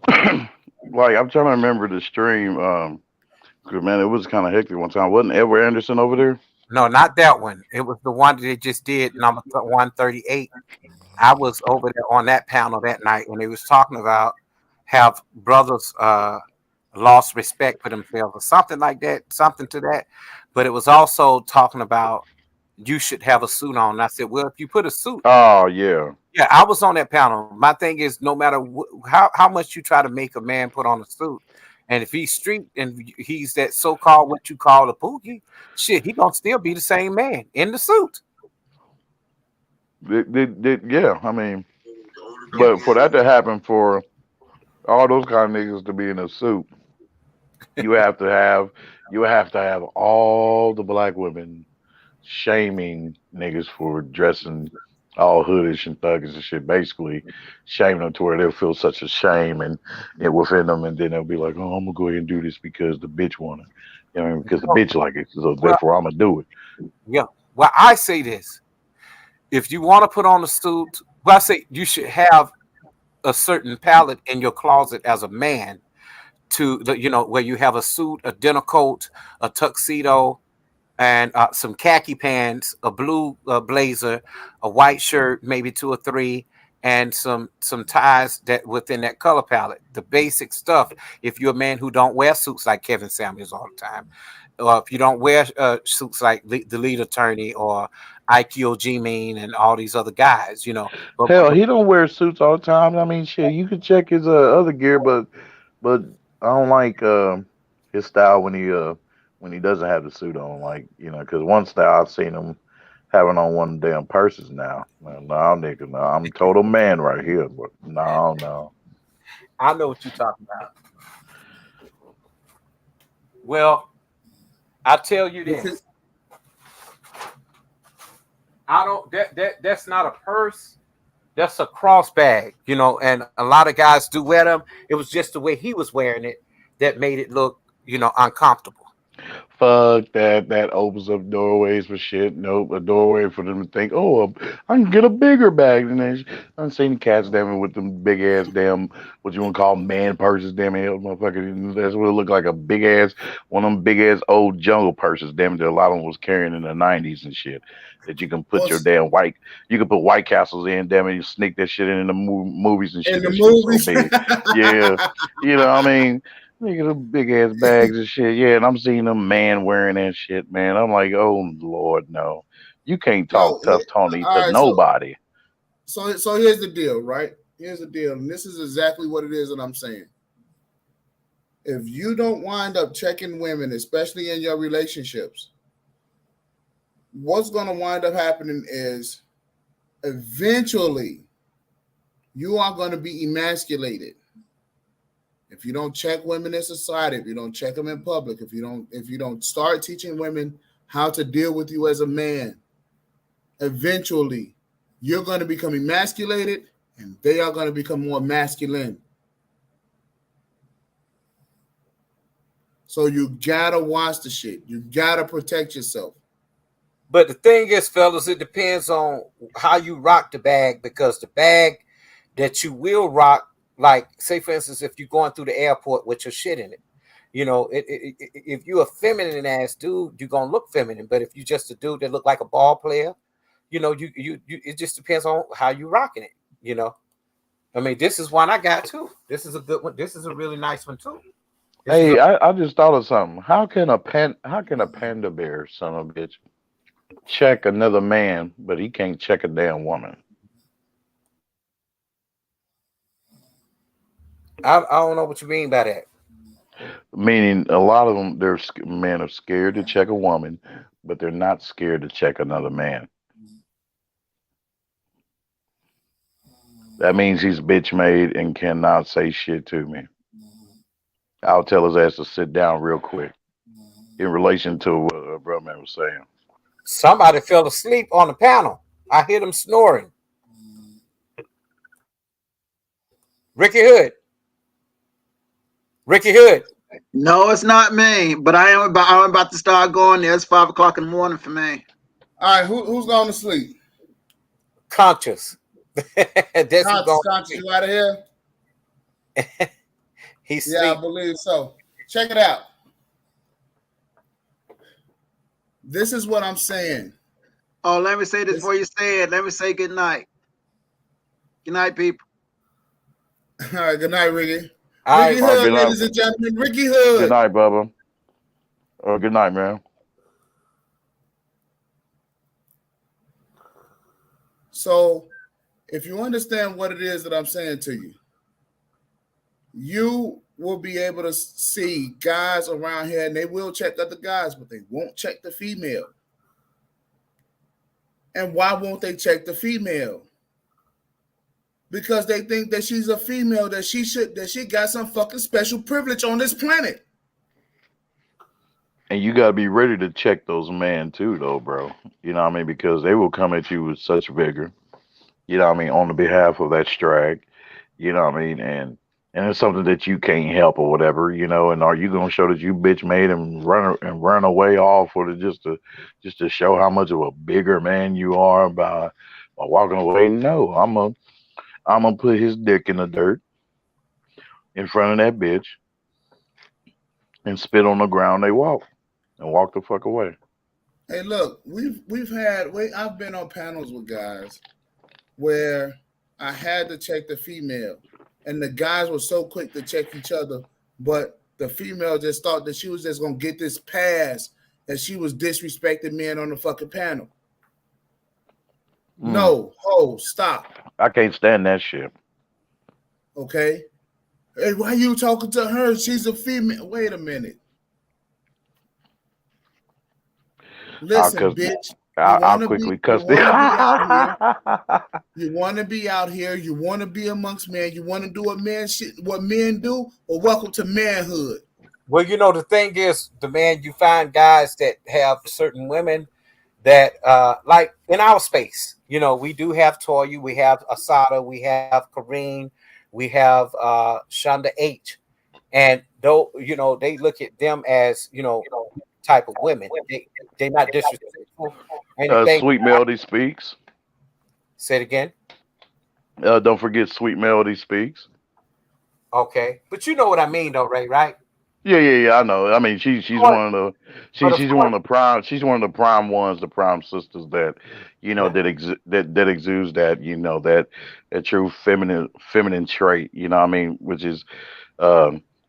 Speaker 9: Like I'm trying to remember the stream. Cause man, it was kind of hectic one time. Wasn't Edward Anderson over there?
Speaker 8: No, not that one. It was the one that they just did, number 138. I was over there on that panel that night when they was talking about have brothers lost respect for themselves or something like that, something to that. But it was also talking about you should have a suit on. And I said, well, if you put a suit,
Speaker 9: Oh yeah.
Speaker 8: yeah, I was on that panel. My thing is, no matter how much you try to make a man put on a suit, and if he's street and he's that so-called what you call a pookie, shit, he gonna still be the same man in the suit.
Speaker 9: Yeah, I mean, but for that to happen, for all those kind of niggas to be in a suit, you have to have all the black women shaming niggas for dressing all hoodish and thuggish and shit, basically shaming them to where they'll feel such a shame and within them, and then they'll be like, "Oh, I'm gonna go ahead and do this because the bitch wanna, you know, because the bitch like it, so
Speaker 8: Well,
Speaker 9: therefore I'm gonna do it."
Speaker 8: yeah. Well, I say this: if you want to put on a suit, well, I say you should have a certain palette in your closet as a man to the, where you have a suit, a dinner coat, a tuxedo, and some khaki pants, a blue blazer, a white shirt, maybe two or three, and some ties that within that color palette. The basic stuff. If you're a man who don't wear suits like Kevin Samuels all the time, or if you don't wear suits like the lead attorney or IQ G Mean and all these other guys,
Speaker 9: Hell, he don't wear suits all the time. I mean, shit, you could check his other gear, but I don't like his style when he doesn't have the suit on. Like, because one style I've seen him having on one of them damn purses now. No, nigga, no, I'm total man right here, but no.
Speaker 8: I know what you're talking about. Well, I tell you this. I don't that's not a purse. That's a cross bag, and a lot of guys do wear them. It was just the way he was wearing it that made it look, uncomfortable.
Speaker 9: Fuck that. That opens up doorways for shit. Nope, a doorway for them to think, oh, I can get a bigger bag than that. I've seen the cats, damn it, with them big ass damn, what you want to call man purses, damn it, motherfucker. That's what it looked like, a big ass, one of them big ass old jungle purses, damn it, that a lot of them was carrying in the 90s and shit. That you can put your damn you can put White Castles in, damn it, you sneak that shit in the movies and shit.
Speaker 1: In the
Speaker 9: That shit was
Speaker 1: movies.
Speaker 9: so big. Yeah. I mean, look at them big ass bags and shit. Yeah, and I'm seeing them man wearing that shit, man. I'm like, oh Lord, no. You can't
Speaker 1: No,
Speaker 9: talk tough Tony
Speaker 1: all
Speaker 9: to
Speaker 1: right.
Speaker 9: nobody.
Speaker 1: So here's the deal, right? Here's the deal, and this is exactly what it is that I'm saying. If you don't wind up checking women, especially in your relationships, what's going to wind up happening is eventually you are going to be emasculated. If you don't check women in society, if you don't check them in public, if you don't start teaching women how to deal with you as a man, eventually you're going to become emasculated and they are going to become more masculine. So you gotta watch the shit. You gotta protect yourself.
Speaker 8: But the thing is, fellas, it depends on how you rock the bag, because the bag that you will rock, like, say, for instance, if you're going through the airport with your shit in it, if you're a feminine ass dude, you're gonna look feminine. But if you're just a dude that look like a ball player, you it just depends on how you rocking it. I mean, this is one I got too. This is a good one. This is a really nice one too.
Speaker 9: Hey, I just thought of something. How can a panda bear, son of a bitch, check another man, but he can't check a damn woman?
Speaker 8: I don't know what you mean by that.
Speaker 9: Meaning, a lot of them, men are scared to check a woman, but they're not scared to check another man. That means he's bitch made and cannot say shit to me. I'll tell his ass to sit down real quick. In relation to what brother man was saying,
Speaker 8: Somebody fell asleep on the panel. I hear them snoring. Ricky Hood. Ricky Hood.
Speaker 7: No, it's not me, but I'm about to start going there. It's 5 o'clock in the morning for me.
Speaker 1: All right, who's going to sleep?
Speaker 8: Conscious. That's
Speaker 1: Conscious, you out of here?
Speaker 8: He's
Speaker 1: I believe so. Check it out. This is what I'm saying.
Speaker 7: Oh, let me say this before you say it. Let me say good night. Good night, people.
Speaker 1: All right, good night, Ricky.
Speaker 8: All
Speaker 1: Ricky
Speaker 8: right.
Speaker 1: Hood,
Speaker 9: Good night.
Speaker 1: ladies and gentlemen. Ricky
Speaker 9: Good
Speaker 1: Hood.
Speaker 9: night, Bubba. Good night, man.
Speaker 1: So, if you understand what it is that I'm saying to you, you will be able to see guys around here, and they will check other guys, but they won't check the female. And why won't they check the female? Because they think that she's a female, that she got some fucking special privilege on this planet.
Speaker 9: And you gotta be ready to check those men too, though, bro. You know what I mean? Because they will come at you with such vigor. You know what I mean? On the behalf of that strike. You know what I mean? And it's something that you can't help or whatever. You know. And are you gonna show that you bitch made and run away all for the just to show how much of a bigger man you are by walking away? No, I'm gonna put his dick in the dirt in front of that bitch and spit on the ground they walk and walk the fuck away.
Speaker 1: Hey, look, I've been on panels with guys where I had to check the female, and the guys were so quick to check each other, but the female just thought that she was just gonna get this pass, and she was disrespecting men on the fucking panel. No, stop.
Speaker 9: I can't stand that shit.
Speaker 1: Okay. Hey, why you talking to her? She's a female. Wait a minute. Listen, bitch.
Speaker 9: I'll quickly cuss this.
Speaker 1: You want to be out here. You want to be amongst men. You want to do what men do. Well, welcome to manhood.
Speaker 8: Well, you know, the thing is, you find guys that have certain women that, like in our space, you know, we do have Toya, we have Asada, we have Kareem, we have Shonda H. And though, you know, they look at them as, you know, type of women. They're not disrespectful.
Speaker 9: Sweet Melody Speaks.
Speaker 8: Say it again.
Speaker 9: Don't forget Sweet Melody Speaks.
Speaker 8: Okay, but you know what I mean, though, Ray, right?
Speaker 9: Yeah. I know. I mean, she's one of the she's one of the prime ones, the prime sisters that you know that exudes that that true feminine trait. You know what I mean, which is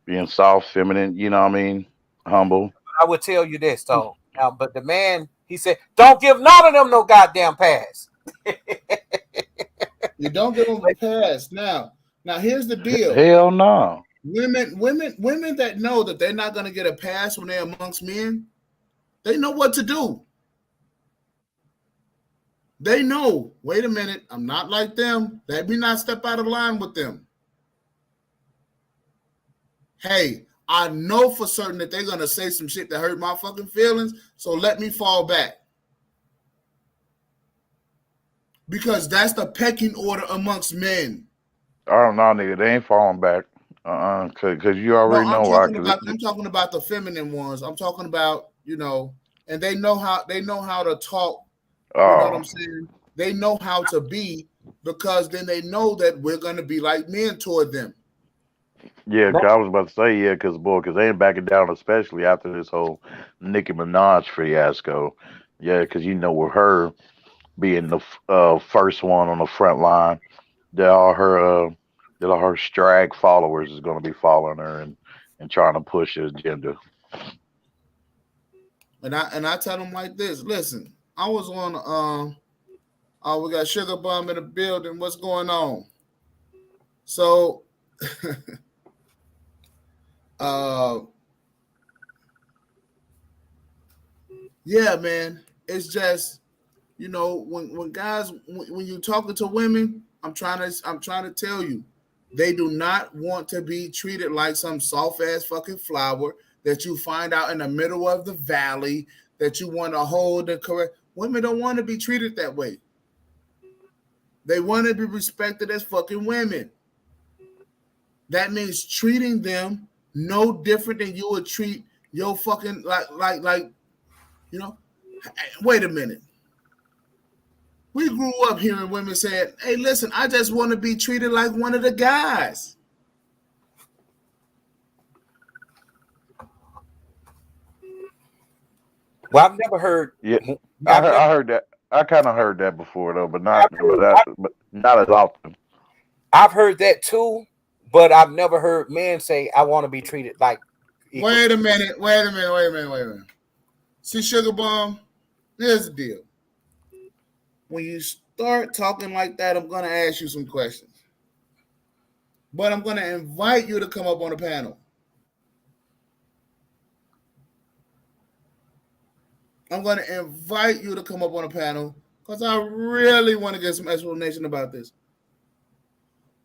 Speaker 9: being soft, feminine. You know what I mean, humble.
Speaker 8: I would tell you this though. Now, but the man, he said, don't give none of them no goddamn pass.
Speaker 1: You don't give them a pass. Now here's the deal.
Speaker 9: Hell no.
Speaker 1: Women that know that they're not going to get a pass when they're amongst men, they know what to do. They know, wait a minute, I'm not like them. Let me not step out of line with them. Hey, I know for certain that they're going to say some shit that hurt my fucking feelings, so let me fall back. Because that's the pecking order amongst men.
Speaker 9: I don't know, nigga. They ain't falling back. Cause you already know.
Speaker 1: I'm talking about the feminine ones. I'm talking about, you know, and they know how to talk. You know what I'm saying? They know how to be, because then they know that we're gonna be like men toward them.
Speaker 9: Yeah, I was about to say because they ain't backing down, especially after this whole Nicki Minaj fiasco. Yeah, because you know with her being the first one on the front line, that all her strag followers is going to be following her and trying to push the agenda.
Speaker 1: And I tell them like this: listen, I was on we got Sugar Bum in the building. What's going on? So, yeah, man, it's just, you know, when guys, when you're talking to women, I'm trying to tell you, they do not want to be treated like some soft ass fucking flower that you find out in the middle of the valley that you want to hold and correct. Women don't want to be treated that way. They want to be respected as fucking women. That means treating them no different than you would treat your fucking like you know. Wait a minute. We grew up hearing women saying, hey, listen, I just want to be treated like one of the guys.
Speaker 8: Well, I've never heard.
Speaker 9: Yeah,
Speaker 8: I've never.
Speaker 9: I heard that. I kind of heard that before though,
Speaker 8: I've heard.
Speaker 9: but not as often.
Speaker 8: I've heard that too, but I've never heard men say, "I want to be treated like equal."
Speaker 1: Wait a minute. Wait a minute. Wait a minute. Wait a minute. See, Sugar Bomb, here's the deal. When you start talking like that, I'm going to ask you some questions. But I'm going to invite you to come up on the panel. I'm going to invite you to come up on the panel because I really want to get some explanation about this.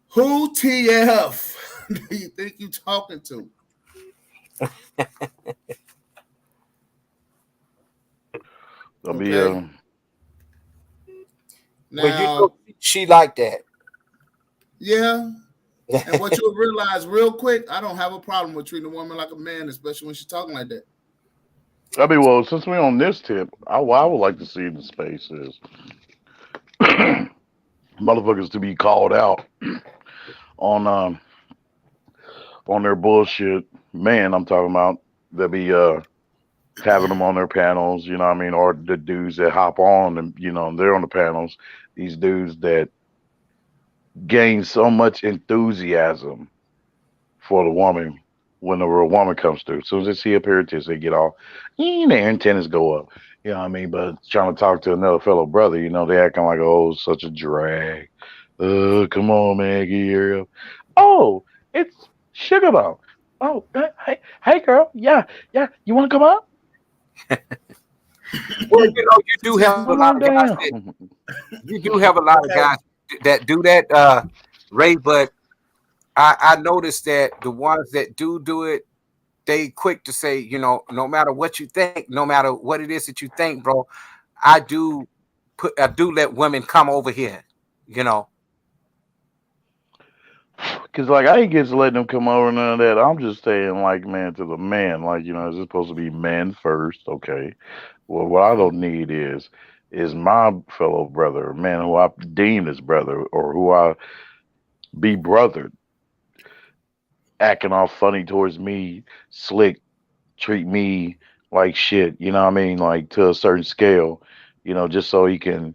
Speaker 1: Who TF do you think you're talking to? Okay.
Speaker 8: Well, you know, she like that.
Speaker 1: Yeah. And what you'll realize real quick, I don't have a problem with treating a woman like a man, especially when she's talking like that.
Speaker 9: I mean, well, since we're on this tip, what I would like to see in the space is motherfuckers to be called out on their bullshit. Man, I'm talking about that be having them on their panels, you know what I mean, or the dudes that hop on and they're on the panels. These dudes that gain so much enthusiasm for the woman when the real woman comes through. As soon as they see a appearance, they get all their antennas go up. You know what I mean? But trying to talk to another fellow brother, they acting like, oh, such a drag. Come on, man, get here. Oh, it's Sugar Bomb. Oh, hey, girl. Yeah. You want to come up?
Speaker 8: Well, you do have a lot of guys that, you do have a lot of guys that do that, Ray. But I noticed that the ones that do it, they quick to say, no matter what you think, no matter what it is that you think, bro, I do let women come over here,
Speaker 9: Cause like I ain't get to letting them come over none of that. I'm just saying like man to the man, like is it supposed to be men first? Okay. Well, what I don't need is my fellow brother, man who I deem as brother or who I be brothered, acting all funny towards me, slick, treat me like shit. You know what I mean? Like to a certain scale, just so he can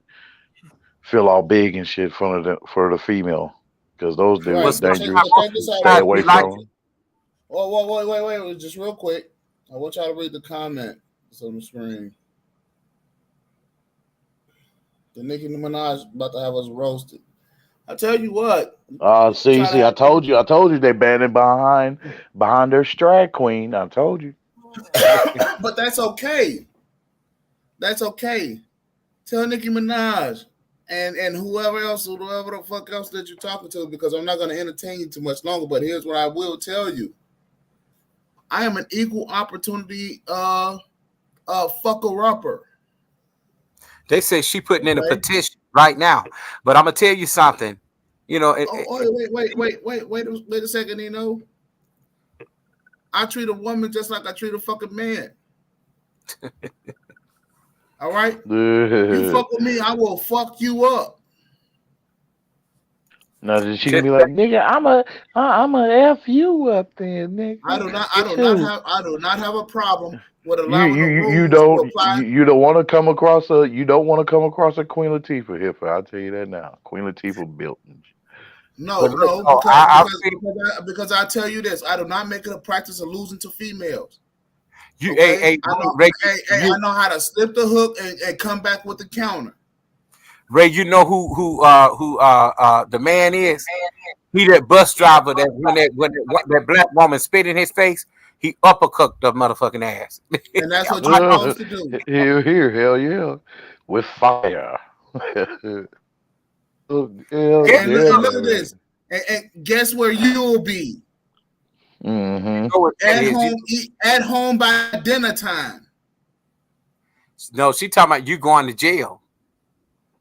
Speaker 9: feel all big and shit for the female. Because those dudes
Speaker 1: Right.
Speaker 9: dangerous.
Speaker 1: Check this out.
Speaker 9: Stay away from them.
Speaker 1: Oh, wait. Just real quick. I want y'all to read the comment that's on the screen. The Nicki Minaj about to have us roasted. I tell you what.
Speaker 9: See, I told you they banned behind their drag queen. I told you.
Speaker 1: But that's okay. That's okay. Tell Nicki Minaj and whoever the fuck else that you're talking to, because I'm not going to entertain you too much longer. But here's what I will tell you: I am an equal opportunity fucker-upper.
Speaker 8: They say she putting in a petition right now, but I'm gonna tell you something. Wait a second, I treat a woman just like I treat a fucking man. All right? You fuck with me, I will fuck you up.
Speaker 9: No, she can be like, nigga, I'm a F you up there, nigga.
Speaker 1: I do not have a problem with allowing the rules
Speaker 9: you
Speaker 1: to apply.
Speaker 9: You don't want to come across a Queen Latifah here. I'll tell you that now. Queen Latifah built.
Speaker 1: No, because I tell you this, I do not make it a practice of losing to females. I know how to slip the hook and come back with the counter.
Speaker 8: Ray, you know who the man is? He that bus driver that when that black woman spit in his face, he uppercut the motherfucking ass.
Speaker 1: And that's what you're supposed to do.
Speaker 9: Here, hell yeah, with fire.
Speaker 1: And look at this. And guess where you'll be?
Speaker 9: Mm-hmm.
Speaker 1: At home by dinner time.
Speaker 8: No, she talking about you going to jail.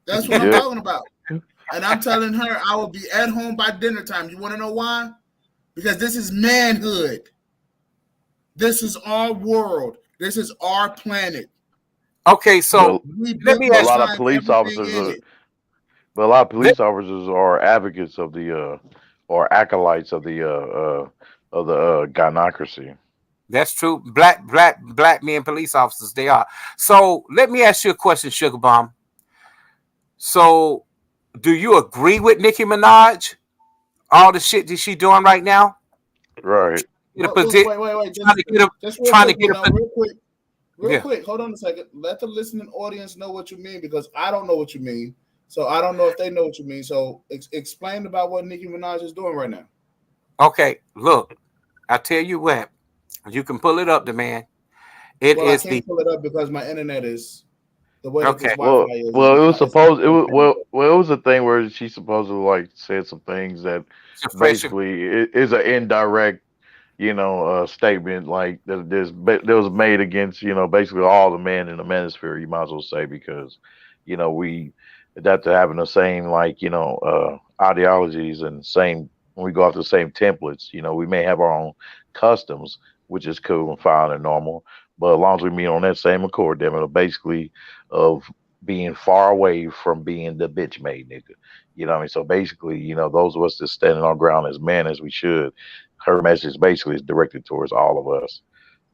Speaker 1: That's what I'm talking about. And I'm telling her I will be at home by dinner time. You want to know why? Because this is manhood. This is our world. This is our planet.
Speaker 8: Okay, so let me ask
Speaker 9: a lot of police officers are advocates of the or acolytes of the gynocracy.
Speaker 8: That's true. Black men police officers, they are. So let me ask you a question, Sugar Bomb. So do you agree with Nicki Minaj? All the shit that she doing right now?
Speaker 9: Right.
Speaker 8: Get a
Speaker 1: Well,
Speaker 8: position,
Speaker 1: wait.
Speaker 8: trying to get a
Speaker 1: Just real
Speaker 8: trying to
Speaker 1: quick,
Speaker 8: get
Speaker 1: you
Speaker 8: a
Speaker 1: know, real
Speaker 8: yeah.
Speaker 1: quick. Hold on a second. Let the listening audience know what you mean because I don't know what you mean. So I don't know if they know what you mean. So explain about what Nicki Minaj is doing right now.
Speaker 8: Okay, look, I tell you what, you can pull it up, the man. It
Speaker 1: Well, I
Speaker 8: is the
Speaker 1: can't pull it up because my internet is the way that this
Speaker 8: okay.
Speaker 1: Wi-Fi is.
Speaker 9: Well, it was
Speaker 1: It's not
Speaker 9: supposed. It was
Speaker 1: okay.
Speaker 9: well. It was a thing where she supposedly like said some things that
Speaker 8: It's a fresh.
Speaker 9: basically is an indirect, statement like that was made against, basically all the men in the manosphere. You might as well say because, we adapt to having the same like ideologies and same we go off the same templates. We may have our own customs, which is cool and fine and normal, but as long as we meet on that same accord, then it'll basically of being far away from being the bitch made nigga. You know what I mean? So basically, those of us that standing on ground as men as we should, her message basically is directed towards all of us,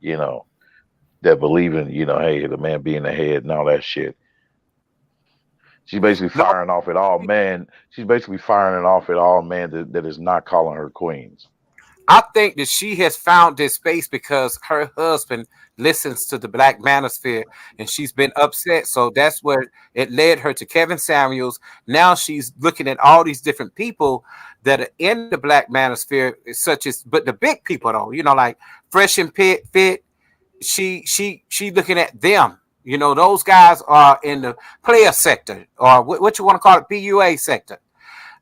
Speaker 9: you know, that believe in, hey, the man being the head and all that shit. She's basically
Speaker 8: No,
Speaker 9: firing off at all men. She's basically firing it off at all men that is not calling her queens.
Speaker 8: I think that she has found this space because her husband listens to the Black Manosphere and she's been upset. So that's where it led her to Kevin Samuels. Now she's looking at all these different people that are in the Black Manosphere, such as, but the big people though, like Fresh and Fit. She looking at them. Those guys are in the player sector or what you want to call it, PUA sector.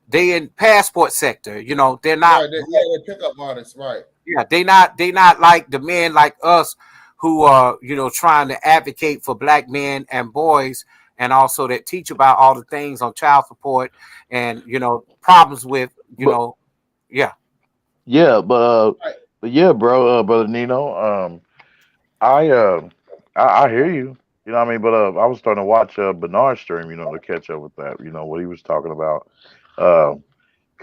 Speaker 8: They in passport sector. They're not.
Speaker 1: Right. They're pickup artists. Right.
Speaker 8: Yeah, they not like the men like us who are trying to advocate for black men and boys and also that teach about all the things on child support and problems with
Speaker 9: But
Speaker 8: yeah.
Speaker 9: yeah,
Speaker 1: Right.
Speaker 9: but yeah, bro, brother Nino, I I hear you. You know what I mean? But I was starting to watch Bernard's stream, to catch up with that, what he was talking about. Because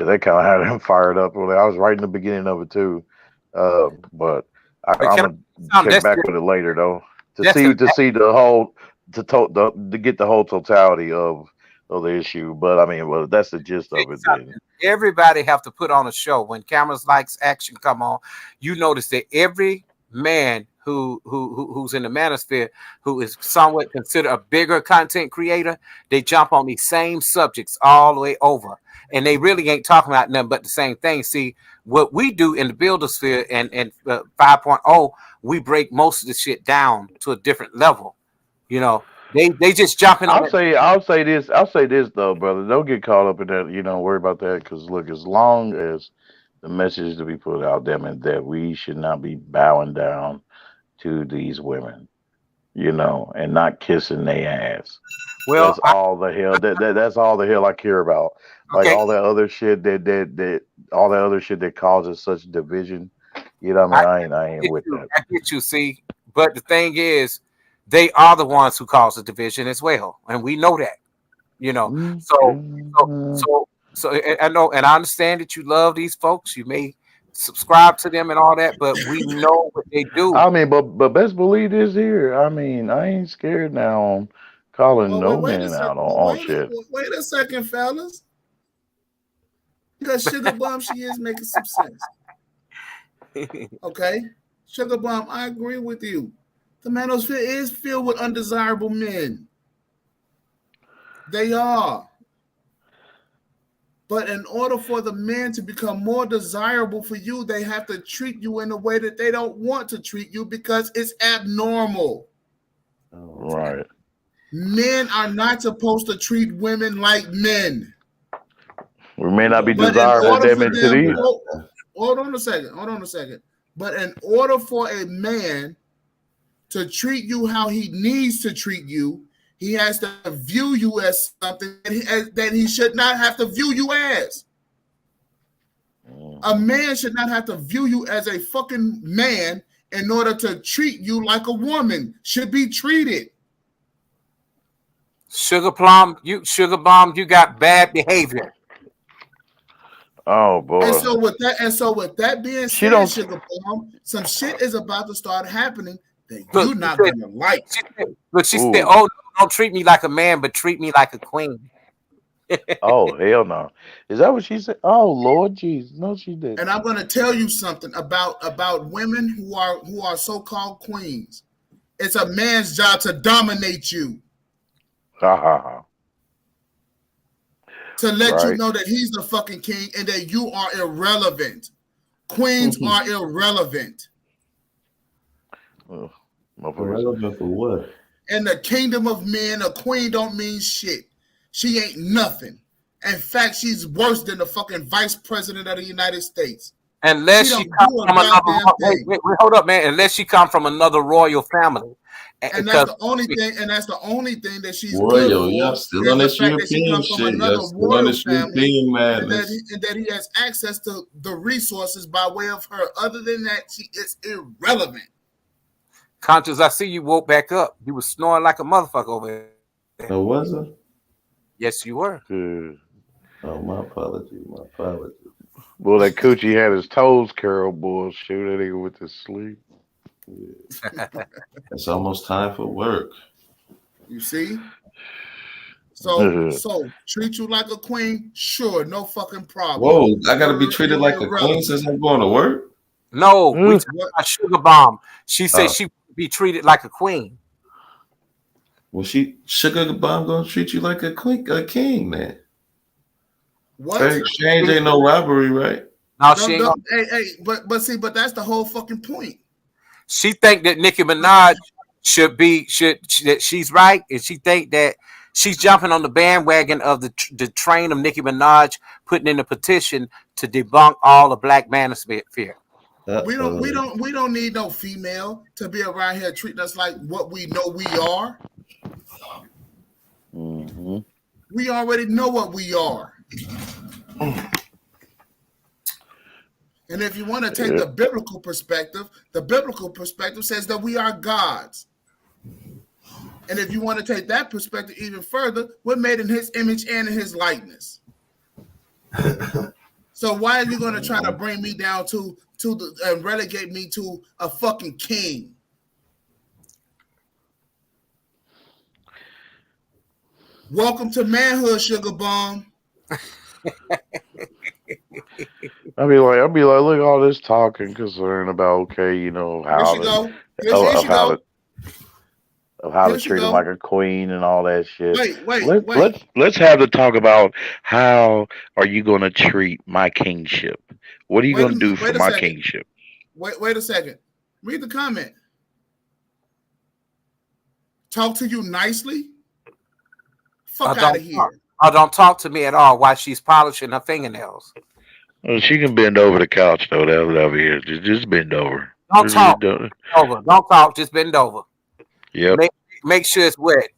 Speaker 9: that kind of had him fired up. Well, I was right in the beginning of it too. But
Speaker 8: But
Speaker 9: I'm
Speaker 8: can I
Speaker 9: gonna
Speaker 8: say something?
Speaker 9: check back with it later though to
Speaker 8: That's
Speaker 9: see
Speaker 8: an
Speaker 9: to see the whole to get the whole totality of the issue. But I mean, well, that's the gist of it then.
Speaker 8: everybody have to put on a show when cameras lights action come on. You notice that every man who's in the manosphere who is somewhat considered a bigger content creator, they jump on these same subjects all the way over and they really ain't talking about nothing but the same thing. See what we do in the builder sphere and 5.0, we break most of the shit down to a different level. They just jumping on it.
Speaker 9: I'll say this though, brother. Don't get caught up in that. Worry about that because look, as long as the message to be put out there and that we should not be bowing down to these women, and not kissing their ass.
Speaker 8: Well,
Speaker 9: That's all the hell that's all the hell I care about. Like
Speaker 8: okay,
Speaker 9: all that other shit that all that other shit that causes such division. You know what
Speaker 8: I
Speaker 9: I mean? I ain't
Speaker 8: get
Speaker 9: with
Speaker 8: you.
Speaker 9: that.
Speaker 8: I get you. See, but the thing is, they are the ones who cause the division as well, and we know that. So, so,
Speaker 9: Mm-hmm.
Speaker 8: so I know, and I understand that you love these folks. You may subscribe to them and all that, but we know what they do.
Speaker 9: I mean, but best believe this here. I mean, I ain't scared now on calling
Speaker 1: Well,
Speaker 9: no man out on shit.
Speaker 1: wait a second, fellas. Because Sugar Bum, she is making some sense. Okay, Sugar Bum, I agree with you. The manosphere is filled with undesirable men. They are. But in order for the men to become more desirable for you, they have to treat you in a way that they don't want to treat you because it's abnormal.
Speaker 9: Right.
Speaker 1: Men are not supposed to treat women like men.
Speaker 9: We may not be
Speaker 1: But in
Speaker 9: desirable
Speaker 1: order
Speaker 9: them
Speaker 1: for
Speaker 9: into
Speaker 1: them,
Speaker 9: either.
Speaker 1: hold on a second. But in order for a man to treat you how he needs to treat you, he has to view you as something that he should not have to view you as. A man should not have to view you as a fucking man in order to treat you like a woman should be treated.
Speaker 8: Sugar bomb, you got bad behavior.
Speaker 9: Oh boy.
Speaker 1: And so with that being
Speaker 9: She
Speaker 1: said,
Speaker 9: don't.
Speaker 1: Sugar Plum, some shit is about to start happening that
Speaker 8: Look,
Speaker 1: you're
Speaker 8: she
Speaker 1: not
Speaker 8: said,
Speaker 1: gonna like.
Speaker 8: she said,
Speaker 9: Ooh.
Speaker 8: "Oh, don't treat me like a man, but treat me like a queen."
Speaker 9: Oh hell no. Is that what she said? Oh Lord Jesus. No, she didn't.
Speaker 1: And I'm gonna tell you something about women who are so-called queens. It's a man's job to dominate you,
Speaker 9: Ha ha ha.
Speaker 1: to let you
Speaker 9: Right.
Speaker 1: know that he's the fucking king and that you are irrelevant. Queens are irrelevant.
Speaker 2: Irrelevant for what?
Speaker 1: In the kingdom of men, a queen don't mean shit. She ain't nothing. In fact, she's worse than the fucking vice president of the United States.
Speaker 8: Unless
Speaker 1: She
Speaker 8: she
Speaker 1: don't
Speaker 8: come
Speaker 1: do a
Speaker 8: from another,
Speaker 1: goddamn
Speaker 8: wait,
Speaker 1: thing.
Speaker 8: wait, wait, hold up, man. Unless she come from another royal family,
Speaker 1: And that's
Speaker 8: because
Speaker 1: the only thing, that she's good
Speaker 2: Royal, y'all
Speaker 1: for
Speaker 2: still
Speaker 1: is
Speaker 2: on
Speaker 1: the
Speaker 2: this
Speaker 1: fact that she
Speaker 2: European
Speaker 1: comes from
Speaker 2: shit. Y'all
Speaker 1: another
Speaker 2: still on
Speaker 1: royal
Speaker 2: this
Speaker 1: family,
Speaker 2: European
Speaker 1: and
Speaker 2: madness.
Speaker 1: that he has access to the resources by way of her. Other than that, she is irrelevant.
Speaker 8: Conscious, I see you woke back up. You was snoring like a motherfucker over there.
Speaker 2: No, was it?
Speaker 8: Yes, you were.
Speaker 9: Good.
Speaker 2: Oh, my apology. My apology.
Speaker 9: Well, that coochie had his toes curled, boy. Shoot, that nigga with his sleep.
Speaker 2: Yeah. It's almost time for work.
Speaker 1: You see? So treat you like a queen? Sure, no fucking problem.
Speaker 2: Whoa, I gotta be treated
Speaker 1: You're
Speaker 2: like a queen
Speaker 1: irrelevant.
Speaker 2: since I'm going to work?
Speaker 8: No, we talking
Speaker 1: What?
Speaker 8: about Sugar Bomb. She said
Speaker 2: Oh,
Speaker 8: she would be treated like a queen.
Speaker 2: well, Sugar Bomb gonna treat you like a king, man.
Speaker 1: What?
Speaker 2: Fair exchange ain't no robbery, right?
Speaker 8: No, she ain't gonna.
Speaker 1: But that's the whole fucking point.
Speaker 8: She think that Nicki Minaj that she's right, and she think that she's jumping on the bandwagon of the train of Nicki Minaj putting in a petition to debunk all the black manosphere.
Speaker 1: We
Speaker 2: Uh-oh.
Speaker 1: don't need no female to be around here treating us like what we know we are.
Speaker 9: Mm-hmm.
Speaker 1: We already know what we are. And if you want to take the biblical perspective says that we are gods. And if you want to take that perspective even further, we're made in his image and in his likeness. So why are you going to try to bring me down to the and relegate me to a fucking king? Welcome to manhood, Sugar Bomb.
Speaker 9: I'll be like, look at all this talking concern about, okay, you know,
Speaker 1: Here
Speaker 9: how
Speaker 1: she
Speaker 9: to,
Speaker 1: go.
Speaker 9: how to treat him like a queen and all that shit.
Speaker 1: Wait.
Speaker 9: Let's have the talk about how are you going to treat my kingship? What are you going to do for
Speaker 1: Wait a
Speaker 9: my
Speaker 1: second.
Speaker 9: kingship?
Speaker 1: Wait a second. Read the comment. Talk to you nicely. Fuck out of here.
Speaker 8: Don't talk to me at all while she's polishing her fingernails.
Speaker 9: Well, she can bend over the couch though. That'll be it. Just bend over.
Speaker 8: Don't talk. Bend over. Don't talk. Just bend over.
Speaker 9: Yep.
Speaker 8: Make sure it's wet.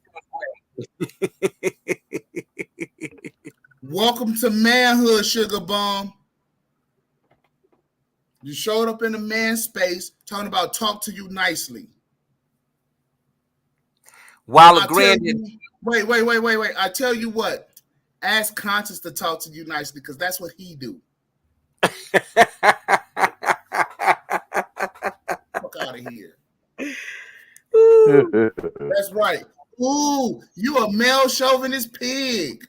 Speaker 1: Welcome to manhood, Sugar Bomb. You showed up in a man space talking about talk to you nicely.
Speaker 8: While agreeing.
Speaker 1: Wait. I tell you what. Ask Conscious to talk to you nicely because that's what he do. Fuck out of here. That's right. Ooh, you a male chauvinist pig.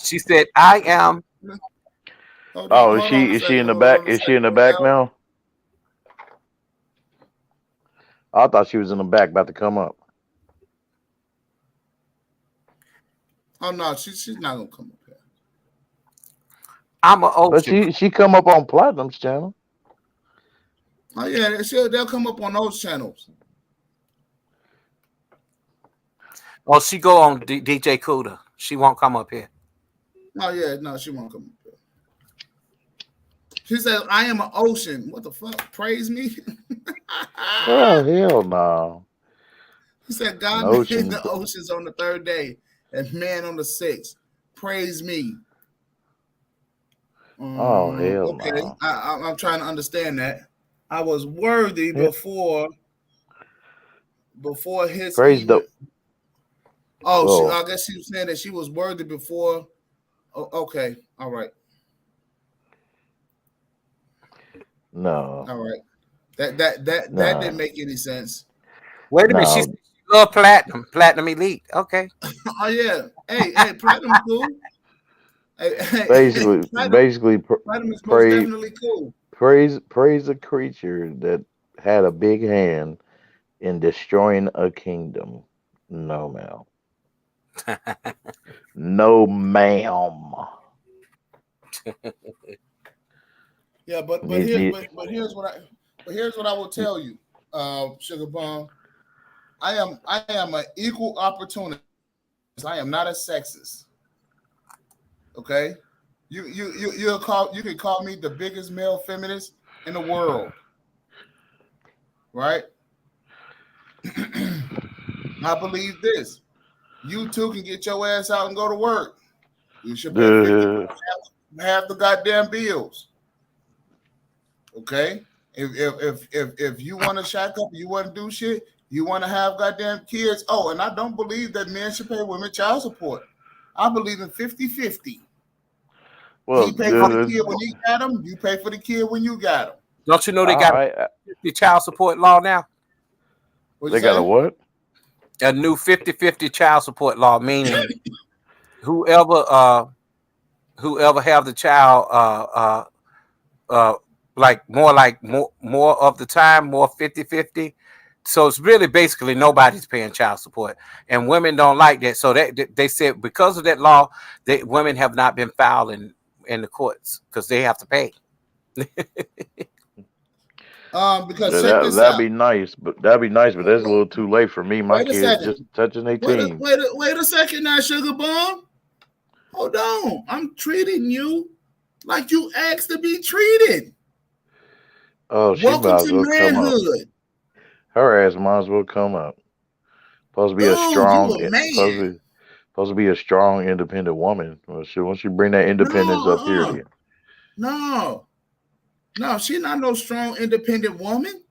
Speaker 9: She said, "I am." Is she in the back? Is she in the back now? I thought she was in the back, about to come up.
Speaker 1: Oh no, she's not gonna come up here.
Speaker 8: I'm an old.
Speaker 9: But she come up on Platinum's channel.
Speaker 1: Oh yeah, they'll come up on those channels.
Speaker 8: Oh, she go on DJ Cuda. She won't come up here.
Speaker 1: Oh yeah, no, she won't come up here. She said, "I am an ocean." What the fuck? Praise me?
Speaker 9: Oh hell no.
Speaker 1: He said, "God made the oceans on the third day, and man on the sixth. Praise me."
Speaker 9: Oh hell
Speaker 1: okay.
Speaker 9: no.
Speaker 1: I'm trying to understand that. I was worthy before his
Speaker 9: Praise
Speaker 1: even.
Speaker 9: I
Speaker 1: I guess she was saying that she was worthy before. Oh, okay, all right.
Speaker 9: No.
Speaker 1: All right. That didn't
Speaker 9: No.
Speaker 1: make any sense.
Speaker 8: Wait a minute. She
Speaker 9: No.
Speaker 8: said she love platinum elite. Okay.
Speaker 1: Oh yeah. Hey, platinum cool. Hey,
Speaker 9: Basically,
Speaker 1: platinum,
Speaker 9: basically,
Speaker 1: platinum is most
Speaker 9: praise,
Speaker 1: definitely cool.
Speaker 9: praise a creature that had a big hand in destroying a kingdom. No, ma'am. No, ma'am.
Speaker 1: Yeah, but
Speaker 9: Need, need,
Speaker 1: here's what I will tell you, Sugar Bomb. I am an equal opportunist. I am not a sexist. Okay, you can call me the biggest male feminist in the world, right? I believe this. You too can get your ass out and go to work. You should pay 50 half the goddamn bills. Okay? If you want to shack up, you want to do shit, you want to have goddamn kids. Oh, and I don't believe that men should pay women child support. I believe in 50-50.
Speaker 9: well,
Speaker 1: He paid for the kid when he got him, you pay for the kid when you got him.
Speaker 8: Don't you know they got a child support law now?
Speaker 9: They got a what?
Speaker 8: A new 50-50 child support law, meaning whoever have the child like more of the time, more 50-50. So it's really basically nobody's paying child support, and women don't like that. So they said because of that law, that women have not been filed in the courts because they have to pay.
Speaker 1: Because check this out.
Speaker 9: That'd be nice, but that's a little too late for me. My kids just touching 18.
Speaker 1: Wait a second now, Sugar Bomb. Hold on. I'm treating you like you asked to be treated.
Speaker 9: Oh, she
Speaker 1: Welcome
Speaker 9: might as
Speaker 1: to
Speaker 9: well come up.
Speaker 1: manhood.
Speaker 9: Her ass might as well come up. Supposed to be a strong, independent woman. Well, once you bring that independence up here.
Speaker 1: No, she's not no strong, independent woman.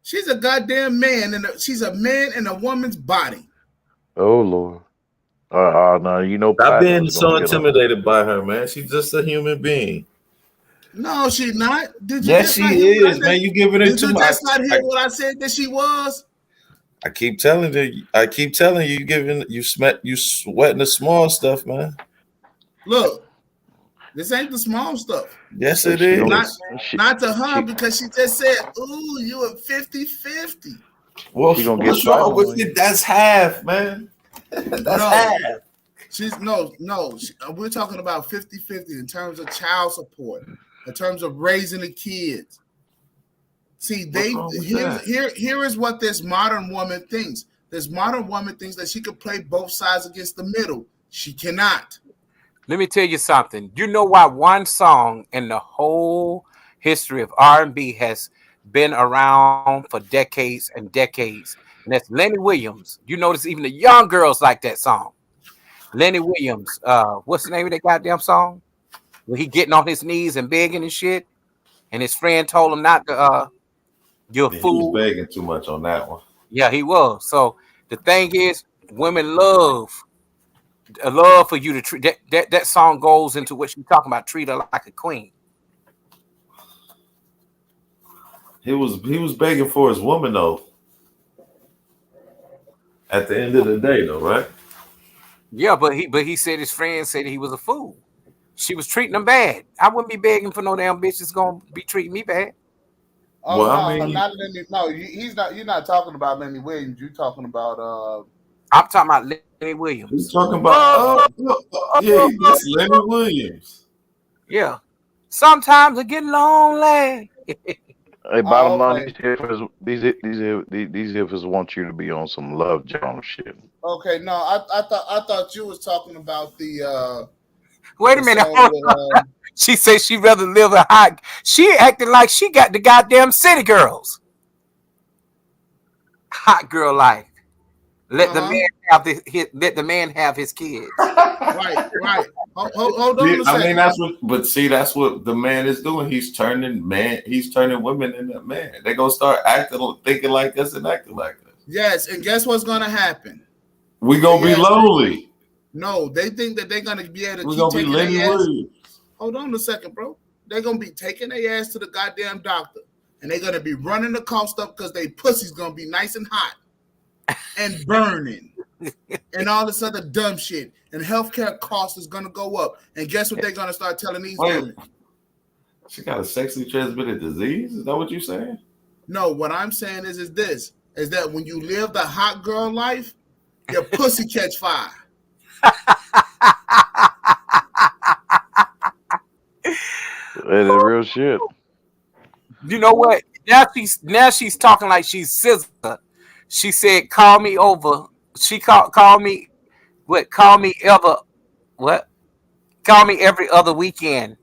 Speaker 1: She's a goddamn man, and she's a man in a woman's body.
Speaker 9: Oh Lord. No, you know,
Speaker 2: stop being so intimidated by her, man. She's just a human being.
Speaker 1: No, she's not. Did you
Speaker 2: yes, she is, man. You giving it too much.
Speaker 1: Did you just not hear what I said that she was?
Speaker 2: I keep telling you. You sweating the small stuff, man.
Speaker 1: Look, this ain't the small stuff.
Speaker 2: Yes, it is.
Speaker 1: Not to her because she just said, "Ooh, you a 50-50."
Speaker 2: Well, what's wrong with it? That's half, man. That's half.
Speaker 1: We're talking about 50-50 in terms of child support, in terms of raising the kids. See, here is what this modern woman thinks. This modern woman thinks that she could play both sides against the middle. She cannot.
Speaker 8: Let me tell you something. You know why one song in the whole history of R&B has been around for decades and decades, and that's Lenny Williams. You notice even the young girls like that song. Lenny Williams. What's the name of that goddamn song? Where he getting on his knees and begging and shit, and his friend told him not to. You're a fool.
Speaker 2: He was begging too much on that one.
Speaker 8: Yeah, he was. So the thing is, women love for you to treat that song goes into what she's talking about. Treat her like a queen.
Speaker 2: He was begging for his woman though. At the end of the day, though, right?
Speaker 8: Yeah, but he said his friend said he was a fool. She was treating him bad. I wouldn't be begging for no damn bitch that's gonna be treating me bad.
Speaker 1: Oh well, no, not Lenny. No, he's not. You're not talking about Lenny Williams. You're talking about.
Speaker 8: I'm talking about Lenny Williams.
Speaker 2: He's talking about. That's Lenny Williams.
Speaker 8: Yeah. Sometimes I get lonely.
Speaker 9: Hey, bottom line, these hippos want you to be on some Love Jones shit.
Speaker 1: Okay, no, I thought you was talking about the.
Speaker 8: Wait a minute. She said she'd rather live a hot. She acting like she got the goddamn city girls. Hot girl life. Let the man have let the man have his kids.
Speaker 1: Right. Hold on a second.
Speaker 2: I mean, that's what the man is doing. He's turning women into men. They're gonna start thinking like us and acting like us.
Speaker 1: Yes, and guess what's gonna happen?
Speaker 2: We're gonna be lonely.
Speaker 1: No, they think that they're gonna be able to
Speaker 2: keep taking their ass.
Speaker 1: Hold on a second, bro. they're gonna be taking their ass to the goddamn doctor, and they're gonna be running the cost up because they pussy's gonna be nice and hot and burning, and all this other dumb shit. And healthcare cost is gonna go up. And guess what they're gonna start telling these women?
Speaker 2: She got a sexually transmitted disease? Is that what you're saying?
Speaker 1: No, what I'm saying is that when you live the hot girl life, your pussy catch fire.
Speaker 9: That is real shit.
Speaker 8: You know what? Now she's talking like she's SZA. She said, "Call me over." She call me what? Call me what? Call me every other weekend.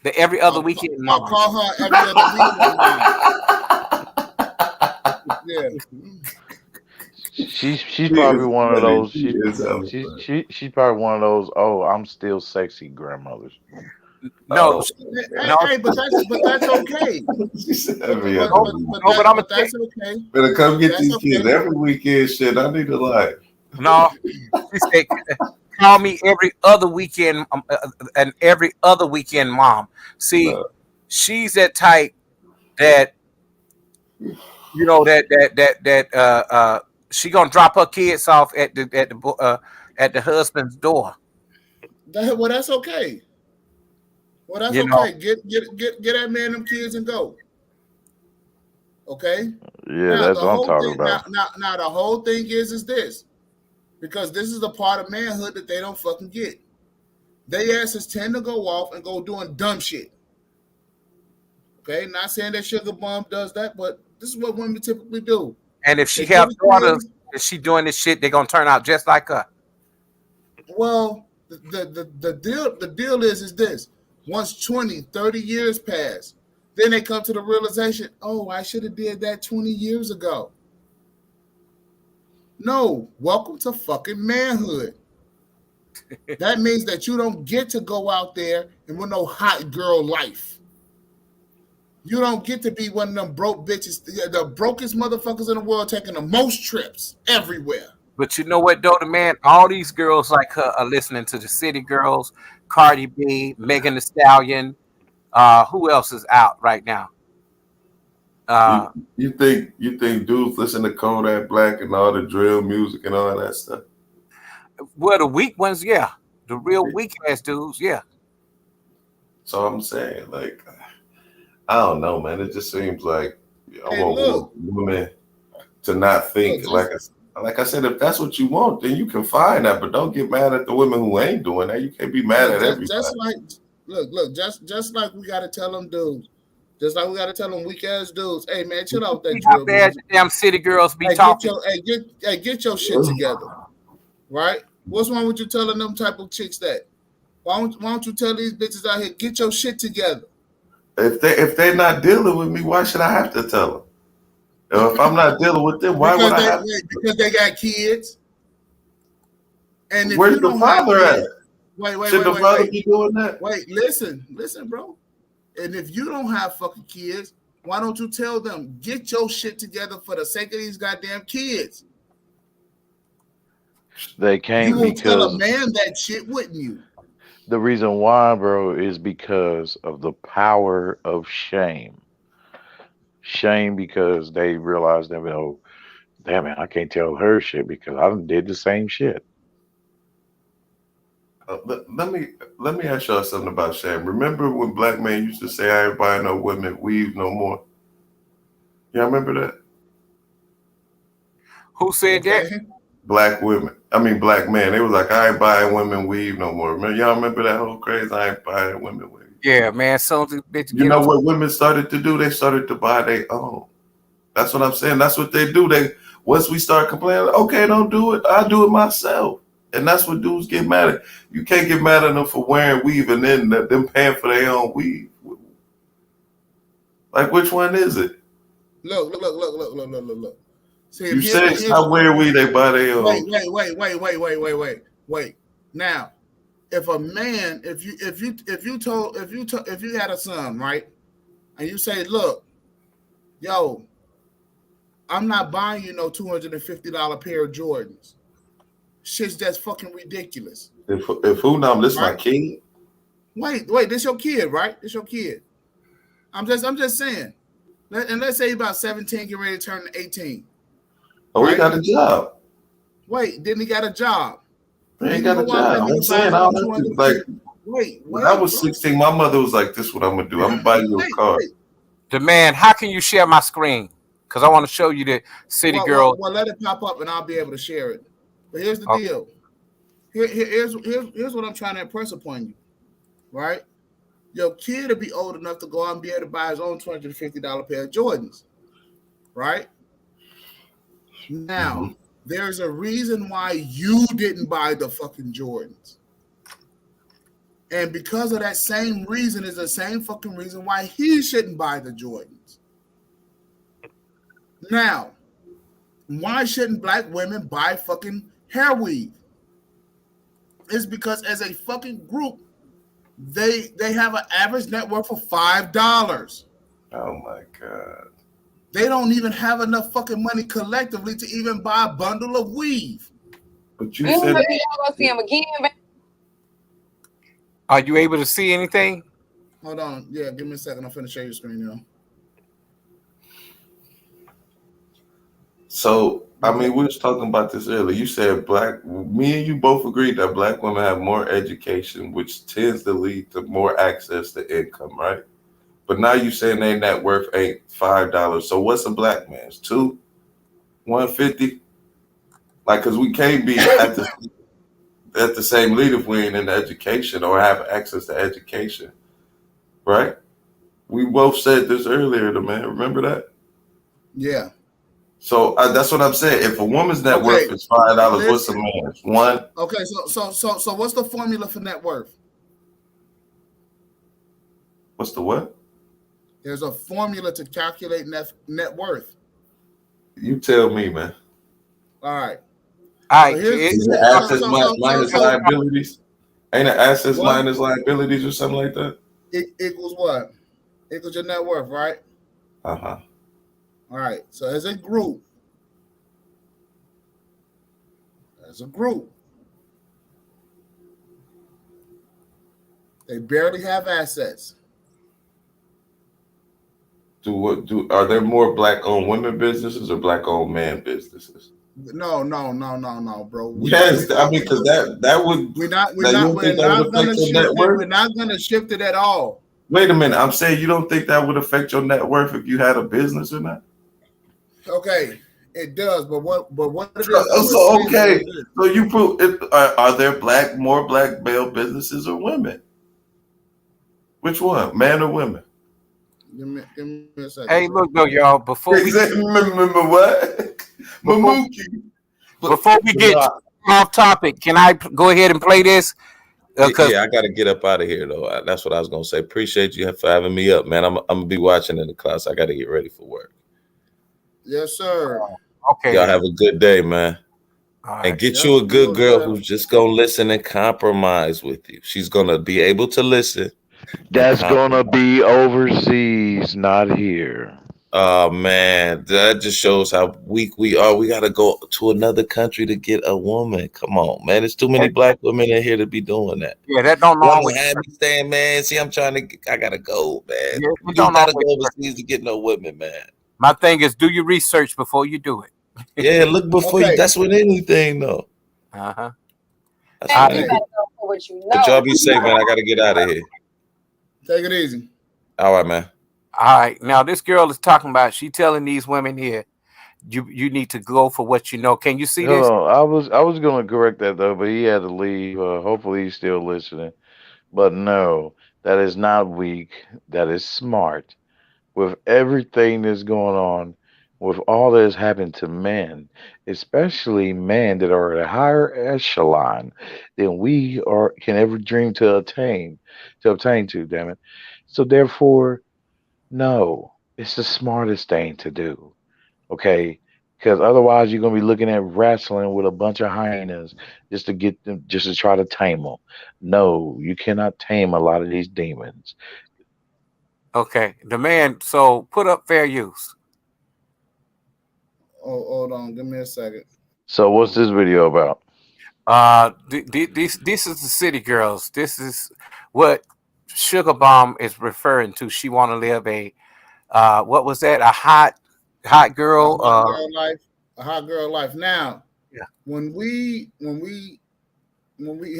Speaker 8: The every other weekend
Speaker 1: I'll
Speaker 8: mom.
Speaker 1: call her every other weekend. Yeah.
Speaker 9: She's probably one of those. She's probably one of those. Oh, I'm still sexy grandmothers.
Speaker 8: No,
Speaker 1: hey, but that's okay.
Speaker 8: But
Speaker 1: that's okay.
Speaker 2: Better come get these kids every weekend. Shit, I need a life.
Speaker 8: No, she said, "Call me every other weekend, and every other weekend, mom." See, she's that type that she gonna drop her kids off at the husband's door.
Speaker 1: Well, that's okay. Well, that's okay. Get that man them kids and go. Okay.
Speaker 9: Yeah, that's what I'm talking about.
Speaker 1: Now the whole thing is this, because this is the part of manhood that they don't fucking get. They asses tend to go off and go doing dumb shit. Okay, not saying that Sugar Bomb does that, but this is what women typically do.
Speaker 8: And if she have daughters, if she doing this shit, they're gonna turn out just like her.
Speaker 1: Well, the deal is this. Once 20, 30 years pass, then they come to the realization, oh, I should have did that 20 years ago. No, welcome to fucking manhood. That means that you don't get to go out there and with no hot girl life. You don't get to be one of them broke bitches, the brokest motherfuckers in the world taking the most trips everywhere.
Speaker 8: But you know what, though, man? All these girls like her are listening to the City Girls, Cardi B, Megan Thee Stallion. Who else is out right now?
Speaker 2: You think dudes listen to Kodak Black and all the drill music and all that stuff?
Speaker 8: Well, the weak ones, yeah. The real weak ass dudes, yeah.
Speaker 2: So I'm saying, like, I don't know, man. It just seems like I want women to not think like I said, if that's what you want, then you can find that, but don't get mad at the women who ain't doing that. You can't be mad at everybody.
Speaker 1: Just like we gotta tell them dudes, just like we gotta tell them weak ass dudes, hey man, chill out with that
Speaker 8: drill. How bad the damn City Girls be talking?
Speaker 1: Get your shit together, right? What's wrong with you telling them type of chicks that? Why don't you tell these bitches out here, get your shit together?
Speaker 2: If they're not dealing with me, why should I have to tell them? If I'm not dealing with them, why would I have to?
Speaker 1: Because they got kids. And if
Speaker 2: where's
Speaker 1: you don't
Speaker 2: the father
Speaker 1: have kids,
Speaker 2: at? Should the father be doing that?
Speaker 1: Wait, listen, bro. And if you don't have fucking kids, why don't you tell them, get your shit together for the sake of these goddamn kids?
Speaker 9: They can't.
Speaker 1: You will tell a man that shit, wouldn't you?
Speaker 9: The reason why, bro, is because of the power of shame. Shame because they realize that, damn man, I can't tell her shit because I did the same shit.
Speaker 2: Let me ask y'all something about shame. Remember when black men used to say, I ain't buying no women weave no more? Y'all remember that?
Speaker 8: Who said that?
Speaker 2: Black men. They was like, I ain't buying women weave no more. Y'all remember that whole craze? I ain't buying women weave.
Speaker 8: Yeah, man. So
Speaker 2: you know what women started to do? They started to buy their own. That's what I'm saying. That's what they do. Once we start complaining, okay, don't do it. I do it myself. And that's what dudes get mad at. You can't get mad at them for wearing weave and then them paying for their own weave. Like, which one is it?
Speaker 1: Look. See,
Speaker 2: you say stop wearing weave, they buy their own.
Speaker 1: Wait. Now, if a man, if you had a son, right, and you say, look, yo, I'm not buying you no $250 pair of Jordans. Shit's just fucking ridiculous.
Speaker 2: If who now, this my kid?
Speaker 1: Wait, this your kid, right? This your kid. I'm just saying. And let's say he's about 17, getting ready to turn 18.
Speaker 2: Oh, right? He got a job.
Speaker 1: Wait, didn't he got a job?
Speaker 2: He ain't got a job. I'm saying I don't have to, like.
Speaker 1: Wait.
Speaker 2: When I was 16, my mother was like, "This is what I'm gonna do. I'm gonna buy you a car."
Speaker 8: The man, how can you share my screen? Because I want to show you the city girl.
Speaker 1: Well, let it pop up and I'll be able to share it. But here's the deal. Here's what I'm trying to impress upon you, right? Your kid will be old enough to go out and be able to buy his own $250 pair of Jordans, right? Now, there's a reason why you didn't buy the fucking Jordans. And because of that same reason is the same fucking reason why he shouldn't buy the Jordans. Now, why shouldn't black women buy fucking hair weave? It's because as a fucking group, they have an average net worth of $5.
Speaker 2: Oh my God.
Speaker 1: They don't even have enough fucking money collectively to even buy a bundle of weave.
Speaker 2: But you said
Speaker 10: gonna see him again.
Speaker 8: Are you able to see anything?
Speaker 1: Hold on. Yeah, give me a second. I'm finna share your screen now.
Speaker 2: So, I mean, we was talking about this earlier. You said me and you both agreed that black women have more education, which tends to lead to more access to income, right? But now you saying their net worth ain't $5. So what's a black man's? $150? Like, cause we can't be at the same lead if we ain't in education or have access to education, right? We both said this earlier, man. Remember that?
Speaker 1: Yeah.
Speaker 2: So that's what I'm saying. If a woman's net worth is $5, what's a man's? One.
Speaker 1: Okay, so what's the formula for net worth?
Speaker 2: What's the what?
Speaker 1: There's a formula to calculate net worth.
Speaker 2: You tell me, man.
Speaker 1: All right.
Speaker 2: Is it assets minus liabilities? Ain't it assets minus liabilities or something like that?
Speaker 1: It equals what? Equals your net worth, right?
Speaker 2: Uh-huh.
Speaker 1: All right. So as a group, they barely have assets.
Speaker 2: Are there more black-owned women businesses or black-owned man businesses?
Speaker 1: No, bro.
Speaker 2: Yes, I mean, because that would
Speaker 1: we're not gonna shift it at all.
Speaker 2: Wait a minute. I'm saying you don't think that would affect your net worth if you had a business or not?
Speaker 1: Okay, it does, but what it is?
Speaker 2: So okay, so you prove it. Are there more black male businesses or women? Which one, man or women?
Speaker 1: Give me a second.
Speaker 8: Hey, look though, y'all. Before we
Speaker 2: remember what?
Speaker 8: Before we get off topic, can I go ahead and play this?
Speaker 2: Yeah, I got to get up out of here though. That's what I was gonna say. Appreciate you for having me up, man. I'm gonna be watching in the class. I got to get ready for work.
Speaker 1: Yes, sir.
Speaker 8: Okay.
Speaker 2: Y'all have a good day, man. And get you a good girl who's just gonna listen and compromise with you. She's gonna be able to listen.
Speaker 9: That's gonna be overseas, not here.
Speaker 2: Oh man, that just shows how weak we are. We gotta go to another country to get a woman. Come on, man. There's too many black women in here to be doing that.
Speaker 8: Yeah, that don't always
Speaker 2: have me staying, man. See, I gotta go, man.
Speaker 8: Yeah,
Speaker 2: you don't gotta go overseas to get no women, man.
Speaker 8: My thing is, do your research before you do it.
Speaker 2: Yeah, look before you. That's with anything, though.
Speaker 8: Uh-huh.
Speaker 2: But y'all be safe, man. I gotta get out of here.
Speaker 1: Take it easy.
Speaker 2: All right, man.
Speaker 8: All right. Now this girl is talking about. She telling these women here, you need to go for what you know. Can you see this?
Speaker 9: No, I was gonna correct that though, but he had to leave. Hopefully he's still listening. But no, that is not weak. That is smart. With everything that's going on, with all that has happened to men, especially men that are at a higher echelon than we can ever dream to obtain to, damn it. So therefore, no, it's the smartest thing to do. Okay. Because otherwise you're gonna be looking at wrestling with a bunch of hyenas just to get them, just to try to tame them. No, you cannot tame a lot of these demons.
Speaker 8: Okay, the man. So put up fair use.
Speaker 1: Oh, hold on, give me a second.
Speaker 9: So what's this video about?
Speaker 8: This is the city girls. This is what Sugar Bomb is referring to. She want to live a what was that? A hot girl.
Speaker 1: A hot girl life. Now,
Speaker 8: yeah.
Speaker 1: When we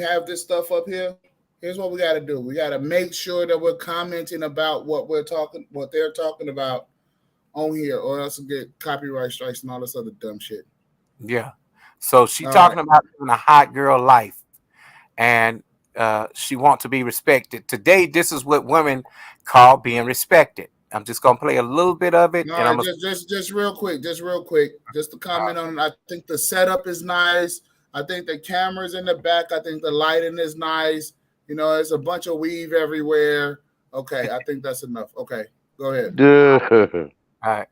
Speaker 1: have this stuff up here, here's what we got to do. We got to make sure that we're commenting about what they're talking about on here, or else we'll get copyright strikes and all this other dumb shit.
Speaker 8: Yeah. So she talking about living a hot girl life, and she wants to be respected. Today, this is what women call being respected. I'm just gonna play a little bit of it,
Speaker 1: and I'm just real quick, just to comment on it. I think the setup is nice. I think the camera's in the back. I think the lighting is nice. You know, there's a bunch of weave everywhere. Okay, I think that's enough. Okay, go ahead.
Speaker 8: All right.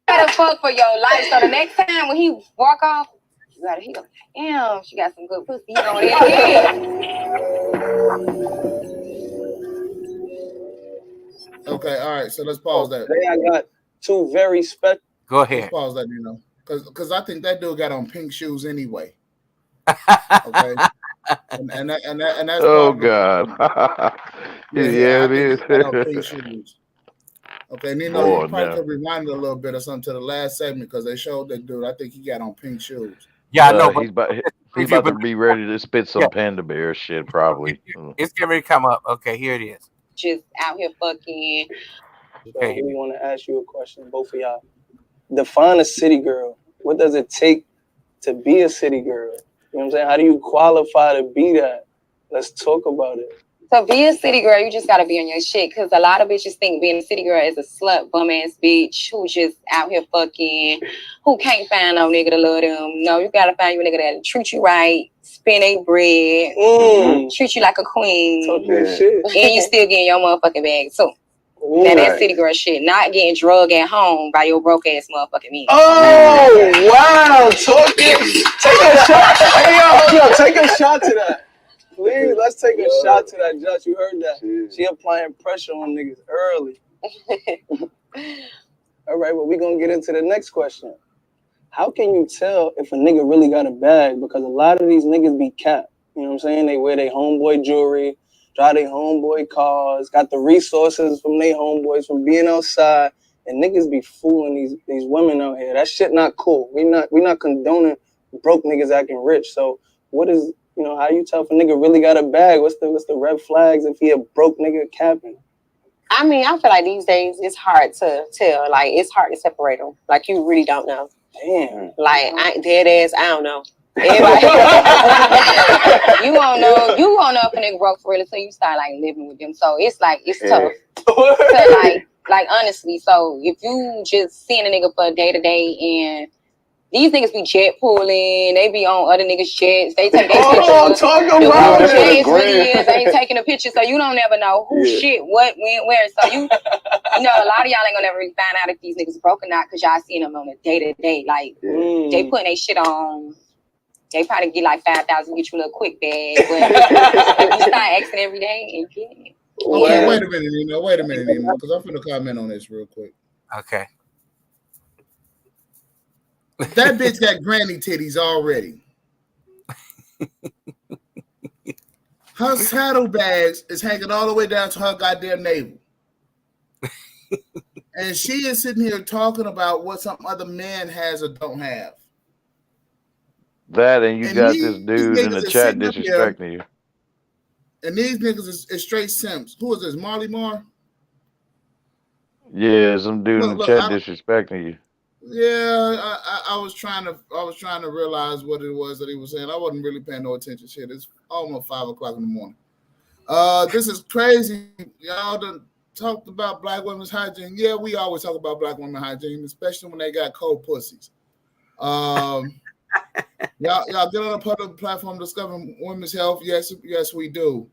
Speaker 10: You gotta fuck for your life. So the next time when he walk off, you gotta hear, damn, she got some good pussy. You know
Speaker 1: Okay, all right. So let's pause that.
Speaker 11: Today I got two very special.
Speaker 8: Go ahead.
Speaker 1: Let's pause that, because I think that dude got on pink shoes anyway. Okay. And that's
Speaker 9: oh God.
Speaker 1: Yeah,
Speaker 9: it is.
Speaker 1: Pink shoes. Okay, Nino, you probably could rewind it a little bit or something to the last segment because they showed that dude. I think he got on pink shoes.
Speaker 8: Yeah, I know.
Speaker 9: He's about to be ready to spit some Panda Bear shit, probably.
Speaker 8: It's getting ready to come up. Okay, here it is.
Speaker 10: Just out here fucking.
Speaker 11: So we want to ask you a question, both of y'all. Define a city girl. What does it take to be a city girl? You know what I'm saying? How do you qualify to be that? Let's talk about it.
Speaker 10: So be a city girl, you just gotta be on your shit. Because a lot of bitches think being a city girl is a slut, bum ass bitch who just out here fucking, who can't find no nigga to love them. No, you gotta find you a nigga that'll treat you right, spend a bread, treat you like a queen,
Speaker 11: shit.
Speaker 10: and you still getting your motherfucking bag too. Now that's city girl shit. Not getting drugged at home by your broke ass motherfucking man.
Speaker 11: Oh wow! Take a shot. Hey yo, take a shot to that. Please, let's take a shot to that, Josh. You heard that? She applying pressure on niggas early. All right, well, we're going to get into the next question. How can you tell if a nigga really got a bag? Because a lot of these niggas be capped. You know what I'm saying? They wear their homeboy jewelry, drive their homeboy cars, got the resources from their homeboys from being outside, and niggas be fooling these women out here. That shit not cool. We not condoning broke niggas acting rich. So what is... You know, how you tell if a nigga really got a bag? What's the red flags if he a broke nigga capping?
Speaker 12: I mean, I feel like these days it's hard to tell. Like, it's hard to separate them. Like, you really don't know.
Speaker 11: Damn.
Speaker 12: Like, dead ass, I don't know. Everybody, you won't know. You won't know if a nigga broke for real until you start like living with them. So it's like it's tough. So like honestly. So if you just seeing a nigga for day to day and these niggas be jet pulling, they be on other niggas' jets. They take their pictures.
Speaker 11: Talk about
Speaker 12: it. Really is. They ain't taking a picture, so you don't never know who shit, what, when, where. So you know, a lot of y'all ain't gonna never really find out if these niggas broke or not, cause y'all seeing them on a day to day. Like they putting their shit on. They probably get like 5,000, get you a little quick bag, but if you start asking every day and get it.
Speaker 1: Okay, wait a minute, because I'm finna comment on this real quick.
Speaker 8: Okay.
Speaker 1: That bitch got granny titties already. Her saddlebags is hanging all the way down to her goddamn navel. And she is sitting here talking about what some other man has or don't have.
Speaker 9: That and you got this dude in the chat disrespecting you.
Speaker 1: And these niggas is straight simps. Who is this, Marley Marr?
Speaker 9: Yeah, some dude in the chat disrespecting you.
Speaker 1: Yeah, I was trying to realize what it was that he was saying. I wasn't really paying no attention. Shit, it's almost 5 o'clock in the morning. This is crazy. Y'all done talked about black women's hygiene. Yeah, we always talk about black women hygiene, especially when they got cold pussies. Y'all get on a public platform discovering women's health. Yes, we do.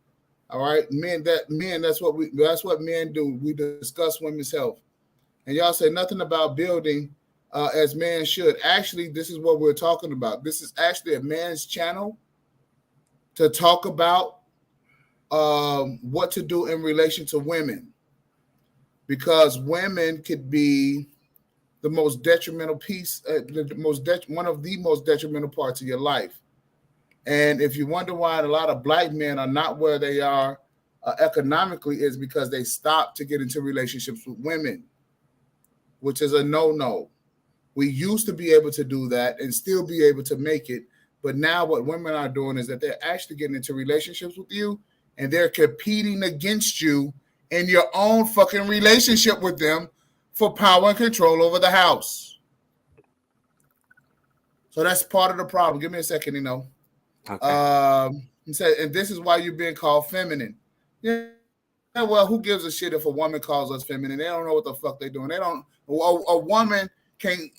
Speaker 1: All right, that's what men do. We discuss women's health, and y'all say nothing about building. As man should. Actually, this is what we're talking about. This is actually a man's channel to talk about what to do in relation to women, because women could be the most detrimental piece, one of the most detrimental parts of your life. And if you wonder why a lot of black men are not where they are economically is because they stopped to get into relationships with women, which is a no-no. We used to be able to do that and still be able to make it. But now what women are doing is that they're actually getting into relationships with you and they're competing against you in your own fucking relationship with them for power and control over the house. So that's part of the problem. Give me a second, Okay. He said, and this is why you're being called feminine. Yeah, well, who gives a shit if a woman calls us feminine? They don't know what the fuck they're doing. They don't. A woman can't,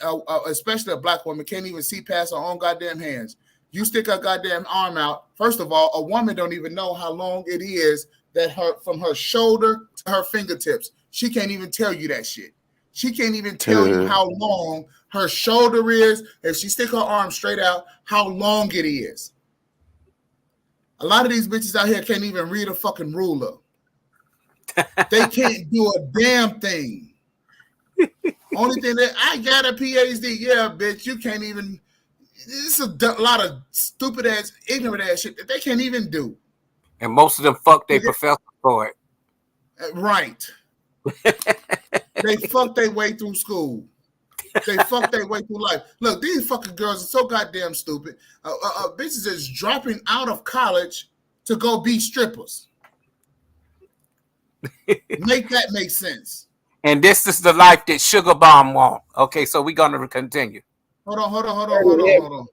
Speaker 1: especially a black woman, can't even see past her own goddamn hands. You stick her goddamn arm out. First of all, a woman don't even know how long it is that from her shoulder to her fingertips. She can't even tell you that shit. She can't even tell you how long her shoulder is. If she stick her arm straight out, how long it is. A lot of these bitches out here can't even read a fucking ruler. They can't do a damn thing. Only thing that I got a PhD. Yeah, bitch, you can't even. This is a lot of stupid ass, ignorant ass shit that they can't even do.
Speaker 8: And most of them fuck their professor for it.
Speaker 1: Right. They fuck their way through school. They fuck their way through life. Look, these fucking girls are so goddamn stupid. Bitches is dropping out of college to go be strippers. Make that make sense.
Speaker 8: And this is the life that Sugar Bomb want. Okay, so we're gonna continue.
Speaker 1: Hold on.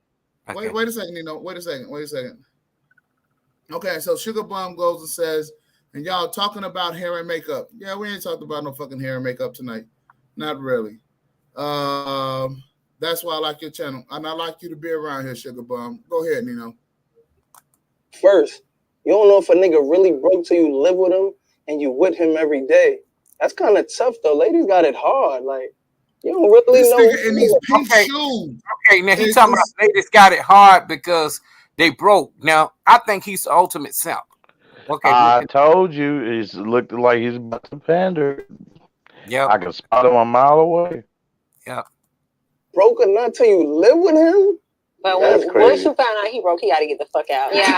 Speaker 1: Okay. Wait a second, Wait a second. Okay, so Sugar Bomb goes and says, and y'all talking about hair and makeup. Yeah, we ain't talking about no fucking hair and makeup tonight. Not really. That's why I like your channel. And I like you to be around here, Sugar Bomb. Go ahead, Nino.
Speaker 11: First, you don't know if a nigga really broke till you live with him and you with him every day. That's kind of tough, though. Ladies got it hard. Like, you don't really
Speaker 1: this
Speaker 11: know.
Speaker 1: Nigga in these pink shoes.
Speaker 8: Okay, now he's talking about ladies got it hard because they broke. Now, I think he's the ultimate simp. Okay,
Speaker 9: I told you, it looked like he's about to pander.
Speaker 8: Yeah,
Speaker 9: I can spot him a mile away.
Speaker 8: Yeah.
Speaker 11: Broke or not till you live with him?
Speaker 12: But once you found out he broke, he got to get the fuck out.
Speaker 11: Yeah.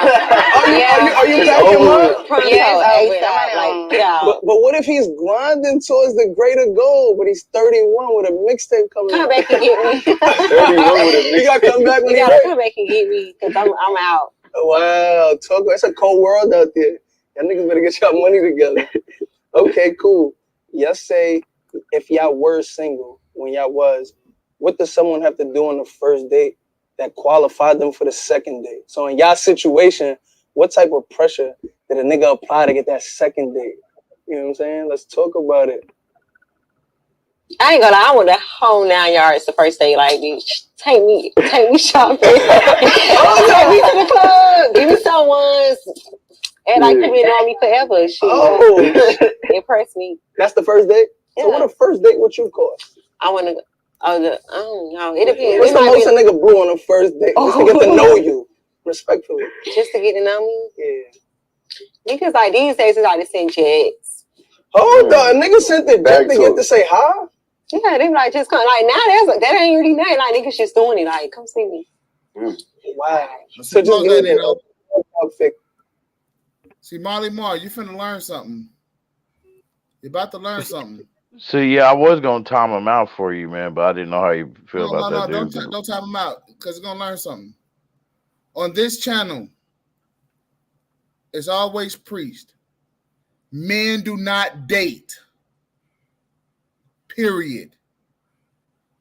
Speaker 11: Are you backing him up?
Speaker 12: Yes, like, get out.
Speaker 11: But what if he's grinding towards the greater goal, but he's 31 with a mixtape coming
Speaker 12: Come
Speaker 11: out?
Speaker 12: back and get me.
Speaker 11: 31 with a mixtape. You got to come back when
Speaker 12: You
Speaker 11: he's
Speaker 12: got to
Speaker 11: ready.
Speaker 12: come back and get me because I'm out.
Speaker 11: Wow, it's a cold world out there. Y'all niggas better get y'all money together. Okay, cool. Y'all say if y'all were single when y'all was, what does someone have to do on the first date that qualified them for the second date? So in y'all situation, what type of pressure did a nigga apply to get that second date? You know what I'm saying? Let's talk about it.
Speaker 12: I ain't gonna lie, I want the whole 9 yards the first day. Like, bitch, take me shopping. Take me to the club. Give me some ones. And like, people know me forever. Shit. Impress me.
Speaker 11: That's the first date? Yeah. So what a first date would you cost?
Speaker 12: I want to go. I don't know. It depends.
Speaker 11: What's the most a nigga blew on a first date? Just to get to know you. Respectfully.
Speaker 12: Just to get to know me?
Speaker 11: Yeah.
Speaker 12: Because like these days, it's like to send checks.
Speaker 11: Hold on. Niggas sent their check to get to say hi?
Speaker 12: Yeah, they be like, just come. Like, now that ain't really nothing. Like, niggas just doing it. Like, come see me.
Speaker 11: Wow. So just get it.
Speaker 1: See, Marley Moore, you finna learn something. You're about to learn something.
Speaker 9: See, yeah, I was gonna time him out for you, man, but I didn't know how you feel about that.
Speaker 1: No, don't time him out because you're gonna learn something. On this channel, it's always preached. Men do not date. Period.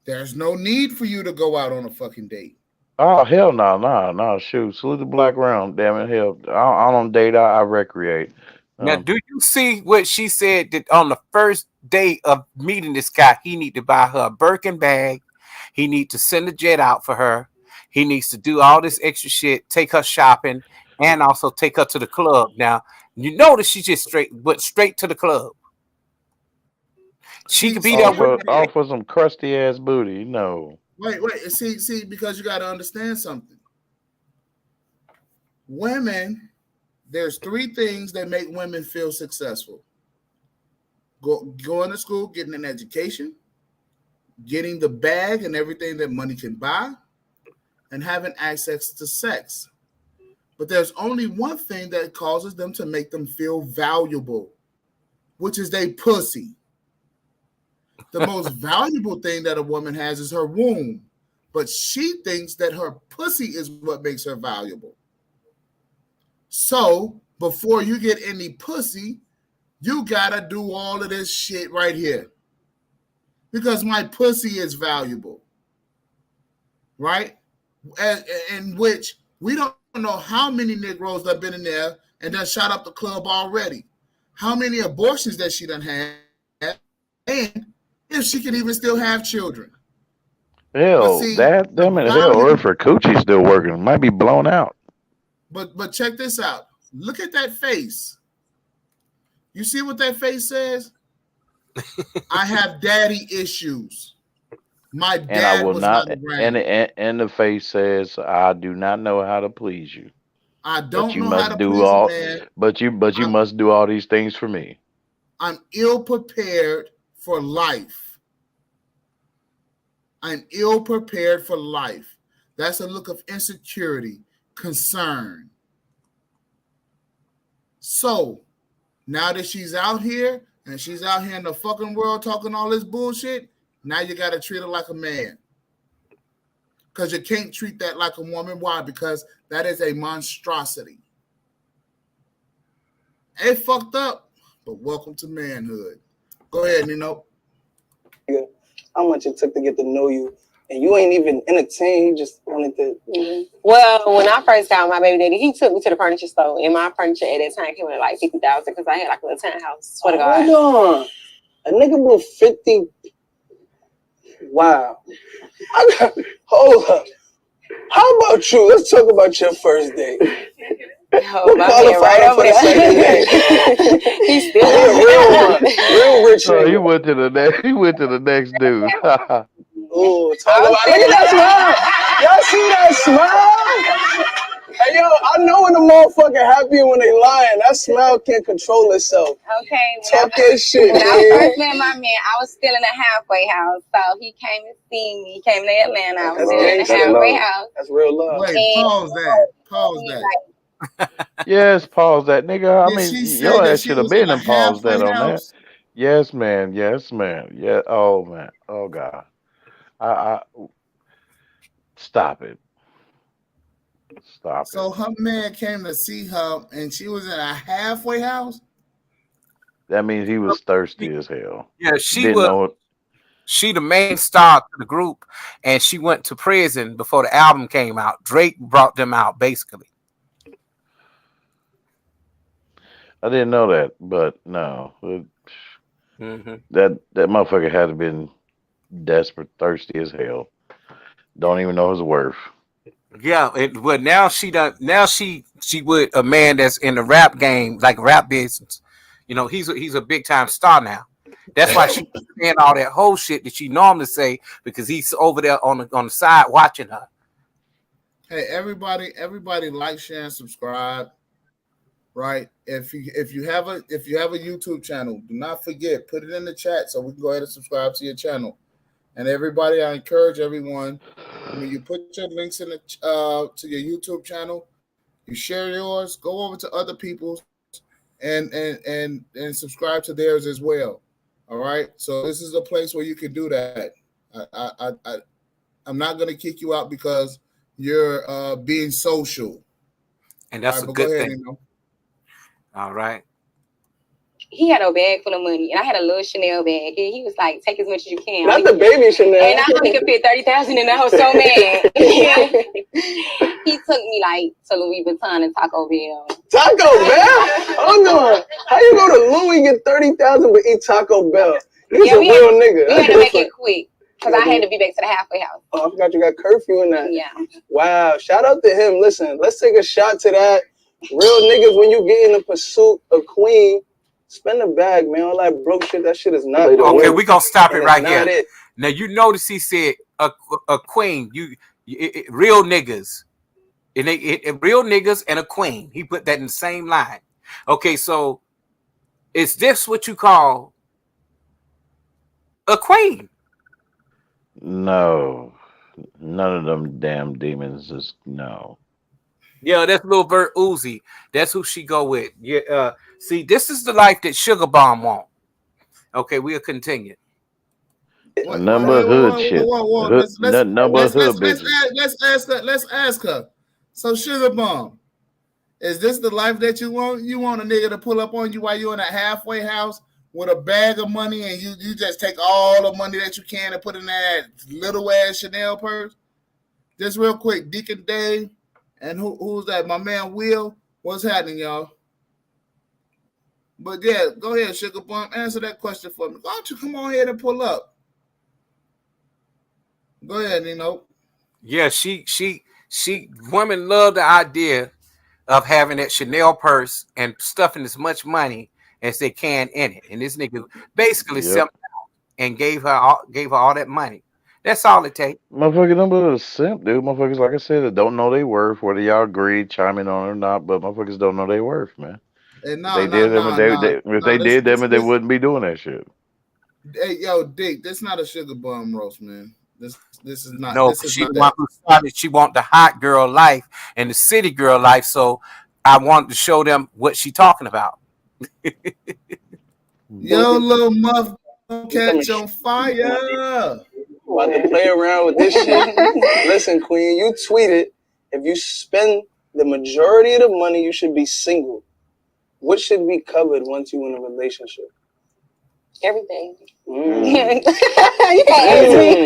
Speaker 1: There's no need for you to go out on a fucking date.
Speaker 9: Oh, hell no. Shoot. Salute the black round, damn it. Hell, I don't date, I recreate.
Speaker 8: Now, do you see what she said that on the first day of meeting this guy, he need to buy her a Birkin bag. He need to send a jet out for her. He needs to do all this extra shit, take her shopping, and also take her to the club. Now, you notice she just went straight to the club. She could be there
Speaker 9: all for some crusty ass booty. No.
Speaker 1: Wait. See, because you got to understand something. Women, there's 3 things that make women feel successful. Going to school, getting an education, getting the bag and everything that money can buy, and having access to sex. But there's only one thing that causes them to make them feel valuable, which is they pussy. The most valuable thing that a woman has is her womb, but she thinks that her pussy is what makes her valuable. So before you get any pussy, you gotta do all of this shit right here. Because my pussy is valuable. Right? In which we don't know how many Negroes that have been in there and done shot up the club already. How many abortions that she done had, and if she can even still have children.
Speaker 9: Hell,
Speaker 1: see,
Speaker 9: that them in hell, or if her coochie's still working, it might be blown out.
Speaker 1: But check this out. Look at that face. You see what that face says? I have daddy issues. My dad
Speaker 9: And I will
Speaker 1: was
Speaker 9: not.
Speaker 1: around.
Speaker 9: And the face says, "I do not know how to please you.
Speaker 1: I
Speaker 9: But
Speaker 1: don't
Speaker 9: you
Speaker 1: know how
Speaker 9: must
Speaker 1: to
Speaker 9: do
Speaker 1: please a
Speaker 9: all.
Speaker 1: man.
Speaker 9: But you must do all these things for me.
Speaker 1: I'm ill prepared for life. I'm ill prepared for life. That's a look of insecurity, concern. So now that she's out here and she's out here in the fucking world talking all this bullshit, now you got to treat her like a man. Because you can't treat that like a woman. Why? Because that is a monstrosity. Ain't fucked up, but welcome to manhood. Go ahead, Nino.
Speaker 11: How much it took to get to know you, and you ain't even entertained. You just wanted to.
Speaker 12: Well, when I first got my baby daddy, he took me to the furniture store, and my furniture at that time came in like 50,000 because I had like a little townhouse. Swear to God.
Speaker 11: Hold on, a nigga bought 50. Wow. Hold up. How about you? Let's talk about your first date.
Speaker 12: Oh, my man right over there. He's still
Speaker 11: a real one, real rich.
Speaker 9: So he went to the next. He went to the next dude.
Speaker 11: Oh, talk about. Look at that smile. Y'all see that smile? Hey, yo, I know when the motherfucker happy when they lying. That smile can't control itself.
Speaker 12: Okay.
Speaker 11: Talk that shit,
Speaker 12: when
Speaker 11: man.
Speaker 12: I first met my man, I was still in a halfway house. So he came to see me. He came to Atlanta. I was still in a halfway house.
Speaker 11: That's real love.
Speaker 1: Wait, pause that. Pause that.
Speaker 9: Yes, pause that, nigga. I mean,
Speaker 1: she say
Speaker 9: your
Speaker 1: that
Speaker 9: ass
Speaker 1: she
Speaker 9: should have
Speaker 1: was in
Speaker 9: been
Speaker 1: a
Speaker 9: and paused that
Speaker 1: halfway
Speaker 9: on that.
Speaker 1: house?
Speaker 9: Yes, man. Yes, man. Yeah. Oh, man. Oh, God. I stop it. Stop it.
Speaker 1: So her man came to see her, and she was in a halfway house.
Speaker 9: That means he was thirsty as hell.
Speaker 8: Yeah, she
Speaker 9: Didn't
Speaker 8: was.
Speaker 9: know it.
Speaker 8: She the main star to the group, and she went to prison before the album came out. Drake brought them out, basically.
Speaker 9: I didn't know that, but no. That motherfucker had to been desperate, thirsty as hell. Don't even know his worth.
Speaker 8: Yeah, but now she done. Now she with a man that's in the rap game, like rap business. You know, he's a big time star now. That's why she's saying all that whole shit that she normally say because he's over there on the side watching her.
Speaker 1: Hey, everybody, like, share, and subscribe. Right? If you have a YouTube channel, do not forget, put it in the chat so we can go ahead and subscribe to your channel. And everybody, I encourage everyone, when you put your links in the to your YouTube channel, you share yours, go over to other people's and subscribe to theirs as well. All right. So this is a place where you can do that. I'm not going to kick you out because you're being social.
Speaker 8: And that's
Speaker 1: right,
Speaker 8: a good thing.
Speaker 1: Ahead,
Speaker 8: all right.
Speaker 12: He had a bag full of money, and I had a little Chanel bag. And he was like, "Take as much as you can."
Speaker 11: Not the baby Chanel.
Speaker 12: And I only could fit 30,000, and I was so mad. He took me like to Louis Vuitton and Taco Bell.
Speaker 11: Taco Bell? Hold on. How you go to Louis and get 30,000 but eat Taco Bell? He's a real nigga.
Speaker 12: We had to make it quick because I had to be back to the halfway house.
Speaker 11: Oh, I forgot you got curfew in that.
Speaker 12: Yeah.
Speaker 11: Wow. Shout out to him. Listen, let's take a shot to that. Real niggas, when you get in the pursuit of queen, spend the bag, man. All that broke shit, that shit is not.
Speaker 8: Okay, we're going to stop it right here.
Speaker 11: It.
Speaker 8: Now, you notice he said a queen, real niggas. Real niggas and a queen. He put that in the same line. Okay, so is this what you call a queen?
Speaker 9: No. None of them damn demons is no.
Speaker 8: Yeah, that's Lil Vert Uzi. That's who she go with. Yeah. See, this is the life that Sugar Bomb want. Okay, we'll continue.
Speaker 1: Wait, wait,
Speaker 9: Number
Speaker 1: wait,
Speaker 9: of
Speaker 1: wait,
Speaker 9: hood
Speaker 1: wait, wait,
Speaker 9: shit.
Speaker 1: wait,
Speaker 9: Hood, number of hood bitches.
Speaker 1: let's ask her. So Sugar Bomb, is this the life that you want? You want a nigga to pull up on you while you're in a halfway house with a bag of money and you just take all the money that you can and put in that little ass Chanel purse? Just real quick, Deacon Dave, and who's that? My man Will. What's happening, y'all? But yeah, go ahead, Sugar Bomb. Answer that question for me. Why don't you come on here and pull up? Go ahead, Nino.
Speaker 8: Yeah, she women love the idea of having that Chanel purse and stuffing as much money as they can in it. And this nigga basically
Speaker 9: Yep.
Speaker 8: simped out and gave her all that money. That's all it takes.
Speaker 9: Motherfucker, number a simp, dude. Motherfuckers, like I said, that don't know their worth, whether y'all agree, chime in on it or not, but motherfuckers don't know their worth, man.
Speaker 1: And
Speaker 9: If they did them, if they did them, they
Speaker 1: this,
Speaker 9: wouldn't be doing that shit.
Speaker 1: hey, yo, Dick, this not a Sugar Bomb roast, man. This is not.
Speaker 8: No,
Speaker 1: This is
Speaker 8: she
Speaker 1: not
Speaker 8: the one
Speaker 1: that.
Speaker 8: who started. She want the hot girl life and the city girl life. So I wanted to show them what she talking about.
Speaker 1: Yo, little muff, catch on fire.
Speaker 11: About to play around with this shit. Listen, Queen, you tweeted if you spend the majority of the money, you should be single. What should be covered once you in a relationship?
Speaker 12: Everything. You can't ask me.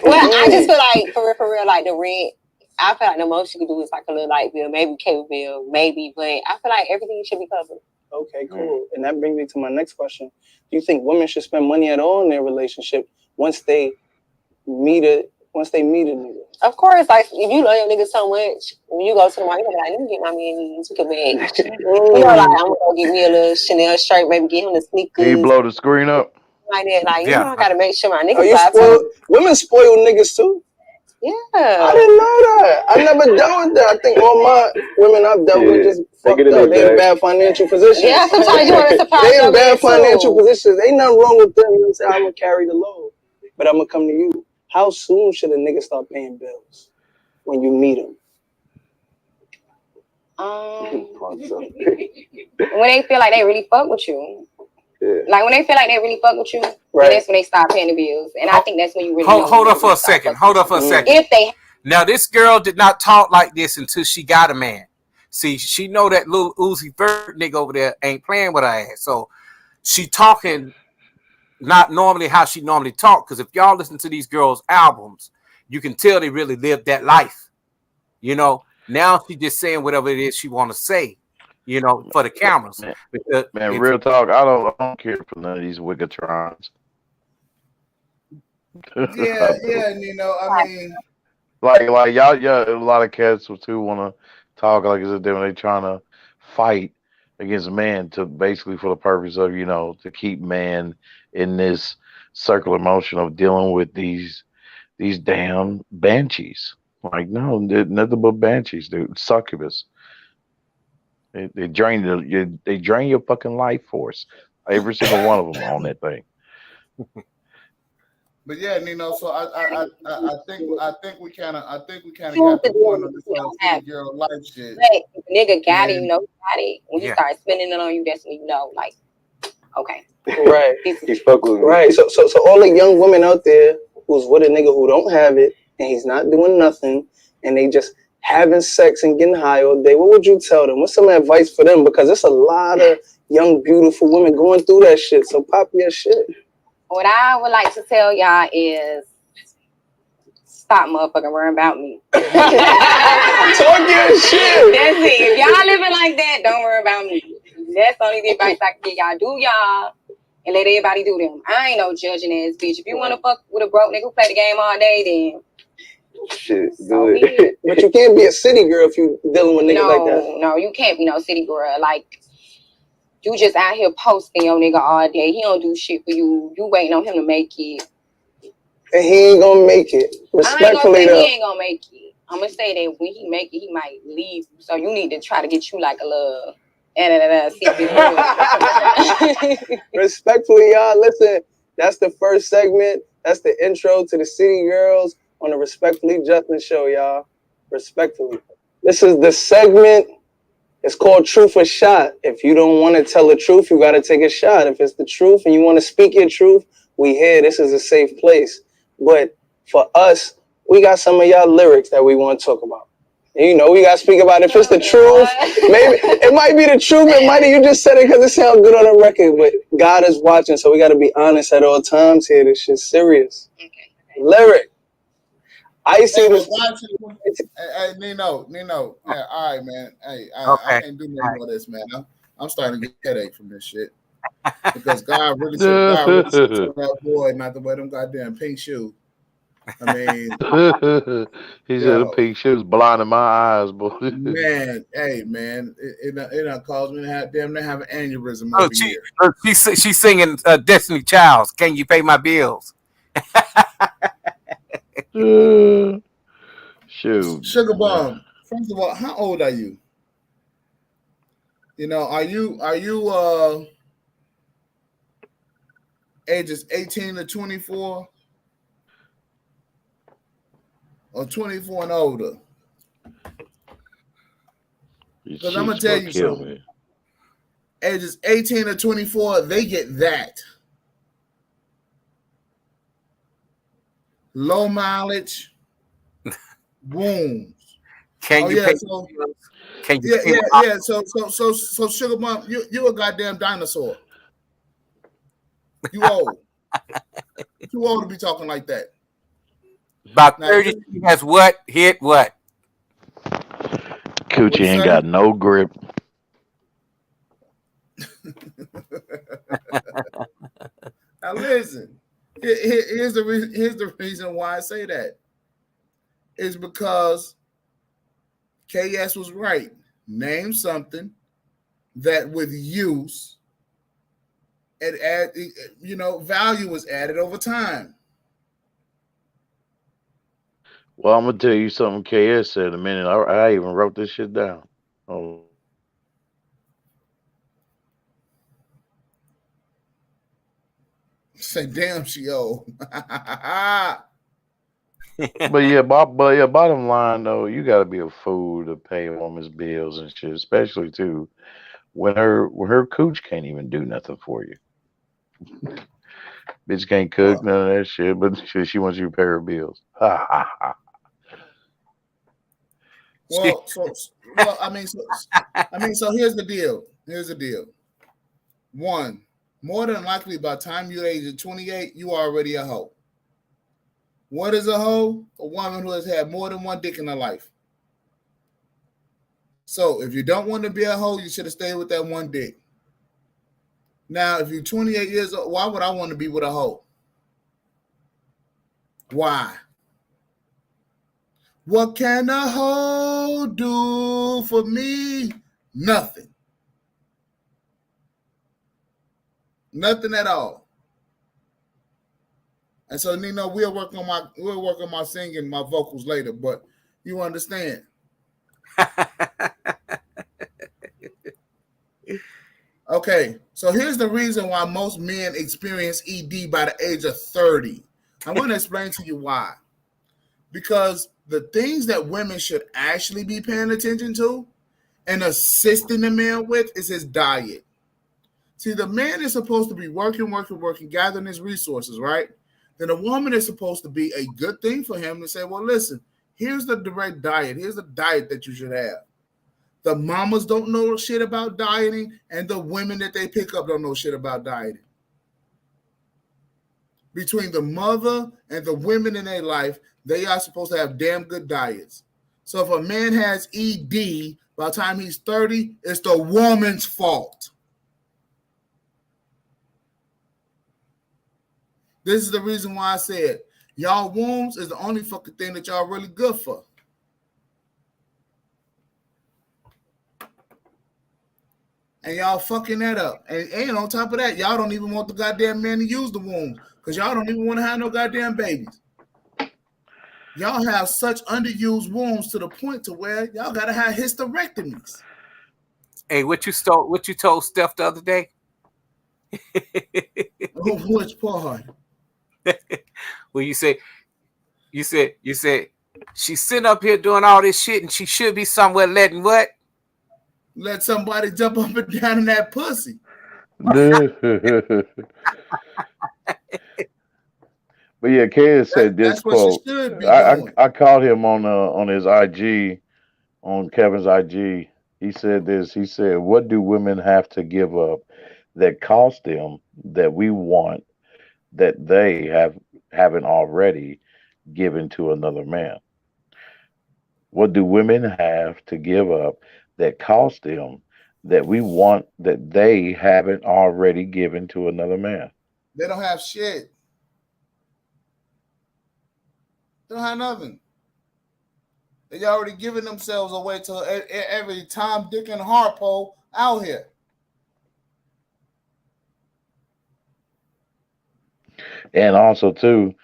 Speaker 12: Well, I just feel like for real, like the rent. I feel like the most you can do is like a little light bill, maybe cable bill, maybe. But I feel like everything should be covered.
Speaker 11: Okay, cool. And that brings me to my next question. Do you think women should spend money at all in their relationship once they meet a nigga?
Speaker 12: Of course, like if you love your nigga so much, when you go to the mall, you be like, let me get my man these took a bag. You know, like I'm gonna go get me a little Chanel shirt, maybe get him the sneakers.
Speaker 9: Can you blow the screen up?
Speaker 12: Like that, like you know, I gotta make sure my niggas.
Speaker 11: Are you spoiled? Women spoil niggas too.
Speaker 12: Yeah.
Speaker 11: I didn't know that. I never dealt with that. I think all my women I've dealt with just fucked up. They in bad financial positions.
Speaker 12: Yeah, sometimes you want to surprise
Speaker 11: They in
Speaker 12: your
Speaker 11: bad
Speaker 12: man
Speaker 11: financial
Speaker 12: too.
Speaker 11: positions. Ain't nothing wrong with them. You know what I'm saying? I'm gonna carry the load. But I'm gonna come to you. How soon should a nigga start paying bills when you meet him?
Speaker 12: When they feel like they really fuck with you. Yeah. Like when they feel like they really fuck with you, right. That's when they start paying the bills. And I think that's when you really
Speaker 8: hold up for a second. Hold up for a second.
Speaker 12: If they
Speaker 8: now this girl did not talk like this until she got a man. See, she know that little Uzi Vert nigga over there ain't playing with her ass. So she talking not normally how she normally talk. Because if y'all listen to these girls' albums, you can tell they really lived that life. You know, now she just saying whatever it is she want to say. You know, for the cameras.
Speaker 9: Man, real talk. I don't care for none of these wiccatrons.
Speaker 1: Yeah, you know, I mean,
Speaker 9: like y'all, yeah, a lot of cats too want to talk like as if they trying to fight against man to basically for the purpose of to keep man in this circular motion of dealing with these damn banshees. Like no, they're nothing but banshees, dude. Succubus. They drain your fucking life force. Every single one of them on that thing.
Speaker 1: But yeah, so I think we kind of got the point of this whole city girl life shit.
Speaker 12: But if a nigga got it, you know, got it. When you start spending it on you, that's when you know, like, okay,
Speaker 11: right. He's fuck with me. Right. So all the young women out there who's with a nigga who don't have it and he's not doing nothing and they just having sex and getting high all day, what would you tell them? What's some advice for them? Because there's a lot of young, beautiful women going through that shit. So pop your shit.
Speaker 12: What I would like to tell y'all is stop motherfucking worrying about me.
Speaker 11: Talk your shit.
Speaker 12: That's it. If y'all living like that, don't worry about me. That's the only advice I can give y'all. Do y'all and let everybody do them. I ain't no judging ass bitch. If you want to fuck with a broke nigga who play the game all day, then
Speaker 11: shit, do it. But you can't be a city girl if you dealing with niggas like that.
Speaker 12: No, you can't be no city girl. Like, you just out here posting your nigga all day. He don't do shit for you. You waiting on him to make it.
Speaker 11: And he ain't gonna make it. Respectfully,
Speaker 12: he ain't gonna make it. I'm gonna say that when he make it, he might leave. So you need to try to get you like a little.
Speaker 11: Respectfully, y'all, listen. That's the first segment. That's the intro to the City Girls on the Respectfully Justin show, y'all. Respectfully. This is the segment. It's called Truth or Shot. If you don't want to tell the truth, you got to take a shot. If it's the truth and you want to speak your truth, we here. This is a safe place. But for us, we got some of y'all lyrics that we want to talk about. You know, we got to speak about if it's the truth. Maybe it might be the truth. It might you just said it because it sounds good on the record. But God is watching, so we got to be honest at all times here. This shit's serious. Lyric. I see this.
Speaker 1: Hey, Nino. Hey, all right, man. Hey, I can't do no more of this, man. I'm starting to get a headache from this shit because God really said to that boy not to wear them goddamn pink shoes. I mean,
Speaker 9: he said the pink shoes blinding my eyes, boy.
Speaker 1: Man, hey, man, it done caused me to have an aneurysm over here.
Speaker 8: She's singing Destiny Child's "Can You Pay My Bills?"
Speaker 9: Shoot,
Speaker 1: Sugar Bomb. First of all, how old are you? You know, are you ages 18 to 24 or 24 and older? Because I'm gonna tell you something. Ages 18 to 24, they get that. Low mileage wounds.
Speaker 8: Can you pay?
Speaker 1: So Sugar Mom, you a goddamn dinosaur. You old. Too old to be talking like that.
Speaker 8: About 30 has what? Hit what?
Speaker 9: Coochie ain't got no grip.
Speaker 1: Now listen. Here's the reason why I say that. Is because KS was right. Name something that with use and add, value was added over time.
Speaker 9: Well, I'm gonna tell you something KS said in a minute. I even wrote this shit down. Oh.
Speaker 1: Say damn, she old.
Speaker 9: But yeah, bottom line though, you gotta be a fool to pay a woman's bills and shit, especially too when her cooch can't even do nothing for you. Bitch can't cook, none of that shit, but she wants you to pay her bills. Ha ha ha.
Speaker 1: So here's the deal. One, more than likely by the time you're age of 28, you are already a hoe. What is a hoe? A woman who has had more than one dick in her life. So if you don't want to be a hoe, you should have stayed with that one dick. Now, if you're 28 years old, why would I want to be with a hoe? Why? What can a hoe do for me? Nothing. Nothing at all. And so, Nino, we'll work on my singing, my vocals later, but you understand. Okay, so here's the reason why most men experience ED by the age of 30. I'm going to explain to you why. Because the things that women should actually be paying attention to and assisting the man with is his diet. See, the man is supposed to be working, gathering his resources, right? Then a woman is supposed to be a good thing for him to say, well, listen, here's the direct diet. Here's the diet that you should have. The mamas don't know shit about dieting, and the women that they pick up don't know shit about dieting. Between the mother and the women in their life, they are supposed to have damn good diets. So if a man has ED by the time he's 30, it's the woman's fault. This is the reason why I said y'all wombs is the only fucking thing that y'all really good for. And y'all fucking that up. And on top of that, y'all don't even want the goddamn man to use the wombs because y'all don't even want to have no goddamn babies. Y'all have such underused wombs to the point to where y'all gotta have hysterectomies.
Speaker 8: Hey, what you told Steph the other day?
Speaker 1: Which part?
Speaker 8: Well, you said She's sitting up here doing all this shit, and she should be somewhere letting what?
Speaker 1: Let somebody jump up and down in that pussy.
Speaker 9: But yeah, Ken said this
Speaker 1: That's what she
Speaker 9: quote.
Speaker 1: should be doing.
Speaker 9: I caught him on his IG, on Kevin's IG. He said this. He said, "What do women have to give up that cost them that we want that they haven't already given to another man? What do women have to give up that cost them that we want that they haven't already given to another man?"
Speaker 1: They don't have shit. They don't have nothing. They already giving themselves away to every Tom, Dick, and Harpo out here.
Speaker 9: And also too,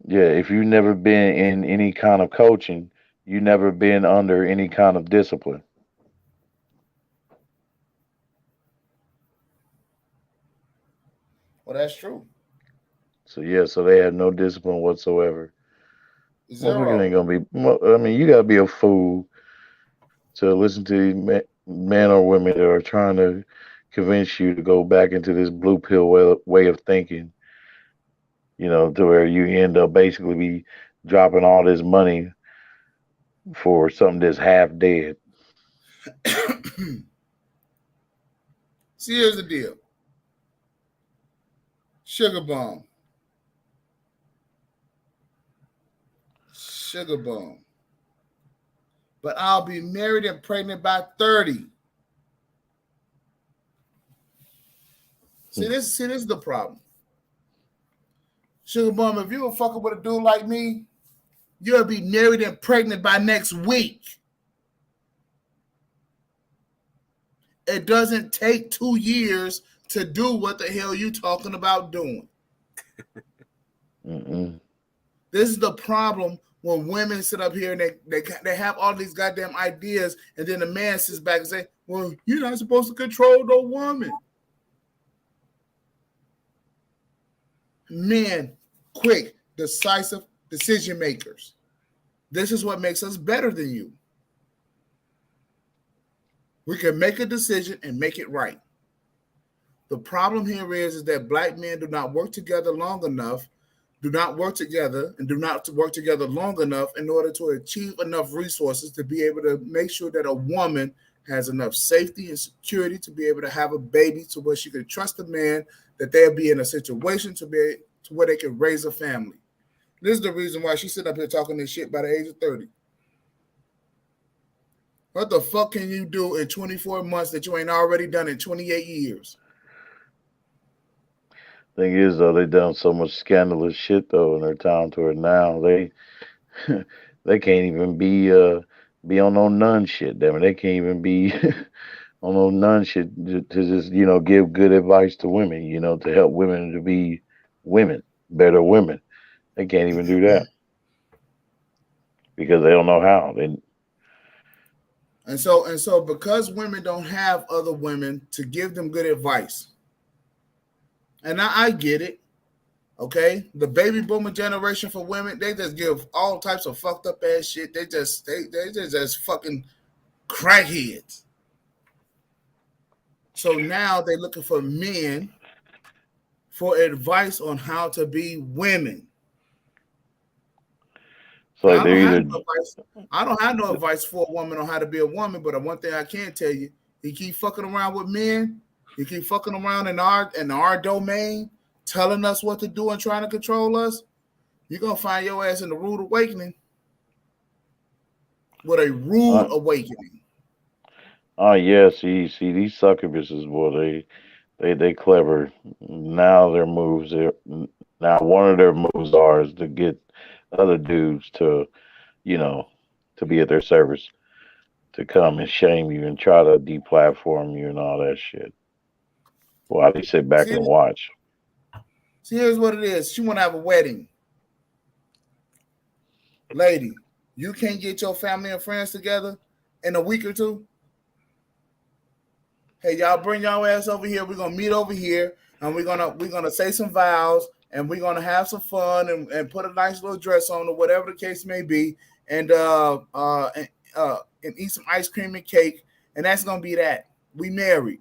Speaker 9: yeah, if you've never been in any kind of coaching, you never been under any kind of discipline.
Speaker 1: Well, that's true.
Speaker 9: So yeah, so they have no discipline whatsoever. Motherfucker
Speaker 1: Zero.
Speaker 9: ain't gonna be. I mean, you gotta be a fool to listen to men or women that are trying to convince you to go back into this blue pill way of thinking. You know, to where you end up basically be dropping all this money for something that's half dead.
Speaker 1: See, here's the deal. Sugar bomb. Sugar bomb. But I'll be married and pregnant by 30. See, this is the problem. Sugar bomb, if you were fucking with a dude like me, you'll be married and pregnant by next week. It doesn't take 2 years to do what the hell you talking about doing. This is the problem when women sit up here and they have all these goddamn ideas, and then the man sits back and say, well, you're not supposed to control no woman. Men, quick, decisive decision makers. This is what makes us better than you. We can make a decision and make it right. The problem here is that black men do not work together long enough, long enough in order to achieve enough resources to be able to make sure that a woman has enough safety and security to be able to have a baby, to where she can trust a man that they'll be in a situation to where they can raise a family. This is the reason why she's sitting up here talking this shit by the age of 30. What the fuck can you do in 24 months that you ain't already done in 28 years?
Speaker 9: Thing is, though, they done so much scandalous shit though in their time to it now. They they can't even be on no nun shit. Damn it, they can't even be on no nun shit to just give good advice to women. To help women to be women, better women. They can't even do that because they don't know how.
Speaker 1: And so because women don't have other women to give them good advice, and I get it, okay? The baby boomer generation for women, they just give all types of fucked up ass shit. They just fucking crackheads. So now they're looking for men for advice on how to be women.
Speaker 9: So
Speaker 1: I don't have no advice for a woman on how to be a woman, but one thing I can tell you, you keep fucking around with men, you keep fucking around in our domain, telling us what to do and trying to control us, you're gonna find your ass in the rude awakening. With a rude awakening.
Speaker 9: Oh yeah, see these succubuses, boy, they clever. Now their moves are now one of their moves is to get other dudes to to be at their service, to come and shame you and try to deplatform you and all that shit. While they sit back and watch.
Speaker 1: See, here's what it is. She want to have a wedding. Lady, you can't get your family and friends together in a week or two? Hey, y'all bring y'all ass over here. We're gonna meet over here, and we're gonna say some vows, and we're gonna have some fun and put a nice little dress on or whatever the case may be. and eat some ice cream and cake, and that's gonna be that. We married.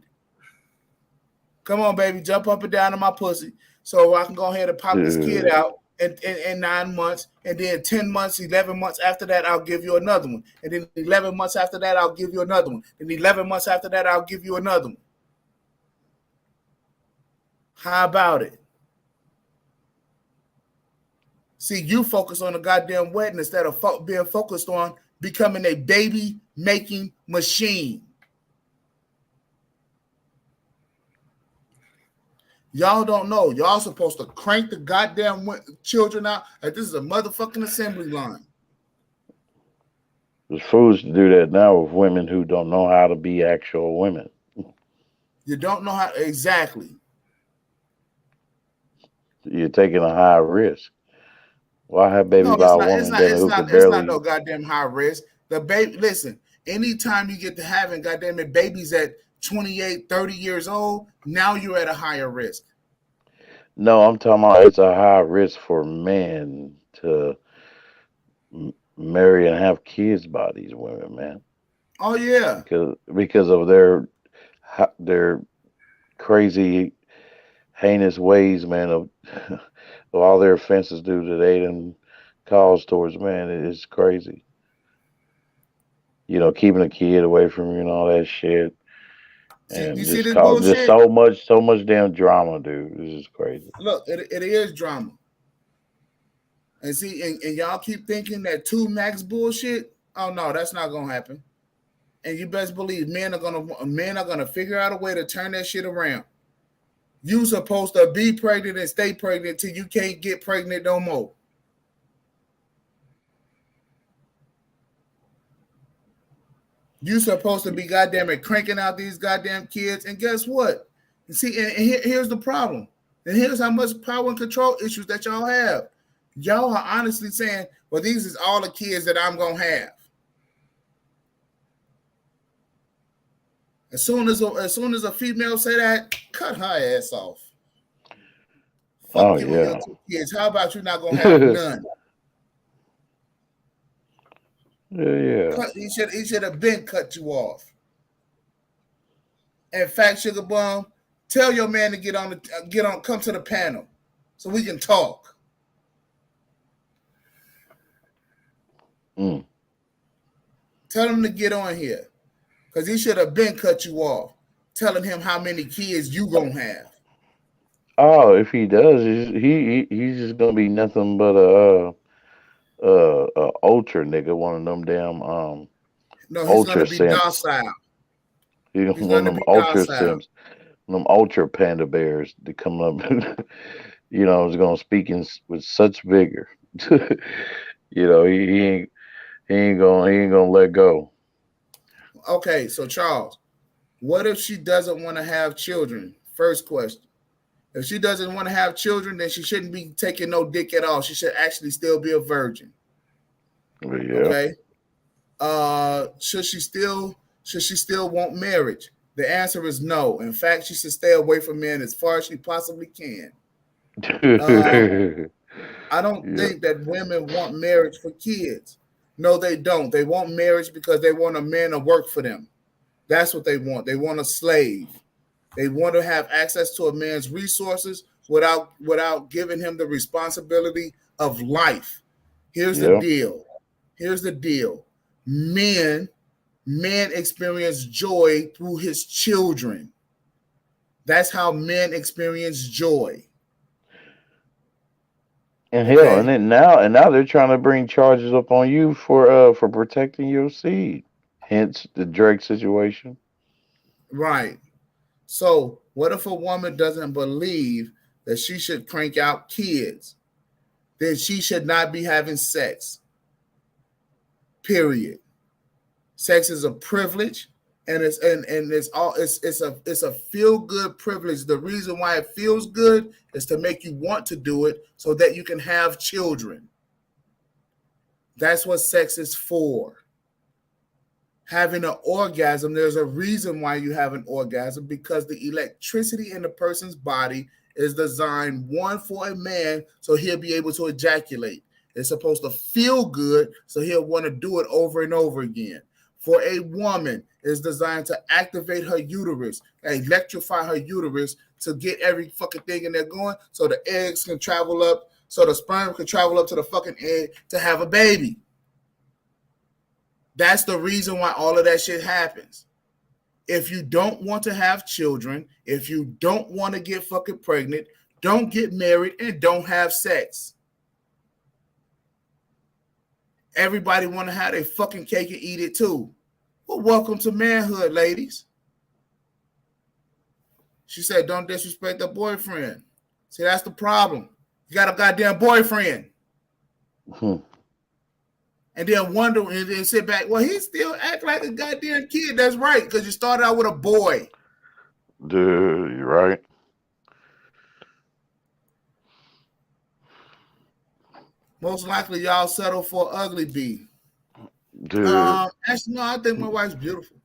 Speaker 1: Come on, baby, jump up and down on my pussy so I can go ahead and pop this kid out in 9 months, and then 10 months, 11 months after that, I'll give you another one. And then 11 months after that, I'll give you another one. And 11 months after that, I'll give you another one. How about it? See, you focus on the goddamn wedding instead of being focused on becoming a baby-making machine. Y'all don't know. Y'all supposed to crank the goddamn children out like this is a motherfucking assembly line.
Speaker 9: It's foolish to do that now with women who don't know how to be actual women.
Speaker 1: You don't know how exactly.
Speaker 9: You're taking a high risk. Why have baby by a woman who could barely?
Speaker 1: It's not no goddamn high risk. The baby, listen. Anytime you get to having goddamn it babies at 28, 30 years old, now you're at a higher risk.
Speaker 9: No, I'm talking about it's a high risk for men to marry and have kids by these women, man.
Speaker 1: Oh yeah,
Speaker 9: because of their crazy, heinous ways, man, of all their offenses due to they done cause towards man. It's crazy. Keeping a kid away from you and all that shit. And
Speaker 1: you
Speaker 9: just
Speaker 1: see this bullshit?
Speaker 9: Just so much damn drama, dude. This is crazy.
Speaker 1: Look, it is drama. And see, and y'all keep thinking that 2 max bullshit. Oh no, that's not gonna happen. And you best believe men are gonna figure out a way to turn that shit around. You supposed to be pregnant and stay pregnant till you can't get pregnant no more. You supposed to be goddamn it cranking out these goddamn kids, and guess what? And see, and here's the problem. And here's how much power and control issues that y'all have. Y'all are honestly saying, well, these is all the kids that I'm gonna have. As soon as a female say that, cut her ass off. Fuck you and your 2 kids. How about you not gonna have none?
Speaker 9: Yeah.
Speaker 1: He should have been cut you off. In fact, Sugar Bum, tell your man to come to the panel so we can talk. Tell him to get on here because he should have been cut you off, telling him how many kids you gonna have.
Speaker 9: Oh, if he does, he's just gonna be nothing but a ultra nigga, one of them damn
Speaker 1: no, he's
Speaker 9: ultra
Speaker 1: gonna be
Speaker 9: simps.
Speaker 1: docile.
Speaker 9: He's one of them ultra simps, them ultra panda bears that come up. Is gonna speak with such vigor. He ain't gonna let go.
Speaker 1: Okay, so Charles, what if she doesn't want to have children? First question. If she doesn't want to have children, then she shouldn't be taking no dick at all. She should actually still be a virgin.
Speaker 9: Yeah.
Speaker 1: Okay. Should she still want marriage? The answer is no. In fact, she should stay away from men as far as she possibly can. I don't think that women want marriage for kids. No, they don't. They want marriage because they want a man to work for them. That's what they want. They want a slave. They want to have access to a man's resources without giving him the responsibility of life. Here's the deal. Men experience joy through his children. That's how men experience joy.
Speaker 9: And hell, and then now they're trying to bring charges up on you for protecting your seed. Hence the Drake situation.
Speaker 1: Right. So what if a woman doesn't believe that she should crank out kids? Then she should not be having sex. Period. Sex is a privilege, and it's a feel-good privilege. The reason why it feels good is to make you want to do it so that you can have children. That's what sex is for. Having an orgasm, there's a reason why you have an orgasm, because the electricity in the person's body is designed, one, for a man, so he'll be able to ejaculate. It's supposed to feel good, so he'll want to do it over and over again. For a woman, it's designed to activate her uterus, electrify her uterus to get every fucking thing in there going, so the eggs can travel up, so the sperm can travel up to the fucking egg to have a baby. That's the reason why all of that shit happens. If you don't want to have children, if you don't want to get fucking pregnant, don't get married and don't have sex. Everybody want to have their fucking cake and eat it too. Well, welcome to manhood, ladies. She said, don't disrespect the boyfriend. See, that's the problem. You got a goddamn boyfriend. And then wonder and then sit back. Well, he still act like a goddamn kid. That's right, because you started out with a boy.
Speaker 9: Dude, you're right.
Speaker 1: Most likely, y'all settle for ugly B.
Speaker 9: Dude.
Speaker 1: Actually, no, I think my wife's beautiful.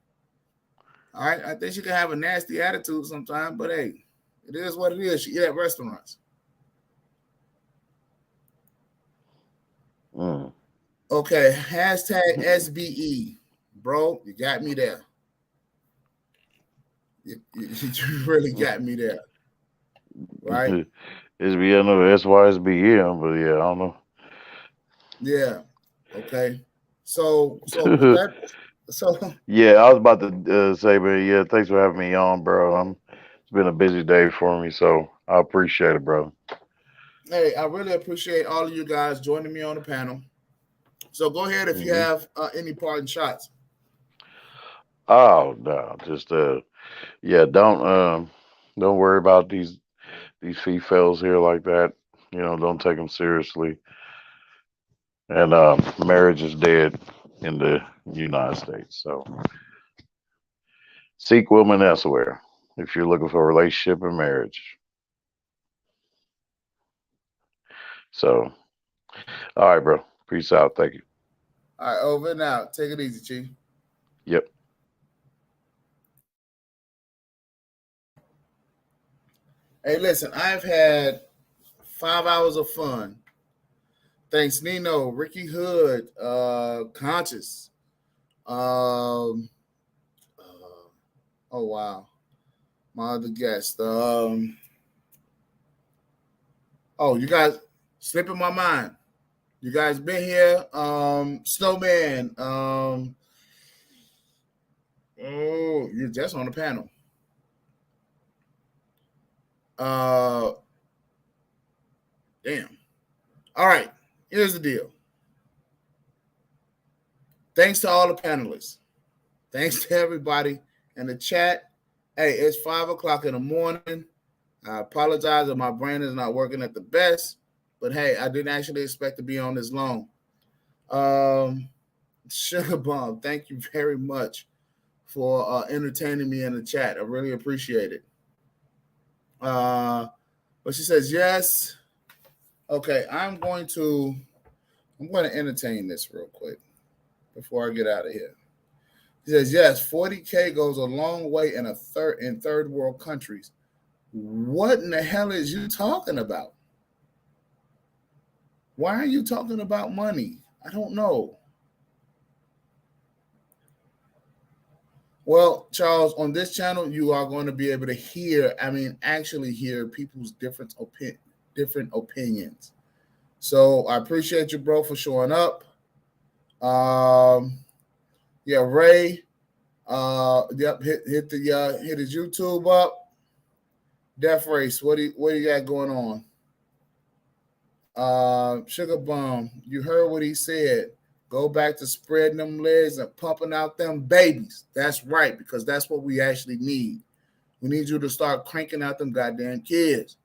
Speaker 1: All right, I think she can have a nasty attitude sometimes, but hey, it is what it is. She eat at restaurants. Okay, hashtag SBE. Bro, you got me there. You really got me there. Right?
Speaker 9: SBE, I know SYSBM, but yeah, I don't know.
Speaker 1: Yeah. Okay. So with that,
Speaker 9: yeah, I was about to say, but yeah, thanks for having me on, bro. It's been a busy day for me, so I appreciate it, bro.
Speaker 1: Hey, I really appreciate all of you guys joining me on the panel. So go ahead if you have any parting shots.
Speaker 9: Oh no, just yeah, don't worry about these females here like that. You know, don't take them seriously. And marriage is dead in the United States. So seek women elsewhere if you're looking for a relationship and marriage. So, all right, bro. Peace out. Thank you.
Speaker 1: All right, over and out. Take it easy, Chief.
Speaker 9: Yep.
Speaker 1: Hey, listen, I've had 5 hours of fun. Thanks, Nino, Ricky Hood, Conscious. Oh wow, my other guest. Oh, you guys slipping my mind. You guys been here. Snowman. Oh, you're just on the panel. Damn. All right. Here's the deal. Thanks to all the panelists. Thanks to everybody in the chat. Hey, it's 5 o'clock in the morning. I apologize if my brain is not working at the best, but hey, I didn't actually expect to be on this long. Sugar Bomb, thank you very much for entertaining me in the chat. I really appreciate it. But she says yes. Okay, I'm going to entertain this real quick before I get out of here. He says, yes, 40K goes a long way in third world countries. What in the hell is you talking about? Why are you talking about money? I don't know. Well, Charles, on this channel, you are going to be able to actually hear people's different opinions. So I appreciate you, bro, for showing up. Yeah, Ray. Yep, hit his YouTube up. Death Race, what do you got going on? Sugar Bomb, you heard what he said. Go back to spreading them legs and pumping out them babies. That's right, because that's what we actually need. We need you to start cranking out them goddamn kids.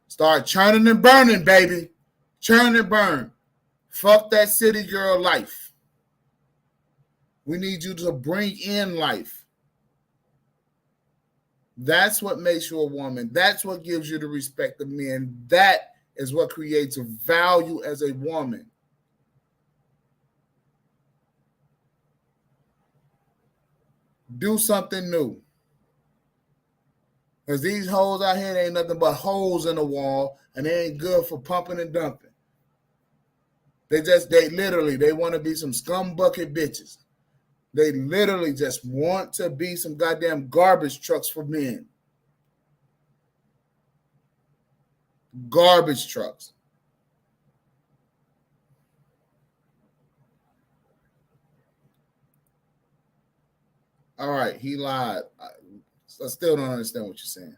Speaker 1: Start churning and burning, baby. Churn and burn. Fuck that city girl life. We need you to bring in life. That's what makes you a woman. That's what gives you the respect of men. That is what creates a value as a woman. Do something new. Because these hoes out here ain't nothing but holes in the wall, and they ain't good for pumping and dumping. They literally want to be some scum bucket bitches. They literally just want to be some goddamn garbage trucks for men. Garbage trucks. All right, he lied. I still don't understand what you're saying.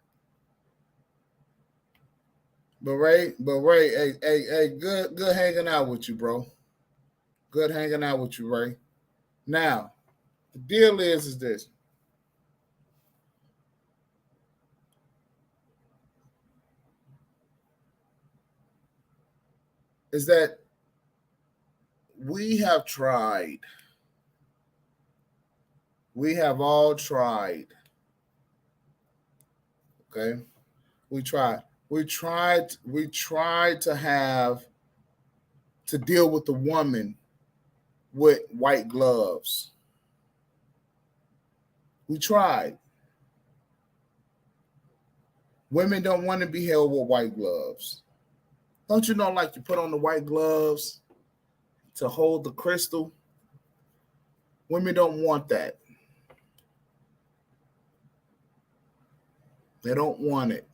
Speaker 1: But Ray, hey, good hanging out with you, bro. Good hanging out with you, Ray. Now, the deal is this. Is that we have tried. We have all tried. Okay? We tried. We tried to deal with the woman with white gloves. We tried. Women don't want to be held with white gloves. Don't you know, like, you put on the white gloves to hold the crystal? Women don't want that. They don't want it.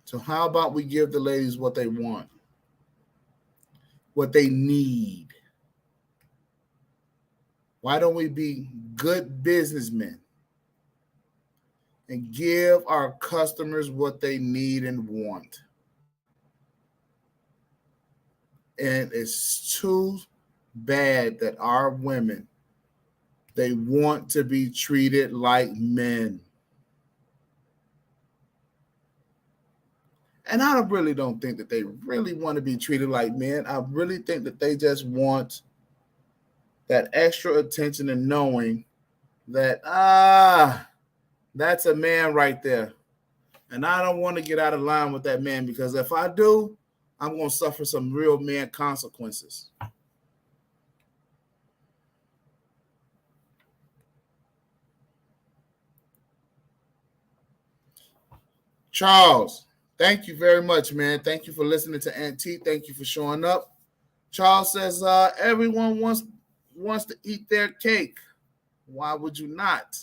Speaker 1: So how about we give the ladies what they want, what they need? Why don't we be good businessmen and give our customers what they need and want? And it's too bad that our women, they want to be treated like men. And I really don't think that they really want to be treated like men. I really think that they just want that extra attention and knowing that, that's a man right there. And I don't want to get out of line with that man, because if I do, I'm going to suffer some real man consequences. Charles, thank you very much, man. Thank you for listening to Aunt T. Thank you for showing up. Charles says, everyone wants to eat their cake. Why would you not?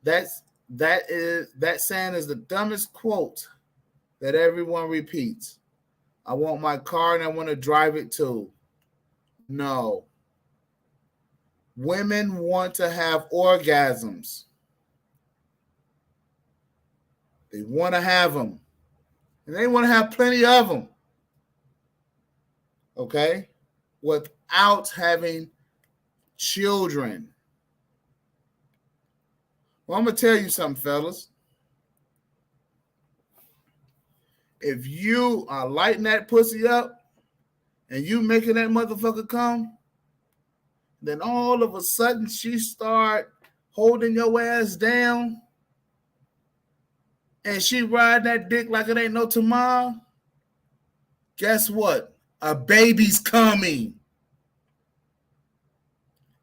Speaker 1: That saying is the dumbest quote that everyone repeats. I want my car and I want to drive it too. No. Women want to have orgasms. They want to have them. And they want to have plenty of them. Okay? Without having children. Well, I'm going to tell you something, fellas. If you are lighting that pussy up and you making that motherfucker come, then all of a sudden she start holding your ass down and she ride that dick like it ain't no tomorrow, guess what? A baby's coming.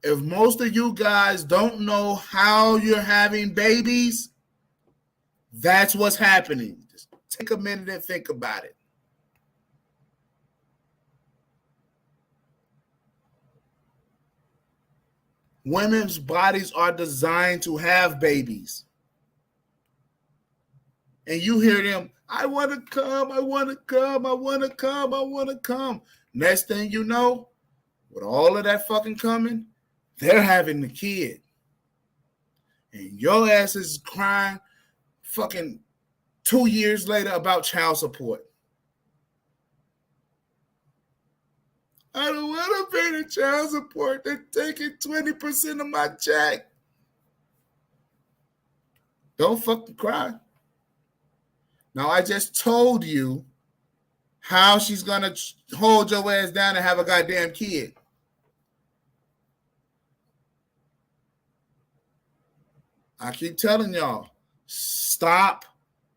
Speaker 1: If most of you guys don't know how you're having babies, that's what's happening. Just take a minute and think about it. Women's bodies are designed to have babies. And you hear them, I want to come, I want to come, I want to come, I want to come. Next thing you know, with all of that fucking coming, they're having the kid. And your ass is crying fucking 2 years later about child support. I don't want to pay the child support. They're taking 20% of my check. Don't fucking cry. Now, I just told you how she's going to hold your ass down and have a goddamn kid. I keep telling y'all, stop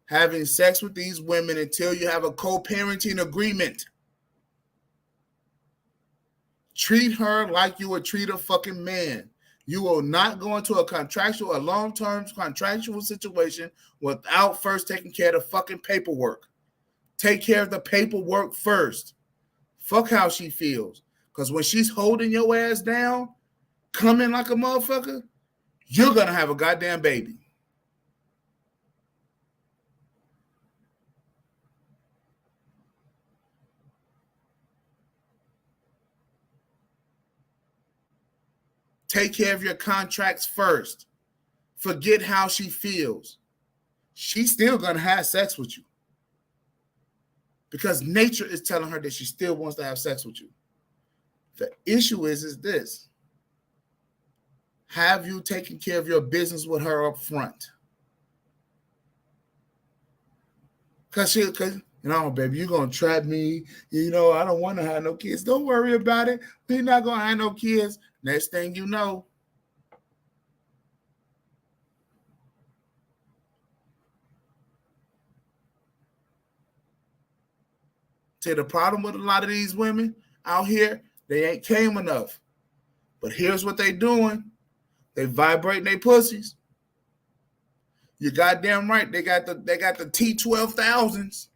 Speaker 1: having sex with these women until you have a co-parenting agreement. Treat her like you would treat a fucking man. You will not go into a long-term contractual situation without first taking care of the fucking paperwork. Take care of the paperwork first. Fuck how she feels. Because when she's holding your ass down, coming like a motherfucker, you're going to have a goddamn baby. Take care of your contracts first. Forget how she feels. She's still going to have sex with you. Because nature is telling her that she still wants to have sex with you. The issue is this. Have you taken care of your business with her up front? Because baby, you're going to trap me. I don't want to have no kids. Don't worry about it. We're not going to have no kids. Next thing you know, see, the problem with a lot of these women out here, they ain't came enough. But here's what they doing. They vibrating their pussies. You goddamn right. They got the T12,000s.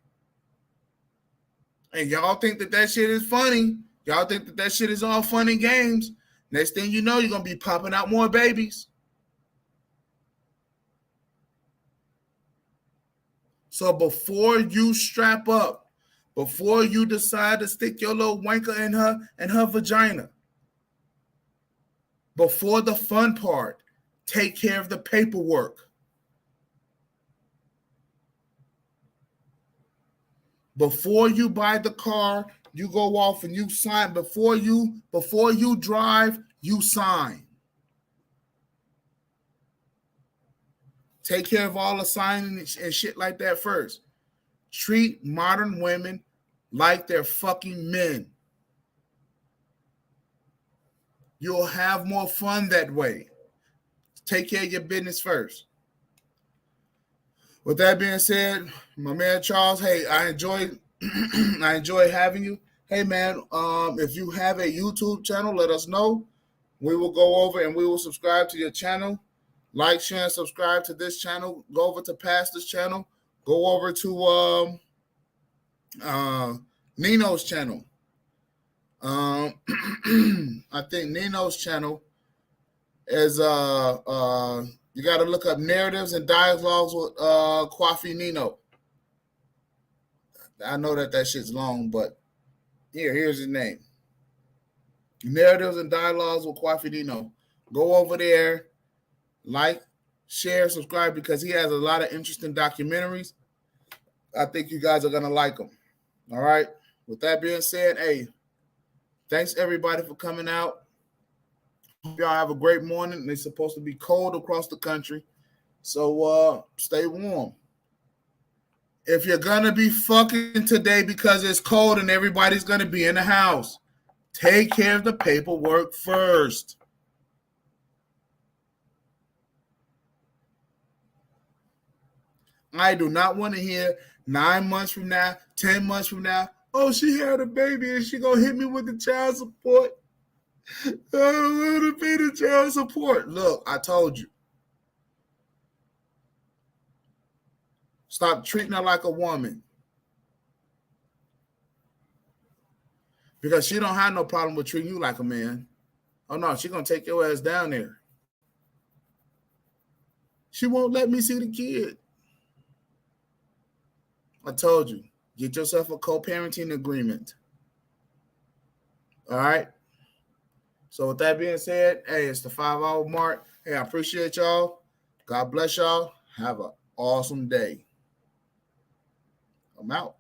Speaker 1: And y'all think that shit is funny. Y'all think that shit is all fun and games. Next thing you know, you're going to be popping out more babies. So before you strap up, before you decide to stick your little wanker in her vagina, before the fun part, take care of the paperwork. Before you buy the car, you go off and you sign. Before you drive, you sign. Take care of all the signing and shit like that first. Treat modern women like they're fucking men. You'll have more fun that way. Take care of your business first. With that being said, my man Charles, hey, I enjoy having you. Hey man, if you have a YouTube channel, let us know. We will go over and we will subscribe to your channel. Like, share, and subscribe to this channel. Go over to Pastor's channel. Go over to Nino's channel. I think Nino's channel is you got to look up Narratives and Dialogues with Kwafi Nino. I know that shit's long, but here's his name. Narratives and Dialogues with Kwafi Nino. Go over there. Like, share, subscribe, because he has a lot of interesting documentaries. I think you guys are going to like them. All right. With that being said, hey, thanks everybody for coming out. Hope y'all have a great morning. It's supposed to be cold across the country. So stay warm. If you're going to be fucking today because it's cold and everybody's going to be in the house, take care of the paperwork first. I do not want to hear 9 months from now, 10 months from now, oh, she had a baby and she going to hit me with the child support. I don't want to pay the child support. Look, I told you. Stop treating her like a woman. Because she don't have no problem with treating you like a man. Oh, no, she's going to take your ass down there. She won't let me see the kid. I told you, get yourself a co-parenting agreement. All right? So with that being said, hey, it's the 5-hour mark. Hey, I appreciate y'all. God bless y'all. Have an awesome day. I'm out.